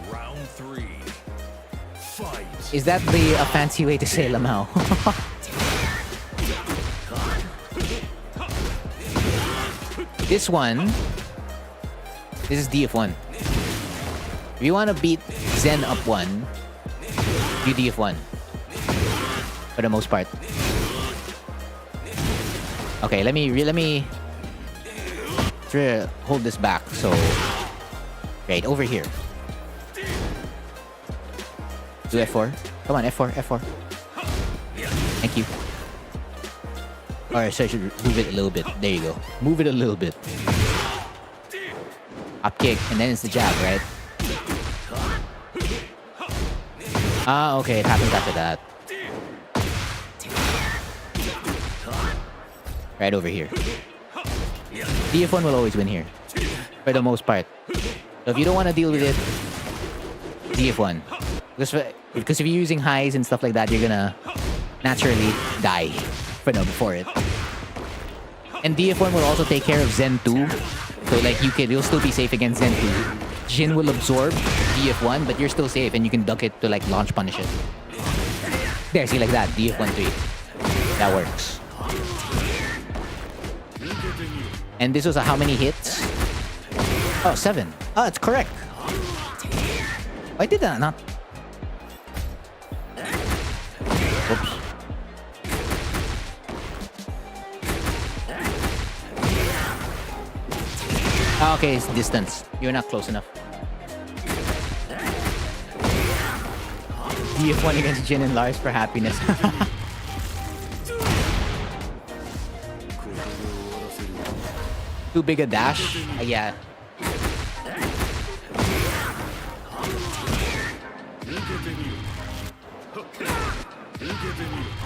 Round 3. Fight. Is that a fancy way to say lamao? This is DF1. If you want to beat Zen up 1, do DF1. For the most part. Okay, let me try to hold this back. So, right over here. Do F4. Come on, F4, F4. Thank you. Alright, so I should move it a little bit. There you go. Move it a little bit. Up kick, and then it's the jab, right? Ah, okay, it happens after that. Right over here. DF1 will always win here. For the most part. So if you don't want to deal with it, DF1. Because if you're using highs and stuff like that, you're gonna naturally die for it. And DF1 will also take care of Zen 2. So like you'll still be safe against Zen 2. Jin will absorb DF1, but you're still safe and you can duck it to like launch punish it. There, see like that, DF1 3. That works. And this was how many hits? Oh, 7. Oh, it's correct. Why did that not? Oops. Okay, it's distance. You're not close enough. DF1 against Jin and Lars for happiness. Too big a dash? Yeah.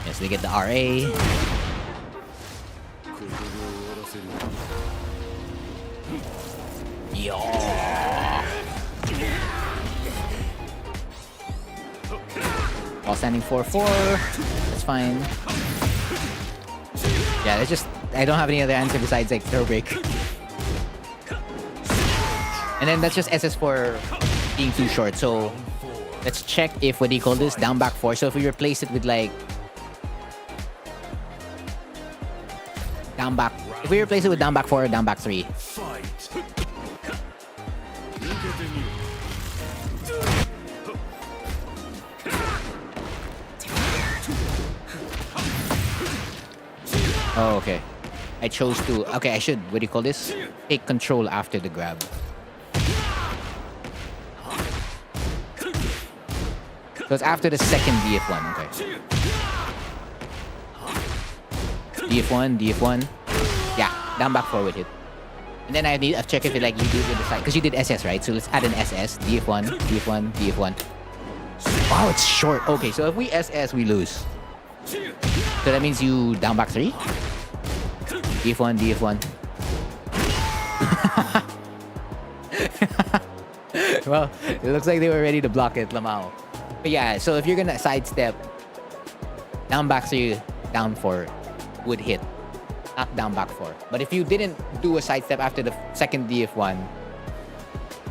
Yes, they get the RA. Yo. While standing 4-4, that's fine. Yeah, that's just... I don't have any other answer besides like throw break. And then that's just SS4 being too short. So let's check if, what do you call this? Down back 4. So if we replace it with like... down back. If we replace it with down back 4 or down back 3. Fight. Oh, okay. I chose to... Okay, I should... What do you call this? Take control after the grab. So it's after the second DF1. Okay. DF1, DF1. Yeah, down back forward hit. And then I need to check if it like you do it with the side. Because you did SS, right? So let's add an SS. DF1, DF1, DF1. Wow, it's short. Okay, so if we SS, we lose. So that means you down back 3? DF1, DF1. Well, it looks like they were ready to block it, Lamau. But yeah, so if you're gonna sidestep, down back 3, down 4 would hit. Not down back 4. But if you didn't do a sidestep after the second DF1,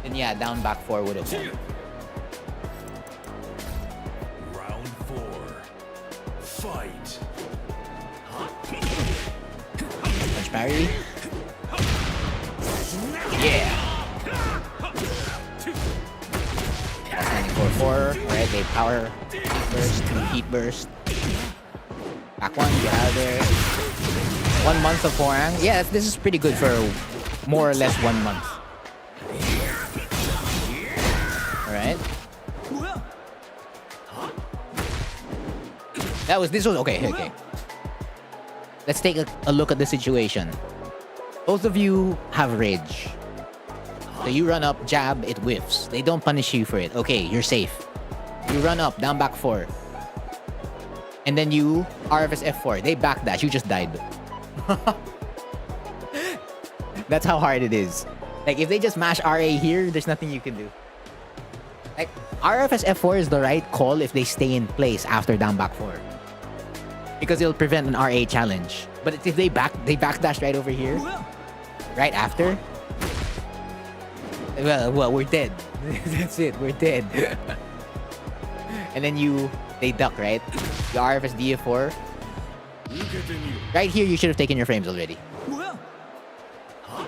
then yeah, down back 4 would have won. Round 4. Fight. Punch parry. Yeah. Standing 4-4. Alright, they power heat burst, heat burst. Back 1, get out of there. 1 month of Horang. Yeah, this is pretty good for more or less 1 month. Alright. This was okay, okay. Let's take a look at the situation. Both of you have rage. So you run up, jab, it whiffs. They don't punish you for it. Okay, you're safe. You run up, down back 4. And then you RFS F4. They backdash. You just died. That's how hard it is. Like, if they just mash RA here, there's nothing you can do. Like, RFS F4 is the right call if they stay in place after down back 4. Because it'll prevent an RA challenge. But if they backdash right over here, right after, well, we're dead. That's it, we're dead. And then they duck, right? The RFS DF4. Right here, you should have taken your frames already.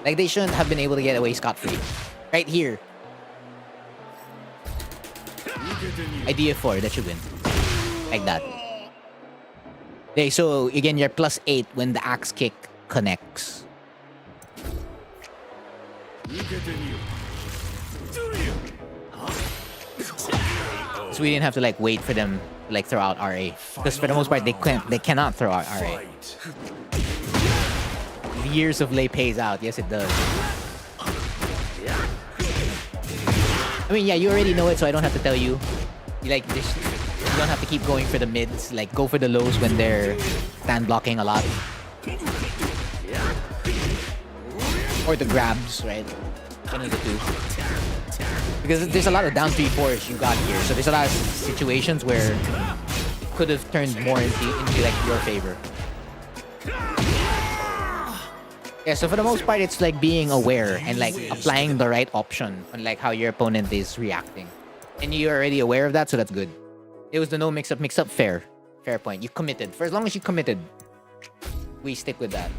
Like, they shouldn't have been able to get away scot-free. Right here. I DF4, that should win. Like that. Okay, so again, you're +8 when the axe kick connects. So we didn't have to like wait for them to like throw out RA. Because for the most part, they cannot throw out RA. The years of lay pays out. Yes, it does. I mean, yeah, you already know it, so I don't have to tell you. You like this. You don't have to keep going for the mids. Like, go for the lows when they're stand blocking a lot. Or the grabs, right? One of the two. Because there's a lot of down 3-4s you got here. So there's a lot of situations where it could have turned more into like your favor. Yeah, so for the most part, it's like being aware and like applying the right option on like how your opponent is reacting. And you're already aware of that, so that's good. It was the no mix-up, fair. Fair point. You committed. For as long as you committed, we stick with that.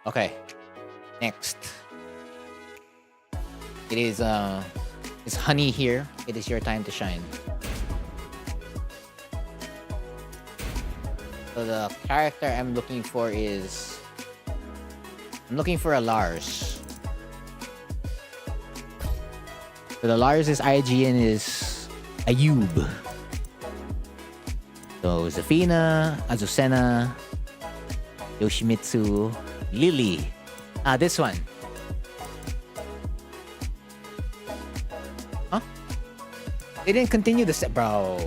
Okay. Next. It is, it's Honey here. It is your time to shine. So the character I'm looking for is... I'm looking for a Lars. So the Lars is IG and is Ayub. So Zafina, Azucena, Yoshimitsu, Lily. This one. Huh? They didn't continue the set, bro.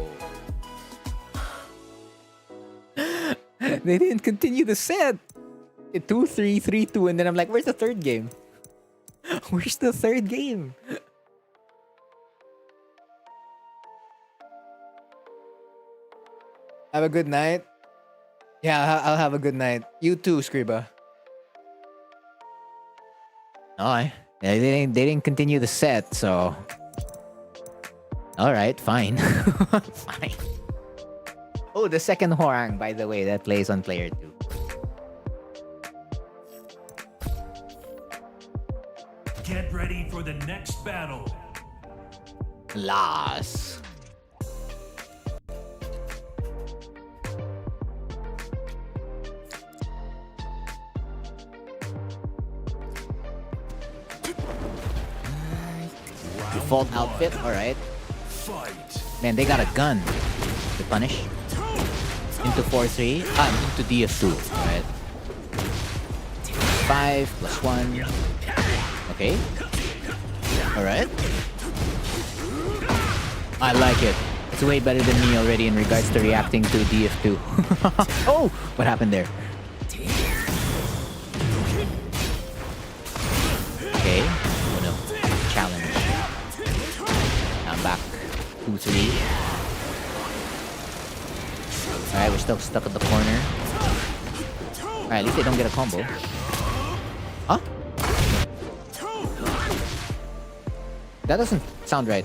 They didn't continue the set. 2-3, 3-2, and then I'm like, where's the third game? Where's the third game? Have a good night. Yeah, I'll have a good night. You too, Scriba. Alright. They didn't continue the set, so... Alright, fine. Fine. Oh, the second Horang, by the way, that plays on player 2. Get ready for the next battle. Las. Default outfit, alright. Fight. Man, they got a gun to punish. Into 4-3. Into DF2. Alright. 5 plus 1. Okay. Alright. I like it. It's way better than me already in regards to reacting to DF2. Oh! What happened there? Okay. Oh no. Challenge. I'm back. 2-3. Alright, we're still stuck at the corner. Alright, at least they don't get a combo. Huh? That doesn't sound right.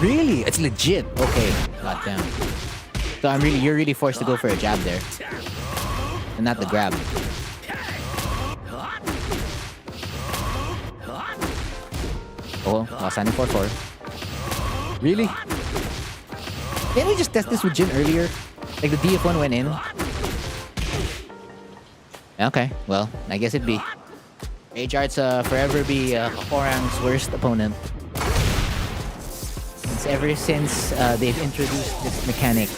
Really? It's legit. Okay. Goddamn. So you're really forced to go for a jab there. And not the grab. Oh, standing 4-4. Really? Didn't we just test this with Jin earlier? Like the DF1 went in. Okay, well, I guess it'd be. Rage Art's forever be Horang's worst opponent. Ever since they've introduced this mechanic.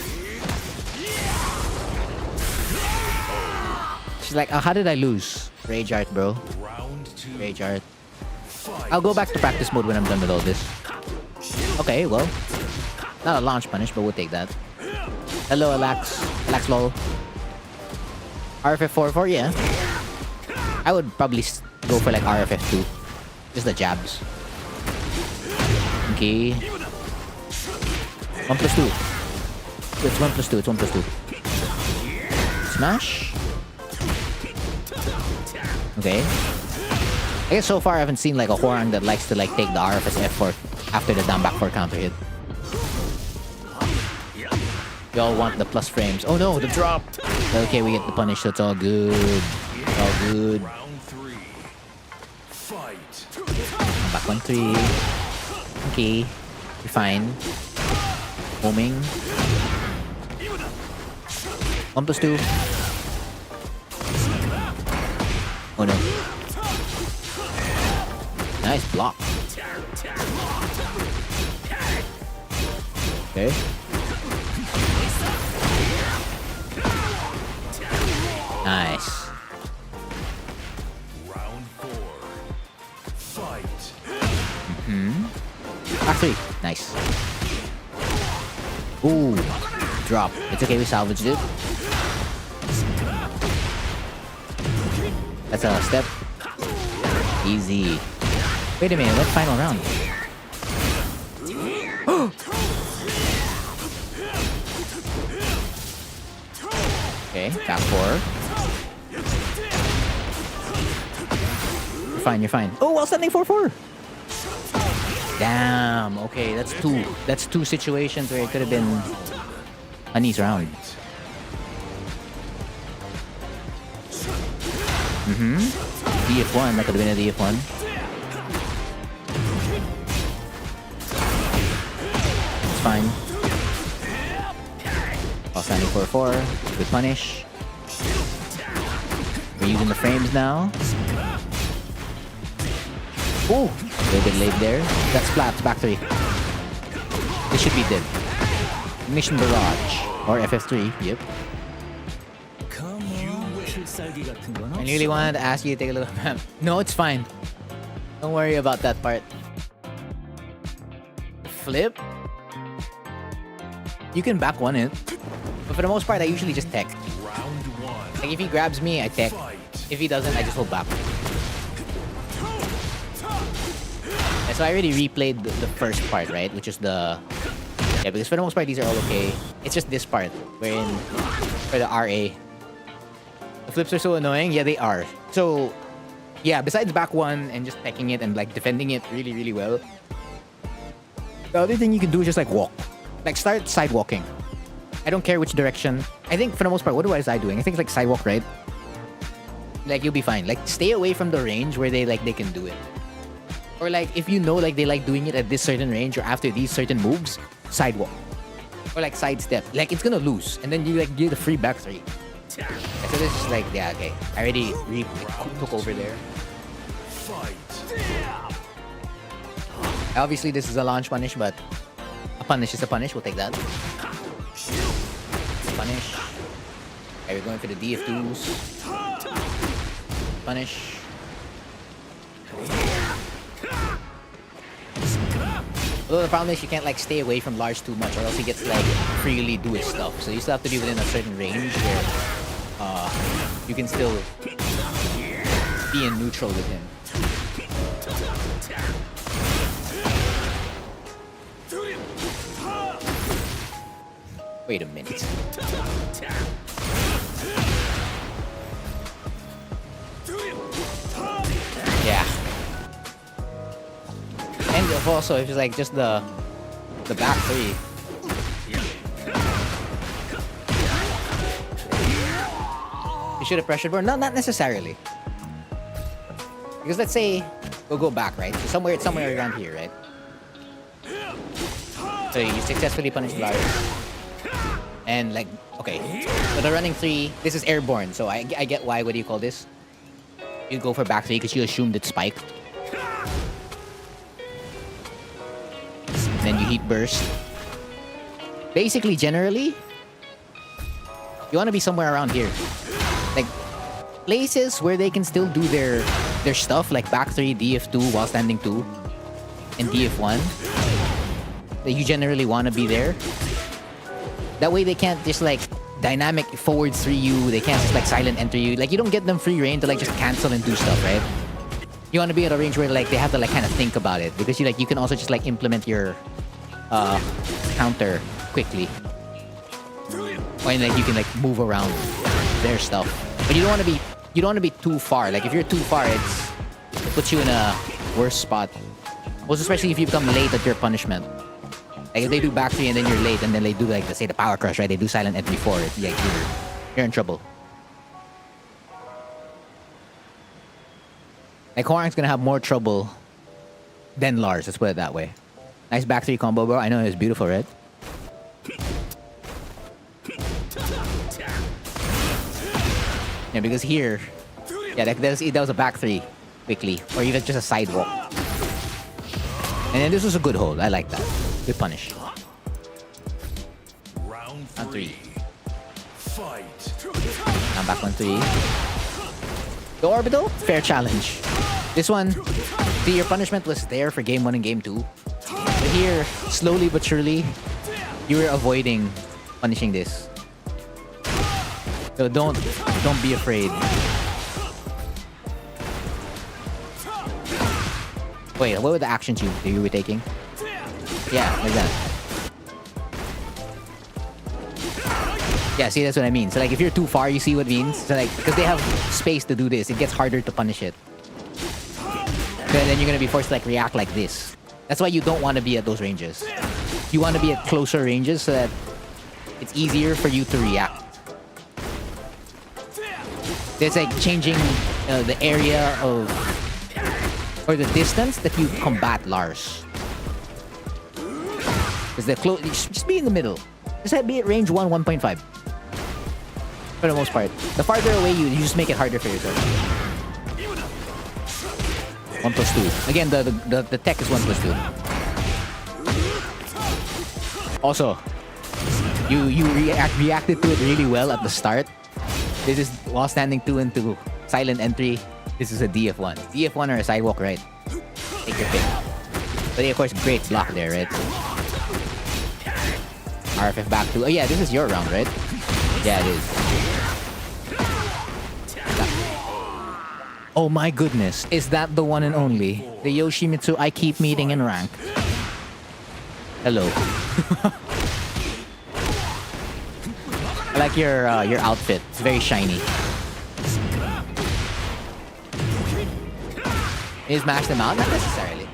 She's like, how did I lose? Rage Art, bro. Rage Art. I'll go back to practice mode when I'm done with all this. Okay, well. Not a launch punish, but we'll take that. Hello, Alax. Alax lol. RFF 4-4, yeah. I would probably go for like RFF 2. Just the jabs. Okay. 1 plus 2. It's 1 plus 2. It's 1 plus 2. Smash. Okay. I guess so far I haven't seen like a Horang that likes to like take the RFS F4 after the down back 4 counter hit. Y'all want the plus frames. Oh no, the drop. Okay, we get the punish, so it's all good. It's all good. Back 1-3. Okay. You're fine. Homing. 1 plus 2. Oh no. Nice block. Okay. Nice. Round 4. Fight. R3. Nice. Ooh. Drop. It's okay, we salvaged it. That's a step. Easy. Wait a minute, what final round? Okay, back 4. You're fine, you're fine. Oh, while standing 4-4. Damn, okay, that's two. That's 2 situations where it could have been a nice round. DF1, that could have been a DF1. It's fine. While standing 4-4. Good punish. We're using the frames now. Oh, little bit late there. That's flat, back 3. This should be dead. Mission Barrage. Or FF3, yep. I really wanted to ask you to take a little map. No, it's fine. Don't worry about that part. Flip? You can back 1 it. But for the most part, I usually just tech. Like if he grabs me, I tech. If he doesn't, I just hold back. Yeah, so I already replayed the first part, right? Which is the... Yeah, because for the most part, these are all okay. It's just this part, wherein... For the RA. The flips are so annoying. Yeah, they are. So, yeah, besides back one and just teching it and like defending it really, really well, the other thing you can do is just like walk. Like start side walking. I don't care which direction. I think for the most part, what was I doing? I think it's like sidewalk, right? Like you'll be fine. Like stay away from the range where they can do it. Or like if you know like they like doing it at this certain range or after these certain moves, sidewalk. Or like sidestep. Like it's gonna lose. And then you like get a free back three. So this is like, yeah, okay. I already took over there. Obviously this is a launch punish, but a punish is a punish. We'll take that. Punish. Okay, we're going for the DF2s. Punish. Although the problem is you can't like stay away from Lars too much or else he gets like freely do his stuff. So you still have to be within a certain range where you can still be in neutral with him. Wait a minute. Yeah. And also, if it's like just the back three. You should have pressured more. No, not necessarily. Because let's say we'll go back, right? So somewhere around here, right? So you successfully punish Lars. And like, okay. So the running three, this is airborne. So I get why, what do you call this? You go for back three because you assumed it's spiked. And then you heat burst. Basically, generally, you want to be somewhere around here. Like, places where they can still do their stuff, like back 3, DF2 while standing 2, and DF1. That you generally want to be there. That way they can't just like dynamic forward 3 you, they can't just like silent enter you. Like you don't get them free reign to like just cancel and do stuff, right? You want to be at a range where like they have to like kind of think about it because you can also just like implement your counter quickly. Or like you can like move around their stuff. But you don't want to be too far. Like if you're too far, it puts you in a worse spot. Most especially if you become late at your punishment. Like if they do back 3 and then you're late and then they do like let's say the power crush, right? They do silent entry 4, like you're in trouble. Like Horang's gonna have more trouble than Lars, let's put it that way. Nice back 3 combo, bro. I know it's beautiful, right? Yeah, because here, yeah, that was a back 3 quickly, or even just a sidewalk. And then this was a good hold. I like that. Good punish. Round 3. Fight. I'm back on 3. The orbital, fair challenge. This one, see, your punishment was there for game 1 and game 2. But here, slowly but surely, you were avoiding punishing this. So don't be afraid. Wait, what were the actions you were taking? Yeah, like that. Yeah, see, that's what I mean. So like if you're too far, you see what it means? So like, because they have space to do this, it gets harder to punish it. So then you're gonna be forced to like react like this. That's why you don't want to be at those ranges. You want to be at closer ranges so that it's easier for you to react. It's like changing the area of or the distance that you combat Lars. Because the close, just be in the middle. Just be at range 1, 1.5. For the most part. The farther away you just make it harder for yourself. 1+2. Again, the tech is 1+2. Also, you reacted to it really well at the start. This is while standing 2 and 2. Silent entry. This is a DF1. DF1 or a sidewalk, right? Take your pick. But of course, great block there, right? RFF back 2. Oh yeah, this is your round, right? Yeah, it is. Oh my goodness. Is that the one and only? The Yoshimitsu I keep meeting in rank. Hello. I like your outfit. It's very shiny. Is mash them out? Not necessarily.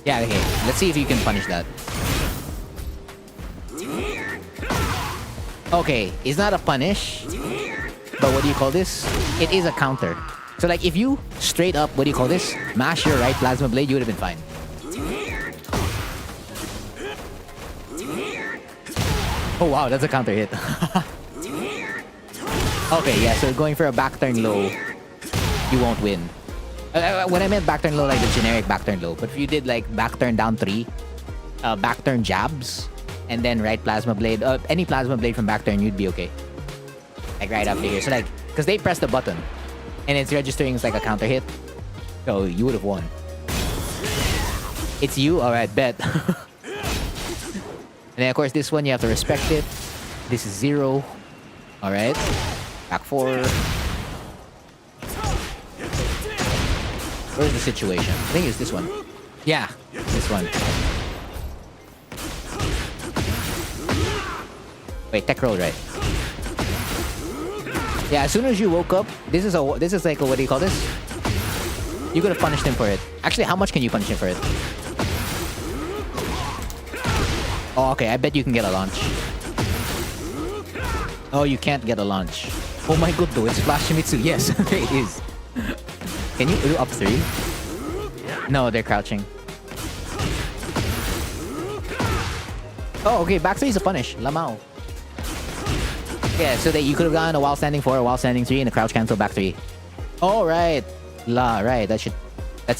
Yeah, okay. Let's see if you can punish that. Okay, it's not a punish. But what do you call this? It is a counter. So like if you straight up, what do you call this? Mash your right plasma blade, you would have been fine. Oh wow, that's a counter hit. Okay, yeah, so going for a back turn low, you won't win. When I meant back turn low, like the generic back turn low. But if you did like back turn down 3, back turn jabs, and then right plasma blade, any plasma blade from back turn, you'd be okay. Like right after here. So like, because they pressed the button, and it's registering as like a counter hit. So you would have won. It's you? Alright, bet. And then of course this one, you have to respect it. This is 0. Alright. Back 4. Where's the situation? I think it's this one. Yeah, this one. Wait, tech roll, right? Yeah, as soon as you woke up, this is like a, what do you call this? You could have punished him for it. Actually, how much can you punish him for it? Oh, okay, I bet you can get a launch. Oh, you can't get a launch. Oh my god, though, it's Flash Shimizu. Yes, it is. Can you do up 3? No, they're crouching. Oh, okay, back 3 is a punish. Lamau. Yeah, so that you could have gotten a while standing 4, a while standing 3, and a crouch cancel back 3. Oh, right. Right. That's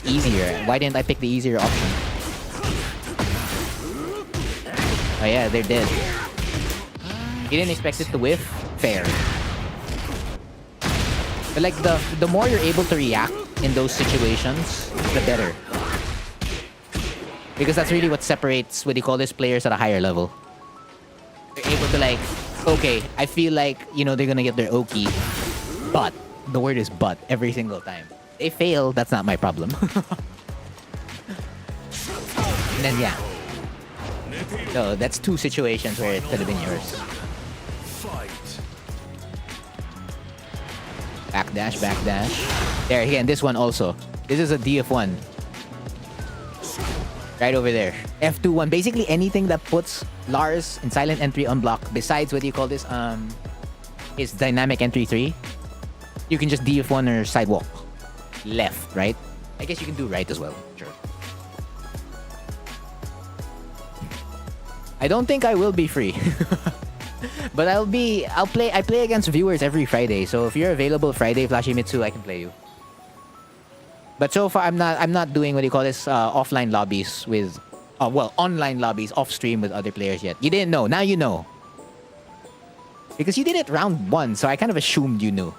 easier. Why didn't I pick the easier option? Oh yeah, they're dead. You didn't expect it to whiff? Fair. But like the more you're able to react in those situations, the better. Because that's really what separates, what do you call this, players at a higher level. They're able to like, okay, I feel like, you know, they're gonna get their Oki, but, the word is but, every single time. They fail, that's not my problem. And then yeah. So that's 2 situations where it could have been yours. Backdash, backdash. There, again, this one also. This is a DF1. Right over there. F2-1. Basically anything that puts Lars in silent entry on block, besides what do you call this? Is dynamic entry 3. You can just DF1 or sidewalk. Left, right? I guess you can do right as well. Sure. I don't think I will be free. But I play against viewers every Friday. So if you're available Friday, Flashimitsu, I can play you. But so far I'm not doing, what do you call this, offline lobbies with online lobbies off stream with other players yet. You didn't know. Now you know. Because you did it round 1, so I kind of assumed you knew.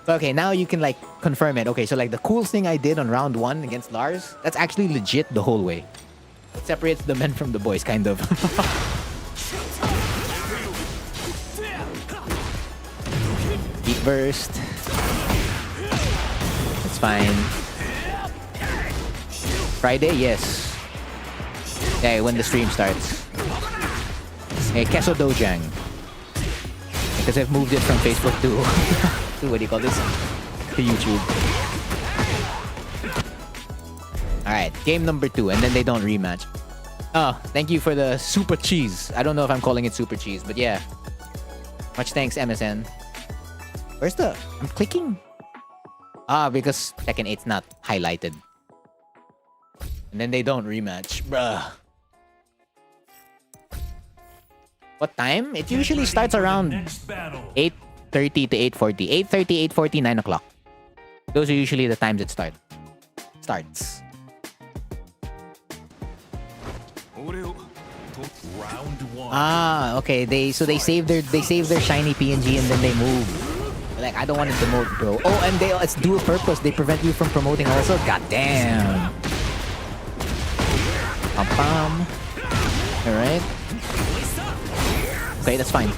But okay, now you can like confirm it. Okay, so like the cool thing I did on round 1 against Lars, that's actually legit the whole way. It separates the men from the boys, kind of. Deep burst. It's fine. Friday, yes. Yeah, when the stream starts. Hey, Keso Dojang. Because I've moved it from Facebook to, to what do you call this? To YouTube. Alright, game number 2, and then they don't rematch. Oh, thank you for the super cheese. I don't know if I'm calling it super cheese, but yeah. Much thanks, MSN. Where's the... I'm clicking. Ah, because Tekken 8's not highlighted. And then they don't rematch. Bruh. What time? It usually starts around 8:30 to 8:40. 8:30, 8:40, 9 o'clock. Those are usually the times it starts. Round 1. Ah, okay. They save their shiny PNG and then they move. Like, I don't want it to move, bro. Oh, and it's dual purpose. They prevent you from promoting also. God damn. Pam. Alright. Okay, that's fine.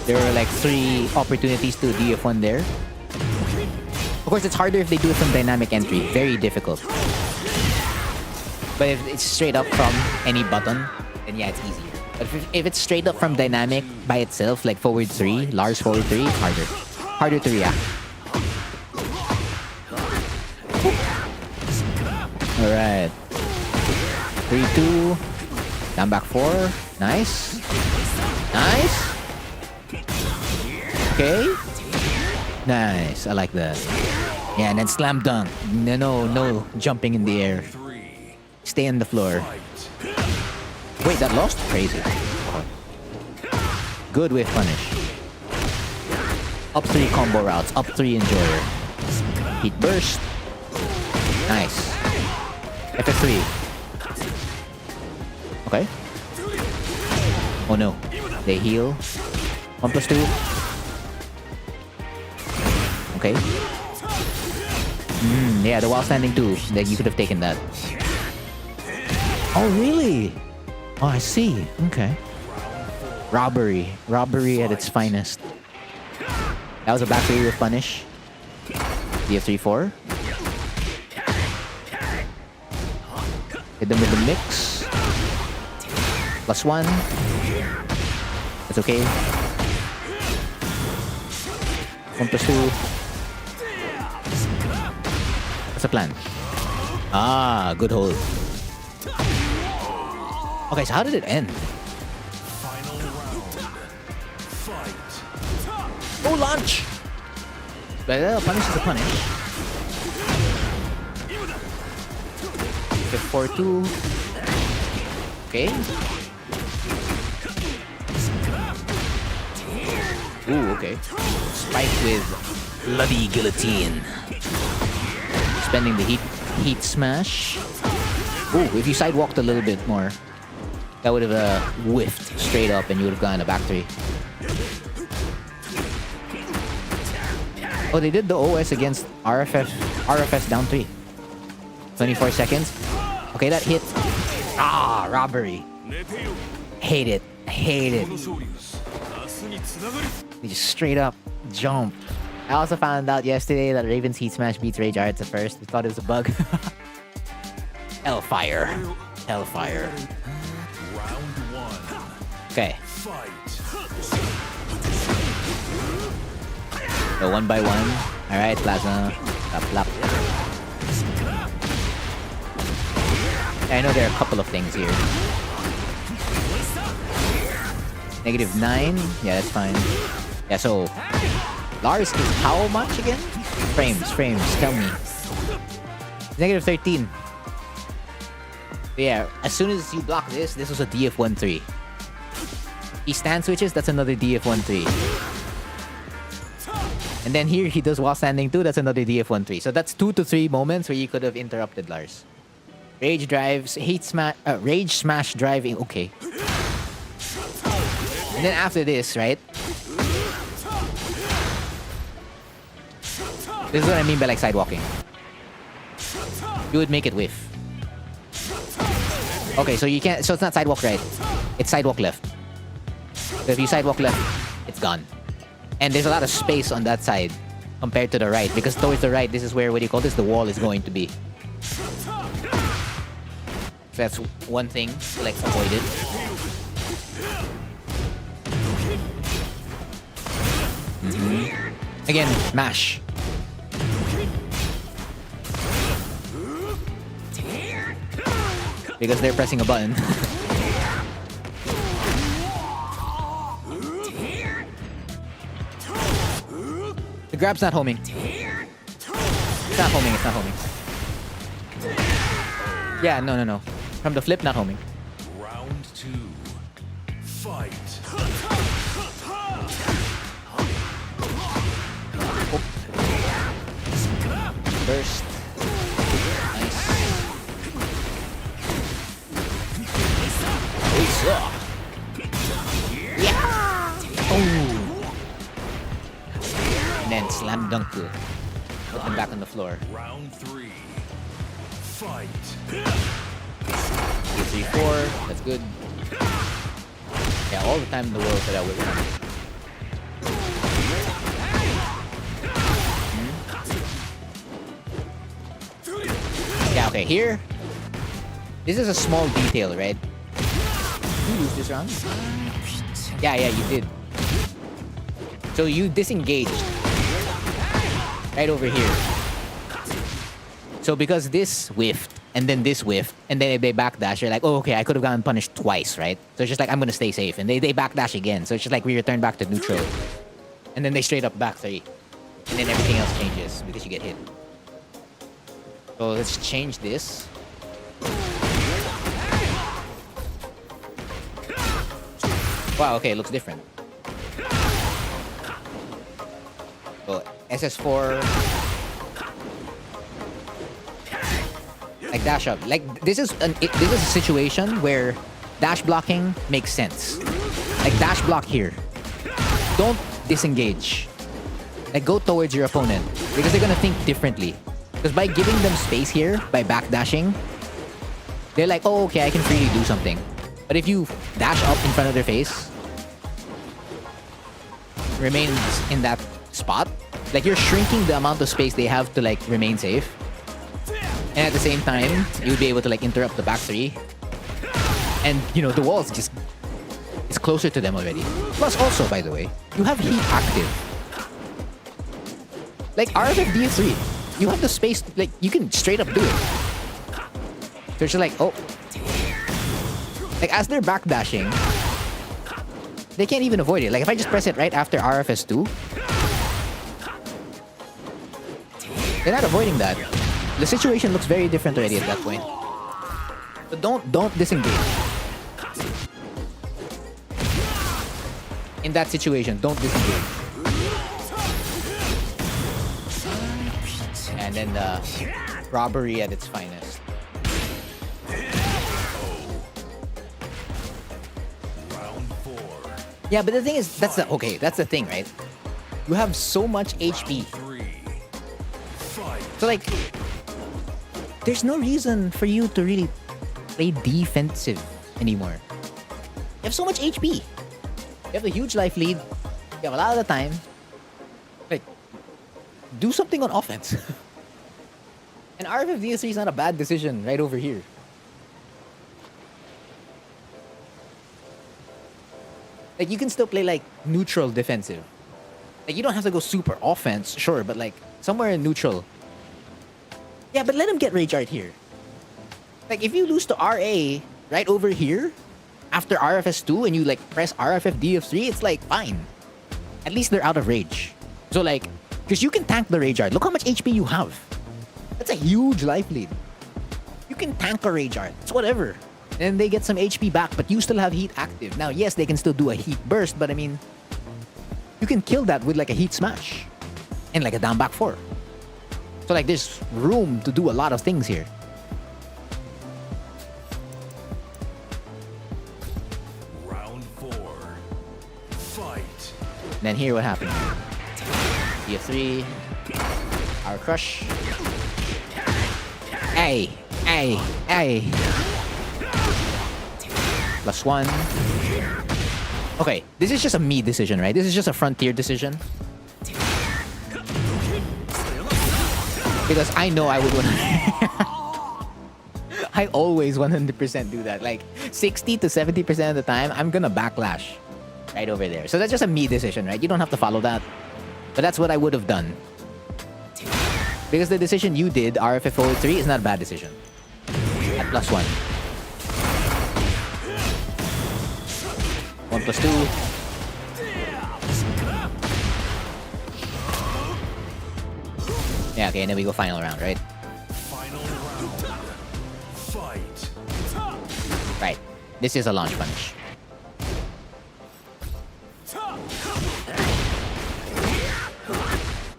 There are like 3 opportunities to DF1 there. Of course, it's harder if they do it from dynamic entry. Very difficult. But if it's straight up from any button, then yeah, it's easier. But if it's straight up from dynamic by itself, like forward 3, Lars forward 3, it's harder. Harder to react. Alright. 3-2. Down back 4. Nice. Nice. Okay. Nice. I like that. Yeah, and then slam dunk. No jumping in the air. Stay on the floor. Wait, that lost? Crazy. Good wave punish. Up 3 combo routes. Up 3 enjoyer. Heat burst. Nice. FF3. Okay. Oh no. They heal. 1+2. Okay. Yeah, the while standing too. Then you could have taken that. Oh really? Oh, I see. Okay. Robbery. Robbery at its finest. That was a back 3 with punish. DF3-4. Hit them with the mix. +1. That's okay. 1+2. What's the plan? Ah, good hold. Okay, so how did it end? Oh, launch! But punish is a punish. 4-2. Okay. Ooh, okay. Spike with bloody guillotine. Spending the heat smash. Ooh, if you sidewalked a little bit more, that would have whiffed straight up and you would have gotten a back 3. Oh, they did the OS against RFS down 3. 24 seconds. Okay, that hit. Ah, robbery. Hate it. Hate it. They just straight up jump. I also found out yesterday that Raven's Heat Smash beats Rage Arts at first. I thought it was a bug. Hellfire. Hellfire. Okay. So 1 by 1. Alright, Plasma. Plap. I know there are a couple of things here. -9. Yeah, that's fine. Yeah, so Lars is how much again? Frames. Tell me. -13. But yeah, as soon as you block this was a DF1-3. He stand switches, that's another DF1-3. And then here he does while standing too, that's another DF1-3. So that's 2 to 3 moments where you could have interrupted Lars. Rage drives, rage smash driving, okay. And then after this, right? This is what I mean by like sidewalking. You would make it whiff. Okay, so you can't, so it's not sidewalk right. It's sidewalk left. So if you sidewalk left, it's gone. And there's a lot of space on that side compared to the right, because towards the right, this is where, what do you call this? The wall is going to be. So that's one thing to like avoid it. Again, mash. Because they're pressing a button. The grab's not homing. It's not homing. Yeah, no. From the flip, not homing. Round 2. Fight. Burst. Nice. Yeah. Oh. And then slam dunk to it. Put him back on the floor. Round 3. Fight. 3-4. That's good. Yeah, all the time in the world that I would run. Yeah, okay, here. This is a small detail, right? you lose this round? Yeah, you did. So you disengaged. Right over here. So because this whiffed, and then this whiffed, and then they backdash, you're like, oh, okay, I could have gotten punished twice, right? So it's just like, I'm gonna stay safe. And they backdash again. So it's just like we return back to neutral. And then they straight up back 3. And then everything else changes because you get hit. So let's change this. Wow, okay, it looks different. So SS4. Like dash up. Like this is a situation where dash blocking makes sense. Like dash block here. Don't disengage. Like go towards your opponent because they're gonna think differently. Because by giving them space here, by backdashing, they're like, oh, okay, I can freely do something. But if you dash up in front of their face, remains in that spot, like you're shrinking the amount of space they have to like remain safe. And at the same time, you'll be able to like interrupt the back 3. And you know, the wall is just, it's closer to them already. Plus also, by the way, you have heat active. Like RFF D3, you have the space, like you can straight up do it. So it's just like, oh. Like as they're backdashing, they can't even avoid it. Like if I just press it right after RFS2, they're not avoiding that. The situation looks very different already at that point. But don't disengage. In that situation, don't disengage. And then the robbery at its finest. Yeah, but the thing is, that's the thing, right? You have so much HP. So like, there's no reason for you to really play defensive anymore. You have so much HP. You have a huge life lead. You have a lot of the time. Like, do something on offense. And RFF DS3 is not a bad decision right over here. Like, you can still play, like, neutral defensive. Like, you don't have to go super offense, sure, but, like, somewhere in neutral. Yeah, but let him get Rage Art here. Like, if you lose to RA right over here, after RFS2, and you, like, press RFF DF3, it's, like, fine. At least they're out of Rage. So, like, because you can tank the Rage Art. Look how much HP you have. That's a huge life lead. You can tank a Rage Art. It's whatever. And they get some HP back, but you still have heat active. Now, yes, they can still do a heat burst, but I mean, you can kill that with like a heat smash and like a down back 4. So like there's room to do a lot of things here. Round 4. Fight. And then here what happened? DF3. Our crush. Hey. +1. Okay, this is just a me decision, right? This is just a frontier decision. Because I know I would win. I always 100% do that. Like 60 to 70% of the time, I'm gonna backlash right over there. So that's just a me decision, right? You don't have to follow that. But that's what I would have done. Because the decision you did, RFF03, is not a bad decision. At +1. 1 + 2. Yeah, okay, and then we go final round, right? Final round. Fight. Right. This is a launch punish.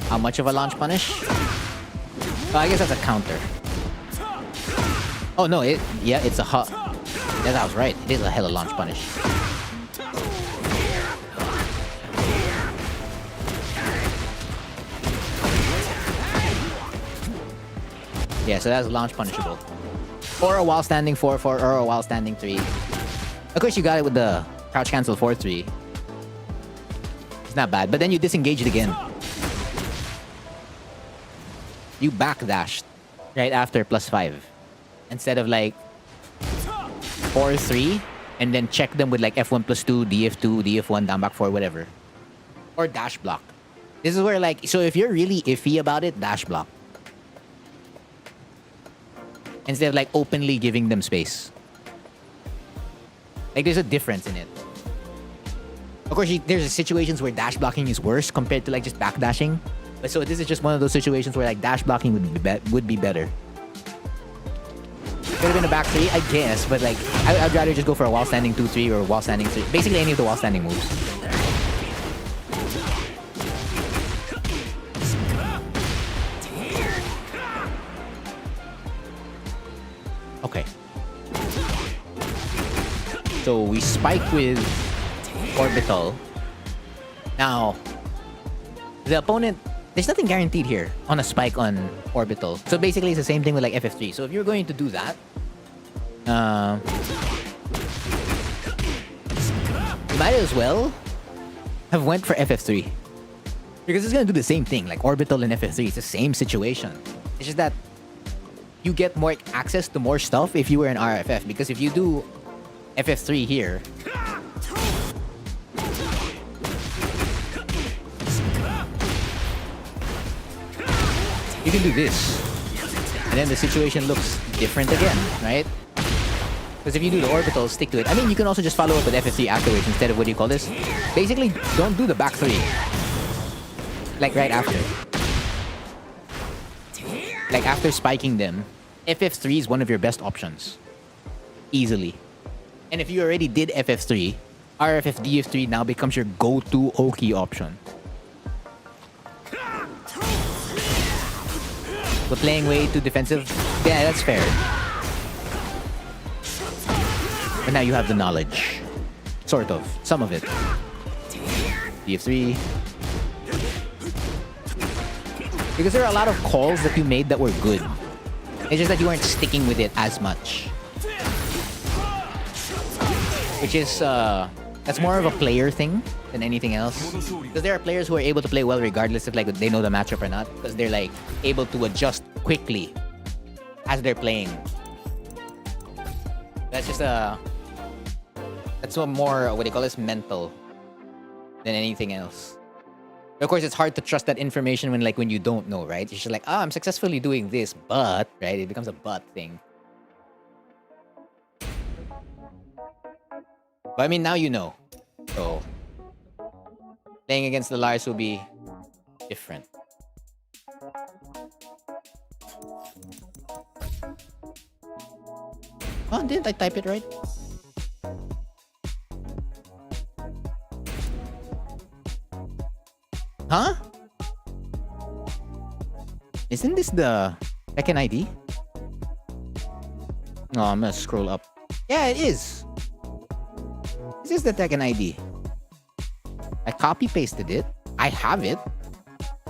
How much of a launch punish? Oh, I guess that's a counter. Oh no, it's a hot. Yeah, I was right. It is a hella launch punish. Yeah, so that's launch punishable. Or a while standing 4-4 or a while standing 3. Of course, you got it with the crouch cancel 4-3. It's not bad, but then you disengaged again. You backdashed right after +5. Instead of like 4-3 and then check them with like F1 plus 2, DF2, DF1, down back 4, whatever. Or dash block. This is where like, so if you're really iffy about it, dash block. Instead of like openly giving them space. Like there's a difference in it. Of course, there's situations where dash blocking is worse compared to like just backdashing. But so this is just one of those situations where like dash blocking would be better. Could have been a back 3, I guess, but like I'd rather just go for a while standing 2-3 or a while standing 3. Basically any of the while standing moves. Okay. So we spike with orbital. Now, the opponent, there's nothing guaranteed here on a spike on orbital. So basically it's the same thing with like FF3. So if you're going to do that, you might as well have went for FF3. Because it's going to do the same thing. Like orbital and FF3, it's the same situation. It's just that you get more access to more stuff if you were in RFF. Because if you do FF3 here, you can do this. And then the situation looks different again, right? Because if you do the orbital, stick to it. I mean, you can also just follow up with FF3 afterwards instead of, what do you call this? Basically, don't do the back 3. Like right after. Like after spiking them, FF3 is one of your best options. Easily. And if you already did FF3, RFF DF3 now becomes your go-to Oki option. But playing way too defensive, yeah, that's fair. But now you have the knowledge. Sort of. Some of it. DF3. Because there are a lot of calls that you made that were good. It's just that you weren't sticking with it as much. Which is, that's more of a player thing than anything else. Because there are players who are able to play well regardless if like they know the matchup or not. Because they're like able to adjust quickly as they're playing. That's just that's a more, what do you call this, mental than anything else. Of course, it's hard to trust that information when you don't know, right? You're just like, I'm successfully doing this, but, right? It becomes a but thing. But I mean, now you know. So, playing against the Lars will be different. Oh, didn't I type it right? Huh? Isn't this the second ID? No, I'm gonna scroll up. Yeah, it is. This is the Tekken ID. I copy-pasted it. I have it.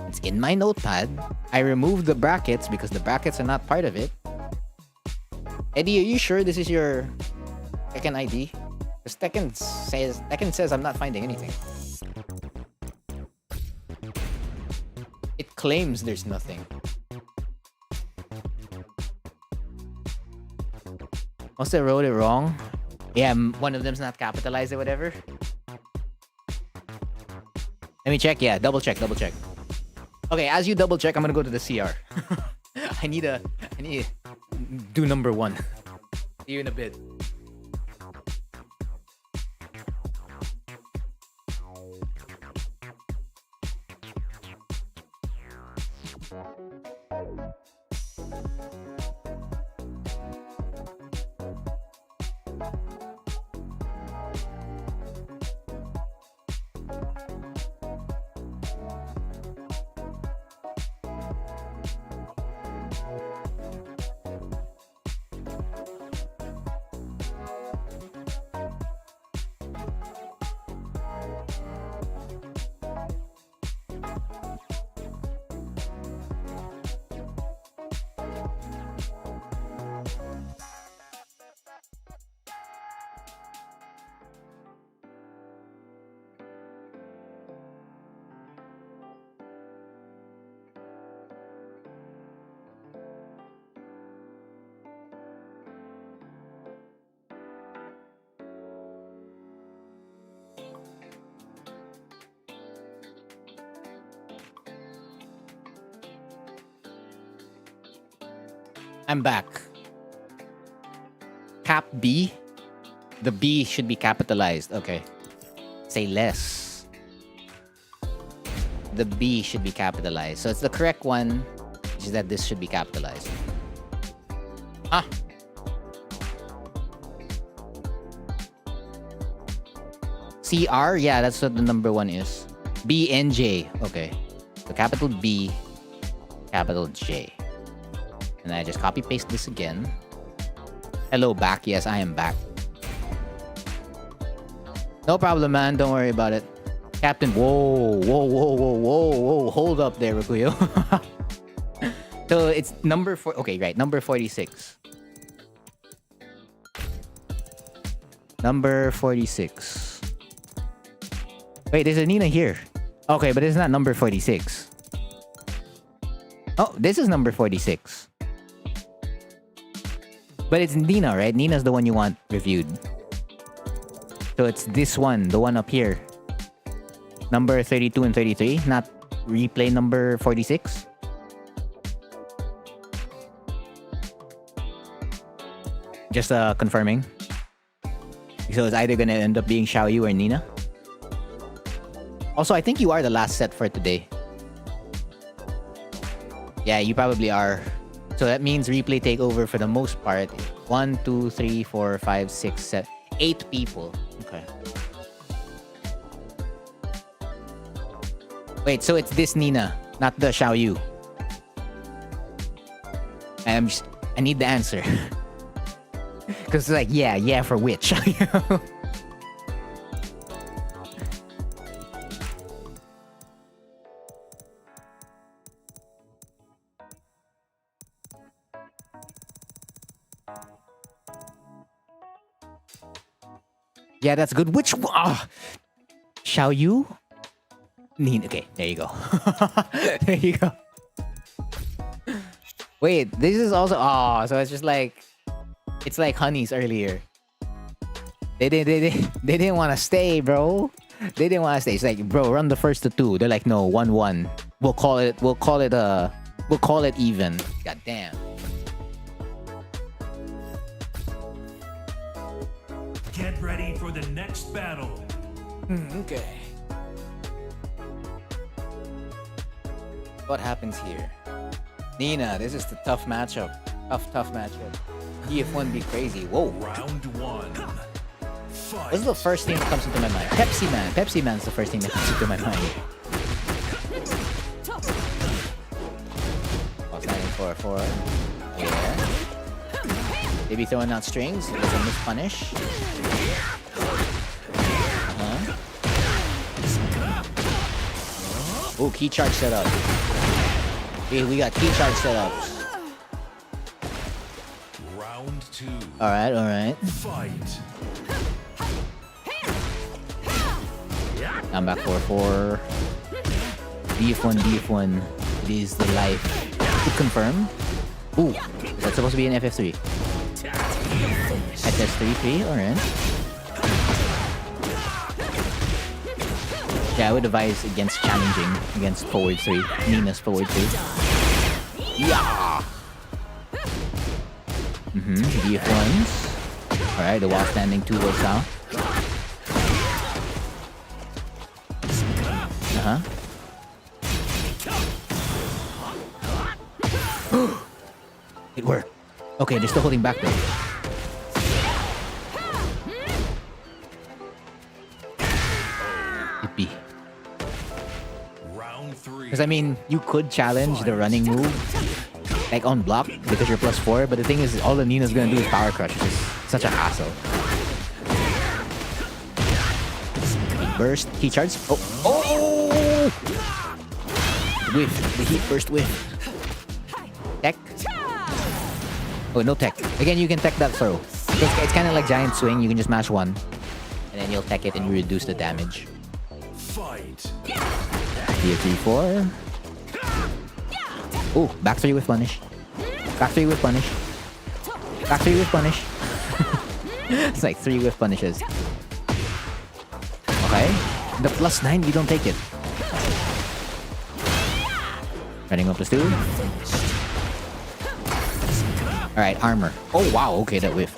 It's in my notepad. I removed the brackets because the brackets are not part of it. Eddie, are you sure this is your Tekken ID? Because Tekken says I'm not finding anything. It claims there's nothing. Must have wrote it wrong. Yeah, one of them's not capitalized or whatever. Let me check. Yeah, double check. Okay, as you double check, I'm gonna go to the CR. I need to do number 1. See you in a bit. I'm back. Cap B. The B should be capitalized. Okay. Say less. The B should be capitalized. So it's the correct one, which is that this should be capitalized. Ah. CR? Yeah, that's what the number 1 is. BNJ. Okay. So capital B, capital J. And I just copy paste this again. Hello, back. Yes, I am back. No problem, man. Don't worry about it. Captain. Whoa. Hold up there, Rikuyo. So it's number 4. Okay, right. Number 46. Number 46. Wait, there's a Nina here. Okay, but it's not number 46. Oh, this is number 46. But it's Nina, right? Nina's the one you want reviewed. So it's this one, the one up here. Number 32 and 33, not replay number 46. Just confirming. So it's either gonna end up being Xiaoyu or Nina. Also, I think you are the last set for today. Yeah, you probably are. So that means replay takeover for the most part. 1, 2, 3, 4, 5, 6, 7, 8 people. Okay. Wait, so it's this Nina, not the Xiaoyu. I need the answer. Because it's like, yeah, for which? Yeah, that's good. Which one? Xiaoyu? Nina. Okay, there you go. There you go. Wait, this is also... so it's just like... It's like Honey's earlier. They didn't want to stay, bro. They didn't want to stay. It's like, bro, run the first to 2. They're like, no, 1-1. We'll call it even. God damn. Get ready for the next battle. Okay. What happens here? Nina, this is the tough matchup. Tough matchup. EF1 be crazy. Whoa. Round 1. Fight. What's the first thing that comes into my mind? Pepsi Man. Pepsi Man's the first thing that comes into my mind. Standing 4-4. Yeah. They be throwing out strings. There's a miss punish. Oh, key charge setup. We got key charge setups. Round 2. Alright. Fight. I'm back 4-4. DF1. It is the life. To confirm. Ooh, that's supposed to be an FF3. FS3, alright. Yeah, I would advise against challenging against forward 3. Nina's forward 3. Yeah! DF1s. Alright, the wall standing 2 works out. It worked. Okay, they're still holding back though. Hippie. Round 3. Because I mean, you could challenge the running move, like on block, because you're +4. But the thing is, all the Nina's gonna do is power crush, which is such a hassle. Big burst, key charge. Oh! Whiff. The heat burst whiff. Tech. Oh, no tech. Again, you can tech that throw. It's kind of like giant swing. You can just mash 1, and then you'll tech it and you reduce the damage. Fight. Here 3-4. Oh, back 3 with punish. Back 3 with punish. Back 3 with punish. It's like 3 with punishes. Okay. The +9, you don't take it. Running up +2. Alright, armor. Oh, wow. Okay, that whiff.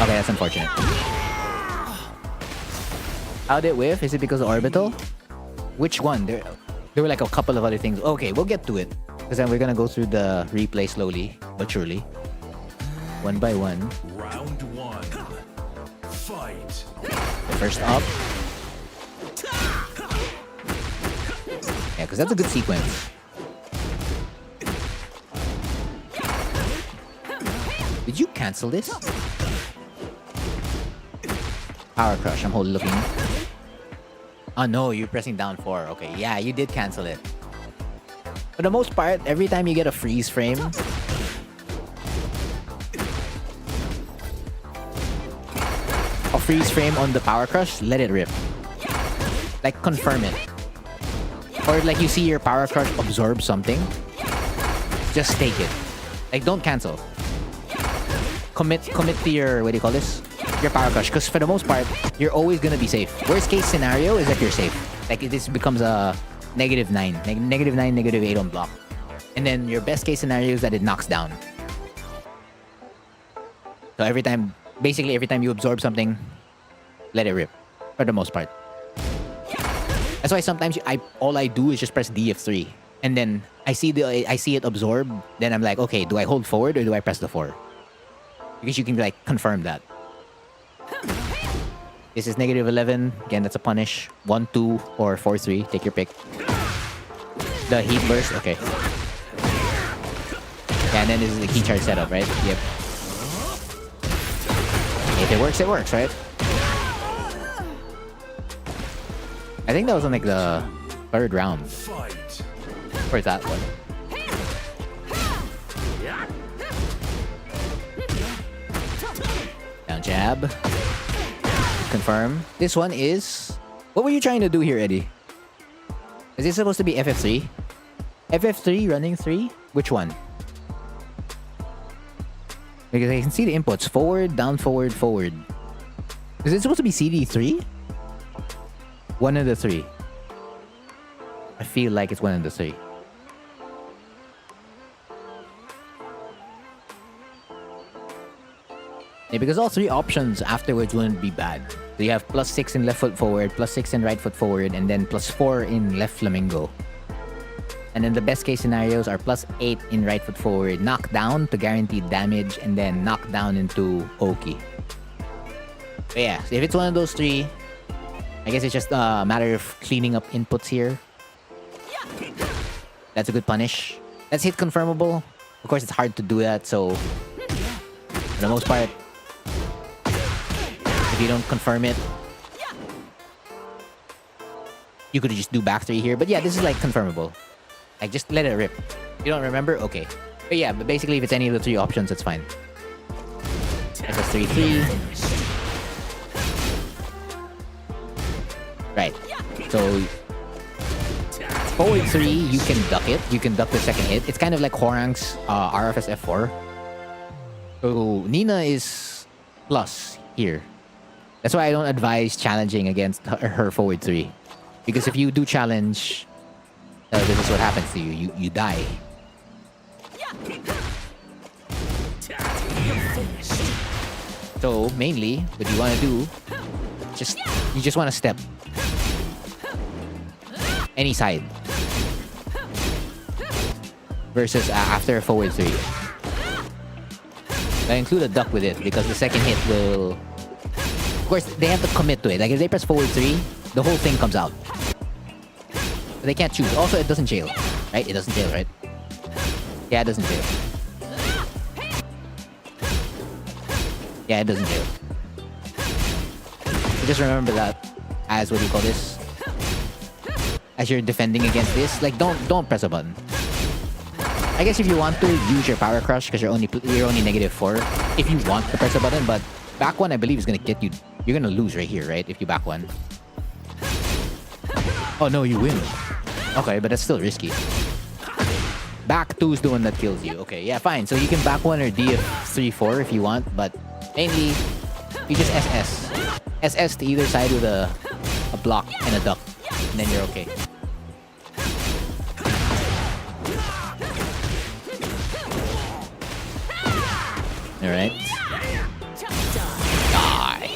Okay, that's unfortunate. How did it whiff? Is it because of orbital? Which one? There were like a couple of other things. Okay, we'll get to it. Because then we're gonna go through the replay slowly, but surely. One by one. Round one. Fight. The first up. Yeah, because that's a good sequence. Did you cancel this? Power Crush, I'm looking. Oh no, you're pressing down 4. Okay, yeah, you did cancel it. For the most part, every time you get a freeze frame, on the Power Crush, let it rip. Like, confirm it. Or like you see your Power Crush absorb something, just take it. Like, don't cancel. Commit to your, what do you call this? Your Power Crush. Because for the most part, you're always gonna be safe. Worst case scenario is that you're safe. Like, this becomes a -9. Like, -9, -8 on block. And then your best case scenario is that it knocks down. So basically every time you absorb something, let it rip. For the most part. That's why sometimes all I do is just press D of 3. And then I see it absorb. Then I'm like, okay, do I hold forward or do I press the 4? Because you can like confirm that. This is -11. Again, that's a punish. 1, 2, or 4, 3. Take your pick. The heat burst. Okay. Yeah, and then this is the key charge setup, right? Yep. If it works, right? I think that was on like the 3rd round. Where's that one? Down jab. Confirm. This one is... What were you trying to do here, Eddie? Is this supposed to be FF3? FF3 running 3? Which one? Because I can see the inputs. Forward, down, forward, forward. Is it supposed to be CD3? One of the 3. I feel like it's one of the 3. Yeah, because all 3 options afterwards wouldn't be bad. So you have +6 in left foot forward, +6 in right foot forward, and then +4 in left flamingo. And then the best case scenarios are +8 in right foot forward, knockdown to guaranteed damage, and then knockdown into Oki. But yeah, so if it's one of those 3, I guess it's just a matter of cleaning up inputs here. That's a good punish. That's hit confirmable. Of course, it's hard to do that, so for the most part, if you don't confirm it, you could just do back 3 here. But yeah, this is like confirmable. Like, just let it rip. You don't remember? Okay. But yeah, but basically, if it's any of the 3 options, that's fine. SS3-3. Right. So, forward 3, you can duck it. You can duck the second hit. It's kind of like Horang's RFS F4. So, Nina is plus here. That's why I don't advise challenging against her forward 3. Because if you do challenge, this is what happens to you. You die. So, mainly, what you want to do, you just want to step. Any side. Versus after forward 3. I include a duck with it because the second hit will... Of course, they have to commit to it. Like, if they press forward 3, the whole thing comes out. But they can't choose. Also, it doesn't jail. Right? It doesn't jail, right? Yeah, it doesn't jail. Yeah, it doesn't jail. So just remember that as, what do you call this? As you're defending against this. Like, don't press a button. I guess if you want to, use your Power Crush because you're only -4 if you want to press a button, but back 1 I believe is gonna get you. You're gonna lose right here, right? If you back 1. Oh no, you win. Okay, but that's still risky. Back 2 is the one that kills you. Okay, yeah, fine. So you can back 1 or D of 3-4 if you want, but mainly you just SS to either side with a block and a duck, and then you're okay. All right. Die.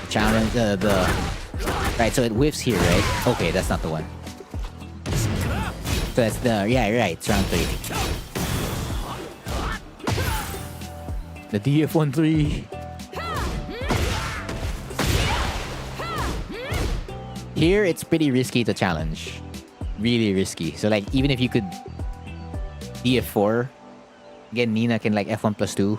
Challenge the. Right, so it whiffs here, right? Okay, that's not the one. So that's the right. It's round 3. The DF13. Here, it's pretty risky to challenge. Really risky. So like, even if you could DF4, again, Nina can like F1 plus 2.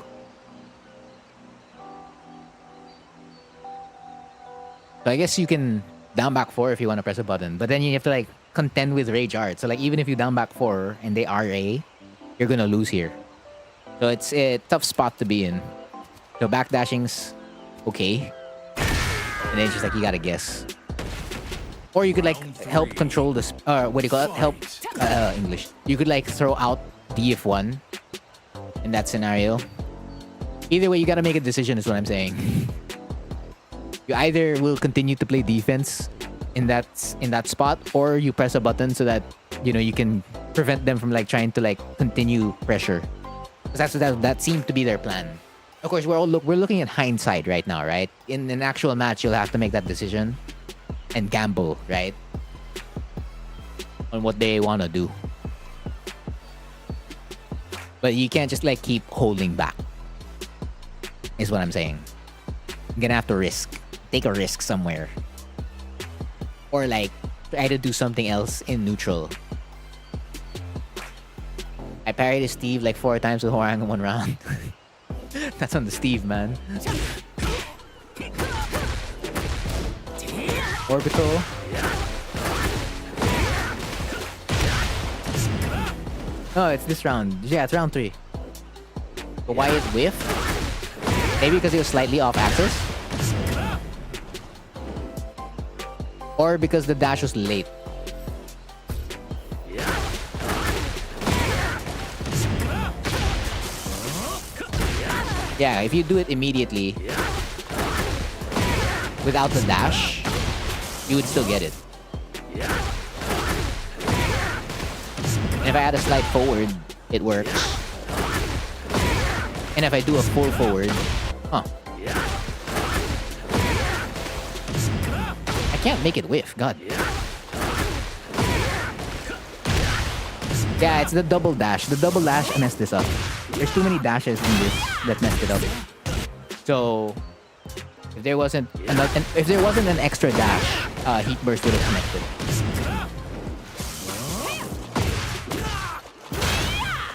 So I guess you can down back 4 if you want to press a button, but then you have to like contend with Rage Art. So like, even if you down back 4 and they RA, you're gonna lose here. So it's a tough spot to be in. So backdashing's okay, and then it's just like you gotta guess. Or you could like help control this, what do you call it? Help English. You could like throw out DF1 in that scenario. Either way, you gotta make a decision, is what I'm saying. You either will continue to play defense in that spot, or you press a button so that you can prevent them from like trying to like continue pressure. Because that seemed to be their plan. Of course, we're looking at hindsight right now, right? In an actual match, you'll have to make that decision and gamble, right, on what they want to do. But you can't just like keep holding back, is what I'm saying. You're gonna have to take a risk somewhere, or like try to do something else in neutral. I parried Steve like 4 times with Horang in 1 round. That's on the Steve, man. Orbital. No, it's this round. Yeah, it's round 3. But why it whiffed? Maybe because it was slightly off axis? Or because the dash was late? Yeah, if you do it immediately without the dash, you would still get it. And if I add a slide forward, it works. And if I do a full forward, I can't make it whiff, god. Yeah, it's the double dash. The double dash messed this up. There's too many dashes in this that messed it up. So if there wasn't an extra dash, Heat Burst would have connected.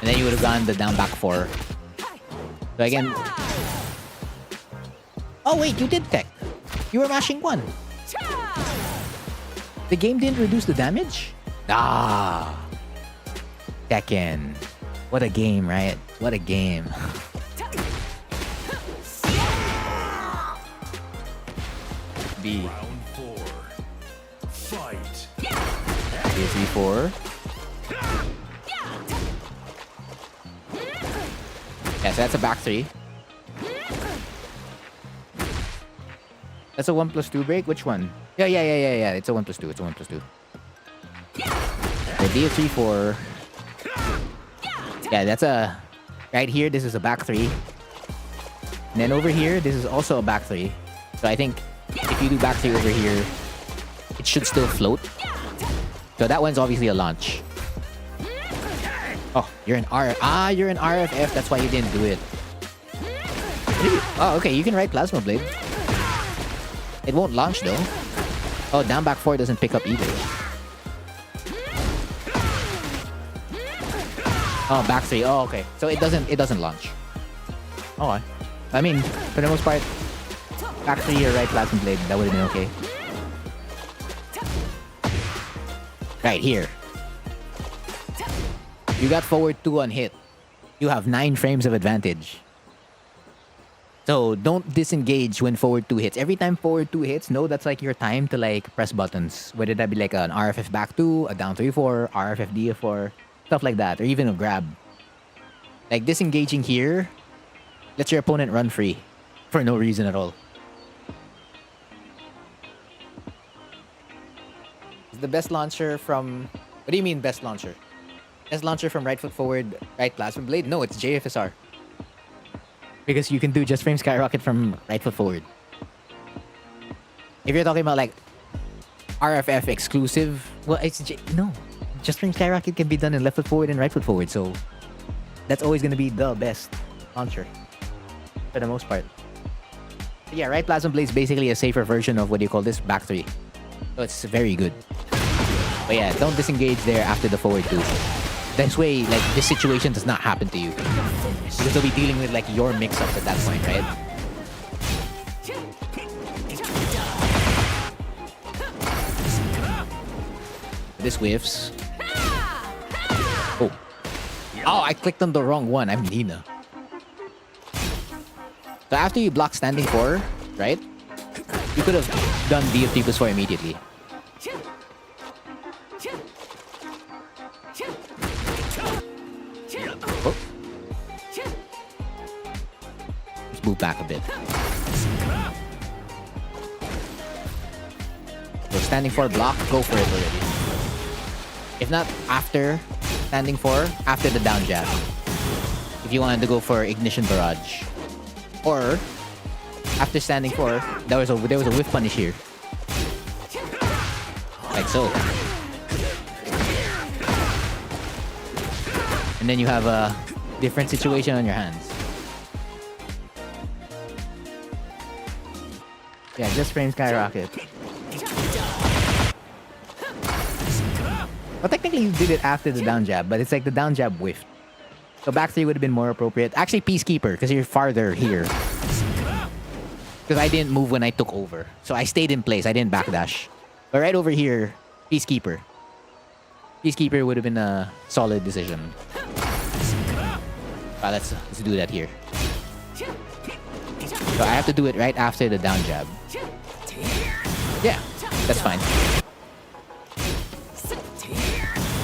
And then you would have gone the down back 4. So again. Oh wait, you did tech. You were mashing 1. The game didn't reduce the damage? Tekken. What a game, right? What a game. B. Round 4. Fight. Here's E4. Yeah, so that's a back 3. That's a 1 plus 2 break? Which one? Yeah. It's a 1 plus 2. It's a 1 plus 2. The D3 4. Yeah, that's a... Right here, this is a back 3. And then over here, this is also a back 3. So I think if you do back 3 over here, it should still float. So that one's obviously a launch. Oh, you're an you're an RFF. That's why you didn't do it. Oh, okay. You can ride Plasma Blade. It won't launch though. Oh, down back 4 doesn't pick up either. Oh, back 3. Oh, okay. So it doesn't launch. Oh, I mean, for the most part, back 3 or right Plasma Blade, that would have been okay. Right here. You got forward 2 on hit. You have 9 frames of advantage. So don't disengage when forward 2 hits. Every time forward 2 hits, know that's like your time to like press buttons. Whether that be like an RFF back 2, a down 3-4, RFF DF4, stuff like that, or even a grab. Like disengaging here lets your opponent run free for no reason at all. It's the best launcher from... What do you mean best launcher? S launcher from right foot forward, right plasma blade. No, it's JFSR. Because you can do just frame skyrocket from right foot forward. If you're talking about like RFF exclusive, well, no. Just frame skyrocket can be done in left foot forward and right foot forward, so that's always going to be the best launcher for the most part. But yeah, right plasma blade is basically a safer version of what do you call this, back three. So it's very good. But yeah, don't disengage there after the forward two. This way, like, this situation does not happen to you. Because they'll be dealing with, like, your mix-ups at that point, right? This whiffs. Oh. Oh, I clicked on the wrong one. I'm Nina. So after you block standing 4, right? You could have done DFT plus 4 immediately. Oh. Let's move back a bit. So standing 4 block, go for it already. If not after standing 4, after the down jab. If you wanted to go for ignition barrage. Or after standing 4, there was a whiff punish here. Like so. And then you have a different situation on your hands. Yeah, just frame skyrocket. Well, technically you did it after the down jab, but it's like the down jab whiffed. So back 3 would have been more appropriate. Actually, Peacekeeper, because you're farther here. Because I didn't move when I took over. So I stayed in place. I didn't backdash. But right over here, Peacekeeper. Peacekeeper would have been a solid decision. Let's do that here. So I have to do it right after the down jab. Yeah, that's fine.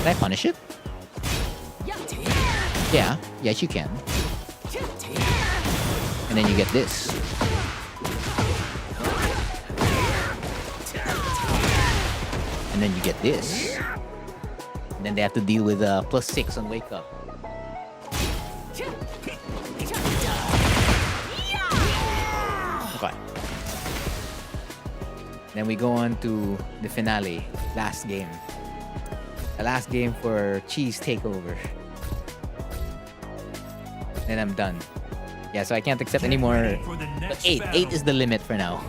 Can I punish it? Yeah, yes you can. And then you get this. And then you get this. And then they have to deal with +6 on wake up. Okay. Then we go on to the finale, last game. The last game for Cheese Takeover. Then I'm done. Yeah, so I can't accept any more. But 8. 8 is the limit for now.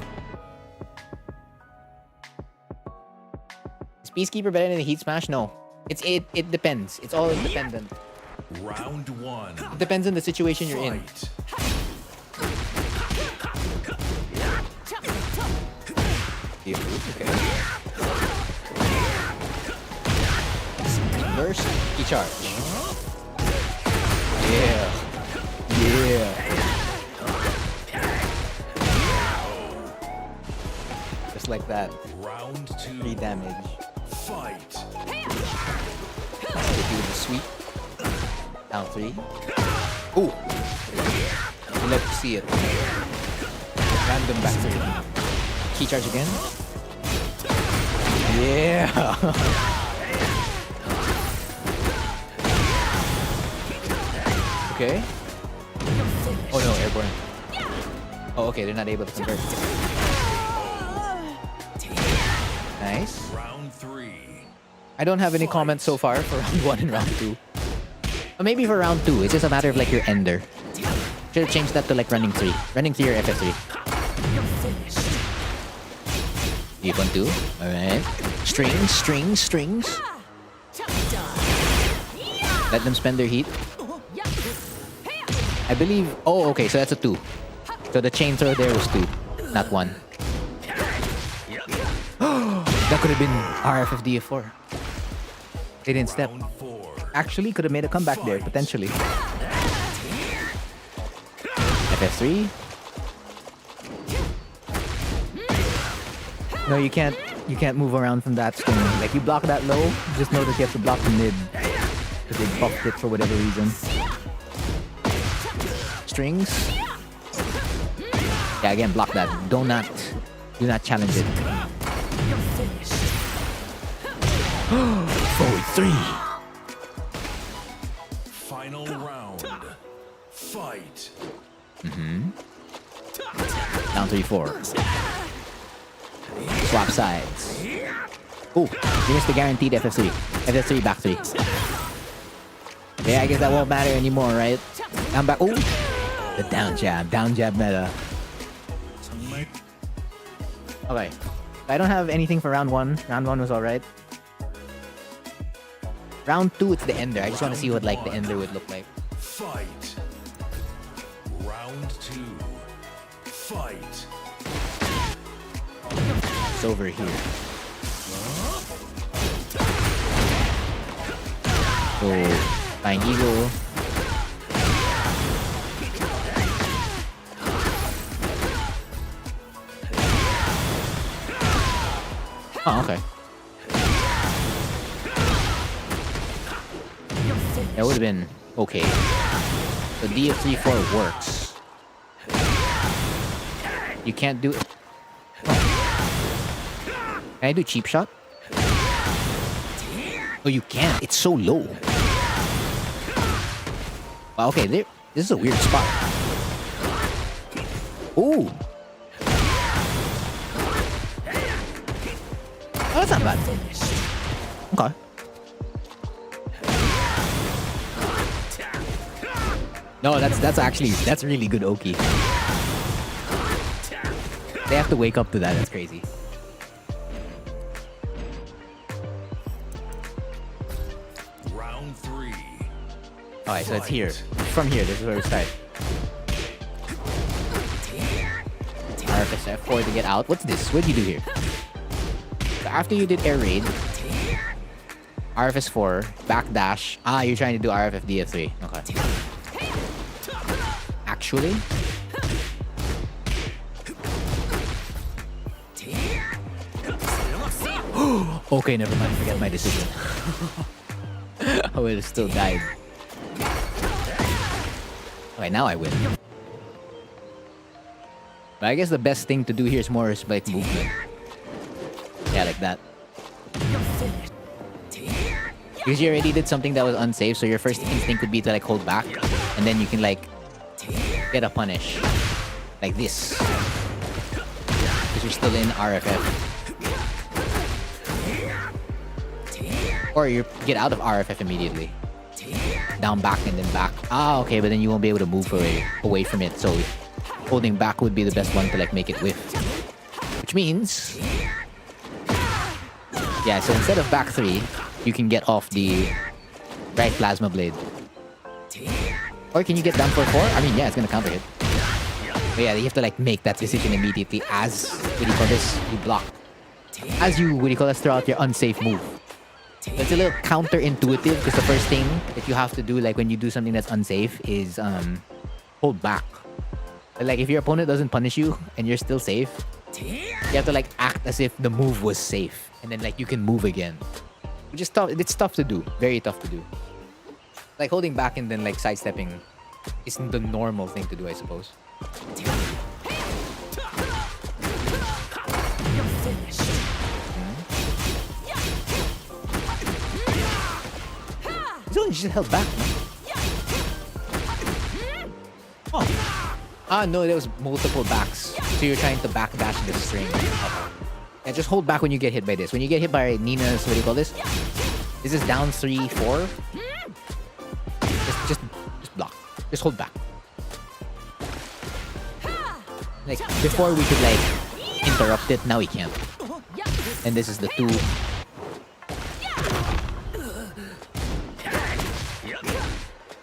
Is Peacekeeper better than the Heat Smash? No. It depends. It's all independent. Round 1. It depends on the situation you're in. Yeah, okay. Burst, key charge. Yeah. Yeah. Just like that. Round 2. 3 damage. Fight. Hit you with the sweep. Down 3. Ooh. You love to see it. Random back 3. Key charge again. Yeah. Okay. Oh no, airborne. Oh, okay, they're not able to convert. Nice. Round 3. I don't have any comments so far for round 1 and round 2. Or maybe for round 2, it's just a matter of like your ender. Should have changed that to like running 3. Running 3 or FF3. Deep on 2. Alright. Strings. Let them spend their heat. I believe... Oh, okay, so that's a 2. So the chain throw there was 2, not 1. That could have been RFF DF4. They didn't step. Actually, could have made a comeback there, potentially. FF3. No, you can't move around from that stone. Like, you block that low, just know that you have to block the mid. Because they buffed it for whatever reason. Strings. Yeah, again, block that. Do not challenge it. Forward 3. 4. Swap sides. Oh, you missed the guaranteed FF3. FF3 back 3. Yeah, I guess that won't matter anymore, right? I'm back. Oh, the down jab meta. Okay, I don't have anything for round 1. Round 1 was alright. Round 2, it's the ender. I just want to see what like the ender would look like. Fight. Round 2. Fight. It's over here. So, Flying Eagle. Oh, okay. That would have been okay. The DF3-4 works. You can't do it. Oh. Can I do cheap shot? Oh, you can't. It's so low. Wow, okay, this is a weird spot. Ooh. Oh, that's not bad. Okay. No, that's really good Oki. They have to wake up to that. That's crazy. Round 3. Alright, so it's here. From here, this is where we start. RFS F4 to get out. What's this? What did you do here? So after you did air raid, RFS 4, backdash. Ah, you're trying to do RFF DF3. Okay. Actually? Okay, never mind. Forget my decision. I would have still died. Okay, now I win. But I guess the best thing to do here is more is like movement. Yeah, like that. Because you already did something that was unsafe, so your first instinct would be to like hold back, and then you can like get a punish like this. Because you're still in RFF. Or you get out of RFF immediately. Down, back, and then back. Ah, okay, but then you won't be able to move away from it, so holding back would be the best one to like make it whiff. Which means... yeah, so instead of back 3, you can get off the right plasma blade. Or can you get down for 4? I mean, yeah, it's gonna counter hit. But yeah, you have to like make that decision immediately as, what do you call this? You block. As you, what do you call this, throw out your unsafe move. It's a little counterintuitive because the first thing that you have to do, like when you do something that's unsafe, is hold back. But, like if your opponent doesn't punish you and you're still safe, you have to like act as if the move was safe, and then like you can move again. Which is tough. It's tough to do. Very tough to do. Like holding back and then like sidestepping isn't the normal thing to do, I suppose. He's only just held back. Oh. Ah, no, there was multiple backs. So you're trying to backdash the string. Okay. Yeah, just hold back when you get hit by this. When you get hit by Nina's, what do you call this? This is down 3, 4. Just block. Just hold back. Like, before we could, like, interrupt it, now we can't. And this is the 2.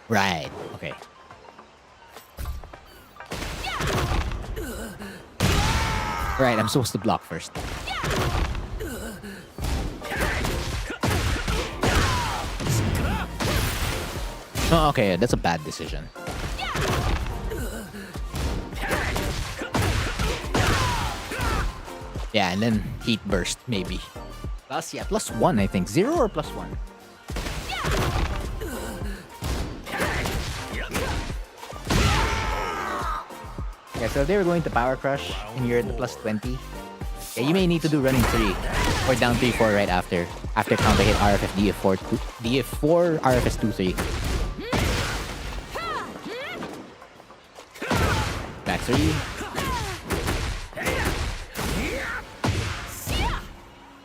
Right. Okay. Right, I'm supposed to block first. Oh, okay, that's a bad decision. Yeah, and then heat burst, maybe. Plus, yeah, +1, I think. 0 or +1? Yeah, so if they were going to Power Crush and you're at the +20, yeah, you may need to do running 3 or down 3, 4 right after counter hit RFF DF4 DF4 RFS 2, 3. Back 3.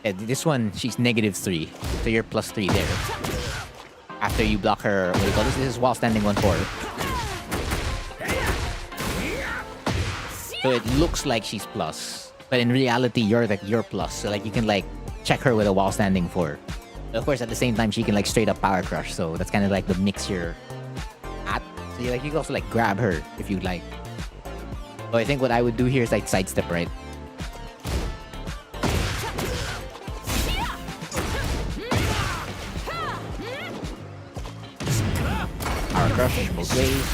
Yeah, this one, she's -3. So you're +3 there. After you block her, what do you call this? This is while standing 1-4. So it looks like she's plus. But in reality, you're plus. So like you can like check her with a while standing 4. But of course, at the same time, she can like straight up power crush. So that's kind of like the mix you're at. So you can also like grab her if you'd like. So I think what I would do here is like sidestep, right? Power crush both ways.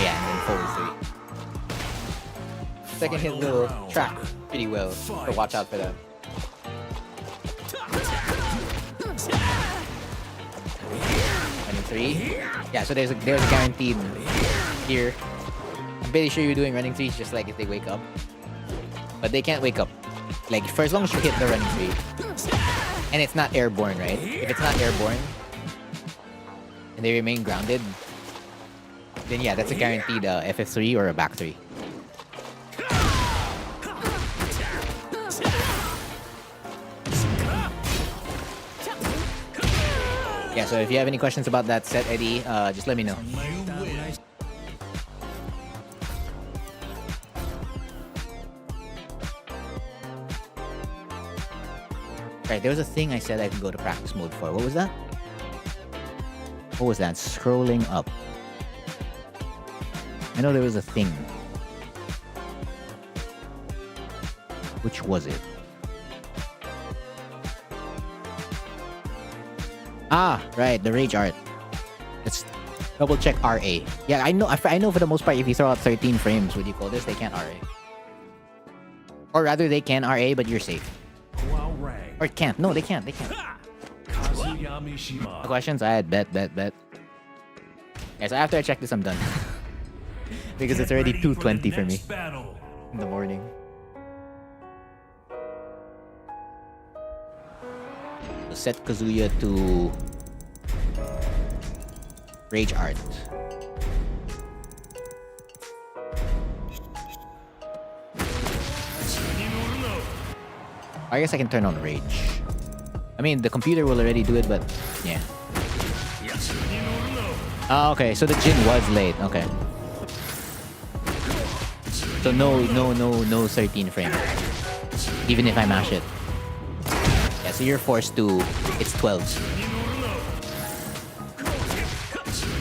Yeah, and then forward 3. Second hit will track pretty well, so watch out for that. Running 3. Yeah, so there's a guaranteed here. I'm pretty sure you're doing running 3s just like if they wake up. But they can't wake up. Like, for as long as you hit the running 3. And it's not airborne, right? If it's not airborne, and they remain grounded, then yeah, that's a guaranteed FF3 or a back 3. Yeah, so if you have any questions about that set, Eddie, just let me know. Alright, there was a thing I said I could go to practice mode for. What was that? What was that? Scrolling up. I know there was a thing. Which was it? Ah, right, the rage art. Let's double check RA. Yeah, I know for the most part if you throw out 13 frames, what do you call this? They can't RA. Or rather, they can RA, but you're safe. Or can't. No, they can't. They can't. No questions? I bet. Yeah, so after I check this, I'm done. Because it's already 2:20 for me in the morning. So set Kazuya to Rage Art. I guess I can turn on Rage. I mean, the computer will already do it, but yeah. Oh, okay, so the Jin was late. Okay. So no 13 frame. Even if I mash it. Yeah, so you're forced to... It's 12.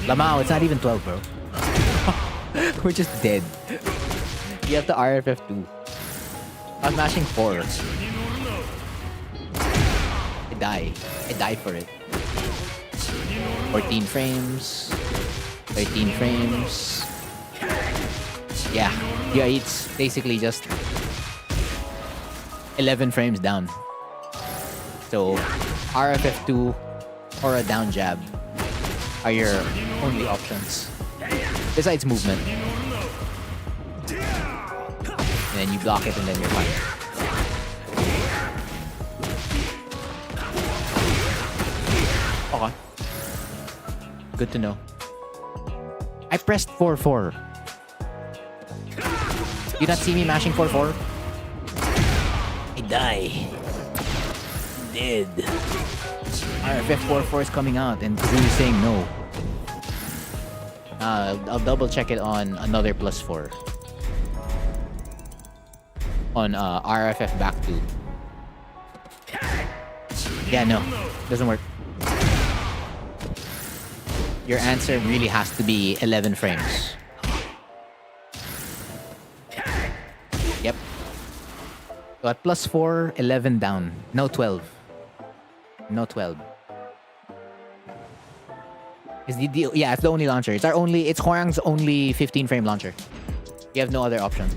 Lamau, it's not even 12, bro. We're just dead. You have the RFF2. I was mashing 4. I die for it. 14 frames. 13 frames. Yeah, it's basically just 11 frames down. So RFF2 or a down jab are your only options. Besides movement. And then you block it and then you're fine. Okay. Good to know. I pressed 4-4. You not see me mashing 4-4? I die. Dead. RFF 4-4 is coming out and Kazuya is saying no. I'll double check it on another +4. On RFF back 2. Yeah, no. Doesn't work. Your answer really has to be 11 frames. Yep. So at +4, 11 down. No 12. No 12. Is the deal? Yeah, it's the only launcher. It's Hwoarang's only 15 frame launcher. You have no other option.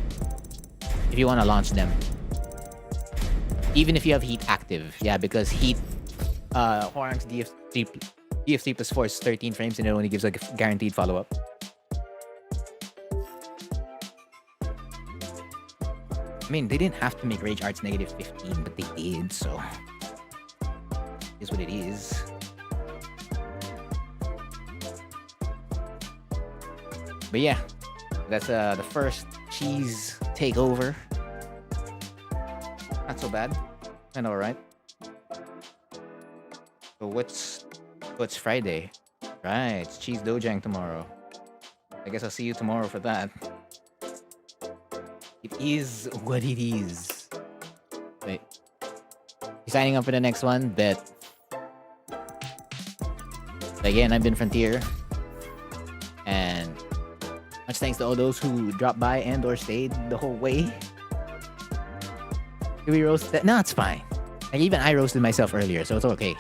If you want to launch them. Even if you have heat active. Yeah, because heat Hwoarang's DF3 plus 4 is 13 frames and it only gives like a guaranteed follow-up. I mean, they didn't have to make Rage Arts -15, but they did, so... Is what it is. But yeah, that's the first cheese takeover. Not Not so bad. And all right. So what's Friday? Right, it's Cheese Dojang tomorrow. I guess I'll see you tomorrow for that. It is what it is. Wait. You signing up for the next one? Bet. So again, I've been Frontier. And much thanks to all those who dropped by and or stayed the whole way. Do we roast that? No, it's fine. Like even I roasted myself earlier, so it's okay.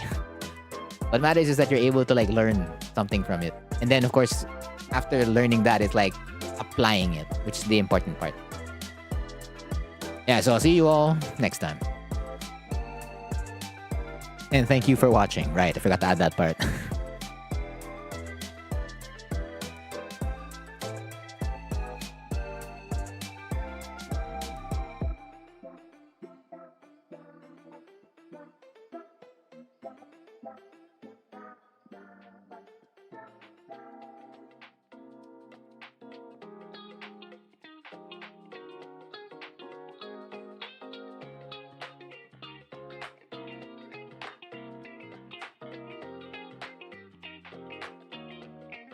What matters is that you're able to like learn something from it. And then of course, after learning that, it's like applying it, which is the important part. Yeah, so I'll see you all next time. And thank you for watching. Right, I forgot to add that part.